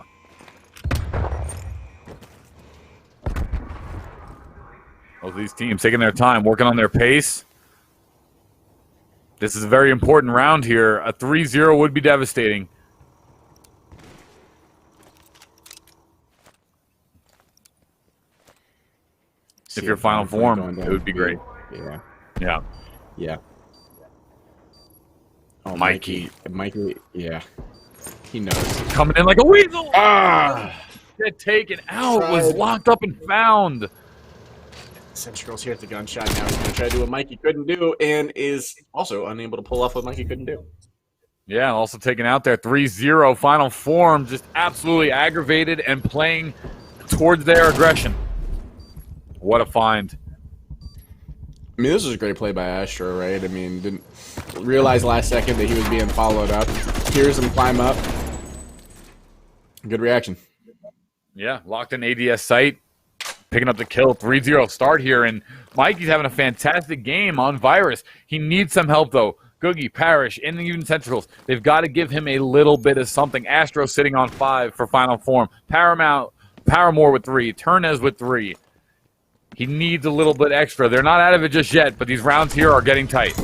Both of these teams taking their time, working on their pace. This is a very important round here. A 3-0 would be devastating. if you're final form, it would be great. Yeah. Yeah. Yeah. Oh, Mikey. Mikey, yeah. He knows. Coming in like a weasel. Ah! Get taken out. Was locked up and found. Central's here at the gunshot now. He's going to try to do what Mikey couldn't do and is also unable to pull off what Mikey couldn't do. Yeah, also taken out there. 3-0 final form. Just absolutely aggravated and playing towards their aggression. What a find. I mean, this was a great play by Astro, right? I mean, didn't realize last second that he was being followed up. Hears him climb up. Good reaction. Yeah, locked in ADS sight. Picking up the kill. 3-0 start here, and Mikey's having a fantastic game on Virus. He needs some help, though. Googie, Parrish, and even Centrals, they've got to give him a little bit of something. Astro sitting on 5 for final form. Paramore with 3. Turnez with 3. He needs a little bit extra. They're not out of it just yet, but these rounds here are getting tight.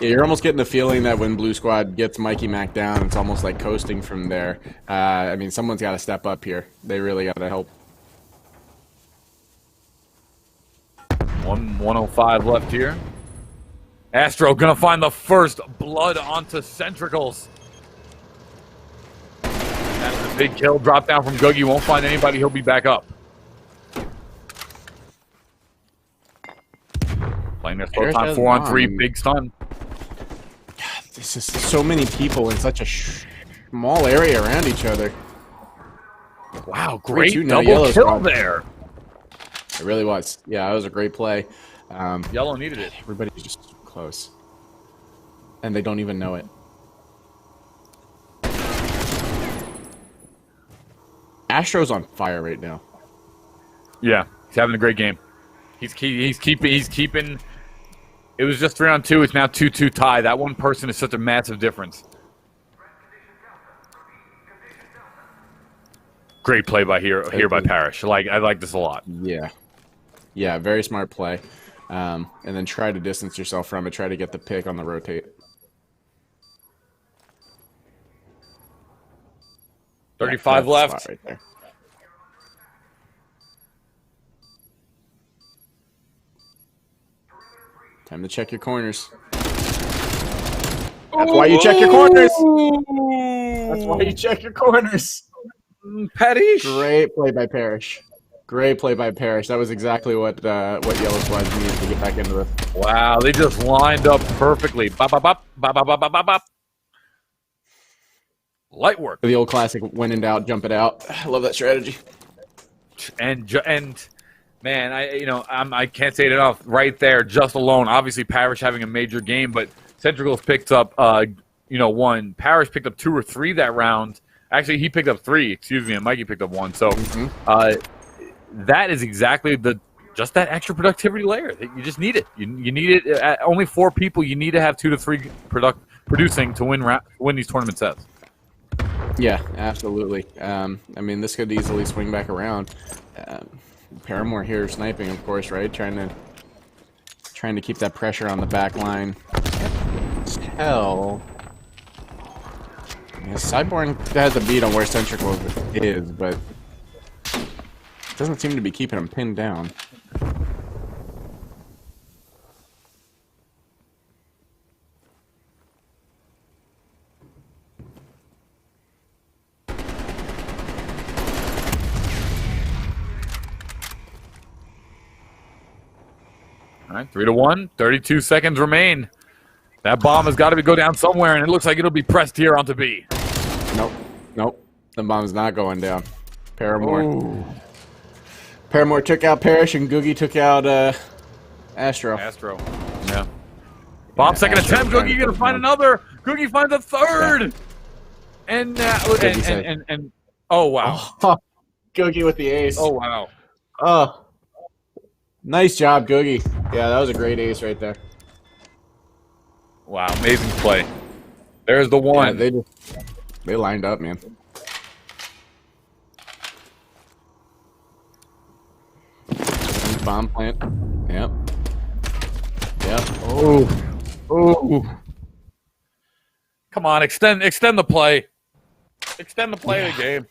Yeah, you're almost getting the feeling that when Blue Squad gets Mikey Mac down, it's almost like coasting from there. I mean, someone's got to step up here. They really got to help. 105 left here. Astro gonna find the first blood onto Centricals. That's a big kill. Drop down from Googie. Won't find anybody. He'll be back up. Playing this full time 4-on-3. Big stun. God, this is so many people in such a small area around each other. Wow, great double kill squad there. It really was. Yeah, that was a great play. Yellow needed it. Everybody's just close. And they don't even know it. Astro's on fire right now. Yeah, he's having a great game. He's keeping. It was just 3-on-2. It's now 2-2 tie. That one person is such a massive difference. Great play by here by Parrish. I like this a lot. Yeah. Yeah, very smart play. And then try to distance yourself from it. Try to get the pick on the rotate. 35 left. Right there. Time to check your corners. That's why you check your corners. That's why you check your corners. Petty. Great play by Parrish. Great play by Parrish. That was exactly what Yellow Squad needed to get back into this. Wow, they just lined up perfectly. Bop, bop, bop, bop, bop, bop, bop, bop. Light work. The old classic, when in doubt, jump it out. I love that strategy. And man, I can't say it enough. Right there, just alone. Obviously, Parrish having a major game, but Centricals picked up, 1. Parrish picked up 2 or 3 that round. Actually, he picked up 3. Excuse me, and Mikey picked up 1. So, that is exactly just that extra productivity layer. You just need it. You need it. At only 4 people. You need to have 2 to 3 producing to win these tournament sets. Yeah, absolutely. I mean, this could easily swing back around. Paramore here sniping, of course, right? Trying to keep that pressure on the back line. Hell. Yeah, Cyborg has a beat on where Centrical is, but doesn't seem to be keeping him pinned down. All right, 3-1. 32 seconds remain. That bomb has got to go down somewhere, and it looks like it'll be pressed here onto B. Nope. The bomb's not going down. Paramore. Ooh. Paramore took out Parrish, and Googie took out Astro. Yeah. Bomb second attempt. Googie gonna find another. Googie finds a third. Yeah. And oh wow. Oh, Googie with the ace. Oh wow. Oh. Nice job, Googie. Yeah, that was a great ace right there. Wow, amazing play. There's the one. Yeah, they lined up, man. Bomb plant. Yep. Oh. Come on, extend the play. Extend the play of the game.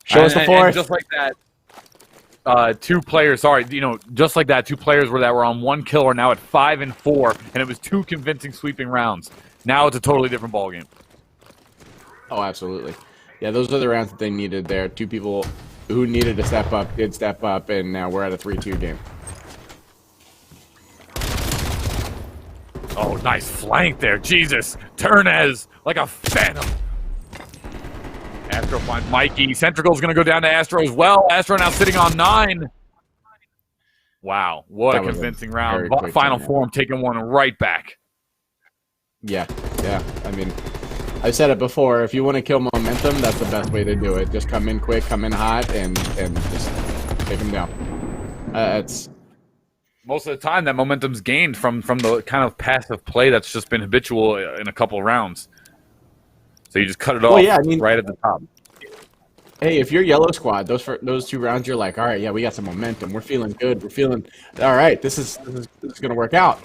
Show us the fourth. And just like that. two players. Sorry, just like that, two players that were on 1 kill are now at 5 and 4, and it was 2 convincing sweeping rounds. Now it's a totally different ballgame. Oh, absolutely. Yeah, those are the rounds that they needed there. 2 people who needed to step up did step up, and now we're at a 3-2 game. Oh, nice flank there. Jesus. Turnez like a phantom. Astro finds Mikey. Centrical's going to go down to Astro as well. Astro now sitting on 9. Wow. What a convincing round. Final form taking one right back. Yeah. I mean, I've said it before. If you want to kill momentum, that's the best way to do it. Just come in quick, come in hot, and just take them down. It's... Most of the time, that momentum's gained from the kind of passive play that's just been habitual in a couple of rounds. So you just cut it off right at the top. Hey, if you're Yellow Squad, those 2 rounds, you're like, all right, yeah, we got some momentum. We're feeling good. We're feeling all right. This is gonna work out.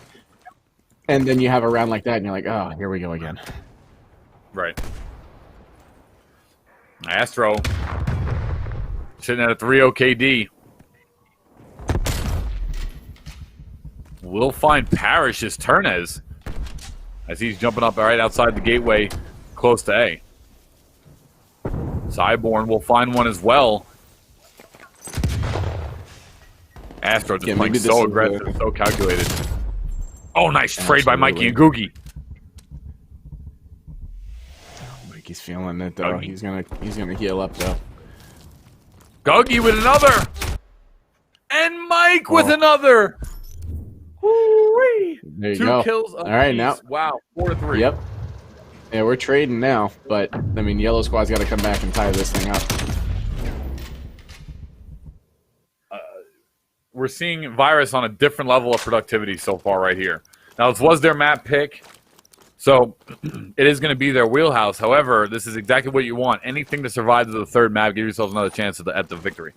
And then you have a round like that, and you're like, oh, here we go again. Right. Astro sitting at a 3-0 KD. We'll find Parrish's Turnez as he's jumping up right outside the gateway close to A. Cyborn will find one as well. Astro just playing so aggressive, so calculated. Oh, nice trade by Mikey and Googie. Mikey's feeling it though. He's gonna heal up though. Googie with another, and Mike with another. Woo-wee. There you go. 2 kills apiece. All right, now. Wow, 4-3. Yep. Yeah, we're trading now, but I mean, Yellow Squad's got to come back and tie this thing up. We're seeing Virus on a different level of productivity so far right here. Now, this was their map pick, so it is going to be their wheelhouse. However, this is exactly what you want. Anything to survive to the 3rd map, give yourselves another chance at the victory.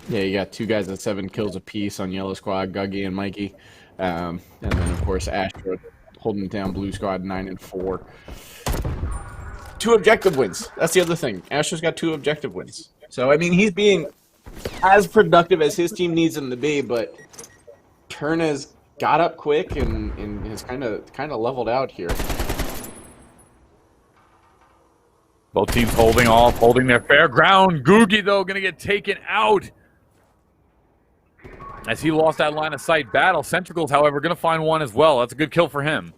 Yeah, you got 2 guys at 7 kills apiece on Yellow Squad, Guggy and Mikey. And then, of course, Astro holding down Blue Squad 9 and 4. 2 objective wins. That's the other thing. Astro's got 2 objective wins. So, I mean, he's being as productive as his team needs him to be, but Turnez got up quick and has kind of leveled out here. Both teams holding off, holding their fair ground. Googie, though, going to get taken out as he lost that line of sight battle. Centricals, however, going to find one as well. That's a good kill for him.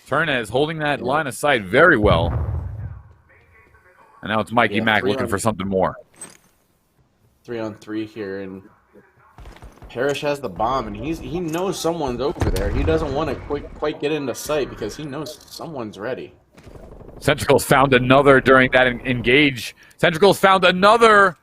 Turnez holding that line of sight very well. And now it's Mikey Mac looking for something more. 3-on-3 here, and Parrish has the bomb, and he knows someone's over there. He doesn't want to quite get into sight because he knows someone's ready. Centricals found another during that engage. Centricals found another.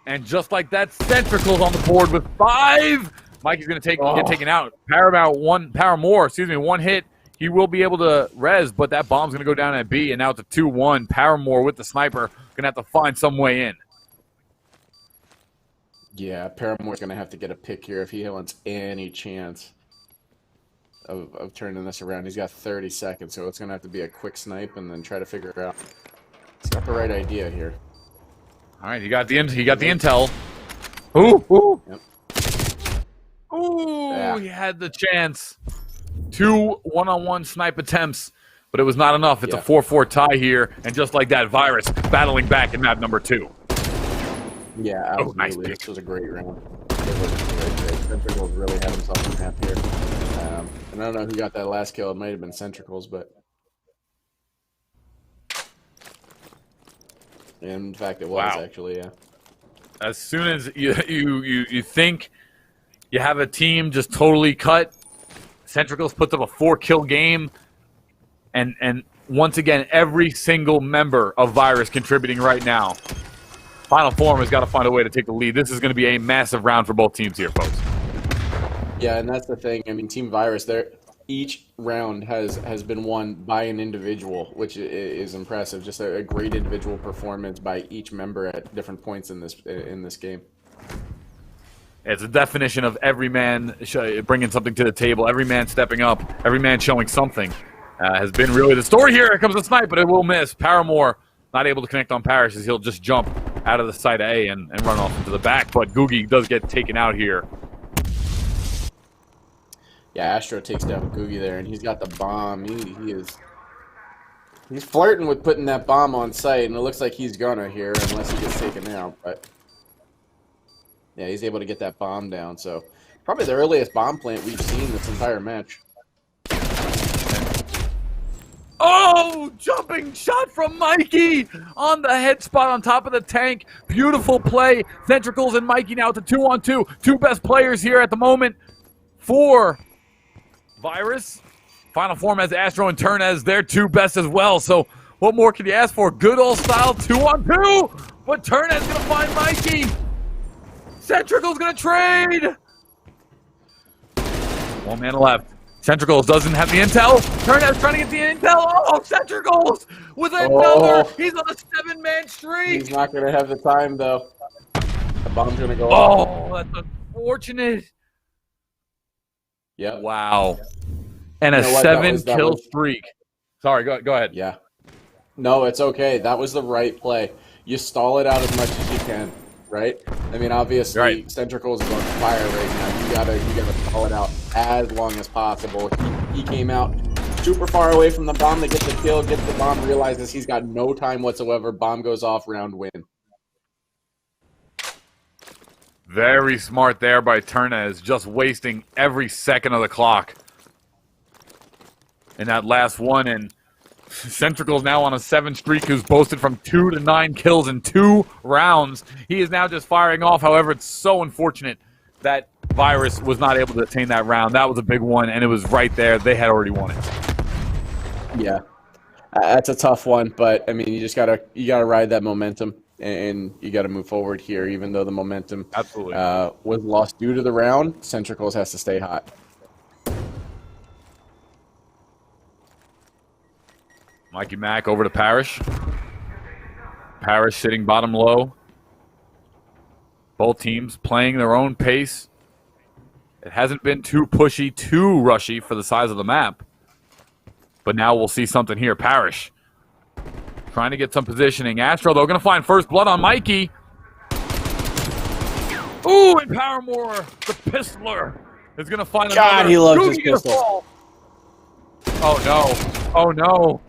And just like that, Centricals on the board with 5. Mikey's going to get taken out. Paramore, 1 hit. He will be able to res, but that bomb's going to go down at B, and now it's a 2-1. Paramore with the sniper. Going to have to find some way in. Yeah, Paramore's going to have to get a pick here if he wants any chance of turning this around. He's got 30 seconds, so it's going to have to be a quick snipe and then try to figure it out. He's got the right idea here. All right, he got the intel. Ooh. Yep. Ooh, yeah. He had the chance. 2 one-on-one snipe attempts, but it was not enough. It's a 4-4 tie here, and just like that, Virus battling back in map number 2. Yeah, absolutely. Nice this was a great round. It was great. Centricals really had himself in the map here. And I don't know who got that last kill. It might have been Centricals, but... In fact, it was actually, yeah. As soon as you think you have a team just totally cut, Centricals puts up a 4-kill game, and once again, every single member of Virus contributing right now. Final Form has got to find a way to take the lead. This is going to be a massive round for both teams here, folks. Yeah, and that's the thing. I mean, Team Virus, each round has been won by an individual, which is impressive. Just a great individual performance by each member at different points in this game. It's a definition of every man bringing something to the table, every man stepping up, every man showing something. Has been really the story here. Here comes the snipe, but it will miss. Paramore not able to connect on Parrish as he'll just jump out of the side A and run off into the back. But Googie does get taken out here. Yeah, Astro takes down Googie there, and he's got the bomb. He's flirting with putting that bomb on site, and it looks like he's gonna here unless he gets taken out. But yeah, he's able to get that bomb down. So probably the earliest bomb plant we've seen this entire match. Oh, jumping shot from Mikey on the head spot on top of the tank. Beautiful play. Centricals and Mikey now to 2-on-2. Two best players here at the moment for Virus. Final form has Astro and Turn as their two best as well. So what more can you ask for? Good old style 2-on-2. But Turn is going to find Mikey. Centrical's going to trade. One man left. Centricals doesn't have the intel. Turnhouse trying to get the intel. Oh, Centricals with another. Oh. He's on a 7-man streak. He's not gonna have the time though. The bomb's gonna go off. Oh, that's unfortunate. Yep. Wow. And a You know what? 7-kill streak. Sorry, go ahead. Yeah. No, it's okay. That was the right play. You stall it out as much as you can, right? I mean, obviously, Right. Centricals is on fire right now. You gotta stall it out as long as possible. He came out super far away from the bomb to get the kill, gets the bomb, realizes he's got no time whatsoever. Bomb goes off, round win. Very smart there by Turnez, just wasting every second of the clock in that last one. And Centrical's now on a 7 streak, who's boasted from 2 to 9 kills in 2 rounds. He is now just firing off. However, it's so unfortunate that Virus was not able to attain that round. That was a big one, and it was right there. They had already won it. Yeah, that's a tough one, but I mean, you gotta ride that momentum, and you gotta move forward here, even though the momentum Absolutely was lost due to the round. Centricals has to stay hot. Mikey Mack over to Parrish. Parrish sitting bottom low. Both teams playing their own pace. It hasn't been too pushy, too rushy for the size of the map. But now we'll see something here. Parrish trying to get some positioning. Astro, though, going to find first blood on Mikey. Ooh, and Paramore, the Pistoler, is going to find another. God, he loves his Googie to pistol. fall. Oh, no. Oh, no.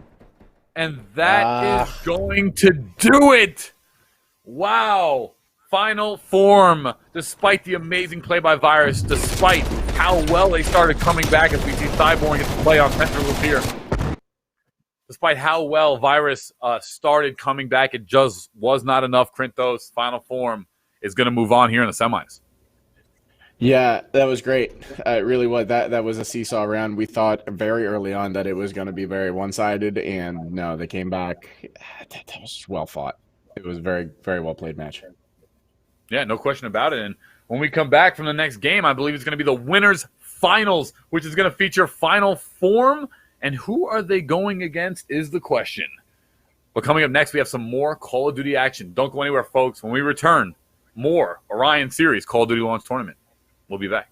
And that is going to do it. Wow. Final form, despite the amazing play by Virus, despite how well they started coming back, as we see Cyborg get the play on Centricals here. Despite how well Virus started coming back, it just was not enough. Crintos' final form is going to move on here in the semis. Yeah, that was great. It really was. That was a seesaw round. We thought very early on that it was going to be very one-sided, and no, they came back. That was well fought. It was a very, very well played match. Yeah, no question about it. And when we come back from the next game, I believe it's going to be the winners' finals, which is going to feature final form. And who are they going against is the question. But coming up next, we have some more Call of Duty action. Don't go anywhere, folks. When we return, more Orion Series Call of Duty Launch Tournament. We'll be back.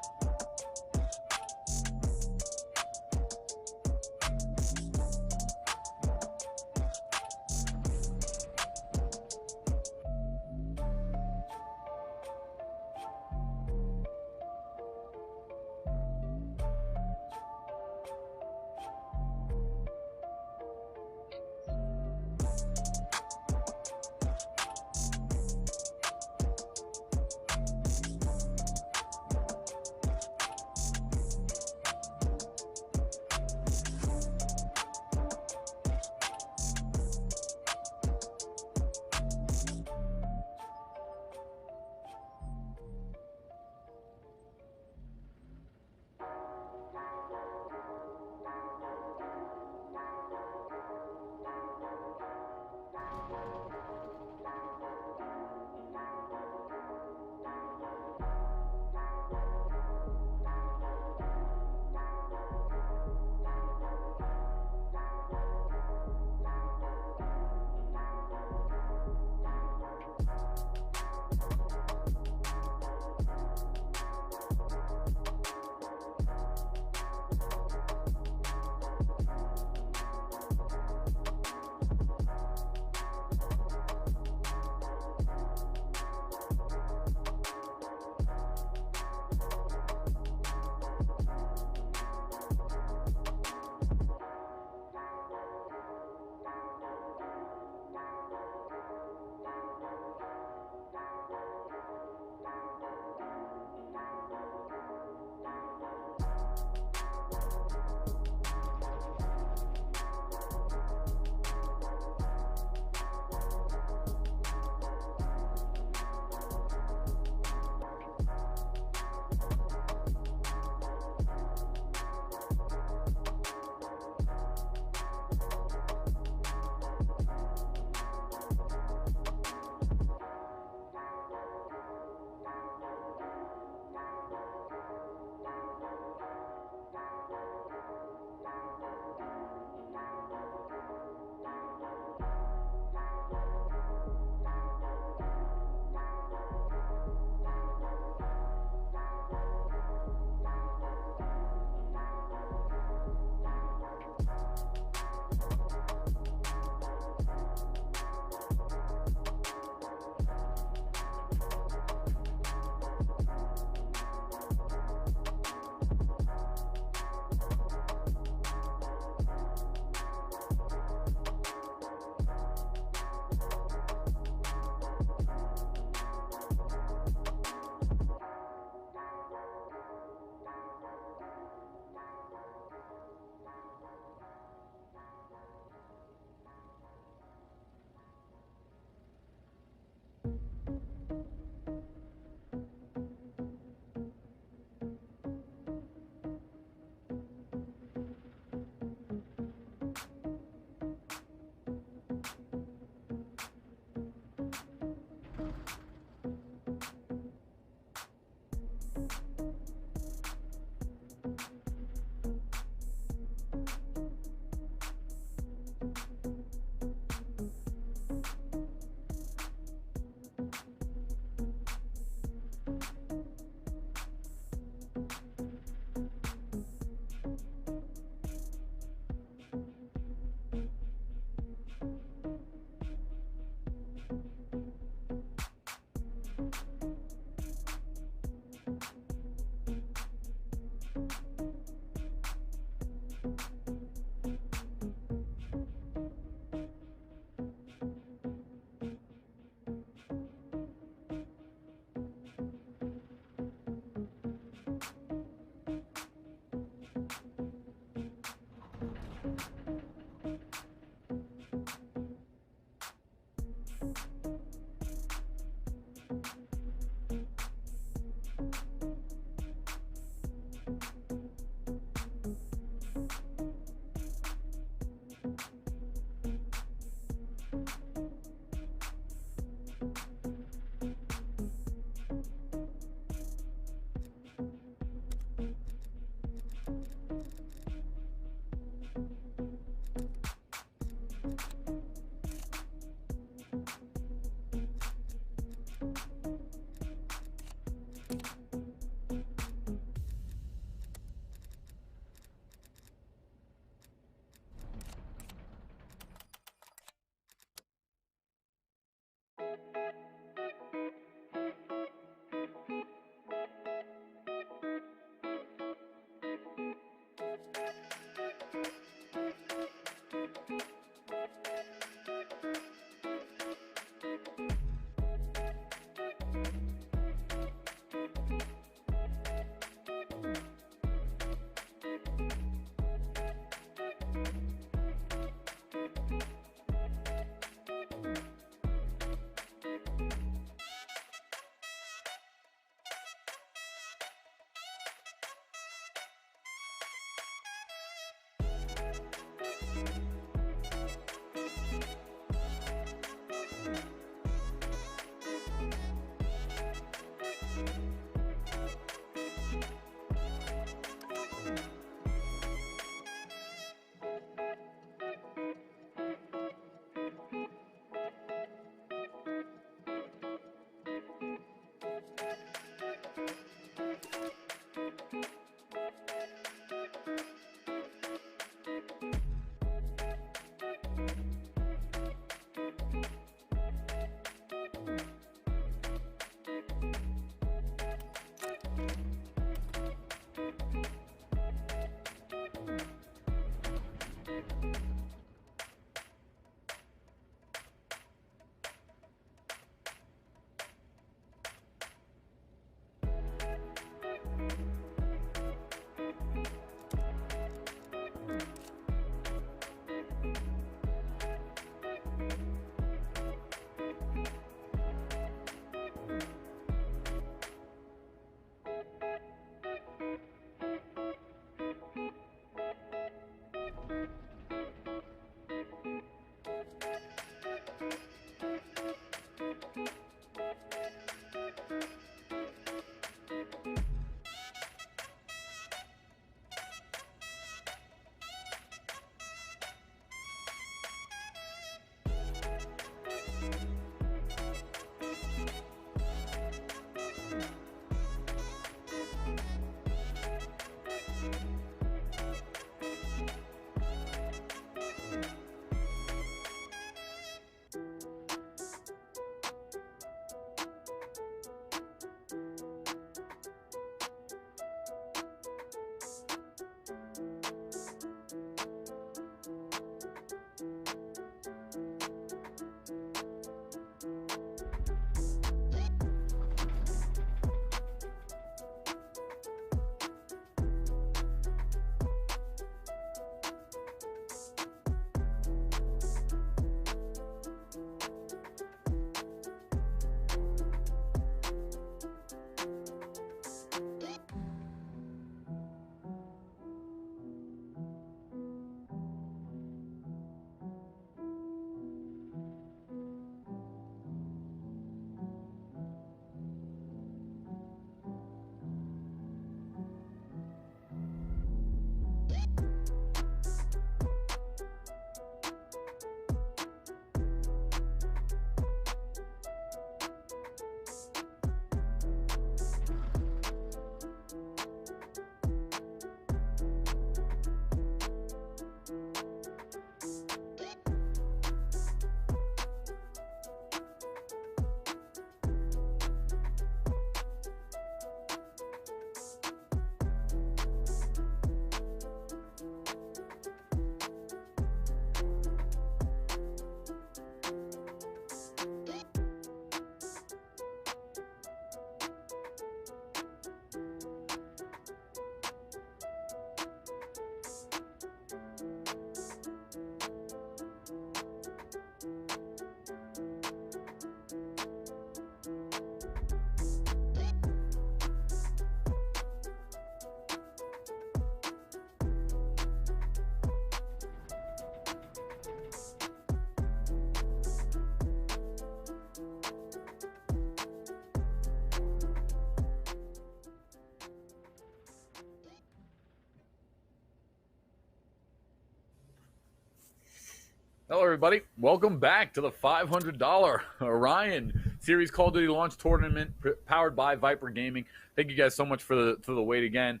Hello, everybody. Welcome back to the $500 Orion Series Call of Duty Launch Tournament powered by Viper Gaming. Thank you guys so much for the wait again.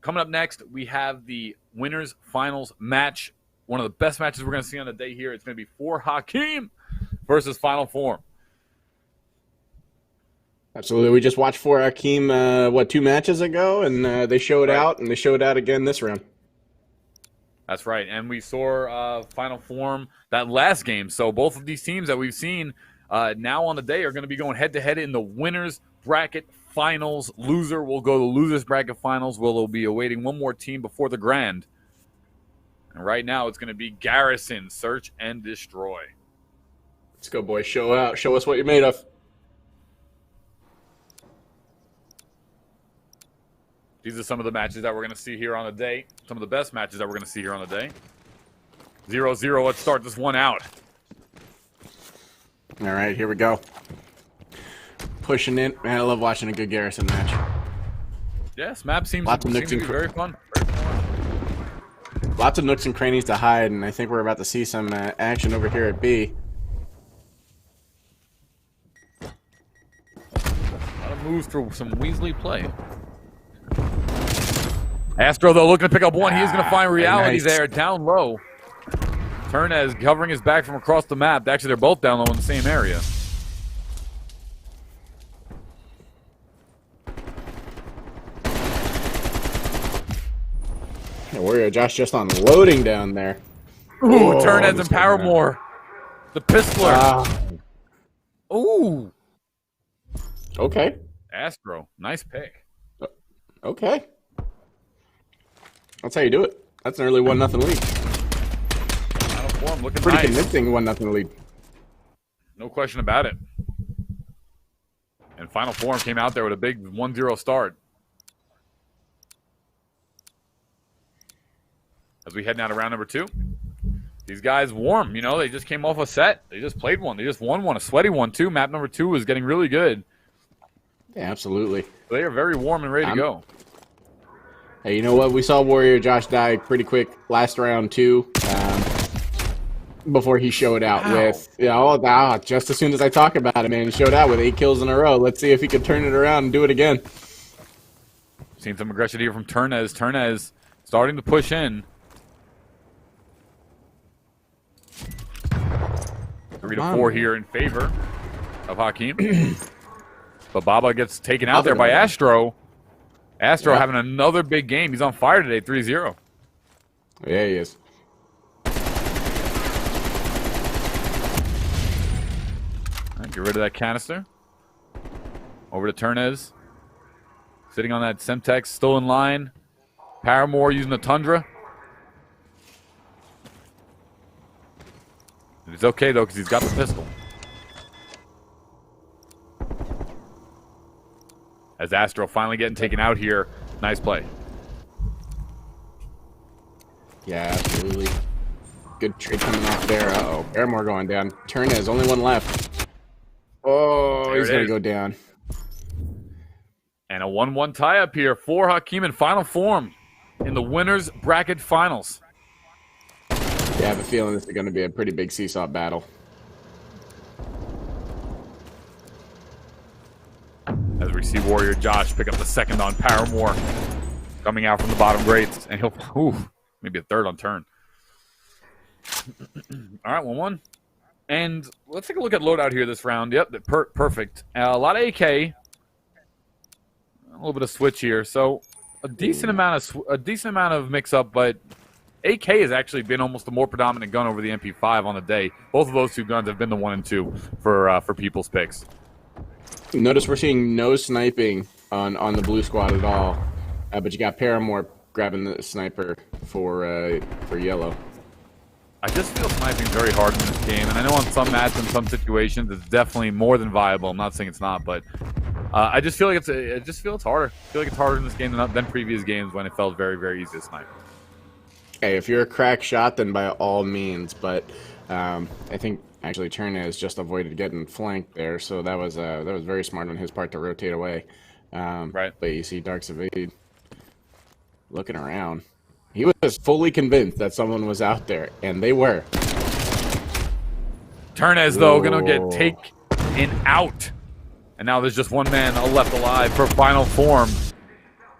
Coming up next, we have the winners finals match. One of the best matches we're going to see on the day here. It's going to be for Hakeem versus Final Form. Absolutely. We just watched for Hakeem, 2 matches ago, and they showed out, and they showed out again this round. That's right. And we saw Final Form that last game. So both of these teams that we've seen now on the day are going to be going head-to-head in the winners bracket finals. Loser will go to losers bracket finals, where they'll be awaiting one more team before the grand. And right now it's going to be Garrison, Search and Destroy. Let's go, boys. Show out. Show us what you're made of. These are some of the matches that we're going to see here on the day. Some of the best matches that we're going to see here on the day. 0-0. Let's start this one out. All right, here we go. Pushing in. Man, I love watching a good Garrison match. Yes, map seems Lots of to nooks be and very fun. Lots of nooks and crannies to hide, and I think we're about to see some action over here at B. A lot of moves through some Weasley play. Astro, though, looking to pick up one. He is going to find reality there, down low. Turnez covering his back from across the map. Actually, they're both down low in the same area. Yeah, Warrior Josh just unloading down there. Ooh, Turnez and Paramore. The Pistler. Ooh. Okay. Astro, nice pick. Okay. That's how you do it. That's an early 1-0 lead. Final Form looking Pretty nice. convincing 1-0 lead. No question about it. And Final Form came out there with a big 1-0 start. As we head now to round number 2. These guys warm, you know, they just came off a set. They just played one. They just won one, a sweaty one too. Map number 2 was getting really good. Yeah, absolutely. They are very warm and ready to go. Hey, you know what? We saw Warrior Josh die pretty quick last round too, before he showed out with, just as soon as I talk about him, man, he showed out with 8 kills in a row. Let's see if he can turn it around and do it again. Seen some aggression here from Turnez. Turnez starting to push in. 3-4 here in favor of Hakeem. But Baba gets taken out there by Astro. Astro having another big game. He's on fire today, 3-0. Yeah, he is. All right, get rid of that canister. Over to Turnez. Sitting on that Semtex, still in line. Paramore using the Tundra. It's okay, though, because he's got the pistol. As Astro finally getting taken out here. Nice play. Yeah, absolutely. Good trade coming off there. Uh-oh. Paramore going down. Turnez, only one left. Oh, he's going to go down. And a 1-1 tie-up here for Hakeem in Final Form in the winners bracket finals. Yeah, I have a feeling this is going to be a pretty big seesaw battle. As we see Warrior Josh pick up the second on Paramore. Coming out from the bottom grates. And he'll, maybe a third on turn. All right, 1-1. And let's take a look at loadout here this round. Yep, perfect. A lot of AK. A little bit of switch here. So a decent amount of mix-up, but AK has actually been almost the more predominant gun over the MP5 on the day. Both of those two guns have been the 1 and 2 for people's picks. Notice we're seeing no sniping on the blue squad at all, but you got Paramore grabbing the sniper for yellow. I just feel sniping very hard in this game, and I know on some maps and some situations it's definitely more than viable. I'm not saying it's not, but I just feel like it's harder. I feel like it's harder in this game than previous games when it felt very, very easy to snipe. Hey, if you're a crack shot, then by all means. But I think actually Turnez just avoided getting flanked there, so that was very smart on his part to rotate away. Right. But you see Dark Savade looking around. He was fully convinced that someone was out there, and they were. Turnez, though, going to get taken out. And now there's just one man left alive for final form.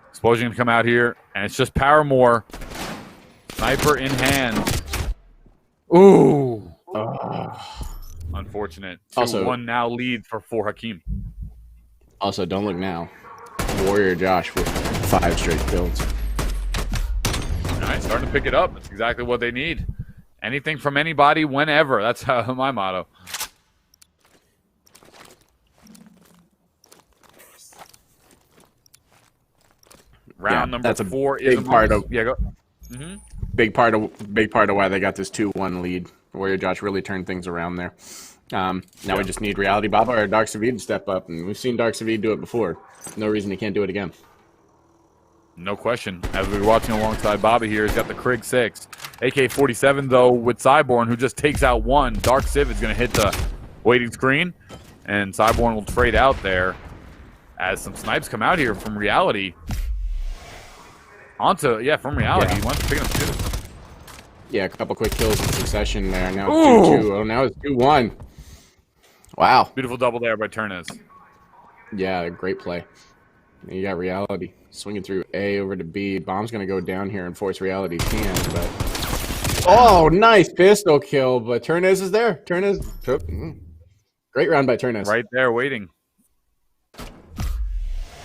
Explosion going to come out here, and it's just Paramore. Sniper in hand. Ooh. Unfortunate. 2-1 now lead for Hakeem. Also, don't look now. Warrior Josh with 5 straight kills. All right, starting to pick it up. That's exactly what they need. Anything from anybody, whenever. That's my motto. Round number 4 is big part of go. big part of why they got this 2-1 lead. Warrior Josh really turned things around there. Now we just need Reality Baba or Dark Savid to step up, and we've seen Dark Savid do it before. No reason he can't do it again. No question. As we're watching alongside Bobby here, he's got the Krig 6. AK-47, though, with Cyborn, who just takes out one. Dark Civ is going to hit the waiting screen, and Cyborn will trade out there as some snipes come out here from Reality. From Reality. Yeah. He wants to pick up 2. Yeah, a couple quick kills in succession there. Now it's 2-2. Oh, now it's 2-1. Wow. Beautiful double there by Turnez. Yeah, great play. You got Reality swinging through A over to B. Bomb's going to go down here and force Reality's hand, but... Oh, nice pistol kill, but Turnez is there. Turnez... Great round by Turnez. Right there waiting.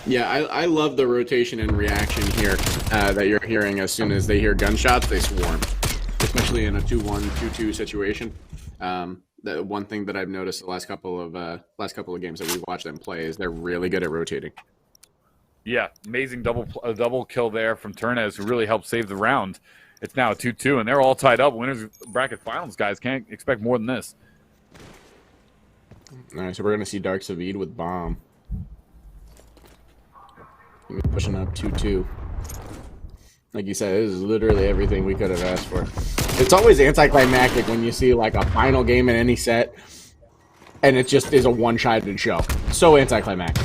Yeah, I love the rotation and reaction here that you're hearing. As soon as they hear gunshots, they swarm. Especially in a 2-1, 2-2 situation. The one thing that I've noticed the last couple of games that we've watched them play is they're really good at rotating. Yeah, amazing double kill there from Turnez, who really helped save the round. It's now a 2-2, and they're all tied up. Winners bracket finals, guys. Can't expect more than this. All right, so we're going to see Dark Savid with Bomb. Pushing up 2-2. Like you said, this is literally everything we could have asked for. It's always anticlimactic when you see like a final game in any set, and it just is a one-sided show. So anticlimactic.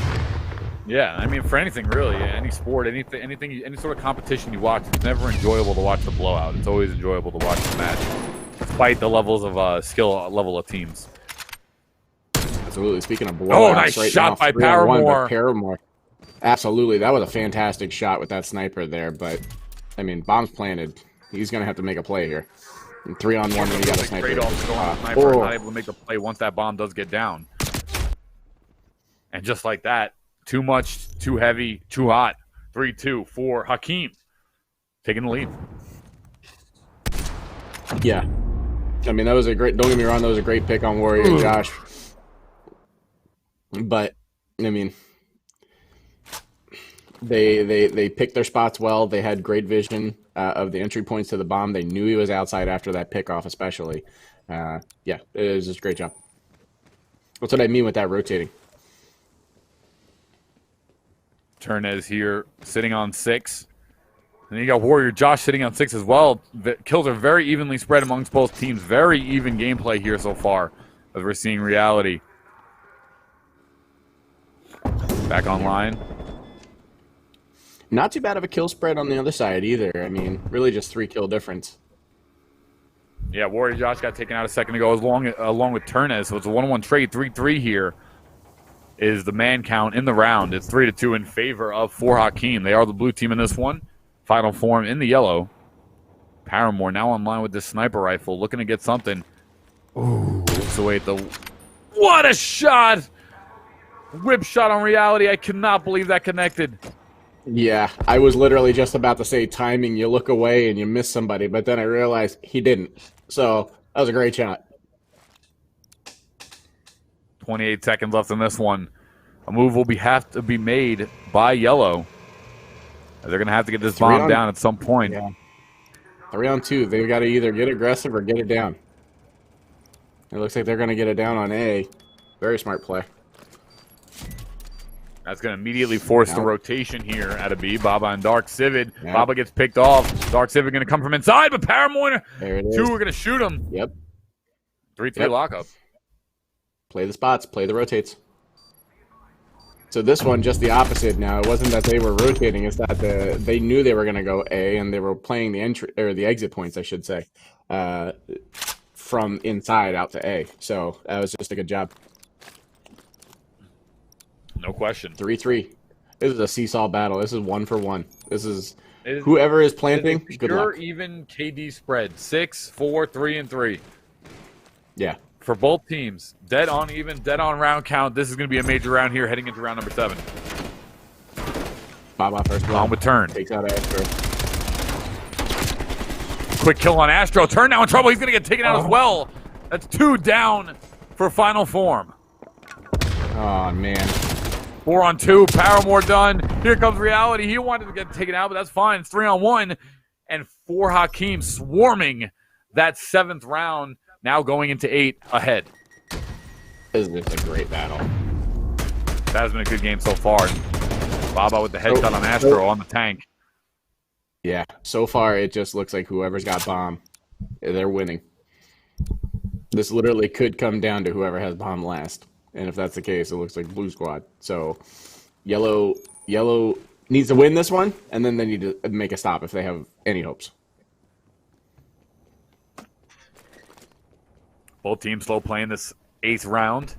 Yeah, I mean, for anything really, any sport, anything, any sort of competition you watch, it's never enjoyable to watch the blowout. It's always enjoyable to watch the match, despite the levels of skill level of teams. Absolutely. Speaking of blowouts, nice right shot now, by 3-on-1 Paramore. Paramore. Absolutely, that was a fantastic shot with that sniper there. But I mean, bomb's planted. He's gonna have to make a play here. And 3-on-1 when you got a sniper. Trade-off going on sniper, not able to make the play once that bomb does get down. And just like that, too much, too heavy, too hot. 3-2 for Hakeem, taking the lead. Yeah, I mean that was a great. Don't get me wrong, that was a great pick on Warrior Josh. But I mean, they picked their spots well. They had great vision of the entry points to the bomb. They knew he was outside after that pickoff, especially. Yeah, it was just a great job. That's what I mean with that rotating. Turnez here, sitting on 6. And then you got Warrior Josh sitting on 6 as well. The kills are very evenly spread amongst both teams. Very even gameplay here so far, as we're seeing Reality. Back online. Not too bad of a kill spread on the other side either. I mean, really just 3 kill difference. Yeah, Warrior Josh got taken out a second ago along with Turnez. So it's a 1-1 trade. 3-3 here is the man count in the round. It's 3-2 in favor of for Hakeem. They are the blue team in this one. Final form in the yellow. Paramore now online with this sniper rifle, looking to get something. Ooh, looks away at the... What a shot! Whip shot on Reality. I cannot believe that connected. Yeah, I was literally just about to say timing. You look away and you miss somebody, but then I realized he didn't. So that was a great shot. 28 seconds left in this one. A move will have to be made by yellow. They're going to have to get this bomb down at some point. Yeah. 3-on-2. They've got to either get aggressive or get it down. It looks like they're going to get it down on A. Very smart play. That's going to immediately force the rotation here out of B. Baba and Dark Civid. Baba gets picked off. Dark Civid going to come from inside, but Paramore, there it is. 2 are going to shoot him. Yep. 3-3 lockup. Play the spots. Play the rotates. So this one, just the opposite now. It wasn't that they were rotating. It's that they knew they were going to go A, and they were playing the entry or the exit points, I should say, from inside out to A. So that was just a good job. No question. 3-3. This is a seesaw battle. This is 1-for-1. This is whoever is planting. Good pure luck. even KD spread 6, 4, 3, and 3. Yeah. For both teams, dead on even, dead on round count. This is going to be a major round here, heading into round number 7. Baba first On with turn. Takes out Astro. Quick kill on Astro. Turn now in trouble. He's going to get taken out as well. That's 2 down for final form. Oh man. 4 on 2. Paramore done. Here comes reality. He wanted to get taken out, but that's fine. It's 3 on 1, and 4 Hakeem swarming that 7th round. Now going into 8 ahead. This is just a great battle. That has been a good game so far. Baba with the headshot on Astro on the tank. Yeah, so far it just looks like whoever's got bomb, they're winning. This literally could come down to whoever has bomb last. And if that's the case, it looks like blue squad. So yellow needs to win this one, and then they need to make a stop if they have any hopes. Both teams slow playing this 8th round.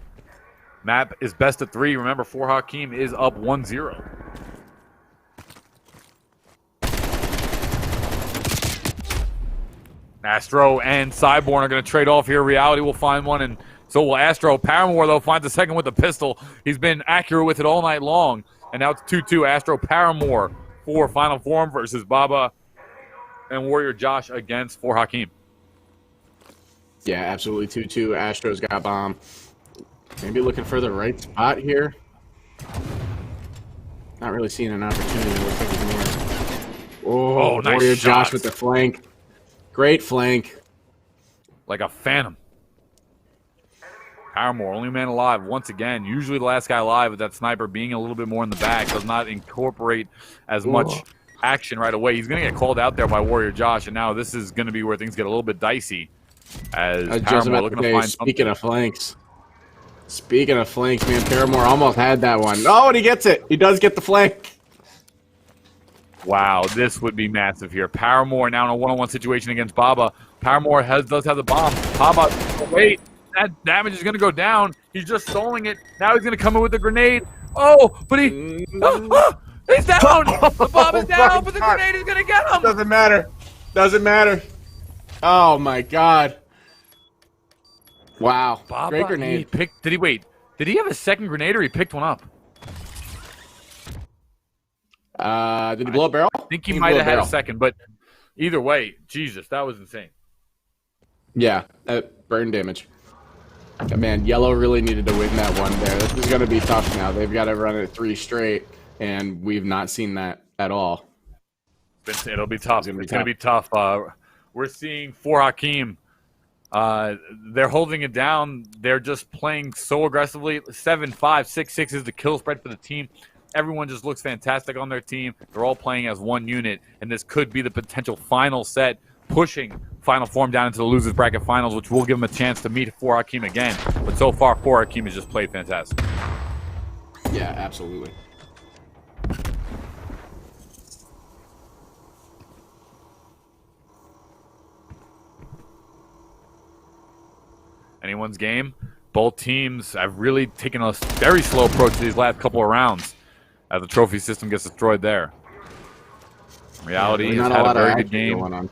Map is best of 3. Remember, 4 Hakeem is up 1-0. Astro and Cyborn are going to trade off here. Reality will find one, and so will Astro. Paramore, though, finds a second with a pistol. He's been accurate with it all night long. And now it's 2-2. Astro Paramore for final form versus Baba and Warrior Josh against 4 Hakeem. Yeah, absolutely 2-2. Astro's got bomb. Maybe looking for the right spot here. Not really seeing an opportunity. Looks like he's more. Oh, nice Warrior shots. Josh with the flank. Great flank. Like a phantom. Paramore, only man alive once again. Usually the last guy alive with that sniper being a little bit more in the back does not incorporate as much action right away. He's going to get called out there by Warrior Josh, and now this is going to be where things get a little bit dicey. As Paramore looking to find speaking something. of flanks, man, Paramore almost had that one. Oh, and he gets it. He does get the flank. Wow, this would be massive here. Paramore now in a one-on-one situation against Baba. Paramore does have the bomb. Baba, wait, that damage is going to go down. He's just stalling it. Now he's going to come in with the grenade. Oh, but he's down. The bomb is down, but the grenade is going to get him. Doesn't matter. Doesn't matter. Oh my God. Wow. Baba, great grenade. Did he have a second grenade or he picked one up? Did he blow a barrel? I think he might have had a second, but either way, Jesus, that was insane. Yeah, burn damage. Man, yellow really needed to win that one there. This is going to be tough now. They've got to run it 3 straight, and we've not seen that at all. It'll be tough. It's going to be tough. We're seeing 4 Hakeem. They're holding it down. They're just playing so aggressively. 7-5, 6-6 is the kill spread for the team. Everyone just looks fantastic on their team. They're all playing as one unit, and this could be the potential final set, pushing final form down into the losers bracket finals, which will give them a chance to meet 4 Hakeem again. But so far, 4 Hakeem has just played fantastic. Yeah, absolutely. Anyone's game. Both teams have really taken a very slow approach to these last couple of rounds as the trophy system gets destroyed there. Reality has had a very good game.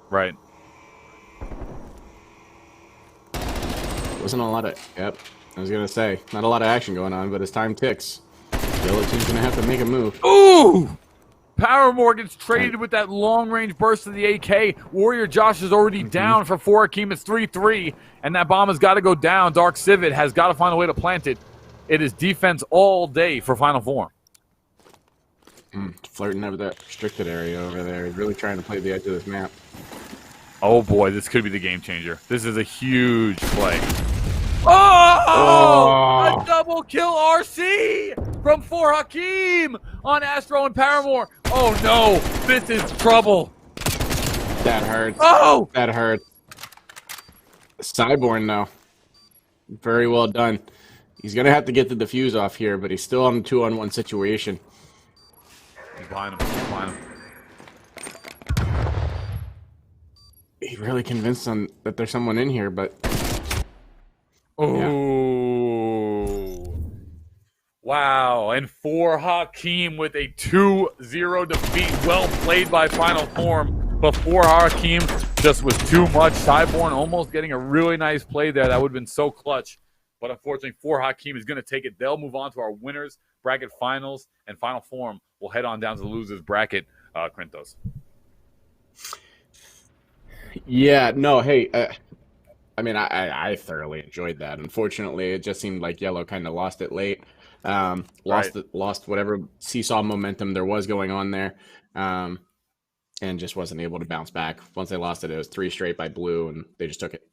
Right. Wasn't a lot of... Yep. I was going to say, not a lot of action going on, but as time ticks, yellow team's going to have to make a move. Ooh! Paramore gets traded with that long-range burst of the AK. Warrior Josh is already down for 4 Hakeem. It's 3-3, and that bomb has got to go down. Dark Civet has got to find a way to plant it. It is defense all day for final form. Flirting over that restricted area over there. He's really trying to play the edge of this map. Oh boy, this could be the game changer. This is a huge play. Oh! A double kill RC from 4 Hakeem on Astro and Paramore. Oh no, this is trouble. That hurts. Oh! That hurts. Cyborn, though. Very well done. He's going to have to get the defuse off here, but he's still on a 2-on-1 situation. He's behind him. He's behind him. be really convinced that there's someone in here, but oh, wow! And for Hakeem with a 2-0 defeat, well played by Final Form. But for Hakeem, just was too much. Cyborn almost getting a really nice play there. That would have been so clutch. But unfortunately, for Hakeem is going to take it. They'll move on to our winners bracket finals, and Final Form will head on down to the losers bracket. Krintos. Yeah, no, hey, I mean, I thoroughly enjoyed that. Unfortunately, it just seemed like Yellow kind of lost it late. Lost whatever seesaw momentum there was going on there, and just wasn't able to bounce back. Once they lost it, it was 3 straight by Blue, and they just took it.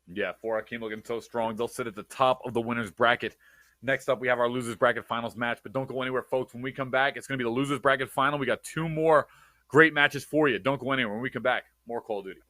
Yeah, for Hakeem looking so strong. They'll sit at the top of the winners bracket. Next up, we have our losers bracket finals match. But don't go anywhere, folks. When we come back, it's going to be the losers bracket final. We got 2 more great matches for you. Don't go anywhere. When we come back, more Call of Duty.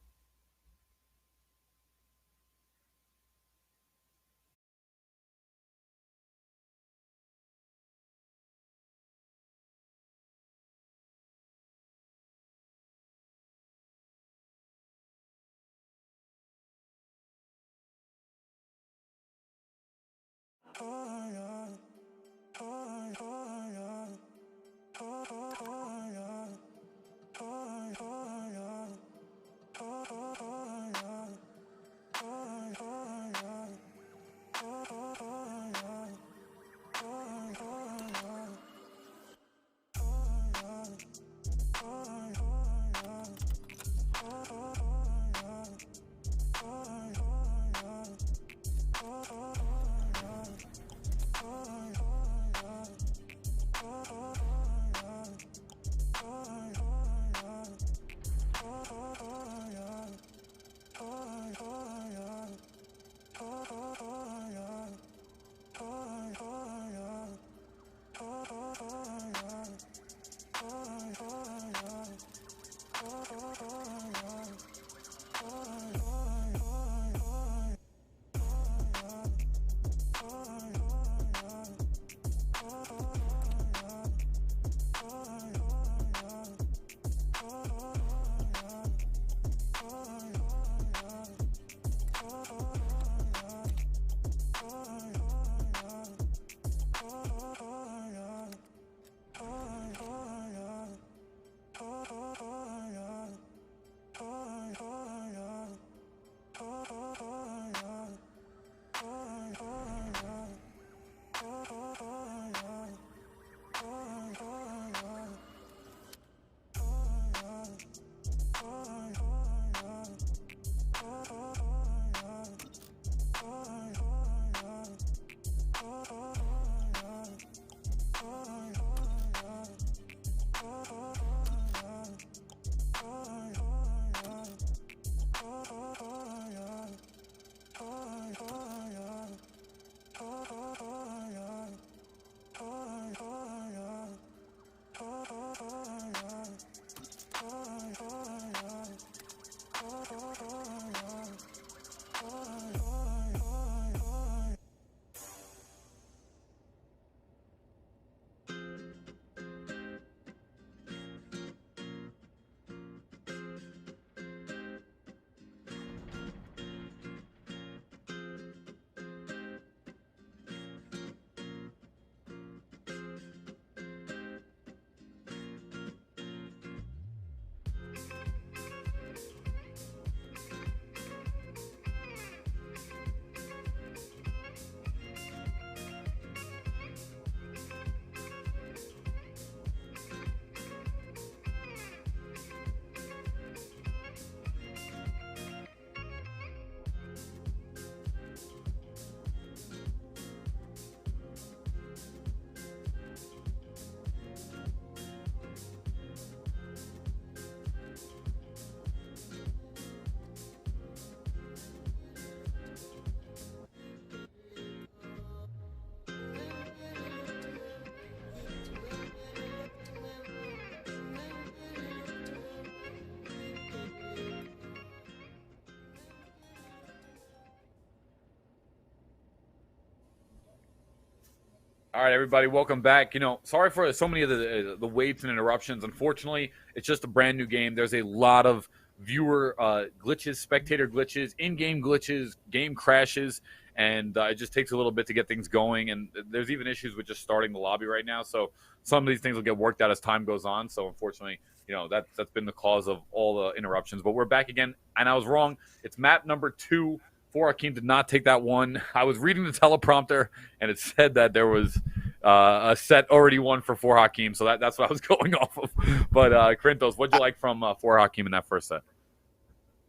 All right, everybody, welcome back. Sorry for so many of the waits and interruptions. Unfortunately, it's just a brand new game. There's a lot of viewer glitches, spectator glitches, in-game glitches, game crashes, and it just takes a little bit to get things going. And there's even issues with just starting the lobby right now. So some of these things will get worked out as time goes on. So unfortunately, that's been the cause of all the interruptions. But we're back again, and I was wrong. It's map number 2. For Hakeem did not take that one. I was reading the teleprompter, and it said that there was a set already won for Hakeem. So that's what I was going off of. But Krintos, what'd you like from for Hakeem in that first set?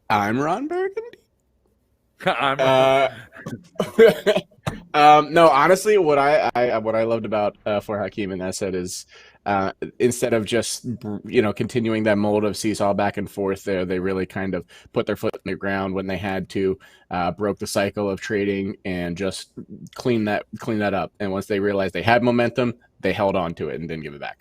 I'm Ron Burgundy. I'm no, honestly, what I loved about for Hakeem in that set is instead of just continuing that mold of seesaw back and forth there, they really kind of put their foot in the ground when they had to, broke the cycle of trading and just clean that up. And once they realized they had momentum, they held on to it and didn't give it back.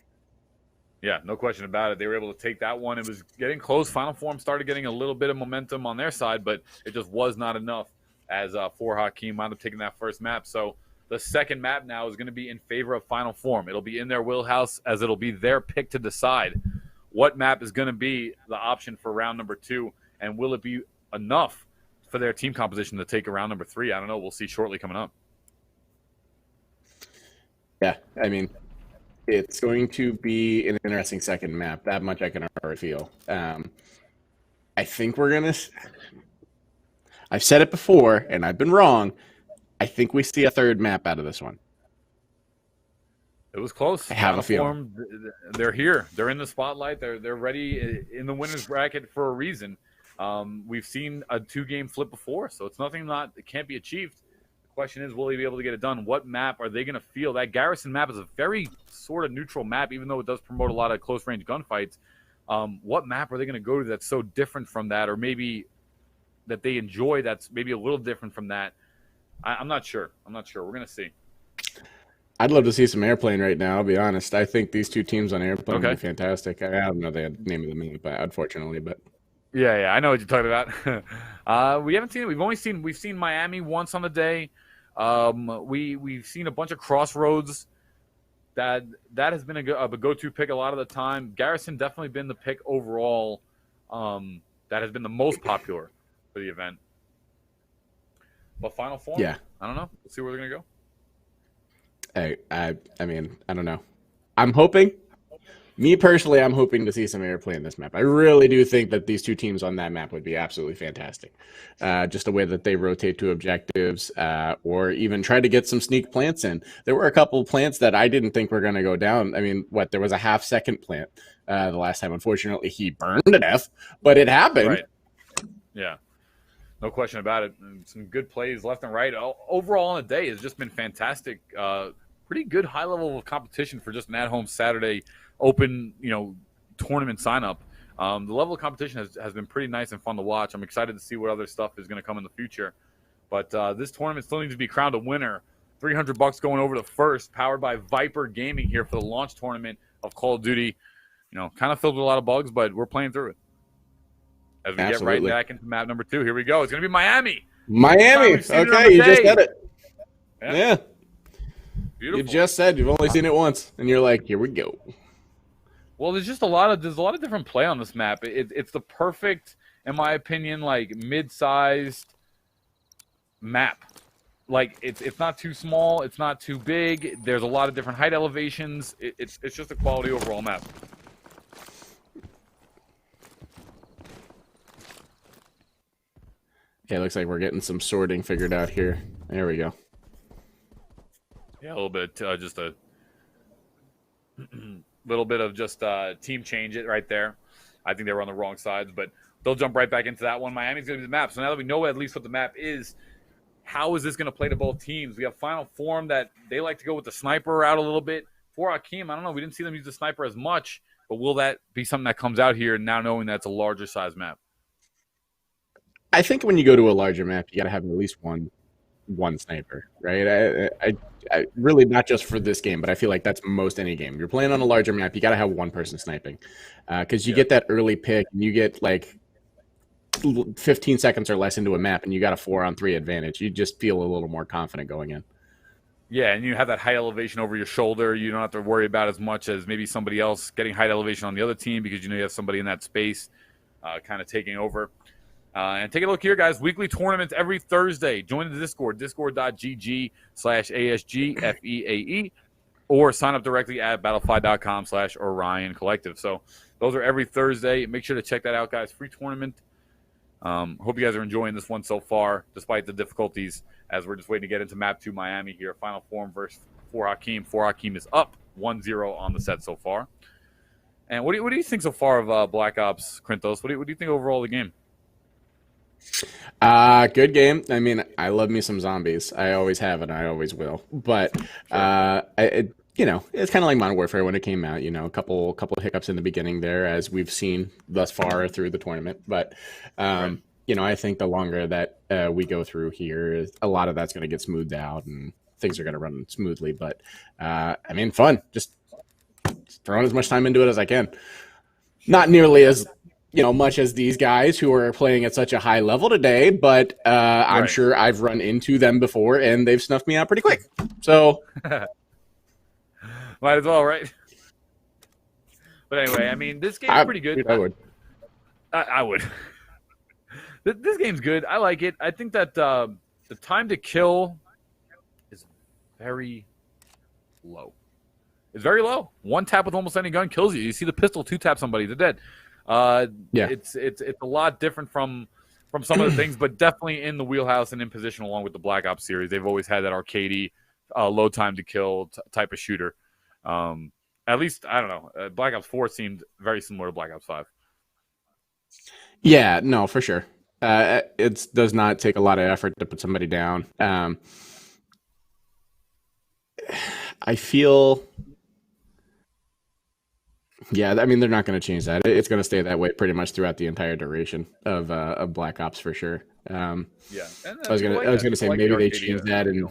Yeah, no question about it. They were able to take that one. It was getting close. Final Form started getting a little bit of momentum on their side, but it just was not enough as for Hakeem wound up taking that first map. So the second map now is going to be in favor of Final Form. It'll be in their wheelhouse, as it'll be their pick to decide what map is going to be the option for round number 2, and will it be enough for their team composition to take a round number 3? I don't know. We'll see shortly coming up. Yeah, I mean, it's going to be an interesting second map. That much I can already feel. I think we're going to... I've said it before, and I've been wrong. I think we see a third map out of this one. It was close. I have a feeling. They're here. They're in the spotlight. They're ready in the winner's bracket for a reason. We've seen a 2-game flip before, so it's nothing that can't be achieved. The question is, will they be able to get it done? What map are they going to feel? That Garrison map is a very sort of neutral map, even though it does promote a lot of close-range gunfights. What map are they going to go to that's so different from that, or maybe that they enjoy that's maybe a little different from that? I'm not sure. We're going to see. I'd love to see some airplane right now, I'll be honest. I think these two teams on airplane would be fantastic. I don't know the name of the minute, but unfortunately, but yeah, I know what you're talking about. We haven't seen it. We've seen Miami once on the day. We've seen a bunch of Crossroads. That has been a go-to pick a lot of the time. Garrison definitely been the pick overall. That has been the most popular for the event. But Final Form, yeah, I don't know. We'll see where they're gonna go. I mean, I don't know. I'm hoping. Me personally, I'm hoping to see some airplay in this map. I really do think that these two teams on that map would be absolutely fantastic. Just the way that they rotate to objectives, or even try to get some sneak plants in. There were a couple of plants that I didn't think were going to go down. I mean, there was a half-second plant the last time. Unfortunately, he burned to death, but it happened. Right. Yeah. No question about it. And some good plays left and right. Overall on the day has just been fantastic. Pretty good high level of competition for just an at-home Saturday open, tournament sign-up. The level of competition has been pretty nice and fun to watch. I'm excited to see what other stuff is going to come in the future. But this tournament still needs to be crowned a winner. $300 going over to first, powered by Viper Gaming here for the launch tournament of Call of Duty. Kind of filled with a lot of bugs, but we're playing through it. As we get right back into map number 2, here we go. It's going to be Miami. Okay, you just said it. Yeah. Beautiful. You just said you've only seen it once, and you're like, here we go. Well, there's a lot of different play on this map. It's the perfect, in my opinion, like mid-sized map. Like it's not too small, it's not too big. There's a lot of different height elevations. It's just a quality overall map. Yeah, it looks like we're getting some sorting figured out here. There we go. Yeah, a little bit, just a little bit of just team change it right there. I think they were on the wrong sides, but they'll jump right back into that one. Miami's going to be the map. So now that we know at least what the map is, how is this going to play to both teams? We have Final Form that they like to go with the sniper out a little bit. For Hakeem, I don't know. We didn't see them use the sniper as much, but will that be something that comes out here now knowing that's a larger size map? I think when you go to a larger map, you got to have at least one sniper, right? I really, not just for this game, but I feel like that's most any game. You're playing on a larger map, you got to have one person sniping, because you get that early pick, and you get like 15 seconds or less into a map, and you got a 4-on-3 advantage. You just feel a little more confident going in. Yeah, and you have that high elevation over your shoulder. You don't have to worry about as much as maybe somebody else getting high elevation on the other team because you have somebody in that space. kind of taking over. And take a look here, guys. Weekly tournaments every Thursday. Join the Discord, discord.gg/ASGFEAE, or sign up directly at battlefy.com/Orion Collective. So those are every Thursday. Make sure to check that out, guys. Free tournament. Hope you guys are enjoying this one so far, despite the difficulties, as we're just waiting to get into Map 2 Miami here. Final form versus 4 Hakeem. 4 Hakeem is up 1-0 on the set so far. And what do you think so far of Black Ops, Krintos? What do you think overall of the game? Good game. I mean, I love me some zombies. I always have and I always will. But it's kind of like Modern Warfare when it came out. A couple hiccups in the beginning there, as we've seen thus far through the tournament. But I think the longer that we go through here, a lot of that's going to get smoothed out and things are going to run smoothly. But fun. Just throwing as much time into it as I can. Not nearly as much as these guys who are playing at such a high level today, but I'm sure I've run into them before and they've snuffed me out pretty quick. So might as well, right? But anyway, this game's pretty good. I would. I would. This game's good. I like it. I think that the time to kill is very low. It's very low. One tap with almost any gun kills you. You see the pistol, 2-tap somebody, they're dead. It's a lot different from some of the things, but definitely in the wheelhouse and in position along with the Black Ops series. They've always had that arcadey, low time to kill type of shooter. At least, I don't know. Black Ops 4 seemed very similar to Black Ops 5. Yeah, no, for sure. It does not take a lot of effort to put somebody down. I feel... Yeah, they're not going to change that. It's going to stay that way pretty much throughout the entire duration of Black Ops for sure. I was going to say maybe they change that, and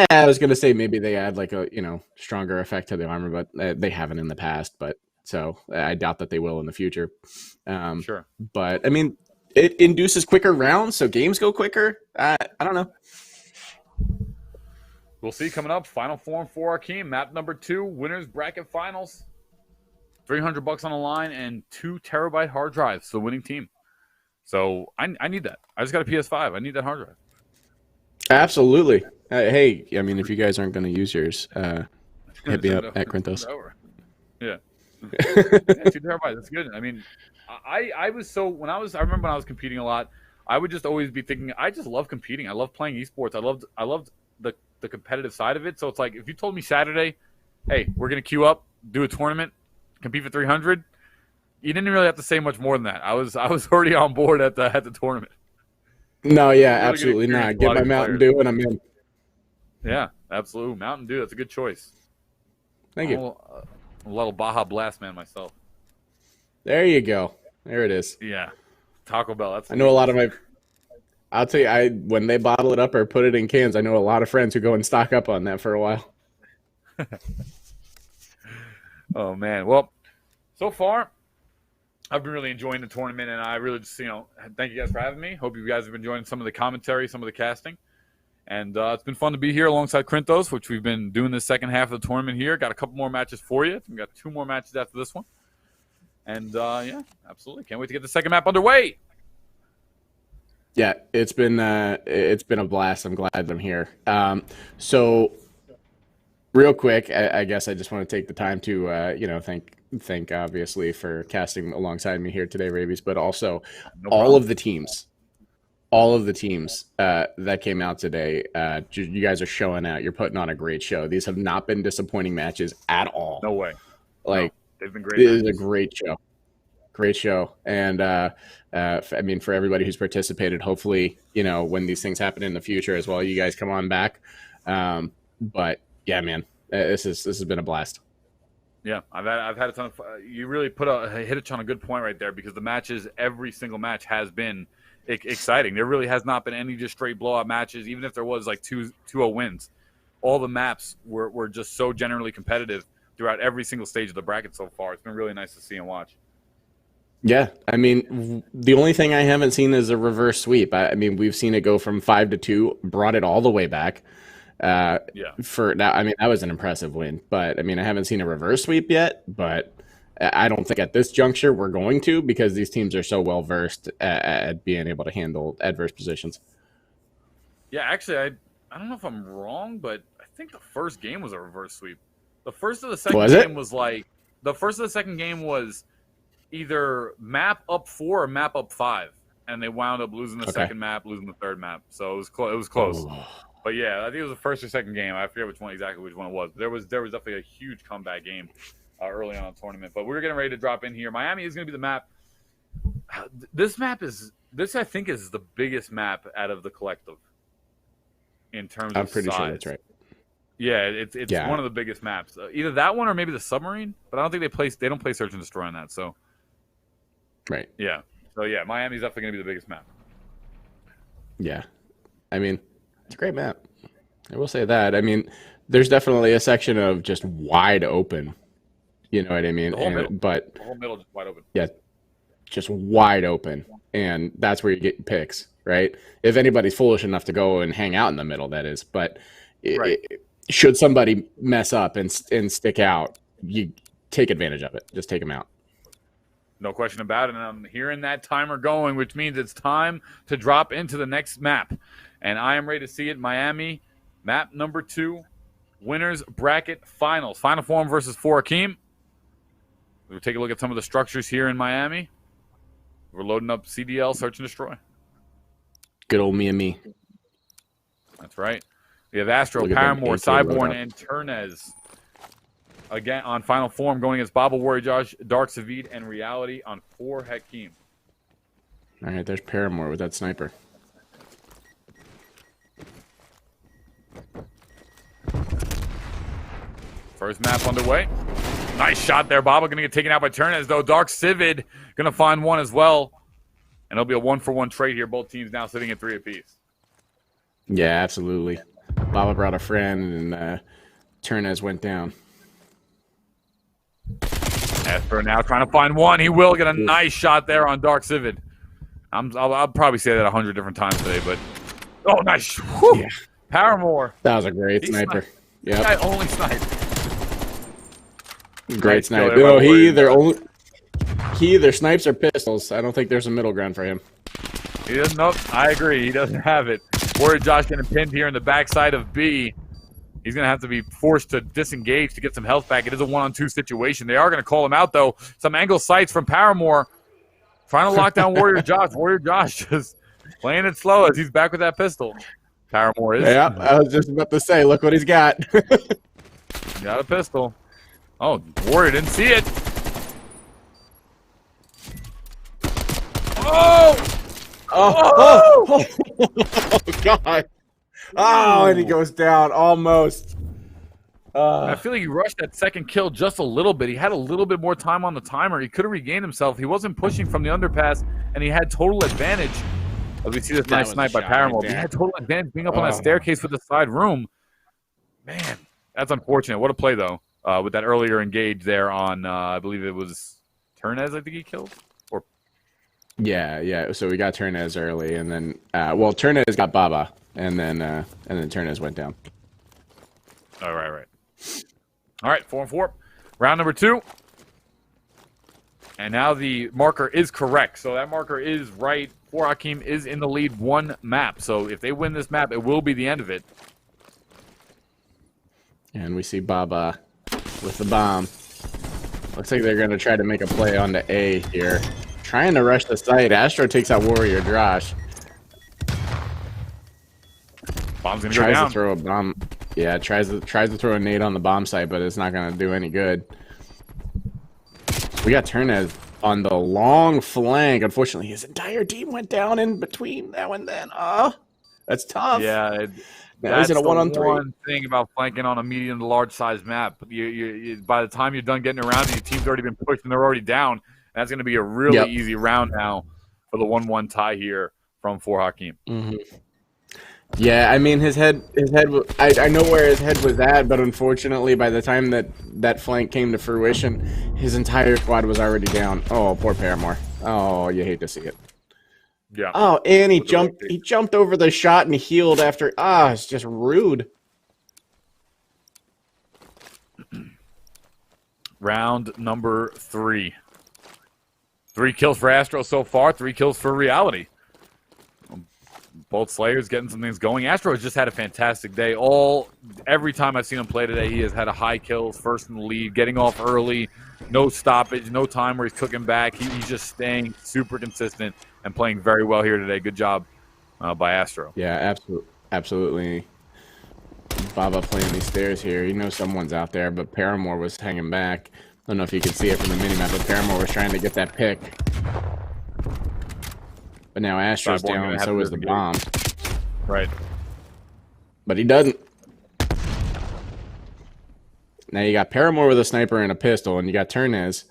I was going to say maybe they add like a stronger effect to the armor, but they haven't in the past. But so I doubt that they will in the future. Sure, but it induces quicker rounds, so games go quicker. I don't know. We'll see coming up. Final form for Hakeem, map number 2, winners bracket finals. $300 on the line and 2 terabyte hard drives to the winning team. So I need that. I just got a PS5. I need that hard drive. Absolutely. Hey, if you guys aren't going to use yours, hit me up at Krintos. Yeah. 2 terabytes. That's good. I remember when I was competing a lot, I would just always be thinking, I just love competing. I love playing esports. I loved the competitive side of it. So it's like, if you told me Saturday, hey, we're going to queue up, do a tournament, compete for 300, you didn't really have to say much more than that. I was already on board at the tournament. No, yeah, really absolutely not. Get my Mountain Dew and I'm in. Yeah, absolutely. Mountain Dew, that's a good choice. Thank you. I'm a little Baja Blast man myself. There you go. There it is. Yeah. Taco Bell. I know a lot of my... I'll tell you, when they bottle it up or put it in cans, I know a lot of friends who go and stock up on that for a while. Oh, man. Well, so far, I've been really enjoying the tournament, and I really just, thank you guys for having me. Hope you guys have been enjoying some of the commentary, some of the casting. And it's been fun to be here alongside Krintos, which we've been doing the second half of the tournament here. Got a couple more matches for you. We've got 2 more matches after this one. And, absolutely. Can't wait to get the second map underway. Yeah, it's been a blast. I'm glad I'm here. So real quick, I guess I just want to take the time to thank obviously for casting alongside me here today, Rabies, but also all of the teams that came out today. You guys are showing out. You're putting on a great show. These have not been disappointing matches at all. No way. They've been great. It is a great show. Great show. And for everybody who's participated, hopefully, when these things happen in the future as well, you guys come on back. But yeah, man, this has been a blast. Yeah, I've had a ton of you really hit on a good point right there, because the matches, every single match has been exciting. There really has not been any just straight blowout matches, even if there was like 2-0 wins. All the maps were just so generally competitive throughout every single stage of the bracket so far. It's been really nice to see and watch. Yeah, the only thing I haven't seen is a reverse sweep. We've seen it go from 5-2, brought it all the way back. For that, that was an impressive win. But I haven't seen a reverse sweep yet. But I don't think at this juncture we're going to, because these teams are so well versed at being able to handle adverse positions. Yeah, actually, I don't know if I'm wrong, but I think the first game was a reverse sweep. The first of the second game was like the first of the second game was either map up 4 or map up 5, and they wound up losing the second map, losing the third map. So it was close. It was close. But yeah, I think it was the first or second game. I forget which one it was. There was definitely a huge comeback game early on in the tournament. But we're getting ready to drop in here. Miami is going to be the map. This I think is the biggest map out of the collective in terms of size. I'm pretty sure that's right. Yeah, it's one of the biggest maps. Either that one or maybe the submarine. But I don't think they don't play search and destroy on that. So right. Yeah. So yeah, Miami's definitely going to be the biggest map. Yeah, I mean, it's a great map. I will say that. I mean, there's definitely a section of just wide open. You know what I mean? The whole middle just wide open. Yeah, just wide open, and that's where you get picks, right? If anybody's foolish enough to go and hang out in the middle, that is. But should somebody mess up and stick out, you take advantage of it. Just take them out. No question about it. And I'm hearing that timer going, which means it's time to drop into the next map. And I am ready to see it. Miami, map number 2, winners bracket finals. Final Form versus 4 Hakeem. We'll take a look at some of the structures here in Miami. We're loading up CDL, Search and Destroy. Good old me. That's right. We have Astro, Paramore, Cyborn, and Turnez. Again, on Final Form, going against Baba, Warrior Josh, Dark Savid, and Reality on 4 Hakeem. All right, there's Paramore with that sniper. First map underway. Nice shot there. Baba going to get taken out by Turnez, though. Dark Savid going to find one as well. And it'll be a 1-for-1 trade here. Both teams now sitting at 3 apiece. Yeah, absolutely. Baba brought a friend, and Turnez went down. Astro now trying to find one. He will get a nice shot there on Dark Savid. I'll probably say that 100 different times today, but nice. Yeah. Paramore. That was a great sniper. Yeah, that guy only sniped. Great sniper. No, he either snipes or pistols. I don't think there's a middle ground for him. He doesn't. Nope. I agree. He doesn't have it. Warrior Josh getting pinned here in the backside of B. He's going to have to be forced to disengage to get some health back. It is a 1-on-2 situation. They are going to call him out, though. Some angle sights from Paramore. Trying to lock down Warrior Josh. Warrior Josh just playing it slow as he's back with that pistol. Paramore is. Yeah, I was just about to say, look what he's got. Got a pistol. Oh, Warrior didn't see it. Oh, God. Oh, and he goes down almost. I feel like he rushed that second kill just a little bit. He had a little bit more time on the timer. He could have regained himself. He wasn't pushing from the underpass, and he had total advantage. As we see this nice snipe by Paramore. He had total advantage being up on that staircase with the side room. Man, that's unfortunate. What a play, though, with that earlier engage there on, I believe it was Turnez, I think he killed? Or Yeah. So we got Turnez early, and then, Turnez got Baba, and then Turnez went down. All right. All right, 4-4. Round number 2. And now the marker is correct. So that marker is right. 4 Hakeem is in the lead 1 map. So if they win this map, it will be the end of it. And we see Baba with the bomb. Looks like they're going to try to make a play on the A here. Trying to rush the site. Astro takes out Warrior Josh. Bomb's going to go down. Tries to throw a bomb. Yeah, tries to throw a nade on the bomb site, but it's not going to do any good. We got Turnez on the long flank. Unfortunately, his entire team went down in between now and then. That's tough. Yeah, that's a 1-on-3. One thing about flanking on a medium to large size map. You by the time you're done getting around, your team's already been pushed and they're already down. That's going to be a really easy round now for the 1-1 tie here from 4 Hakeem. Mm-hmm. Yeah, I mean, his head. I know where his head was at, but unfortunately, by the time that flank came to fruition, his entire squad was already down. Oh, poor Paramore. Oh, you hate to see it. Yeah. Oh, and he jumped over the shot and healed after. It's just rude. round number 3. 3 kills for Astro so far, 3 kills for Reality. Both Slayers getting some things going. Astro has just had a fantastic day. Every time I've seen him play today, he has had a high kills, first in the lead, getting off early, no stoppage, no time where he's cooking back. He's just staying super consistent and playing very well here today. Good job by Astro. Yeah, absolutely. Baba playing these stairs here. You know someone's out there, but Paramore was hanging back. I don't know if you can see it from the minimap, but Paramore was trying to get that pick. But now Astro's down, and so is the bomb. Right. But he doesn't. Now you got Paramore with a sniper and a pistol, and you got Turnez,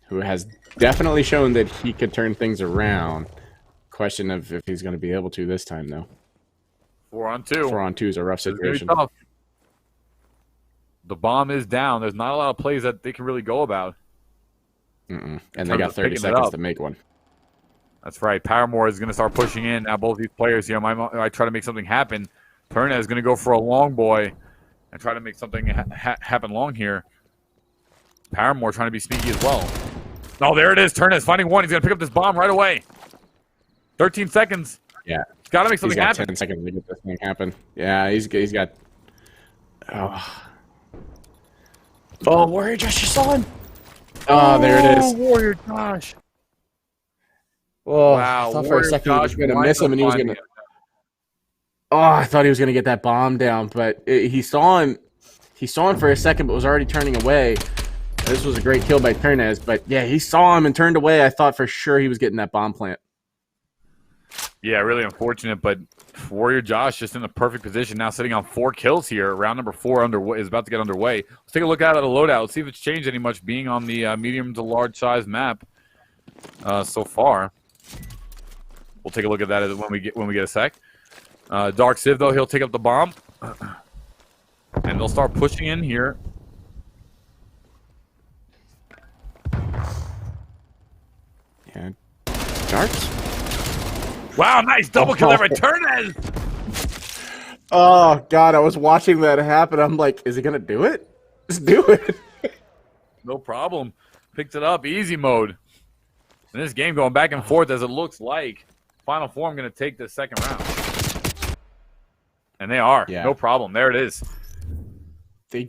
who has definitely shown that he could turn things around. Question of if he's going to be able to this time, though. 4-on-2. 4-on-2 is a rough situation. The bomb is down. There's not a lot of plays that they can really go about. And they got 30 seconds to make one. That's right. Paramore is going to start pushing in. Now both these players here, I try to make something happen. Perna is going to go for a long boy and try to make something happen long here. Paramore trying to be sneaky as well. Oh, there it is. Turnez finding one. He's going to pick up this bomb right away. 13 seconds. Yeah. He's got to make something happen. 10 seconds to get this thing happen. Yeah, he's got... Oh, Warrior Josh, you saw him. Oh, there it is. Warrior Josh. Oh, Wow. I thought for Warrior a second he was Josh going to miss him, and he was going to... Oh, I thought he was going to get that bomb down, but he saw him. He saw him for a second, but was already turning away. This was a great kill by Turnez, but yeah, he saw him and turned away. I thought for sure he was getting that bomb plant. Yeah, really unfortunate, but Warrior Josh just in the perfect position now, sitting on 4 kills here. Round number 4 is about to get underway. Let's take a look at the loadout. Let's see if it's changed any much, being on the medium to large size map so far. We'll take a look at that when we get a sec. Dark Civ, though, he'll take up the bomb, and they'll start pushing in here. Yeah, Darks. Wow, nice double kill there by Turnez. Oh God, I was watching that happen. I'm like, is he gonna do it? Just do it. No problem. Picked it up, easy mode. And this game going back and forth as it looks like Final Form going to take this second round. And they are. Yeah. No problem. There it is.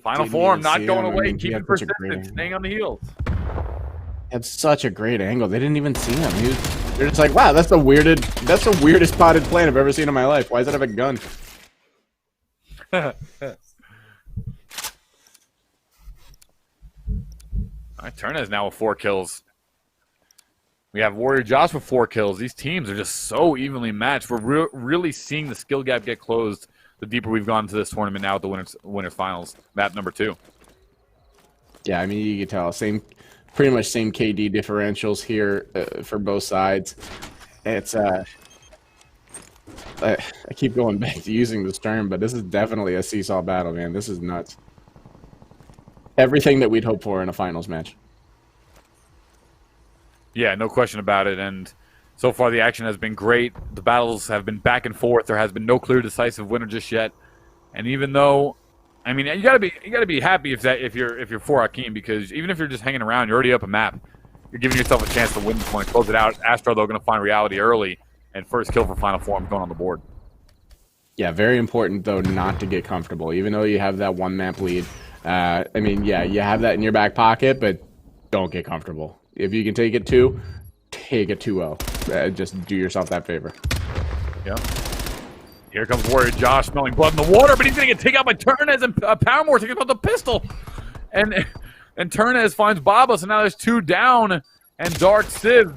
Final Form not going away, keeping persistent, staying on the heels. Had such a great angle. They didn't even see him. They're just like, wow, that's the weirdest spotted plane I've ever seen in my life. Why does it have a gun? All right, Turnez now with 4 kills. We have Warrior Josh with 4 kills. These teams are just so evenly matched. We're really seeing the skill gap get closed the deeper we've gone into this tournament now at the winners finals, map number 2. Yeah, I mean, you can tell. Pretty much same KD differentials here for both sides. It's I keep going back to using this term, but this is definitely a seesaw battle, man. This is nuts. Everything that we'd hope for in a finals match. Yeah, no question about it. And so far the action has been great. The battles have been back and forth. There has been no clear decisive winner just yet. And even though, I mean, you gotta be happy if you're for Hakeem, because even if you're just hanging around, you're already up a map. You're giving yourself a chance to win this one and close it out. Astro, though, going to find reality early, and first kill for Final Form going on the board. Yeah, very important, though, not to get comfortable. Even though you have that one map lead, I mean, yeah, you have that in your back pocket, but don't get comfortable. If you can take it 2, take it 2-0. Just do yourself that favor. Yeah. Here comes Warrior Josh, smelling blood in the water, but he's going to get taken out by Turnez, and Paramore taking out the pistol. And Turnez finds Baba, so now there's 2 down, and Dark Civ,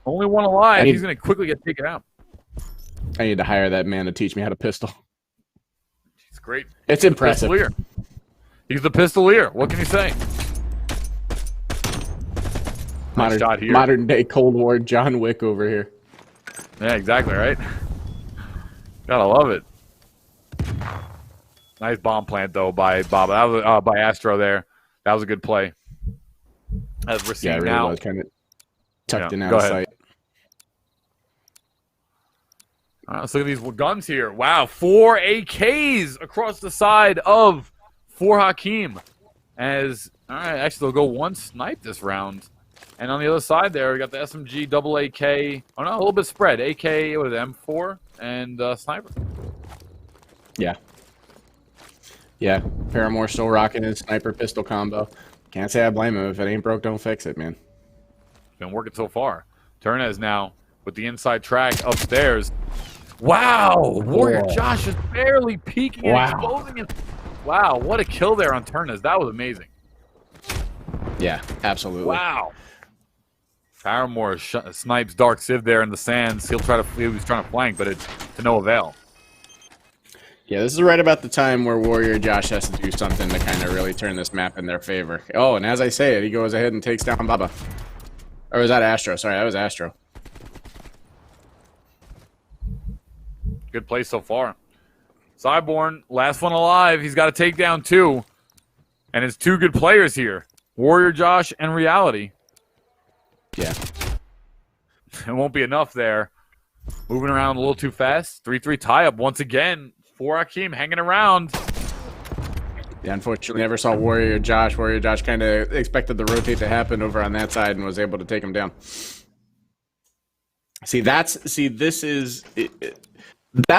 only 1 alive. He's going to quickly get taken out. I need to hire that man to teach me how to pistol. He's great. It's impressive. He's the pistolier. What can you say? Modern day Cold War John Wick over here. Yeah, exactly, right? Gotta love it. Nice bomb plant, though, by Baba. That was, by Astro there. That was a good play. As we're seeing now. Was kind of tucked in out of sight. All right, let's look at these guns here. Wow, 4 AKs across the side of for Hakeem. As all right, actually they'll go one snipe this round. And on the other side there, we got the SMG double AK. Oh no, a little bit spread. AK with M4 and sniper. Yeah. Yeah. Paramore still rocking his sniper pistol combo. Can't say I blame him. If it ain't broke, don't fix it, man. Been working so far. Turnez now with the inside track upstairs. Wow! Warrior Josh is barely peeking and exposing him. Wow, what a kill there on Turnez. That was amazing. Yeah, absolutely. Wow. Paramore snipes Dark Civ there in the sands. He was trying to flank, but it's to no avail. Yeah, this is right about the time where Warrior Josh has to do something to kind of really turn this map in their favor. Oh, and as I say it, he goes ahead and takes down Baba. Or was that Astro? Sorry, that was Astro. Good play so far. Cyborn, last one alive. He's got to take down 2. And it's 2 good players here. Warrior Josh and Reality. Yeah. It won't be enough there. Moving around a little too fast. 3-3 tie-up once again. For Akeem hanging around. Yeah, unfortunately, never saw Warrior Josh. Warrior Josh kind of expected the rotate to happen over on that side and was able to take him down. That's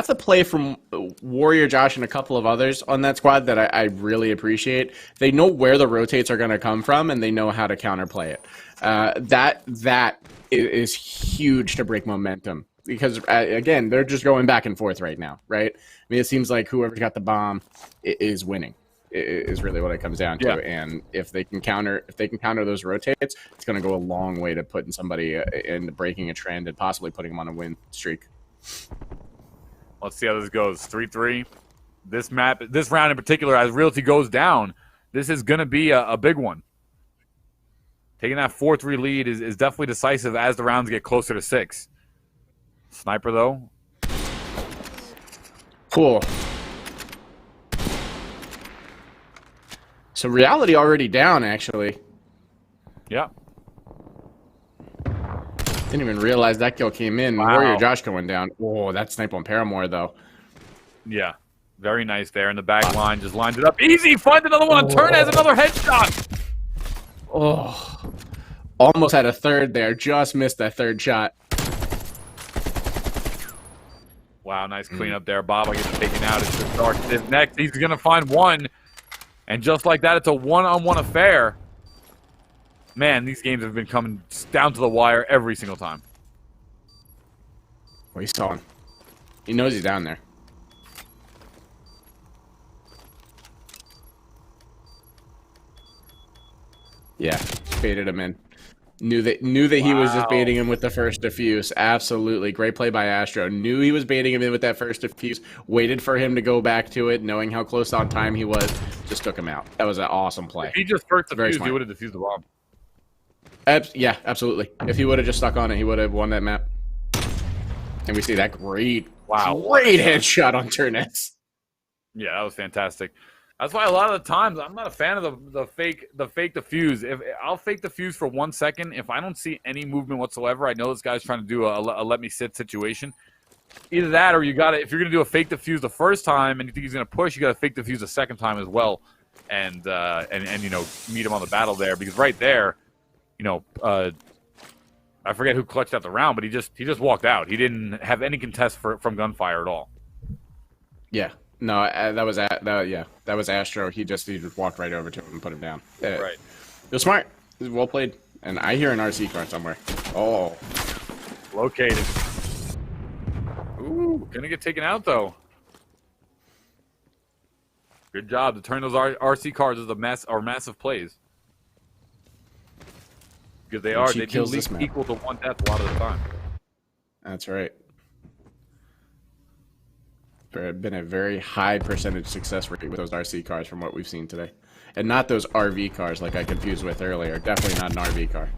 a play from Warrior Josh and a couple of others on that squad that I really appreciate. They know where the rotates are going to come from, and they know how to counterplay it. That is huge to break momentum. Because, again, they're just going back and forth right now, right? I mean, it seems like whoever's got the bomb is winning, is really what it comes down to. Yeah. And if they can counter those rotates, it's going to go a long way to putting somebody into breaking a trend and possibly putting them on a win streak. Let's see how this goes. 3-3. This round in particular, as Realty goes down, this is going to be a big one. Taking that 4-3 lead is definitely decisive as the rounds get closer to 6. Sniper, though. Cool. So Reality already down, actually. Yeah. Didn't even realize that kill came in. Wow. Warrior Josh going down. Oh, that snipe on Paramore, though. Yeah. Very nice there in the back line. Just lined it up. Easy. Find another one. Turn has another headshot. Oh. Almost had a third there. Just missed that third shot. Wow, nice cleanup there. Baba gets taken out. It's just Dark Civ next. He's going to find one. And just like that, it's a one-on-one affair. Man, these games have been coming down to the wire every single time. Oh, he saw him. He knows he's down there. Yeah, baited him in. Knew that he was just baiting him with the first defuse. Absolutely. Great play by Astro. Knew he was baiting him in with that first defuse. Waited for him to go back to it, knowing how close on time he was. Just took him out. That was an awesome play. If he just first defused, he would have defused the bomb. Yeah, absolutely. If he would have just stuck on it, he would have won that map. And we see that great headshot on Turnez. Yeah, that was fantastic. That's why a lot of the times I'm not a fan of the fake defuse. If I'll fake defuse for 1 second, if I don't see any movement whatsoever, I know this guy's trying to do a let me sit situation. Either that, or you got to, if you're gonna do a fake defuse the first time and you think he's gonna push, you got to fake defuse the second time as well, and you know, meet him on the battle there, because right there, you know, I forget who clutched out the round, but he just walked out. He didn't have any contest from gunfire at all. Yeah. No, that was Astro. He just walked right over to him and put him down. Right. It was smart. It was well played. And I hear an RC car somewhere. Oh. Located. Ooh, gonna get taken out though. Good job to turn those RC cars into massive plays. Because they do least equal to 1 death a lot of the time. That's right. Been a very high percentage success rate with those RC cars from what we've seen today. And not those RV cars like I confused with earlier. Definitely not an RV car.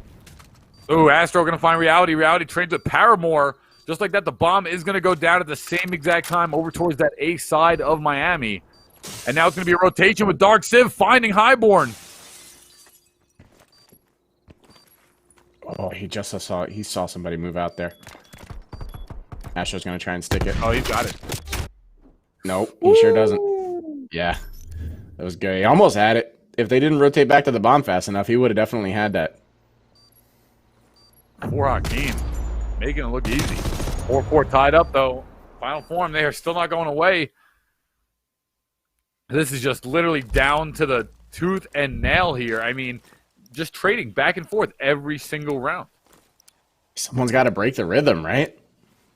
Ooh, Astro going to find Reality. Reality trains with Paramore. Just like that, the bomb is going to go down at the same exact time over towards that A side of Miami. And now it's going to be a rotation with Dark Civ finding Highborn. Oh, he saw somebody move out there. Astro's going to try and stick it. Oh, he's got it. Nope, he sure doesn't. Yeah, that was good. He almost had it. didn't rotate back to the bomb fast enough, he would have definitely had that. For Hakeem, making it look easy. 4-4 tied up though. Final form, they are still not going away. This is just literally down to the tooth and nail here. I mean, just trading back and forth every single round. Someone's got to break the rhythm, right?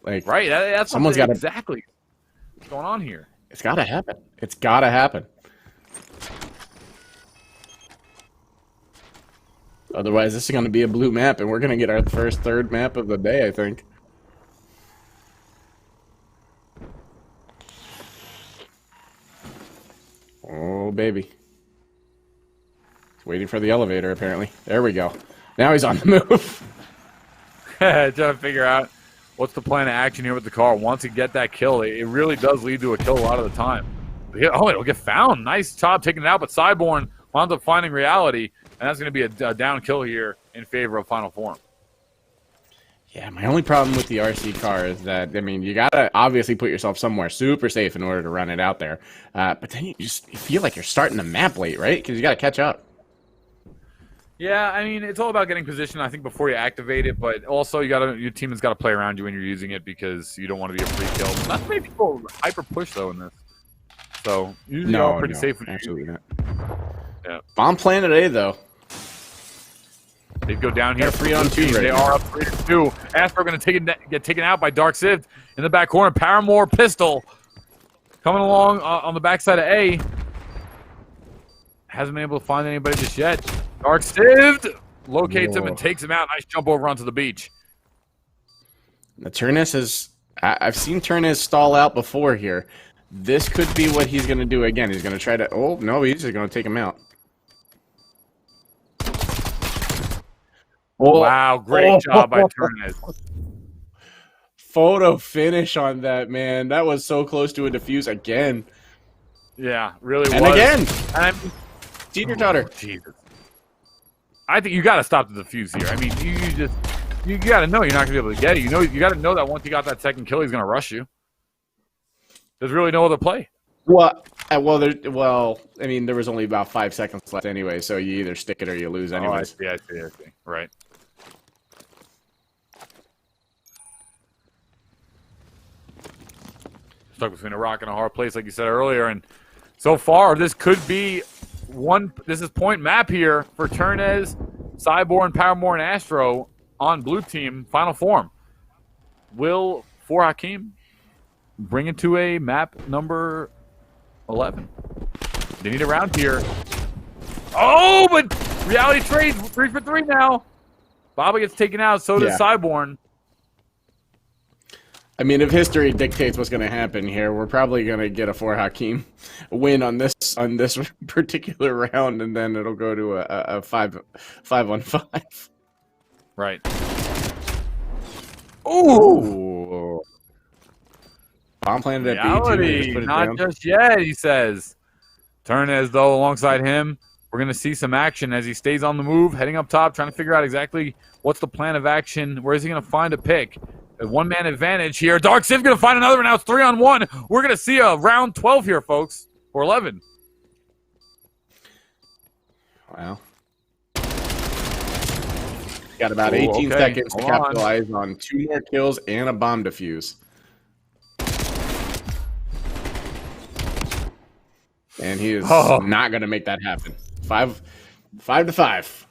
Like, right. That's someone's got exactly what's going on here. It's got to happen. It's got to happen. Otherwise, this is going to be a blue map, and we're going to get our first third map of the day, I think. Oh, baby. He's waiting for the elevator, apparently. There we go. Now he's on the move. Trying to figure out what's the plan of action here with the car. Once you get that kill, it really does lead to a kill a lot of the time. Oh, it'll get found. Nice job taking it out, but Cyborn winds up finding reality, and that's going to be a down kill here in favor of Final Form. Yeah, my only problem with the RC car is that, I mean, you got to obviously put yourself somewhere super safe in order to run it out there. But then you feel like you're starting the map late, right? Because you got to catch up. Yeah, I mean, it's all about getting position, I think, before you activate it, but also your team has got to play around you when you're using it because you don't want to be a free kill. Not many people hyper push, though, in this. So, usually you're all pretty safe. Absolutely not. Yeah. Bomb Planet A, though. They go down here. 3-on-2 right They now. are up 3-2. Astro going to get taken out by Dark Siv in the back corner. Paramore pistol coming along on the backside of A. Hasn't been able to find anybody just yet. Dark Siv locates him and takes him out. Nice jump over onto the beach. The Turnus is... I've seen Turnus stall out before here. This could be what he's going to do again. He's going to try to... Oh, no, he's just going to take him out. Oh, wow, great job by Turnus. Photo finish on that, man. That was so close to a defuse again. Yeah, really and was. Again. And Teeter totter. Jesus. I think you got to stop the defuse here. I mean, you got to know you're not going to be able to get it. You got to know that once you got that second kill, he's going to rush you. There's really no other play. Well, I mean, there was only about 5 seconds left anyway, so you either stick it or you lose anyways. Oh, I see. Right. Stuck between a rock and a hard place, like you said earlier, and so far this could be this is point map here for Turnez, Cyborn, Paramore, and Astro on blue team final form. Will for Hakeem bring it to a map number 11? They need a round here. Oh, but reality trades 3 for 3 now. Baba gets taken out, so does Cyborn. I mean, if history dictates what's going to happen here, we're probably going to get a for Hakeem win on this particular round, and then it'll go to a 5-on-5. Right. Ooh. Bomb planted at reality, B2. not just yet, he says. Turnez, though, alongside him. We're going to see some action as he stays on the move, heading up top, trying to figure out exactly what's the plan of action. Where is he going to find a pick? A one-man advantage here. Dark Siv going to find another, and now it's 3-on-1. We're going to see a round 12 here, folks, or 11. Wow. Got about 18 seconds to capitalize on 2 more kills and a bomb defuse. And he is not going to make that happen. 5-5.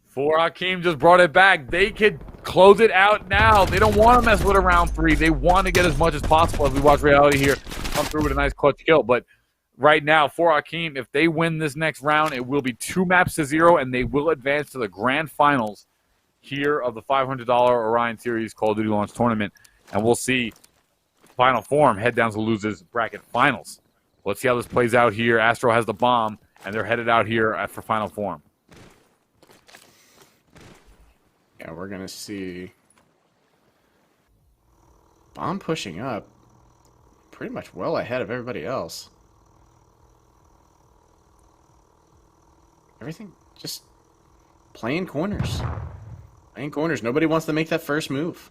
For Hakeem just brought it back. They could close it out now. They don't want to mess with a round 3. They want to get as much as possible as we watch reality here come through with a nice clutch kill. But right now, for Hakeem, if they win this next round, it will be 2-0, and they will advance to the grand finals here of the $500 Orion Series Call of Duty Launch Tournament. And we'll see final form head down to the losers bracket finals. Let's see how this plays out here. Astro has the bomb, and they're headed out here for final form. Yeah, we're going to see bomb pushing up pretty much well ahead of everybody else. Everything just playing corners. Playing corners. Nobody wants to make that first move.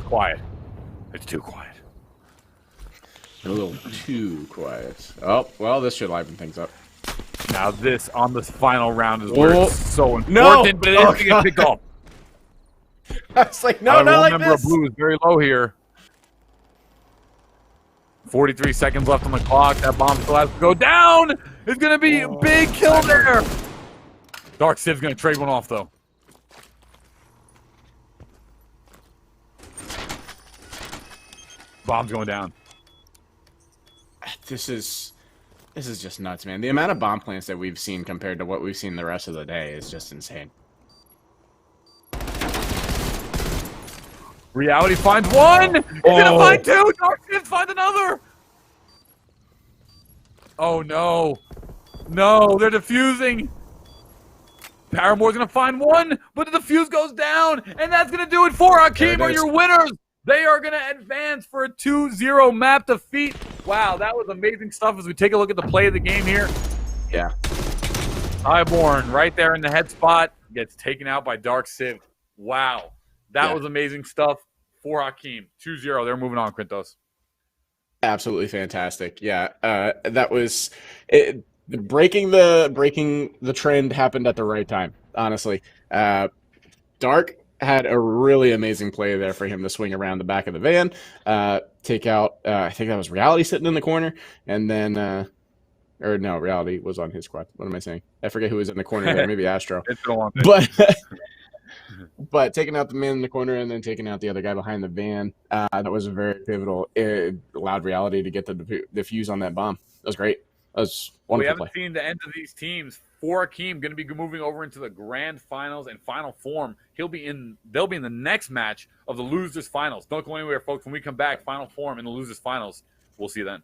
Quiet. It's too quiet. A little too quiet. Oh, well, this should liven things up. Now this on this final round is where it's so important, No! but it is to get picked off. I was like, no, not like member this. of blue is very low here. 43 seconds left on the clock. That bomb still has to go down. It's going to be a big kill there. Dark Siv's going to trade one off, though. Bomb's going down. This is just nuts, man. The amount of bomb plants that we've seen compared to what we've seen the rest of the day is just insane. Reality finds one. He's gonna find two. Dark Siv finds another. Oh no, no! They're defusing. Paramore's gonna find one, but the defuse goes down, and that's gonna do it for Hakeem. Are your winners? They are gonna advance for a 2-0 map defeat. Wow, that was amazing stuff. As we take a look at the play of the game here. Yeah. Highborn right there in the head spot gets taken out by Dark Siv. Wow. That was amazing stuff for Hakeem. 2-0. They're moving on, Quintos. Absolutely fantastic. Yeah, that was it. Breaking the trend happened at the right time. Honestly, Dark had a really amazing play there for him to swing around the back of the van, take out. I think that was Reality sitting in the corner, and then. Or no, Reality was on his squad. What am I saying? I forget who was in the corner there. Maybe Astro. But taking out the man in the corner and then taking out the other guy behind the van, that was a very pivotal. It allowed Reality to get the defuse on that bomb. That was great. That was wonderful. We haven't play. seen the end of these teams. For Hakeem, going to be moving over into the grand finals and final form. They'll be in the next match of the losers finals. Don't go anywhere, folks. When we come back, final form in the losers finals. We'll see you then.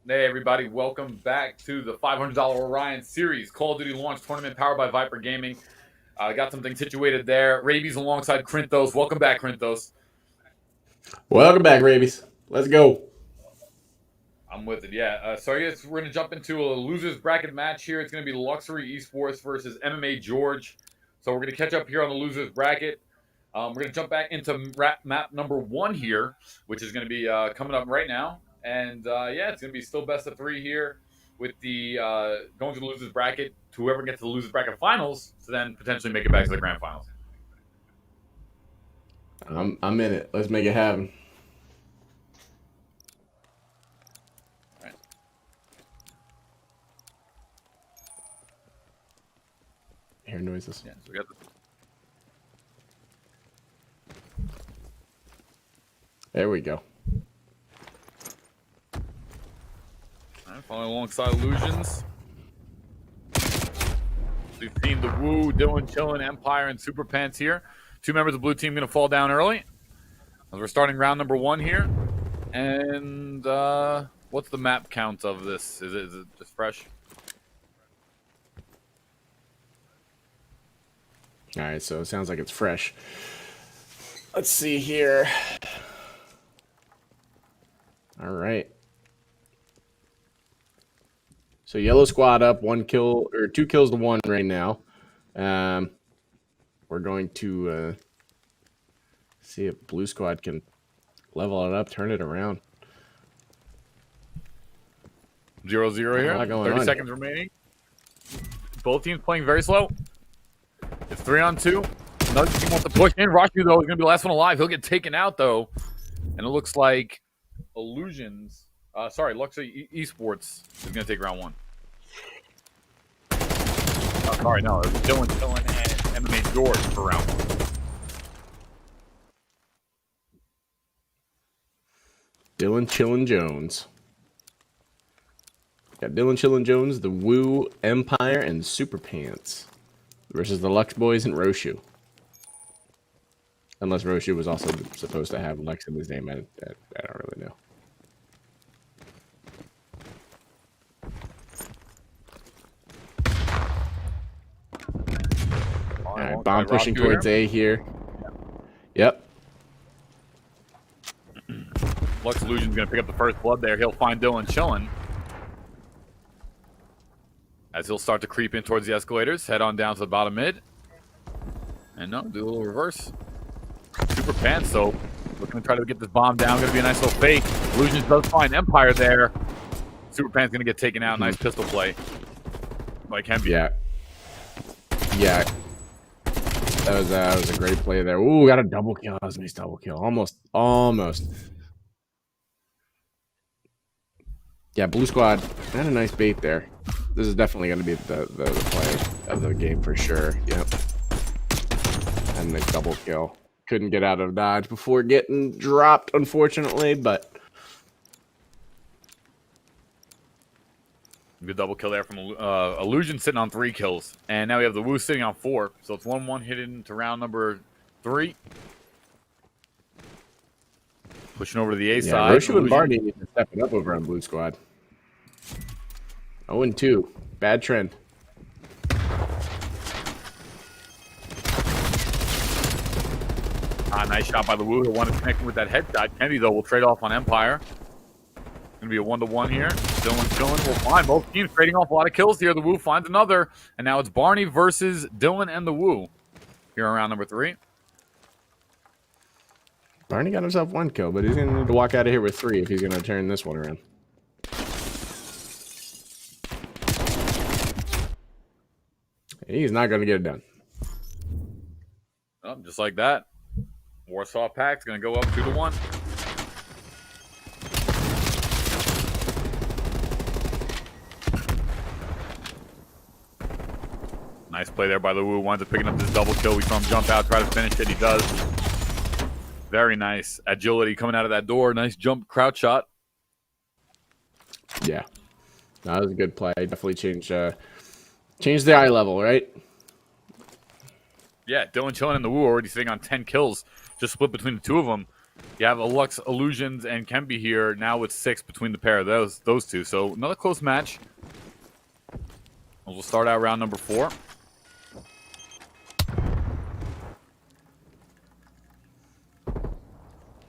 Hey everybody, welcome back to the $500 Orion Series Call of Duty launch tournament powered by Viper Gaming. I got something situated there. Rabies alongside Krinthos. Welcome back, Krinthos. Welcome back, Rabies. Let's go. I'm with it, yeah. So I guess we're going to jump into a losers bracket match here. It's going to be Luxury Esports versus MMA George. So we're going to catch up here on the losers bracket. We're going to jump back into map number 1 here, which is going to be coming up right now. And yeah, it's going to be still best of 3 here with the going to the losers bracket. Whoever gets to the losers bracket finals to then potentially make it back to the grand finals. I'm in it. Let's make it happen. All right. Hear noises. Yeah, so we got the There we go. All right, following alongside Illusions. We've seen the Woo, Dylan, Chillin, Empire, and Super Pants here. 2 members of the blue team going to fall down early. As we're starting round number 1 here. And what's the map count of this? Is it just fresh? All right, so it sounds like it's fresh. Let's see here. All right. So yellow squad up, 1 kill or 2 kills to 1 right now. We're going to see if blue squad can level it up, turn it around. 0-0 here. 30 seconds remaining. Both teams playing very slow. It's 3-on-2. Another team wants to push in. Rashu, though, is going to be the last one alive. He'll get taken out, though. And it looks like Illusions. Luxury Esports is going to take round 1. Oh, sorry, no. It was Dylan and MMA George for round 1. Dylan Chillin Jones. Got Dylan Chillin Jones, the Woo, Empire, and Super Pants versus the Lux Boys and Roshu. Unless Roshu was also supposed to have Lux in his name, I don't really know. All right, bomb pushing towards A here. Yep. Lux Illusion's going to pick up the first blood there. He'll find Dylan chilling. As he'll start to creep in towards the escalators. Head on down to the bottom mid. And no, do a little reverse. Super Pants, though. Looking to try to get this bomb down. Going to be a nice little fake. Illusions does find Empire there. Super Pants going to get taken out. Nice pistol play. Like Hemby. Yeah. Yeah. That was a great play there. Ooh, got a double kill. That was a nice double kill. Almost. Yeah, blue squad had a nice bait there. This is definitely going to be the play of the game for sure. Yep. And the double kill. Couldn't get out of dodge before getting dropped, unfortunately, but good double kill there from Illusion sitting on 3 kills. And now we have the Woo sitting on 4. So it's 1-1 hidden to round number 3. Pushing over to the A side. Roshu and Barney need to step it up over on blue squad. 0-2. Bad trend. Nice shot by the Woo. Who wanted to connect with that headshot. Kennedy, though, will trade off on Empire. Going to be a 1-1 here. Dylan Chillin will find both teams trading off a lot of kills here. The Woo finds another. And now it's Barney versus Dylan and the Woo here on round number 3. Barney got himself 1 kill, but he's going to need to walk out of here with 3 if he's going to turn this one around. He's not going to get it done. Oh, just like that. Warsaw Pack's going to go up 2-1. Nice play there by the Woo. Winds up picking up this double kill. We saw him jump out, try to finish it. He does. Very nice agility coming out of that door. Nice jump, crouch shot. Yeah, that was a good play. Definitely changed the eye level, right? Yeah, Dylan Chillin and the Woo already sitting on 10 kills. Just split between the two of them. You have Lux Illusions and Kemby here now with 6 between the pair of those two. So another close match. We'll start out round number 4.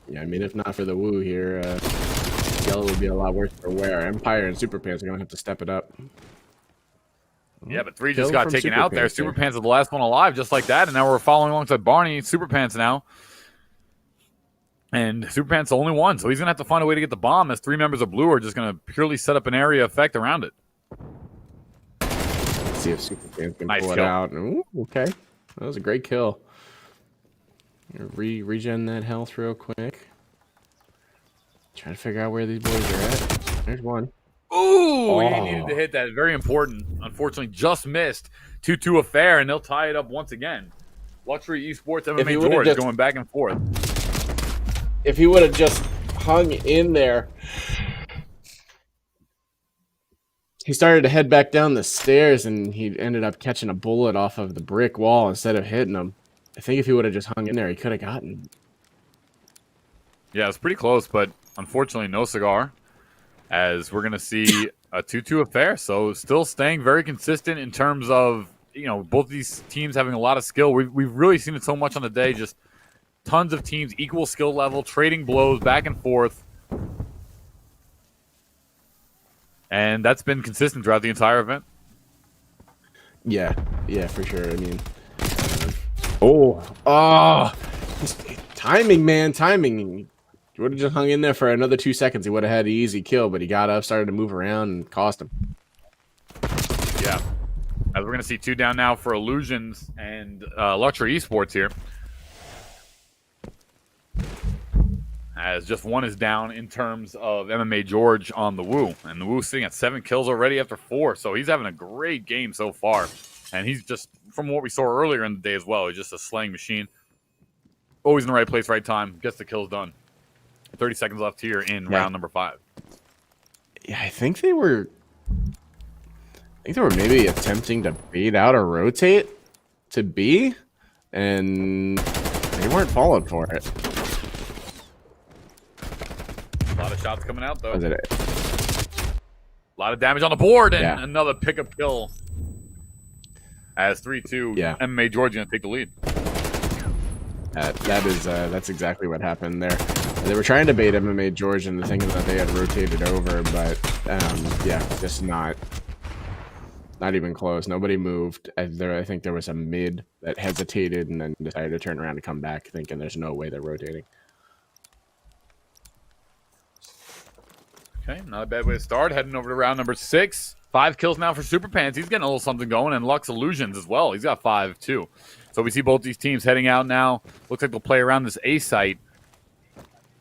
Yeah, I mean, if not for the woo here, Yellow would be a lot worse for wear. Empire and Super Pants are going to have to step it up. Yeah, but 3 Kill just got from taken Super out there. Pants Super there. Pants is the last one alive, just like that. And now we're following alongside Barney. Super Pants now. And Super Pants the only one. So he's going to have to find a way to get the bomb as 3 members of Blue are just going to purely set up an area effect around it. Let's see if Super Pants can Nice pull it kill. out. Ooh, okay. That was a great kill. Regen that health real quick. Trying to figure out where these boys are at. There's one. Ooh, he needed to hit that. Very important. Unfortunately, just missed. 2-2 affair, and they'll tie it up once again. Luxury Esports, If he MMA would've George just- going back and forth. If he would have just hung in there. He started to head back down the stairs, and he ended up catching a bullet off of the brick wall instead of hitting him. I think if he would have just hung in there, he could have gotten. Yeah, it's pretty close, but unfortunately, no cigar. As we're going to see a 2-2 affair. So still staying very consistent in terms of, both these teams having a lot of skill. We've really seen it so much on the day. Just tons of teams, equal skill level, trading blows back and forth. And that's been consistent throughout the entire event. Yeah, for sure. I mean, timing, man, timing. He would have just hung in there for another 2 seconds. He would have had an easy kill, but he got up, started to move around, and cost him. Yeah. As we're going to see 2 down now for Illusions and Luxury Esports here. As just 1 is down in terms of MMA George on the Woo. And the Woo's sitting at 7 kills already after 4. So he's having a great game so far. And he's just, from what we saw earlier in the day as well, he's just a slaying machine. Always in the right place, right time. Gets the kills done. 30 seconds left here in round number 5. Yeah, I think they were maybe attempting to bait out a rotate to B, and they weren't falling for it. A lot of shots coming out, though. Was it? A lot of damage on the board, and Yeah. another pickup kill. As 3-2, Yeah. MMA George going to take the lead. That's exactly what happened there. They were trying to bait MMA George into thinking that they had rotated over, but yeah, just not even close. Nobody moved. I think there was a mid that hesitated and then decided to turn around and come back, thinking there's no way they're rotating. Okay, not a bad way to start. Heading over to round number 6. 5 kills now for Super Pants. He's getting a little something going, and Lux Illusions as well. He's got 5 too. So we see both these teams heading out now. Looks like they'll play around this A site,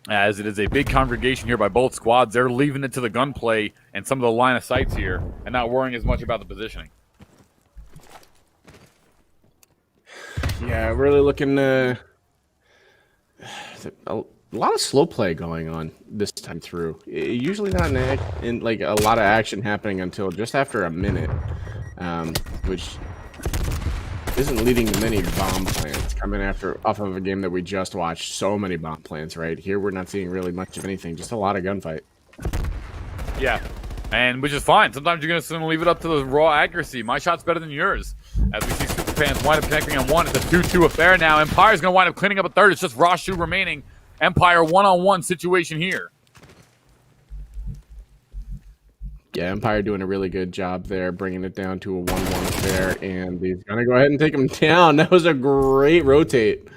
as it is a big congregation here by both squads. They're leaving it to the gunplay and some of the line of sights here, and not worrying as much about the positioning. Yeah, really looking a lot of slow play going on this time through. Usually not in like a lot of action happening until just after a minute, which isn't leading to many bomb plants coming off of a game that we just watched. So many bomb plants right here. We're not seeing really much of anything. Just a lot of gunfight. Yeah, and which is fine. Sometimes you're going to leave it up to the raw accuracy. My shot's better than yours. As we see Super Pants wind up connecting on 1. It's a 2-2 affair now. Empire's going to wind up cleaning up a 3rd. It's just Rashu remaining. Empire one-on-one situation here. Yeah, Empire doing a really good job there, bringing it down to a 1-1 affair, and he's going to go ahead and take him down. That was a great rotate.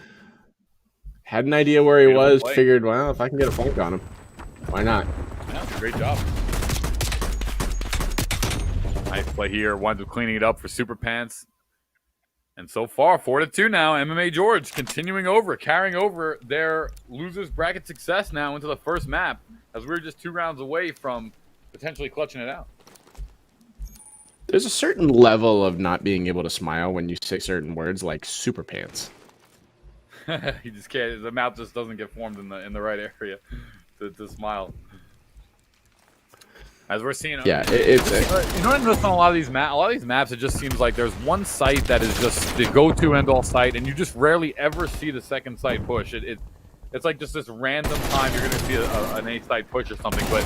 Had an idea where he was, play. figured, well, if I can get a flank on him, why not? Yeah, great job. Nice play here. Winds up cleaning it up for Super Pants. And so far, 4-2 now. MMA George continuing over, carrying over their losers bracket success now into the first map, as we're just 2 rounds away from potentially clutching it out. There's a certain level of not being able to smile when you say certain words like Super Pants. He just can't. The mouth just doesn't get formed in the right area to smile. As we're seeing, Yeah, it's you know what I noticed on a lot of these maps, it just seems like there's one site that is just the go-to end-all site, and you just rarely ever see the second site push. It's like just this random time you're going to see an A site push or something. But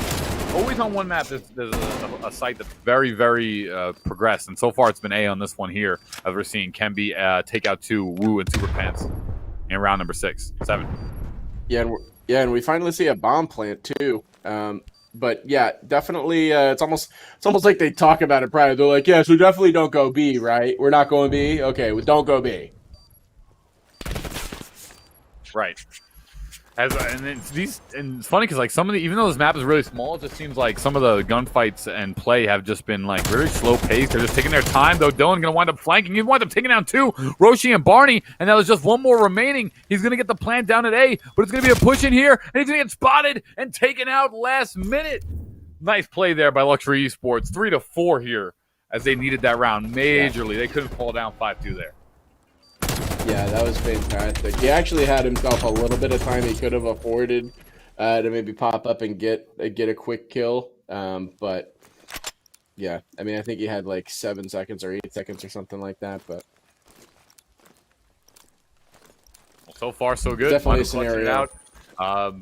always on one map, there's a site that's very, very progressed. And so far, it's been A on this one here, as we're seeing Kemby take out 2 Woo and Super Pants in round number 7. Yeah, and we finally see a bomb plant too. But yeah, definitely, it's almost like they talk about it prior. They're like, yeah, so definitely don't go B, right? We're not going B. Okay, well, don't go B. Right. And it's funny because like some of the, even though this map is really small, it just seems like some of the gunfights and play have just been like very slow paced. They're just taking their time. Though Dylan gonna wind up flanking. He wind up taking down 2, Roshi and Barney, and now there's just 1 more remaining. He's gonna get the plant down at A, but it's gonna be a push in here, and he's gonna get spotted and taken out last minute. Nice play there by Luxury Esports. 3-4 here as they needed that round majorly. They couldn't fall down 5-2 there. Yeah, that was fantastic. He actually had himself a little bit of time he could have afforded to maybe pop up and get a quick kill. But yeah, I mean, I think he had like 7 seconds or 8 seconds or something like that. But well, so far, so good. Definitely a scenario. Out,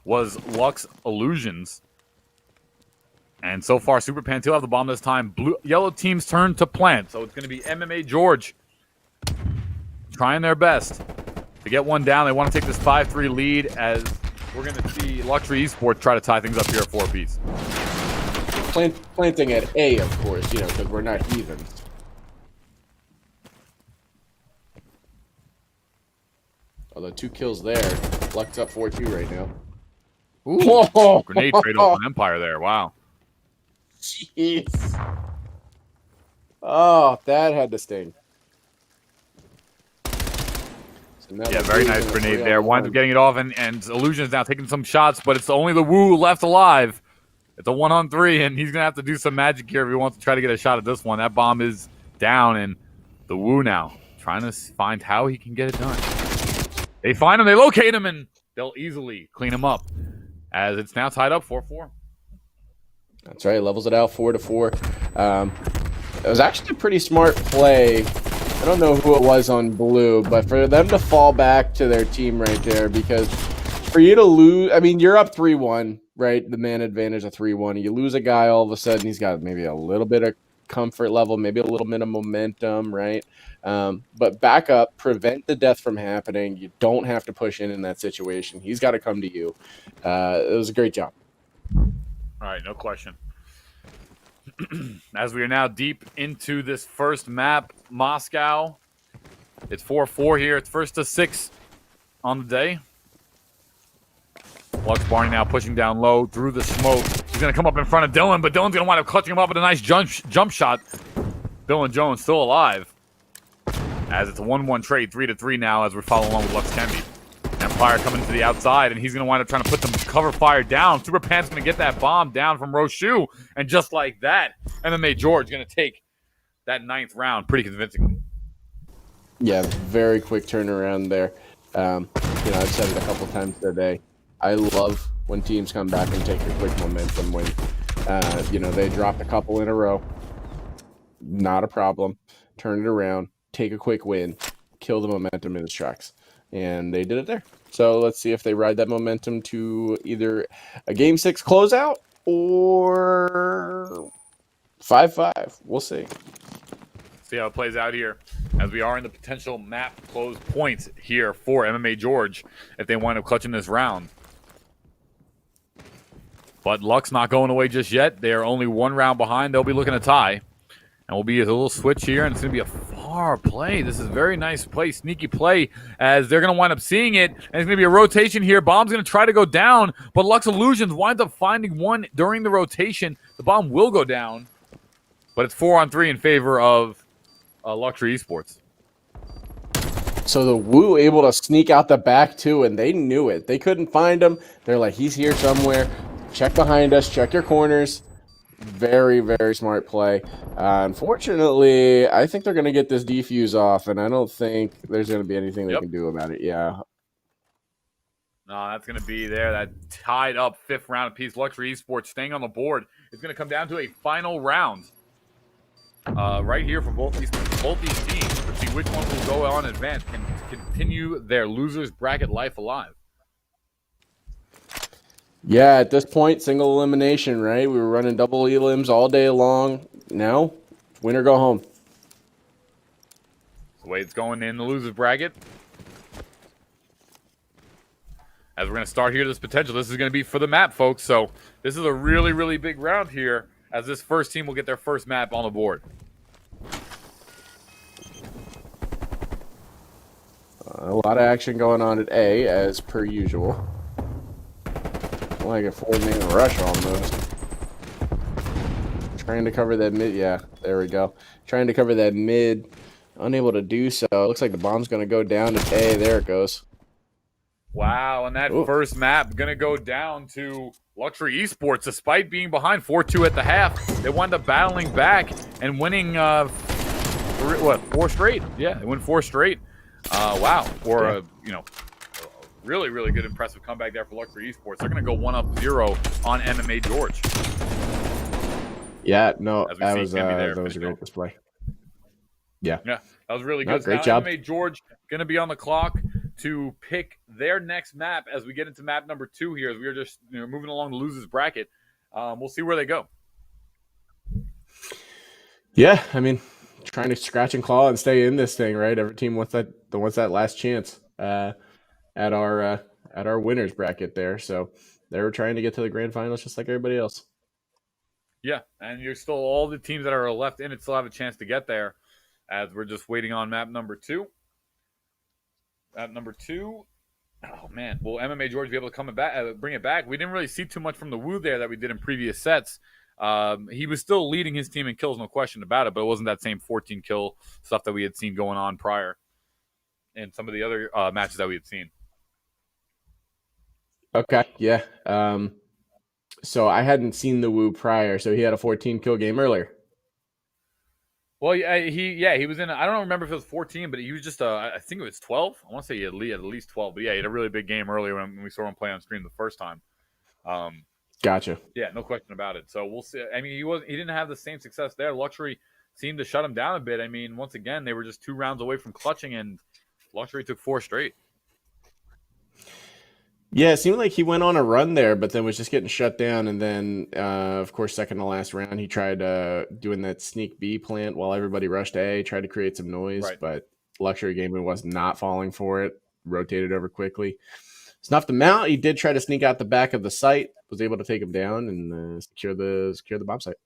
was Lux Illusions. And so far, Super Pan 2 have the bomb this time. Yellow team's turn to plant. So it's going to be MMA George trying their best to get one down. They want to take this 5-3 lead as we're going to see Luxury Esports try to tie things up here at 4 apiece. Planting at A, of course, because we're not heathens. Although 2 kills there. Lux up 4-2 right now. Ooh, whoa. Grenade trade off on Empire there. Wow. Jeez. Oh, that had to sting. Yeah, very nice grenade there. Winds up getting it off, and Illusion's now taking some shots, but it's only the Woo left alive. It's a 1-on-3, and he's going to have to do some magic here if he wants to try to get a shot at this one. That bomb is down, and the Woo now trying to find how he can get it done. They find him, they locate him, and they'll easily clean him up as it's now tied up 4-4. That's right, levels it out 4-4. It was actually a pretty smart play. I don't know who it was on blue, but for them to fall back to their team right there, because for you to lose, I mean, you're up 3-1, right? The man advantage of 3-1. You lose a guy, all of a sudden he's got maybe a little bit of comfort level, maybe a little bit of momentum, right? But back up, prevent the death from happening. You don't have to push in that situation. He's got to come to you. It was a great job. All right, no question. As we are now deep into this first map, Moscow. It's 4-4 here. It's 1-6 on the day. Lux Barney now pushing down low through the smoke. He's going to come up in front of Dylan, but Dylan's going to wind up clutching him up with a nice jump shot. Dylan Jones still alive. As it's a 1-1 trade, 3-3 now as we follow along with Lux Kemby. Empire coming to the outside, and he's going to wind up trying to put some cover fire down. Super Pant's going to get that bomb down from Roshu, and just like that, MMA George going to take that 9th round pretty convincingly. Yeah, very quick turnaround there. I've said it a couple times today. I love when teams come back and take a quick momentum when, they drop a couple in a row. Not a problem. Turn it around, take a quick win, kill the momentum in its tracks. And they did it there. So let's see if they ride that momentum to either a Game 6 closeout or 5-5. We'll see. See how it plays out here as we are in the potential map close points here for MMA George if they wind up clutching this round. But Lux not going away just yet. They are only 1 round behind. They'll be looking to tie. And we'll be a little switch here, and it's going to be a far play. This is a very nice play, sneaky play, as they're going to wind up seeing it. And it's going to be a rotation here. Bomb's going to try to go down, but Lux Illusions winds up finding one during the rotation. The bomb will go down, but it's 4-on-3 in favor of Luxury Esports. So the Woo able to sneak out the back, too, and they knew it. They couldn't find him. They're like, he's here somewhere. Check behind us. Check your corners. Very, very smart play. Unfortunately, I think they're going to get this defuse off, and I don't think there's going to be anything they can do about it. Yeah. No, that's going to be there. That tied up 5th round apiece. Luxury Esports staying on the board. It's going to come down to a final round right here for both these teams to see which one will go on and advance and continue their losers bracket life alive. Yeah, at this point, single elimination, right? We were running double elims all day long. Now, win or go home. That's the way it's going in the losers bracket. As we're going to start here, this potential. This is going to be for the map, folks. So this is a really, really big round here, as this first team will get their first map on the board. A lot of action going on at A, as per usual. Like a 4-man rush almost. Trying to cover that mid. Yeah, there we go. Trying to cover that mid. Unable to do so. Looks like the bomb's going to go down to A. There it goes. Wow, and that first map going to go down to Luxury Esports. Despite being behind 4-2 at the half, they wound up battling back and winning, 4 straight? Yeah, they win 4 straight. Wow. Or, really, really good, impressive comeback there for Luxury Esports. They're going to go 1-0 on MMA George. Yeah, no, that was a great display. Yeah. Yeah, that was really good. Great job. MMA George going to be on the clock to pick their next map as we get into map number 2 here. As we are just moving along the losers bracket. We'll see where they go. Yeah, I mean, trying to scratch and claw and stay in this thing, right? Every team wants that last chance at our winners bracket there. So they were trying to get to the grand finals just like everybody else. Yeah, and you're still all the teams that are left in it still have a chance to get there, as we're just waiting on map number 2. Map number 2. Oh man, will MMA George be able to bring it back? We didn't really see too much from the Woo there that we did in previous sets. He was still leading his team in kills, no question about it, but it wasn't that same 14 kill stuff that we had seen going on prior in some of the other matches that we had seen. Okay, yeah. So I hadn't seen the Woo prior, so he had a 14 kill game earlier. Well, he was in. I don't remember if it was 14, but he was just. I think it was 12. I want to say he had at least 12. But yeah, he had a really big game earlier when we saw him play on stream the first time. Gotcha. Yeah, no question about it. So we'll see. I mean, he didn't have the same success there. Luxury seemed to shut him down a bit. I mean, once again, they were just 2 rounds away from clutching, and Luxury took 4 straight. Yeah, it seemed like he went on a run there, but then was just getting shut down. And then, of course, second to last round, he tried doing that sneak B plant while everybody rushed A, tried to create some noise, right. But Luxury Gaming was not falling for it, rotated over quickly. Snuffed him out. He did try to sneak out the back of the site, was able to take him down and secure the bomb site.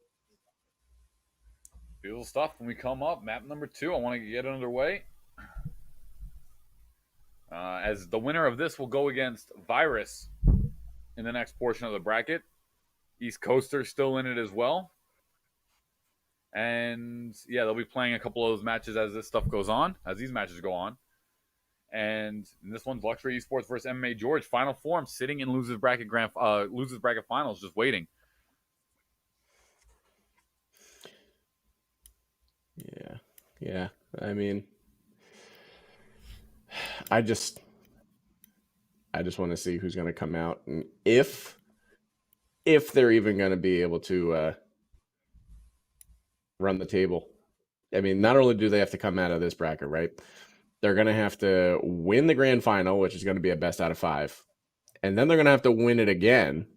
Beautiful stuff. When we come up, map number 2, I want to get it underway. As the winner of this will go against Virus in the next portion of the bracket. East Coaster still in it as well. And yeah, they'll be playing a couple of those matches as this stuff goes on, as these matches go on. And this one's Luxury Esports versus MMA George. Final form, sitting in losers bracket finals, just waiting. Yeah. I mean, I just want to see who's going to come out, and if they're even going to be able to run the table. I mean, not only do they have to come out of this bracket, right? They're going to have to win the grand final, which is going to be a best out of 5, and then they're going to have to win it again.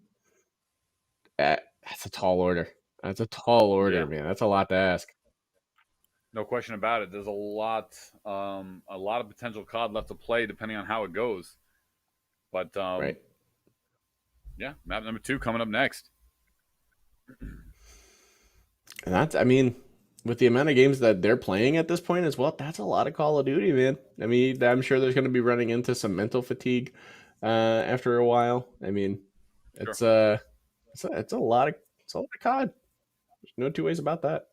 That's a tall order. Yeah. Man. That's a lot to ask. No question about it. There's a lot of potential COD left to play, depending on how it goes. But right. Yeah, map number 2 coming up next. And that's, I mean, with the amount of games that they're playing at this point as well, that's a lot of Call of Duty, man. I mean, I'm sure there's going to be running into some mental fatigue after a while. I mean, it's a lot of COD. There's no 2 ways about that.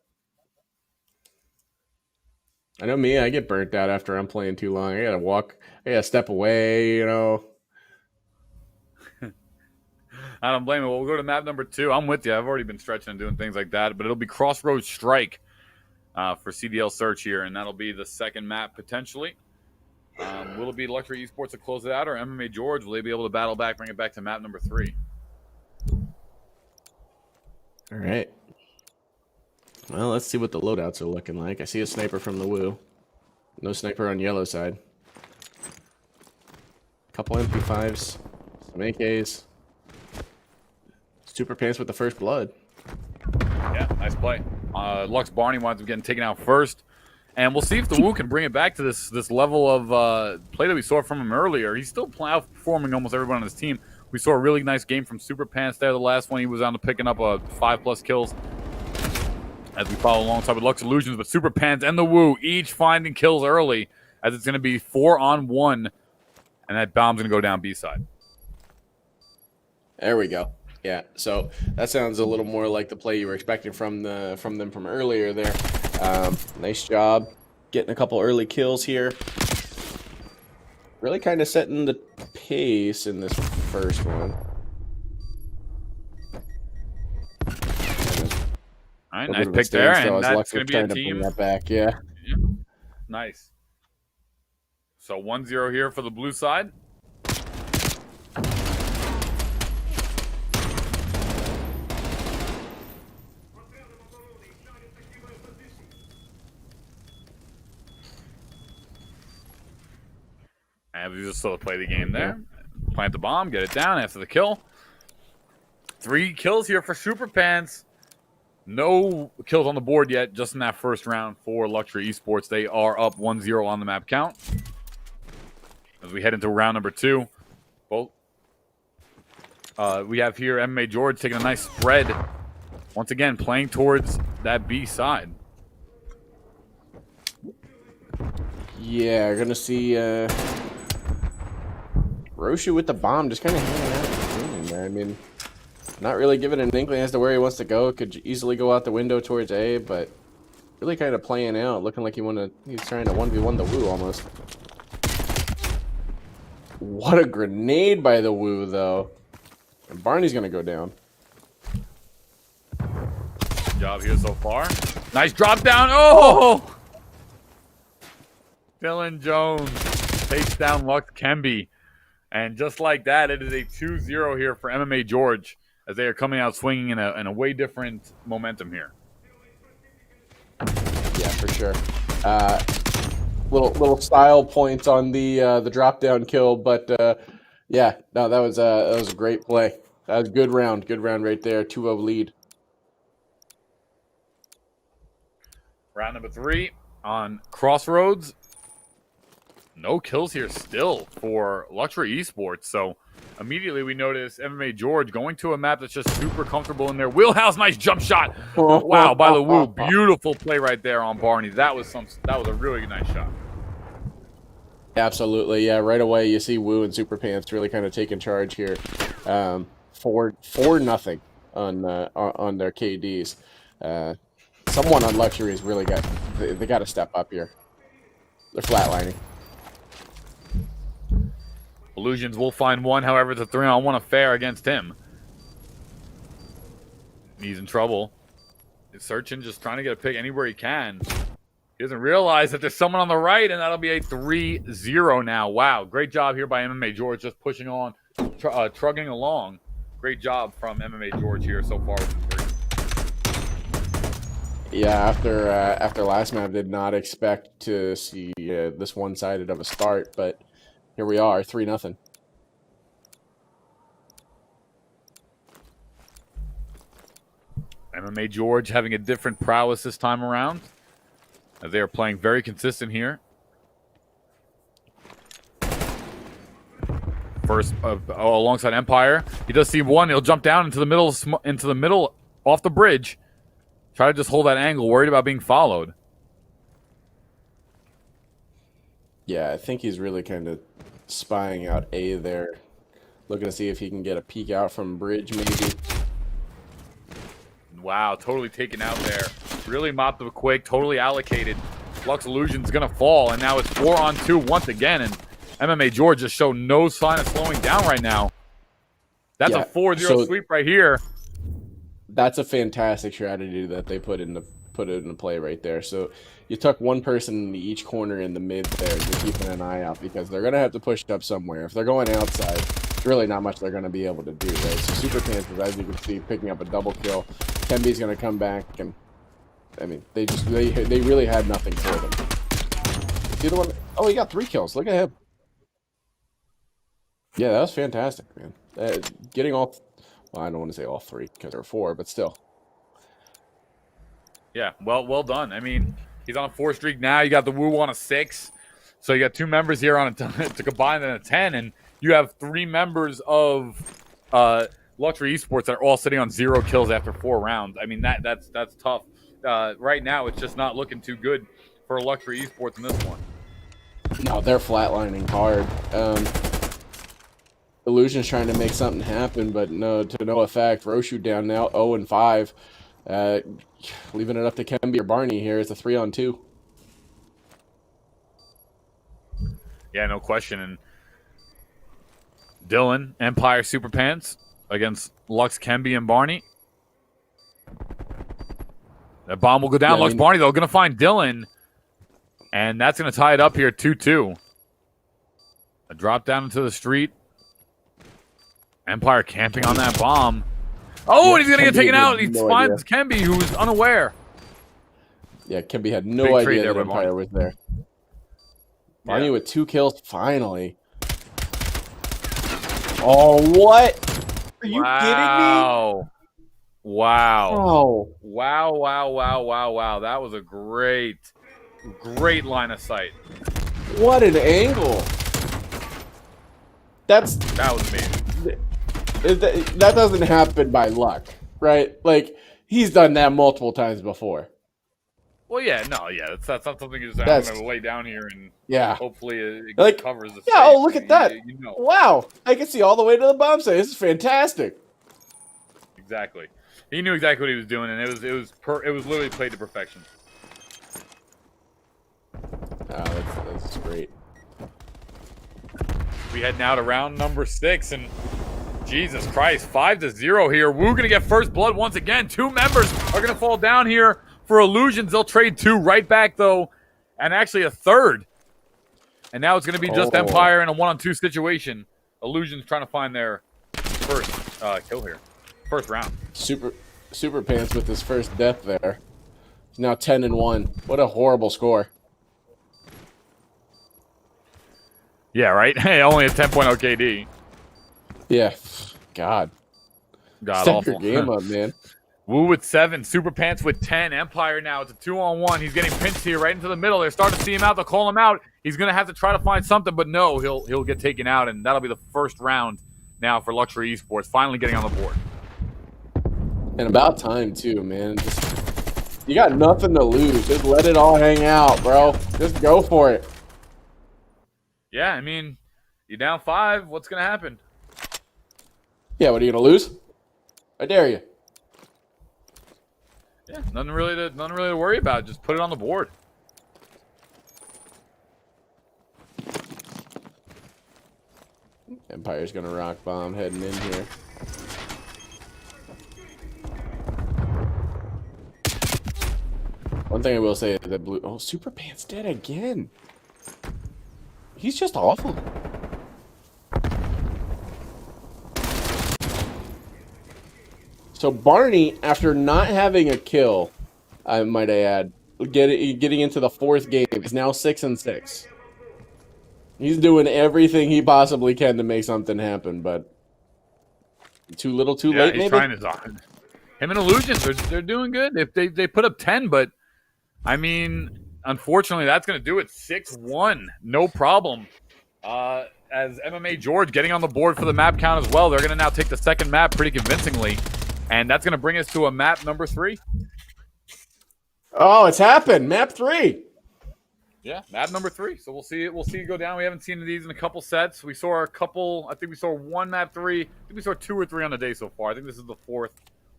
I know me, I get burnt out after I'm playing too long. I gotta step away, I don't blame it. Well, we'll go to map number 2. I'm with you. I've already been stretching and doing things like that, but it'll be Crossroads Strike for CDL Search here, and that'll be the second map potentially. Will it be Luxury Esports to close it out, or MMA George? Will they be able to battle back, bring it back to map number 3? All right. Well, let's see what the loadouts are looking like. I see a sniper from the Woo. No sniper on yellow side. Couple MP5s, some AKs. Super Pants with the first blood. Yeah, nice play. Lux Barney winds up getting taken out first. And we'll see if the Woo can bring it back to this level of play that we saw from him earlier. He's still outperforming almost everyone on his team. We saw a really nice game from Super Pants there. The last one, he was on to picking up 5+ kills as we follow alongside with Lux Illusions. But Super Pants and the Woo each finding kills early, as it's going to be 4-on-1. And that bomb's going to go down B side. There we go. Yeah, so that sounds a little more like the play you were expecting from them from earlier there. Nice job getting a couple early kills here. Really kind of setting the pace in this first one. All right, nice pick there, and that's going to be a team. That back, yeah. Nice. So 1-0 here for the blue side. And we just sort of play the game there. Plant the bomb, get it down after the kill. 3 kills here for Super Pants. No kills on the board yet, just in that first round for Luxury Esports. They are up 1-0 on the map count. As we head into round number 2. Both. We have here MMA George taking a nice spread. Once again, playing towards that B side. Yeah, we're going to see Roshu with the bomb, just kind of hanging out there. I mean, not really giving an inkling as to where he wants to go. Could easily go out the window towards A, but really kind of playing out, looking like he's trying to 1v1 the Woo almost. What a grenade by the Woo, though. And Barney's going to go down. Good job here so far. Nice drop down. Oh! Dylan Jones takes down Lux Kemby. And just like that, it is a 2-0 here for MMA George, as they are coming out swinging in a way different momentum here. Yeah, for sure. Little style points on the drop down kill, but yeah, no, that was a great play. That was a good round right there. 2-0 lead. Round number 3 on Crossroads. No kills here still for Luxury Esports. So immediately we notice MMA George going to a map that's just super comfortable in their wheelhouse. Nice jump shot. Wow, by the Woo. Beautiful play right there on Barney. That was a really nice shot. Absolutely, yeah. Right away you see Woo and Super Pants really kind of taking charge here. 4-0 on their KDs. Someone on Luxury's really they got to step up here. They're flatlining. Illusions will find one, however, it's a 3-on-1 affair against him. He's in trouble. He's searching, just trying to get a pick anywhere he can. He doesn't realize that there's someone on the right, and that'll be a 3-0 now. Wow, great job here by MMA George, just pushing on, trugging along. Great job from MMA George here so far with the 3. Yeah, after last map, did not expect to see this one-sided of a start, but here we are, 3-0. MMA George having a different prowess this time around, as they are playing very consistent here. First, alongside Empire, he does see one. He'll jump down into the middle, off the bridge. Try to just hold that angle, worried about being followed. Yeah, I think he's really kind of spying out A there. Looking to see if he can get a peek out from bridge, maybe. Wow, totally taken out there. Really mopped up quick, totally allocated. Lux Illusion's going to fall, and now it's 4-on-2 once again, and MMA George just showed no sign of slowing down right now. That's a 4-0 sweep right here. That's a fantastic strategy that they put into play right there. So you took one person in each corner in the mid there, just keeping an eye out, because they're going to have to push up somewhere. If they're going outside, there's really not much they're going to be able to do, right? So Super Pants, as you can see, picking up a double kill. Kemby's going to come back, and I mean, they really had nothing for them. See the one? Oh, he got 3 kills. Look at him. Yeah, that was fantastic, man. Getting all Well, I don't want to say all 3 because there are 4, but still. Yeah, well done. I mean, he's on a 4 streak now. You got the Woo on a 6. So you got 2 members here on to combine in a 10, and you have 3 members of Luxury Esports that are all sitting on 0 kills after 4 rounds. I mean, that's tough. Right now, it's just not looking too good for Luxury Esports in this one. No, they're flatlining hard. Illusion's trying to make something happen, but to no effect. Roshu down now, 0-5. Leaving it up to Kemby or Barney here. It's a 3-on-2. Yeah, no question. And Dylan, Empire Super Pants against Lux, Kemby, and Barney. That bomb will go down. Yeah, Lux, Barney, though, going to find Dylan. And that's going to tie it up here, 2-2. A drop down into the street. Empire camping on that bomb. Oh, and he's going to get taken out. He finds Kemby, who's unaware. Yeah, Kemby had no idea that Empire was there. Barney with 2 kills, finally. Oh, what? Are you kidding me? Wow. Oh. Wow. That was a great line of sight. What an angle. That was amazing. That doesn't happen by luck, right? Like, he's done that multiple times before. Well, that's not something you just I'm going to lay down here and hopefully it covers the space. Oh, look at that. You know. Wow. I can see all the way to the bomb site. This is fantastic. Exactly. He knew exactly what he was doing, and it was literally played to perfection. Oh, that's great. We head now to round number 6, and Jesus Christ, 5-0 here. Woo gonna get first blood once again. 2 members are gonna fall down here for Illusions. They'll trade 2 right back though, and actually a third. And now it's gonna be just Empire in a 1-on-2 situation. Illusions trying to find their first kill here, first round. Super Pants with his first death there. He's now 10-1. What a horrible score. Yeah, right. Hey, only a 10.0 KD. Yeah, God Step awful. your game up, man. Woo with 7, Super Pants with 10, Empire now. It's a 2-on-1. He's getting pinched here right into the middle. They're starting to see him out. They'll call him out. He's gonna have to try to find something, but no, he'll get taken out, and that'll be the first round now for Luxury Esports, finally getting on the board. And about time too, man. You got nothing to lose. Just let it all hang out, bro. Just go for it. Yeah, I mean, you're down 5. What's gonna happen? Yeah, what are you gonna lose? I dare you. Yeah, nothing really to worry about. Just put it on the board. Empire's gonna rock bomb heading in here. One thing I will say is that Super Pants dead again. He's just awful. So Barney, after not having a kill, I might add, getting into the 4th game, is now 6-6. He's doing everything he possibly can to make something happen, but too little, too late. He's maybe. Trying his him and Illusions, they're doing good. They put up 10, but I mean, unfortunately, that's going to do it. 6-1, no problem. As MMA George getting on the board for the map count as well. They're going to now take the second map pretty convincingly. And that's going to bring us to a map number 3. Oh, it's happened. Map 3. Yeah, map number 3. So we'll see it go down. We haven't seen these in a couple sets. We saw a couple. I think we saw 1 map 3. I think we saw 2 or 3 on the day so far. I think this is the 4th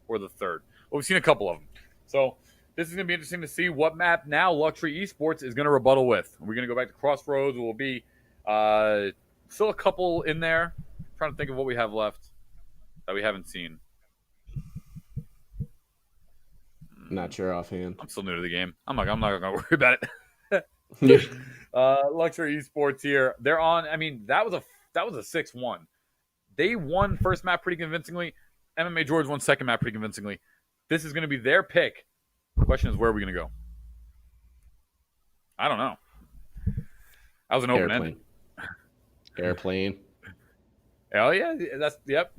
or the 3rd. But we've seen a couple of them. So this is going to be interesting to see what map now Luxury Esports is going to rebuttal with. We're going to go back to Crossroads. We'll be still a couple in there. I'm trying to think of what we have left that we haven't seen. Not sure offhand. I'm still new to the game. I'm not going to worry about it. Luxury Esports here. They're on. I mean, that was a 6-1. They won first map pretty convincingly. MMA George won second map pretty convincingly. This is going to be their pick. The question is, where are we going to go? I don't know. That was an open ended. Airplane. Oh yeah, yep.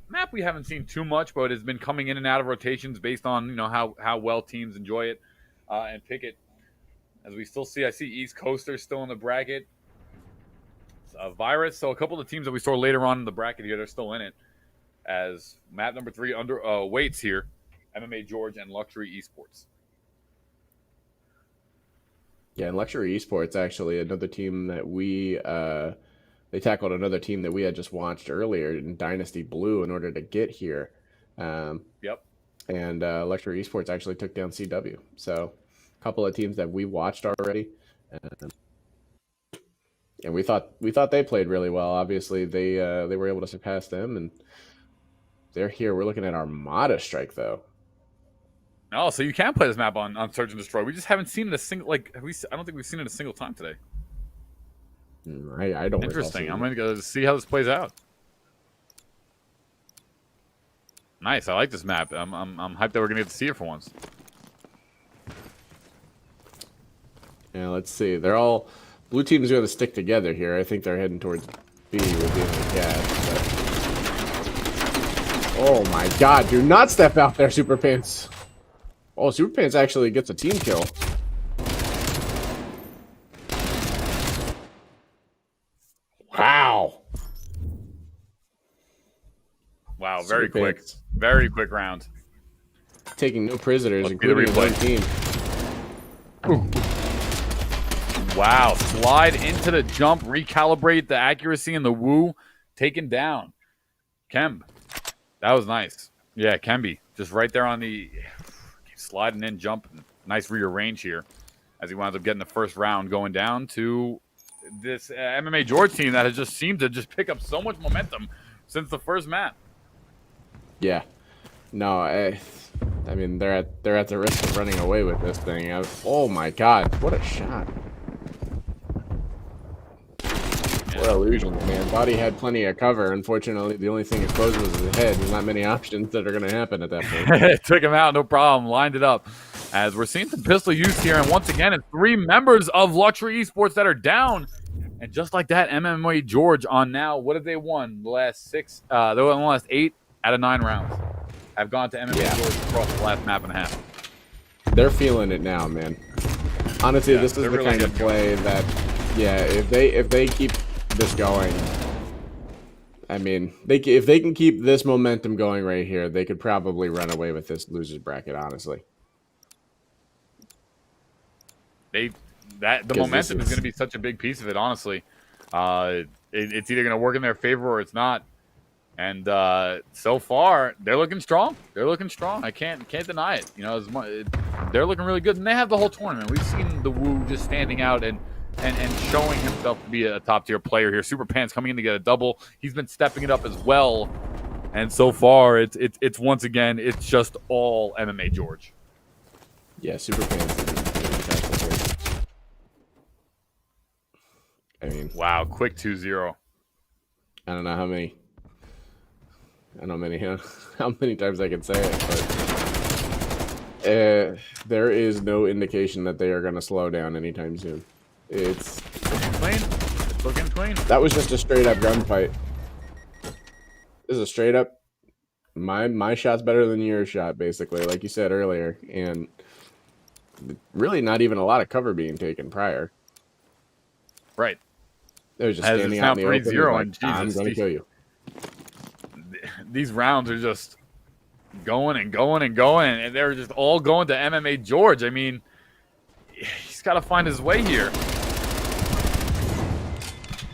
map we haven't seen too much, but it's been coming in and out of rotations based on how well teams enjoy it and pick it. As we still see, I see East Coasters still in the bracket. Virus, so a couple of the teams that we saw later on in the bracket here, they're still in it. As map number 3 waits here, MMA George and Luxury Esports. Yeah, and Luxury Esports actually another team that they tackled another team that we had just watched earlier in Dynasty Blue in order to get here. Yep. And Luxury Esports actually took down CW. So a couple of teams that we watched already. And we thought they played really well. Obviously, they were able to surpass them, and they're here. We're looking at Armada Strike, though. Oh, so you can play this map on Search and Destroy. We just haven't seen it a single I don't think we've seen it a single time today. I don't. Interesting. I'm gonna go see how this plays out. Nice. I like this map. I'm hyped that we're gonna get to see it for once. Yeah, let's see. They're all blue team's going to stick together here. I think they're heading towards B with the gas. But... Oh my God! Do not step out there, Super Pants. Oh, Super Pants actually gets a team kill. Wow. Wow, very quick. Very quick round. Taking no prisoners, including his own team. Ooh. Wow, slide into the jump, recalibrate the accuracy and the woo, taken down. Kemb, that was nice. Yeah, Kemby, just right there on the sliding in, jumping. Nice rear range here as he winds up getting the first round going down to this MMA George team that has just seemed to just pick up so much momentum since the first map. Yeah. No, I mean, they're at the risk of running away with this thing. Oh my God, what a shot. What illusions, man. Body had plenty of cover. Unfortunately, the only thing exposed was his head. There's not many options that are going to happen at that point. Took him out, no problem. Lined it up. As we're seeing some pistol use here. And once again, it's 3 members of Luxury Esports that are down. And just like that, MMA George on now, what have they won? The last 6, they won the last 8 out of 9 rounds. Have gone to MMA George across the last map and a half. They're feeling it now, man. Honestly, this is the really kind of play that, yeah, if they keep this going, I mean, if they can keep this momentum going right here, they could probably run away with this losers bracket, honestly. The momentum is going to be such a big piece of it, honestly. It's either going to work in their favor or it's not. And so far, they're looking strong. They're looking strong. I can't deny it. You know, they're looking really good, and they have the whole tournament. We've seen the Woo just standing out and showing himself to be a top-tier player here. Super Pants coming in to get a double. He's been stepping it up as well. And so far, it's once again, it's just all MMA George. Yeah, Super Pants. I mean, wow, quick 2-0. I don't know how many. I don't know how many times I can say it, but there is no indication that they are going to slow down anytime soon. It's clean. It's looking clean. That was just a straight up gunfight. This is a straight up. My shot's better than your shot, basically, like you said earlier, and really not even a lot of cover being taken prior. Right. It was just standing out in the open. 3-0, like, and Jesus, I'm going to kill you. These rounds are just going and going and going, and they're just all going to MMA George. I mean, he's got to find his way here.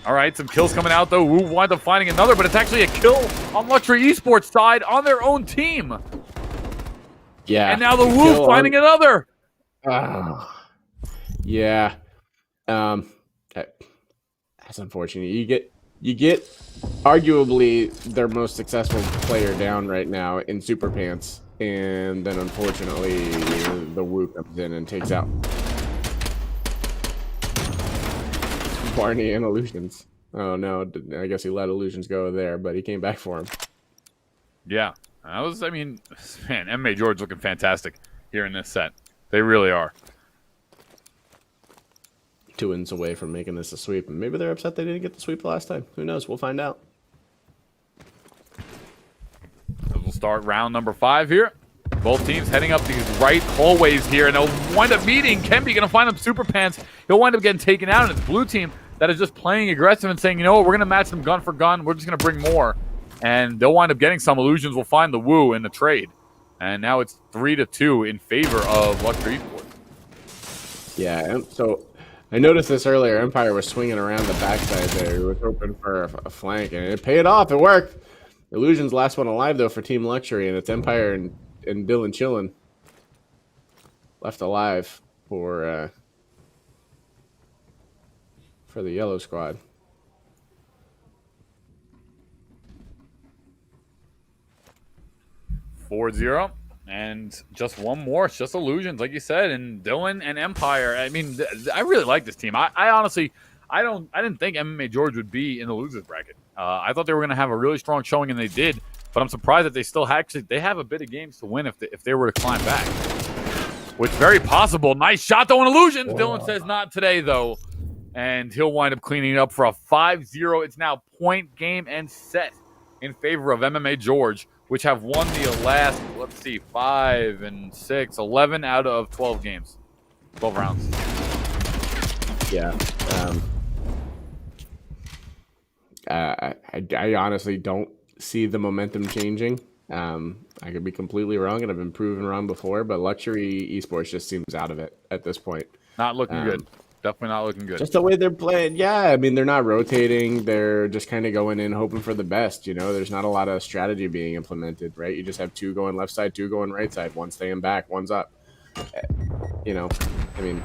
All right, some kills coming out, though. Woo winds up finding another, but it's actually a kill on Luxury Esports side on their own team. Yeah. And now the Woo finding another. Yeah. That's unfortunate. You get arguably their most successful player down right now in Super Pants, and then unfortunately the Woo comes in and takes out Barney and Illusions. Oh no, I guess he let Illusions go there, but he came back for him. Yeah, I mean, man, MMA George looking fantastic here in this set. They really are. 2 wins away from making this a sweep, and maybe they're upset they didn't get the sweep last time. Who knows? We'll find out. start round number 5 here. Both teams heading up these right hallways here, and they'll wind up meeting. Kemby going to find him Super Pants. He'll wind up getting taken out, and it's blue team that is just playing aggressive and saying, you know what, we're going to match them gun for gun. We're just going to bring more. And they'll wind up getting some. Illusions will find the woo in the trade. And now it's 3-2 in favor of Luxury Esports. Yeah, so I noticed this earlier. Empire was swinging around the backside there. He was hoping for a flank, and it paid off. It worked. Illusion's last one alive, though, for Team Luxury, and it's Empire and Dylan Chillin left alive for the yellow squad. .4-0, and just one more. It's just Illusions, like you said, and Dylan and Empire. I mean, I really like this team. I honestly, I didn't think MMA George would be in the losers bracket. I thought they were going to have a really strong showing, and they did. But I'm surprised that they still they have a bit of games to win if they were to climb back, which very possible. Nice shot though on Illusions. Whoa. Dylan says not today though, and he'll wind up cleaning it up for a 5-0. It's now point game and set in favor of MMA George, which have won the last, let's see, 5 and 6, 11 out of 12 games, 12 rounds. Yeah. I honestly don't see the momentum changing. I could be completely wrong, and I've been proven wrong before, but Luxury Esports just seems out of it at this point. Not looking good. Definitely not looking good. Just the way they're playing. Yeah, I mean, they're not rotating. They're just kind of going in hoping for the best. You know, there's not a lot of strategy being implemented, right? You just have 2 going left side, 2 going right side, 1 staying back, 1's up. You know, I mean,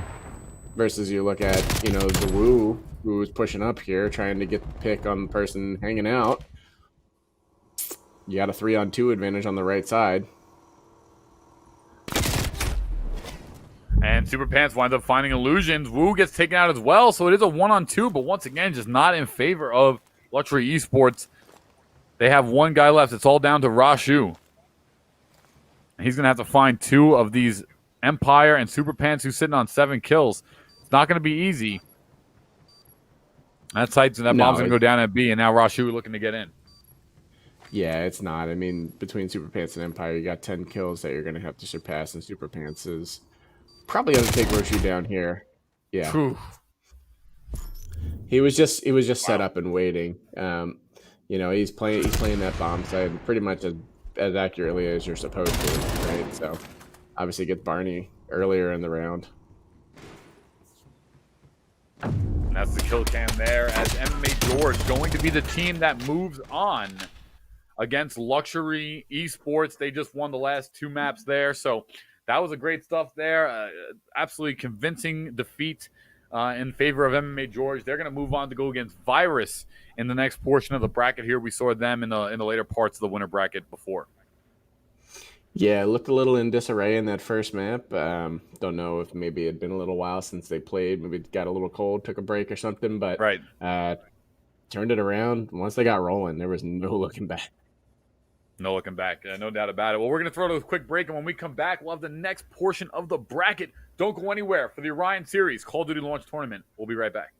versus you look at, you know, the Woo, who's pushing up here, trying to get the pick on the person hanging out. You got a 3-on-2 advantage on the right side. And Super Pants winds up finding Illusions. Woo gets taken out as well, so it is a 1-on-2, but once again, just not in favor of Luxury Esports. They have 1 guy left. It's all down to Rashu. He's going to have to find 2 of these Empire and Super Pants who's sitting on 7 kills. It's not going to be easy. That bomb's going to go down at B, and now Rashu looking to get in. Yeah, it's not. I mean, between Super Pants and Empire, you got 10 kills that you're going to have to surpass, and Super Pants is probably going to take Roshu down here. Yeah. Whew. He was just set up and waiting. You know, he's playing that bomb side pretty much as accurately as you're supposed to, right? So obviously get Barney earlier in the round. And that's the kill cam there, as MMA George going to be the team that moves on against Luxury Esports. They just won the last 2 maps there, so that was a great stuff there. Absolutely convincing defeat in favor of MMA George. They're going to move on to go against Virus in the next portion of the bracket here. We saw them in the later parts of the winner bracket before. Yeah, it looked a little in disarray in that first map. Don't know if maybe it had been a little while since they played. Maybe it got a little cold, took a break or something. But right. Turned it around. Once they got rolling, there was no looking back. No looking back. No doubt about it. Well, we're going to throw to a quick break, and when we come back, we'll have the next portion of the bracket. Don't go anywhere for the Orion Series Call of Duty Launch Tournament. We'll be right back.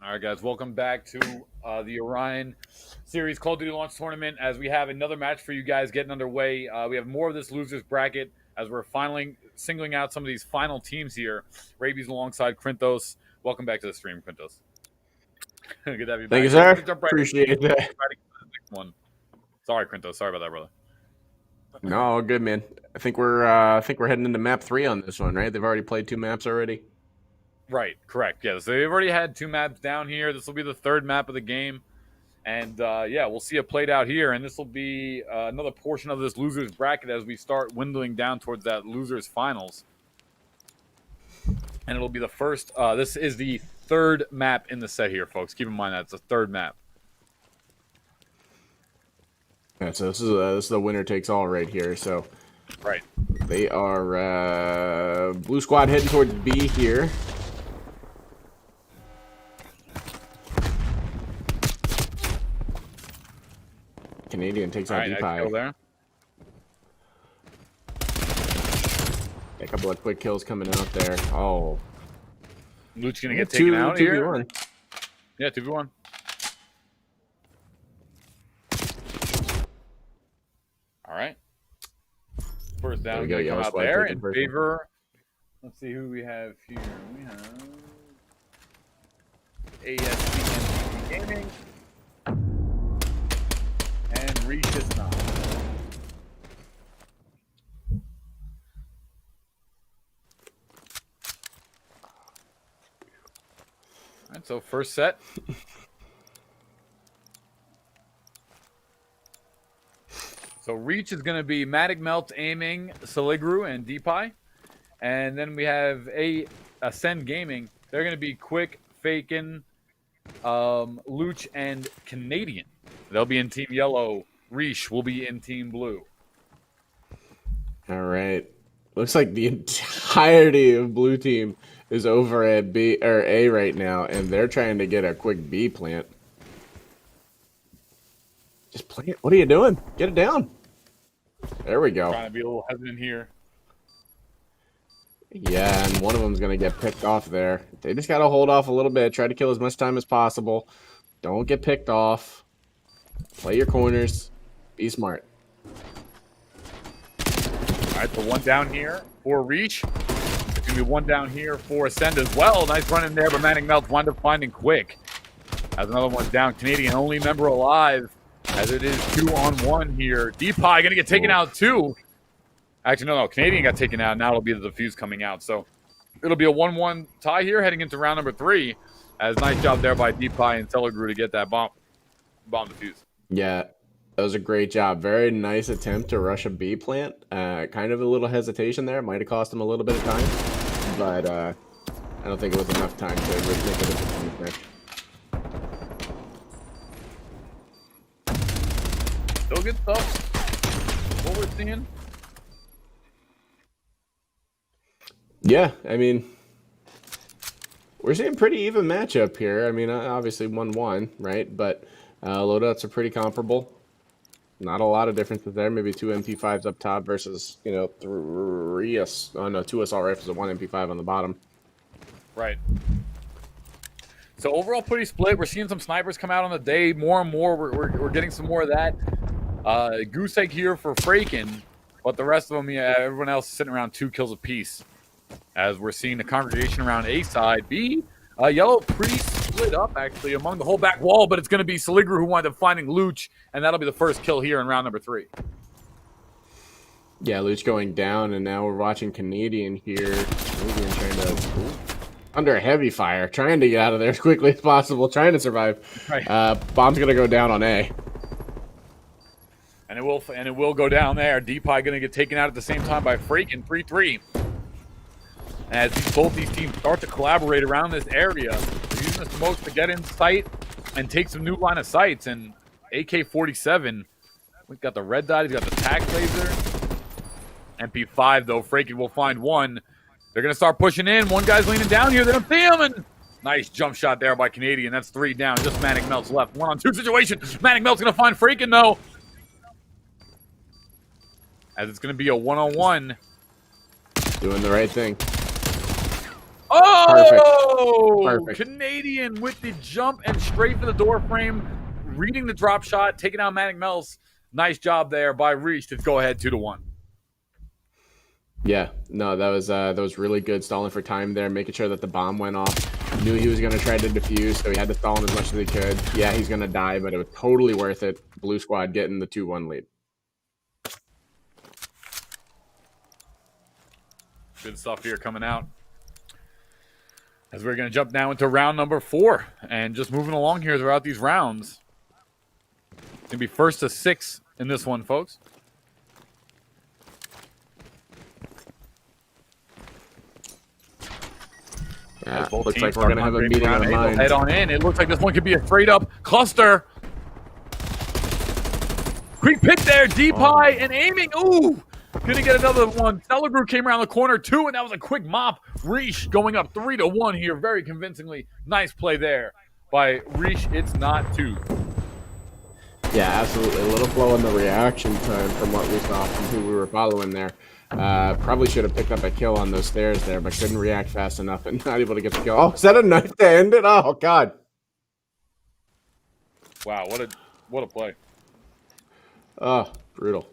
All right, guys, welcome back to the Orion Series Call of Duty Launch Tournament. As we have another match for you guys getting underway, we have more of this losers bracket as we're finally singling out some of these final teams here. Rabies alongside Krintos. Welcome back to the stream, Krintos. Good to have you back. Thank you, So we're sir. gonna jump right Appreciate that. right into the next one. Sorry, Crinto. Sorry about that, brother. No, all good, man. I think we're heading into map 3 on this one, right? They've already played 2 maps already. Right, correct. Yeah, so they've already had 2 maps down here. This will be the 3rd map of the game. And yeah, we'll see it played out here. And this will be another portion of this loser's bracket as we start dwindling down towards that loser's finals. And it'll be the first. This is the 3rd map in the set here, folks. Keep in mind that it's the 3rd map. Yeah, so this is the winner takes all right here. So Right. they are blue squad heading towards B here. Canadian takes out Nice kill Deepie. there. A couple of quick kills coming out there. Oh, Luke's gonna get taken out here. 2v1. Yeah, 2v1. All right. First There down, we go, gonna come yellow out squad there taking in first one. favor. Let's see who we have here. We have ASB Gaming and Reach is not. All right, so first set. So Reach is going to be Matic Melt aiming Saligru and Deepie. And then we have Ascend Gaming. They're going to be Quick, Fakin, Luch, and Canadian. They'll be in Team Yellow. Reach will be in Team Blue. All right. Looks like the entirety of blue team is over at B or A right now, and they're trying to get a quick B plant. Just plant. What are you doing? Get it down. There we go. Trying to be a little hesitant here. Yeah, and one of them's gonna get picked off there. They just gotta hold off a little bit. Try to kill as much time as possible. Don't get picked off. Play your corners. Be smart. All right, so one down here for Reach. There's going to be one down here for Ascend as well. Nice run in there, but Matic Melt wound up finding Quick. As another one down. Canadian only member alive as it is 2-on-1 here. Deepie going to get taken out too. Actually, no. Canadian got taken out. Now it'll be the defuse coming out. So it'll be a 1-1 tie here heading into round number 3. As nice job there by Deepie and Telegru to get that bomb defuse. Yeah, that was a great job. Very nice attempt to rush a B plant. Kind of a little hesitation there. Might have cost him a little bit of time, but I don't think it was enough time to really make a difference there. Still good stuff. What we're seeing. Yeah, I mean, we're seeing pretty even matchup here. I mean, obviously 1-1, right? But loadouts are pretty comparable. Not a lot of differences there. Maybe 2 MP5s up top versus, you know, 2 assault rifles and 1 MP5 on the bottom. Right. So overall, pretty split. We're seeing some snipers come out on the day. More and more, we're getting some more of that. Goose egg here for Fraken, but the rest of them, yeah, everyone else is sitting around 2 kills apiece. As we're seeing the congregation around A side. B, Yellow pretty split up, actually, among the whole back wall, but it's going to be Saligru who wound up finding Luch, and that'll be the first kill here in round number 3. Yeah, Luch going down, and now we're watching Canadian here. Canadian trying to... under heavy fire, trying to get out of there as quickly as possible, trying to survive. Right. Bomb's going to go down on A. And it will go down there. Deepie going to get taken out at the same time by Fraken, 3-3. As both these teams start to collaborate around this area, they're using the smokes to get in sight and take some new line of sights. And AK-47, we've got the red dot, he's got the tac laser. MP5, though, Fraken will find one. They're going to start pushing in. One guy's leaning down here. They don't see him. And nice jump shot there by Canadian. That's 3 down. Just Matic Melt's left. 1-on-2 situation. Matic Melt's going to find Fraken, though. As it's going to be a 1-on-1. Doing the right thing. Oh! Perfect. Canadian with the jump and straight for the door frame. Reading the drop shot. Taking out Matic Melt's. Nice job there by Reach to go ahead 2-1. Yeah, no, that was really good, stalling for time there, making sure that the bomb went off. Knew he was going to try to defuse, so he had to stall him as much as he could. Yeah, he's going to die, but it was totally worth it. Blue squad getting the 2-1 lead. Good stuff here coming out. As we're going to jump now into round number 4. And just moving along here throughout these rounds. It's going to be first to 6 in this one, folks. Yeah, looks like we're going to have a meeting on mine. Head on in. It looks like this one could be a straight-up cluster. Quick pick there. Deep high and aiming. Ooh. Gonna get another one. Celegru came around the corner too, and that was a quick mop. Reesh going up 3-1 here, very convincingly. Nice play there by Reesh. It's not 2. Yeah, absolutely. A little slow in the reaction time from what we saw from who we were following there. Probably should have picked up a kill on those stairs there, but couldn't react fast enough and not able to get the kill. Oh, is that a knife to end it? Oh, God. Wow, what a play. Oh, brutal.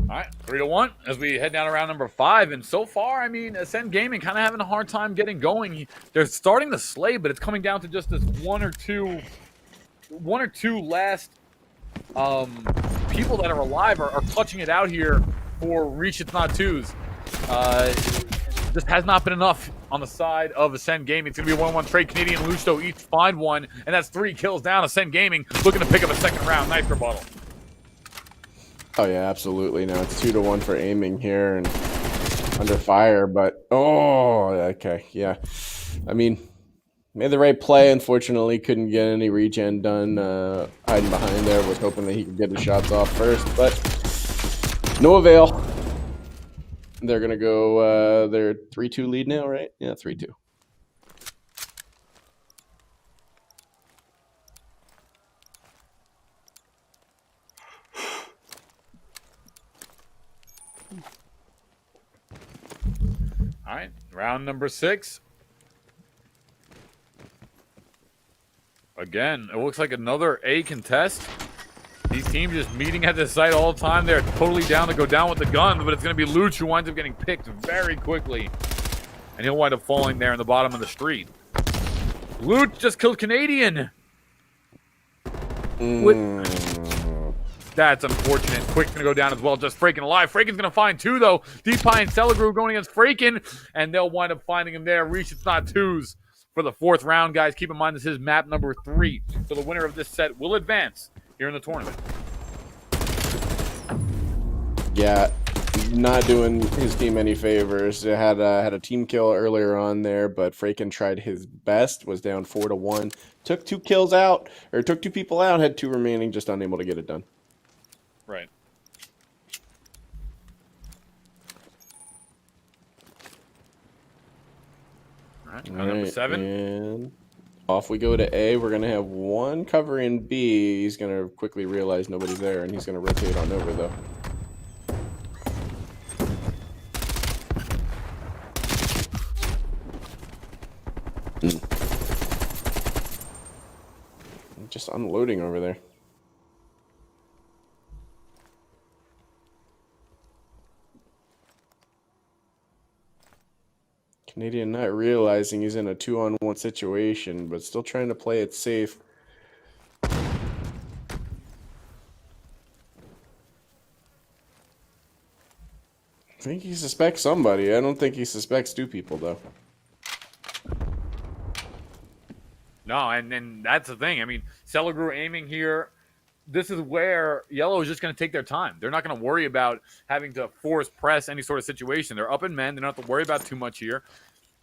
All right, 3-1 as we head down to round number 5. And so far, I mean, Ascend Gaming kind of having a hard time getting going. They're starting to slay, but it's coming down to just this one or two last people that are alive are clutching it out here for Reach It's Not Twos. Just has not been enough on the side of Ascend Gaming. It's going to be a 1-1 trade. Canadian and Lusto each find one, and that's 3 kills down. Ascend Gaming looking to pick up a second round. Nice rebuttal. Oh, yeah, absolutely. Now it's 2-1 for aiming here and under fire, but oh, okay, yeah. I mean, made the right play. Unfortunately, couldn't get any regen done. Hiding behind there, was hoping that he could get his shots off first, but no avail. They're going to go, they're 3-2 lead now, right? Yeah, 3-2. All right, round number 6. Again, it looks like another A contest. These teams just meeting at the site all the time. They're totally down to go down with the guns, but it's going to be Luch who winds up getting picked very quickly. And he'll wind up falling there in the bottom of the street. Luch just killed Canadian. That's unfortunate. Quick's going to go down as well. Just Fraken alive. Fraken's going to find 2, though. Deep High and Celegru going against Fraken, and they'll wind up finding him there. Reach It's Not Twos for the 4th round, guys. Keep in mind this is map number 3. So the winner of this set will advance here in the tournament. Yeah, not doing his team any favors. It had a team kill earlier on there, but Fraken tried his best, was down 4-1. Took 2 kills out, or took 2 people out, had 2 remaining, just unable to get it done. Right. All right, number 7. And off we go to A. We're going to have 1 covering B. He's going to quickly realize nobody's there, and he's going to rotate on over, though. Just unloading over there. Canadian not realizing he's in a 2-on-1 situation, but still trying to play it safe. I think he suspects somebody. I don't think he suspects 2 people, though. No, and that's the thing. I mean, Celegru aiming here. This is where Yellow is just going to take their time. They're not going to worry about having to force press any sort of situation. They're up in men. They don't have to worry about too much here.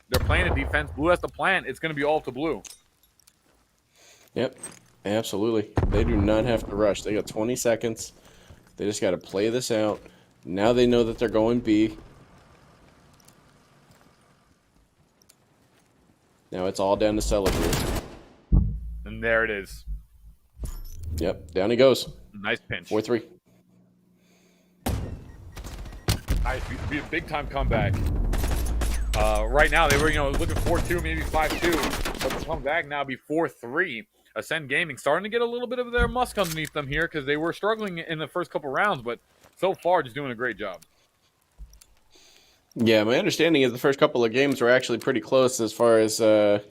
They're playing a defense. Blue has to plant. It's going to be all to Blue. Yep, absolutely. They do not have to rush. They got 20 seconds. They just got to play this out. Now they know that they're going B. Now it's all down to Celegru. And there it is. Yep, down he goes. Nice pinch. 4-3. Nice, be a big-time comeback. Right now, they were, looking 4-2, maybe 5-2. But to come back now, be 4-3. Ascend Gaming starting to get a little bit of their musk underneath them here because they were struggling in the first couple rounds, but so far just doing a great job. Yeah, my understanding is the first couple of games were actually pretty close as far as skill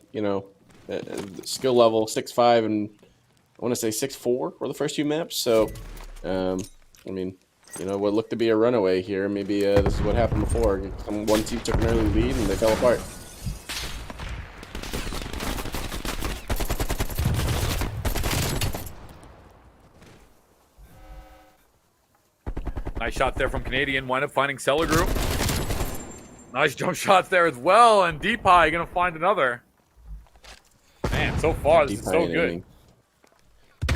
level 6.5 and I want to say 6.4 were the first two maps. So, I mean, what looked to be a runaway here. Maybe this is what happened before. One team took an early lead and they fell apart. Nice shot there from Canadian. Wind up finding Cellar Group. Nice jump shots there as well. And Deep High going to find another. Man, so far, this is so good. Aiming.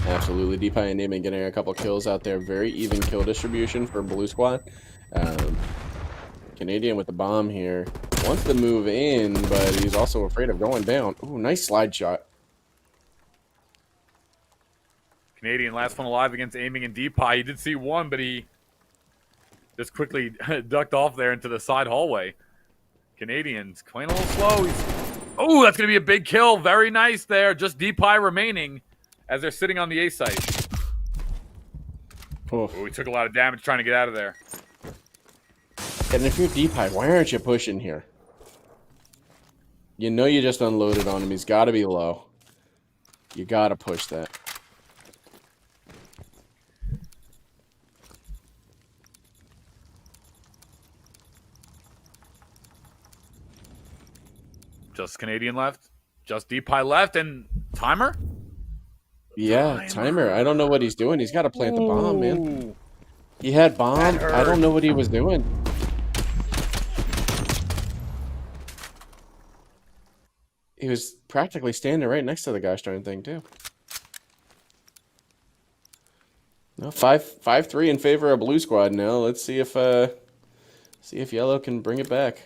Absolutely. Deep High and Aiming getting a couple kills out there. Very even kill distribution for Blue Squad. Canadian with the bomb here. Wants to move in, but he's also afraid of going down. Ooh, nice slide shot. Canadian, last one alive against Aiming and Deep High. He did see one, but he just quickly ducked off there into the side hallway. Canadians playing a little slow. Oh, that's going to be a big kill. Very nice there. Just Deep High remaining as they're sitting on the A site. Oh, he took a lot of damage trying to get out of there. And if you're Deep High, why aren't you pushing here? You know you just unloaded on him. He's got to be low. You got to push that. Just Canadian left. Just Deep High left. And timer? Yeah, timer. I don't know what he's doing. He's got to plant the bomb, man. He had bomb. I don't know what he was doing. He was practically standing right next to the gosh darn thing, too. No, 5-3 in favor of Blue Squad now. Let's see if Yellow can bring it back.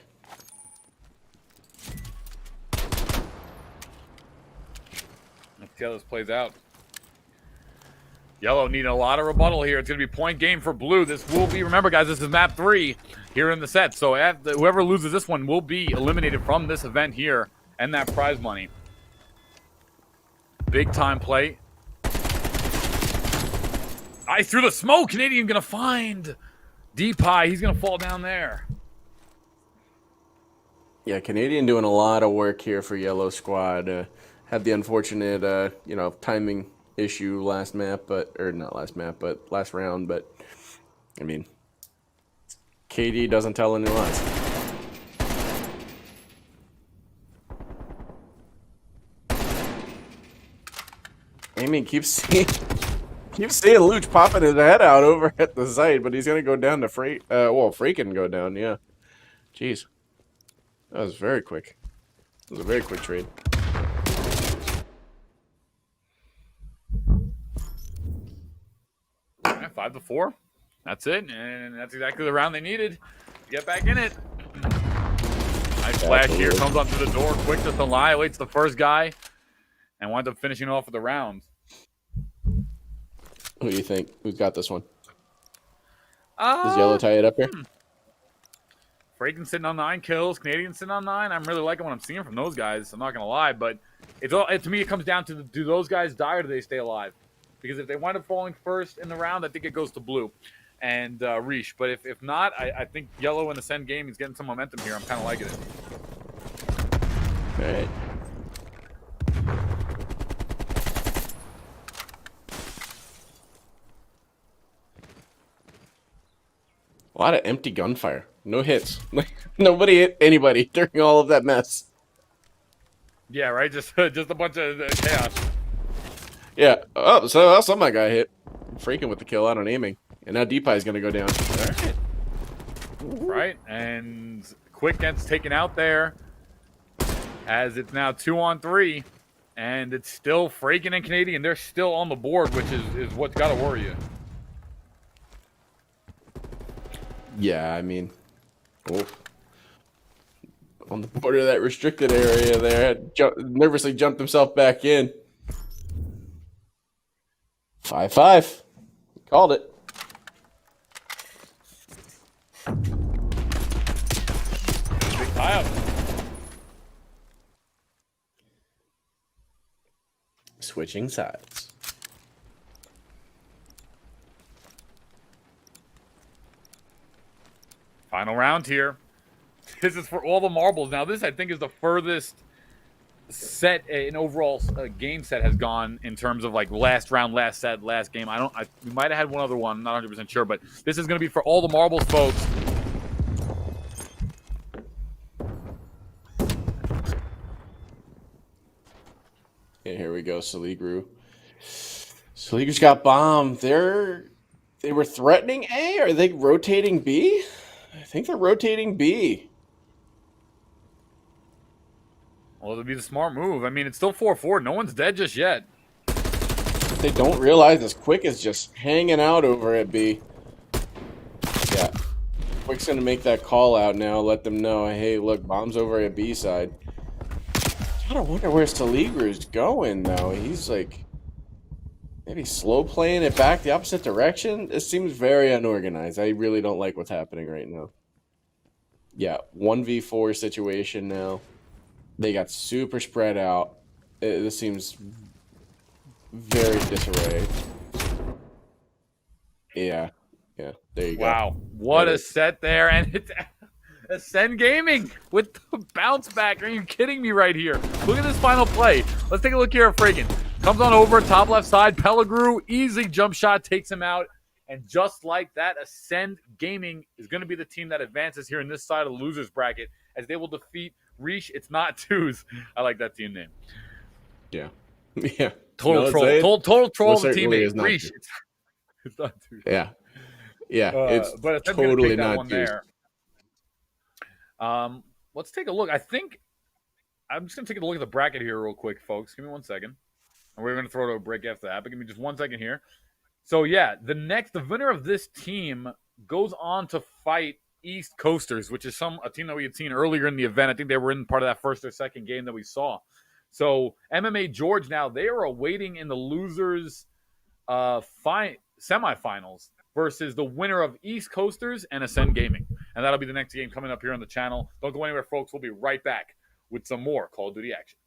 Let's see how this plays out. Yellow needing a lot of rebuttal here. It's going to be point game for Blue. This will be, remember guys, this is map 3 here in the set. So whoever loses this one will be eliminated from this event here and that prize money. Big time play. I threw the smoke. Canadian going to find Deep High. He's going to fall down there. Yeah, Canadian doing a lot of work here for Yellow Squad. Had the unfortunate, timing issue last map, but last round. But I mean, KD doesn't tell any lies. Amy keeps seeing Luch popping his head out over at the site, but he's gonna go down to Frey. Frey can go down. Yeah, jeez, that was very quick. It was a very quick trade. Yeah, 5-4. That's it, and that's exactly the round they needed to get back in it. Nice flash here, comes onto the door, quick just annihilates the first guy, and winds up finishing off with the round. Who do you think? Who's got this one? Does Yellow tie it up here? Fraken sitting on 9 kills, Canadian sitting on 9. I'm really liking what I'm seeing from those guys. I'm not gonna lie, but to me it comes down to do those guys die or do they stay alive? Because if they wind up falling first in the round, I think it goes to Blue and Reach. But if not, I think Yellow in the Send game is getting some momentum here. I'm kind of liking it. All right. A lot of empty gunfire. No hits. Nobody hit anybody during all of that mess. Yeah, right? Just a bunch of chaos. Yeah. Oh, so somebody got hit. Freaking with the kill out on Aiming. And now Deep Eye's going to go down. All right. Right, and Quick gets taken out there as it's now 2-on-3. And it's still Fraken and Canadian. They're still on the board, which is what's got to worry you. Yeah, I mean, on the border of that restricted area there, nervously jumped himself back in. 5-5. Called it. Big tie-up. Switching sides. Final round here. This is for all the marbles. Now, this I think is the furthest set an overall game set has gone in terms of like last round, last set, last game. We might have had one other one. I'm not 100% sure, but this is going to be for all the marbles, folks. Okay, here we go. Saligru. Saligru's got bomb. They were threatening A. Are they rotating B? I think they're rotating B. Well, it'd be the smart move. I mean, it's still 4-4. No one's dead just yet. They don't realize this Quick is just hanging out over at B. Yeah. Quick's going to make that call out now. Let them know, hey, look, bomb's over at B side. Gotta wonder where Saligru's going, though. He's like maybe slow playing it back the opposite direction. This seems very unorganized. I really don't like what's happening right now. Yeah, 1v4 situation now. They got super spread out. This seems very disarray. Yeah, there you go. Wow, what a set there. And it's Ascend Gaming with the bounce back. Are you kidding me right here? Look at this final play. Let's take a look here at Friggin. Comes on over, top left side. Pellegru, easy jump shot, takes him out. And just like that, Ascend Gaming is going to be the team that advances here in this side of the losers bracket as they will defeat Reach. It's not twos. I like that team name. Yeah. Yeah. Total troll. Total troll of the teammate. Reach. It's not twos. Yeah. Yeah. It's but totally not one twos. there. Let's take a look. I think I'm just going to take a look at the bracket here real quick, folks. Give me 1 second. And we're going to throw to a break after that. But give me just 1 second here. So, yeah, the winner of this team goes on to fight East Coasters, which is a team that we had seen earlier in the event. I think they were in part of that first or second game that we saw. So, MMA George now, they are awaiting in the losers semifinals versus the winner of East Coasters and Ascend Gaming. And that'll be the next game coming up here on the channel. Don't go anywhere, folks. We'll be right back with some more Call of Duty action.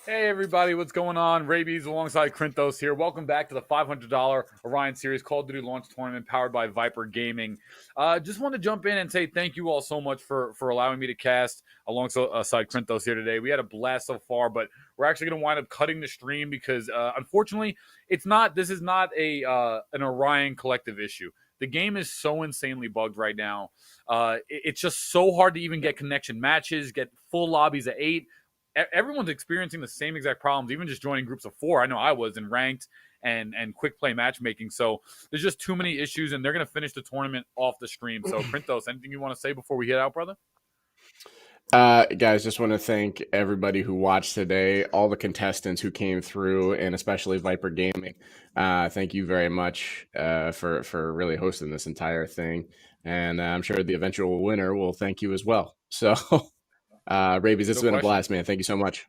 Hey everybody, what's going on? Rabies alongside Krinthos here. Welcome back to the $500 Orion Series Call of Duty launch tournament powered by Viper Gaming. Just want to jump in and say thank you all so much for allowing me to cast alongside Krinthos here today. We had a blast so far, but we're actually going to wind up cutting the stream because unfortunately, this is not an Orion collective issue. The game is so insanely bugged right now. It's just so hard to even get connection matches, get full lobbies at 8. Everyone's experiencing the same exact problems, even just joining groups of 4. I know I was in ranked and quick play matchmaking. So there's just too many issues, and they're going to finish the tournament off the stream. So, Krinthos, anything you want to say before we head out, brother? Guys, just want to thank everybody who watched today, all the contestants who came through, and especially Viper Gaming. Thank you very much for really hosting this entire thing. And I'm sure the eventual winner will thank you as well. So, Rabies, it's been a blast, man. Thank you so much.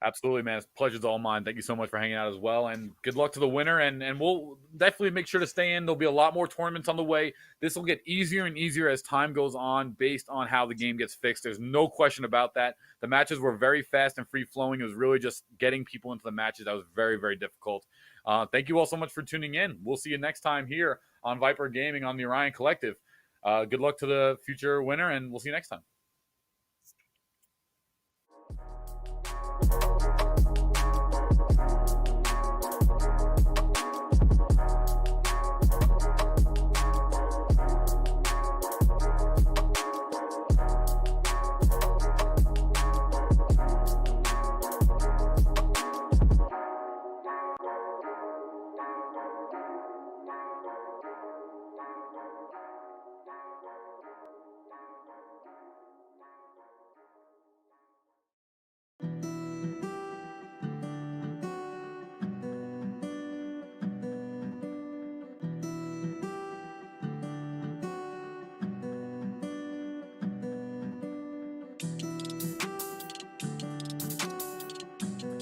Absolutely, man. It's pleasure's all mine. Thank you so much for hanging out as well. And good luck to the winner. And we'll definitely make sure to stay in. There'll be a lot more tournaments on the way. This will get easier and easier as time goes on based on how the game gets fixed. There's no question about that. The matches were very fast and free-flowing. It was really just getting people into the matches that was very, very difficult. Thank you all so much for tuning in. We'll see you next time here on Viper Gaming on the Orion Collective. Good luck to the future winner, and we'll see you next time.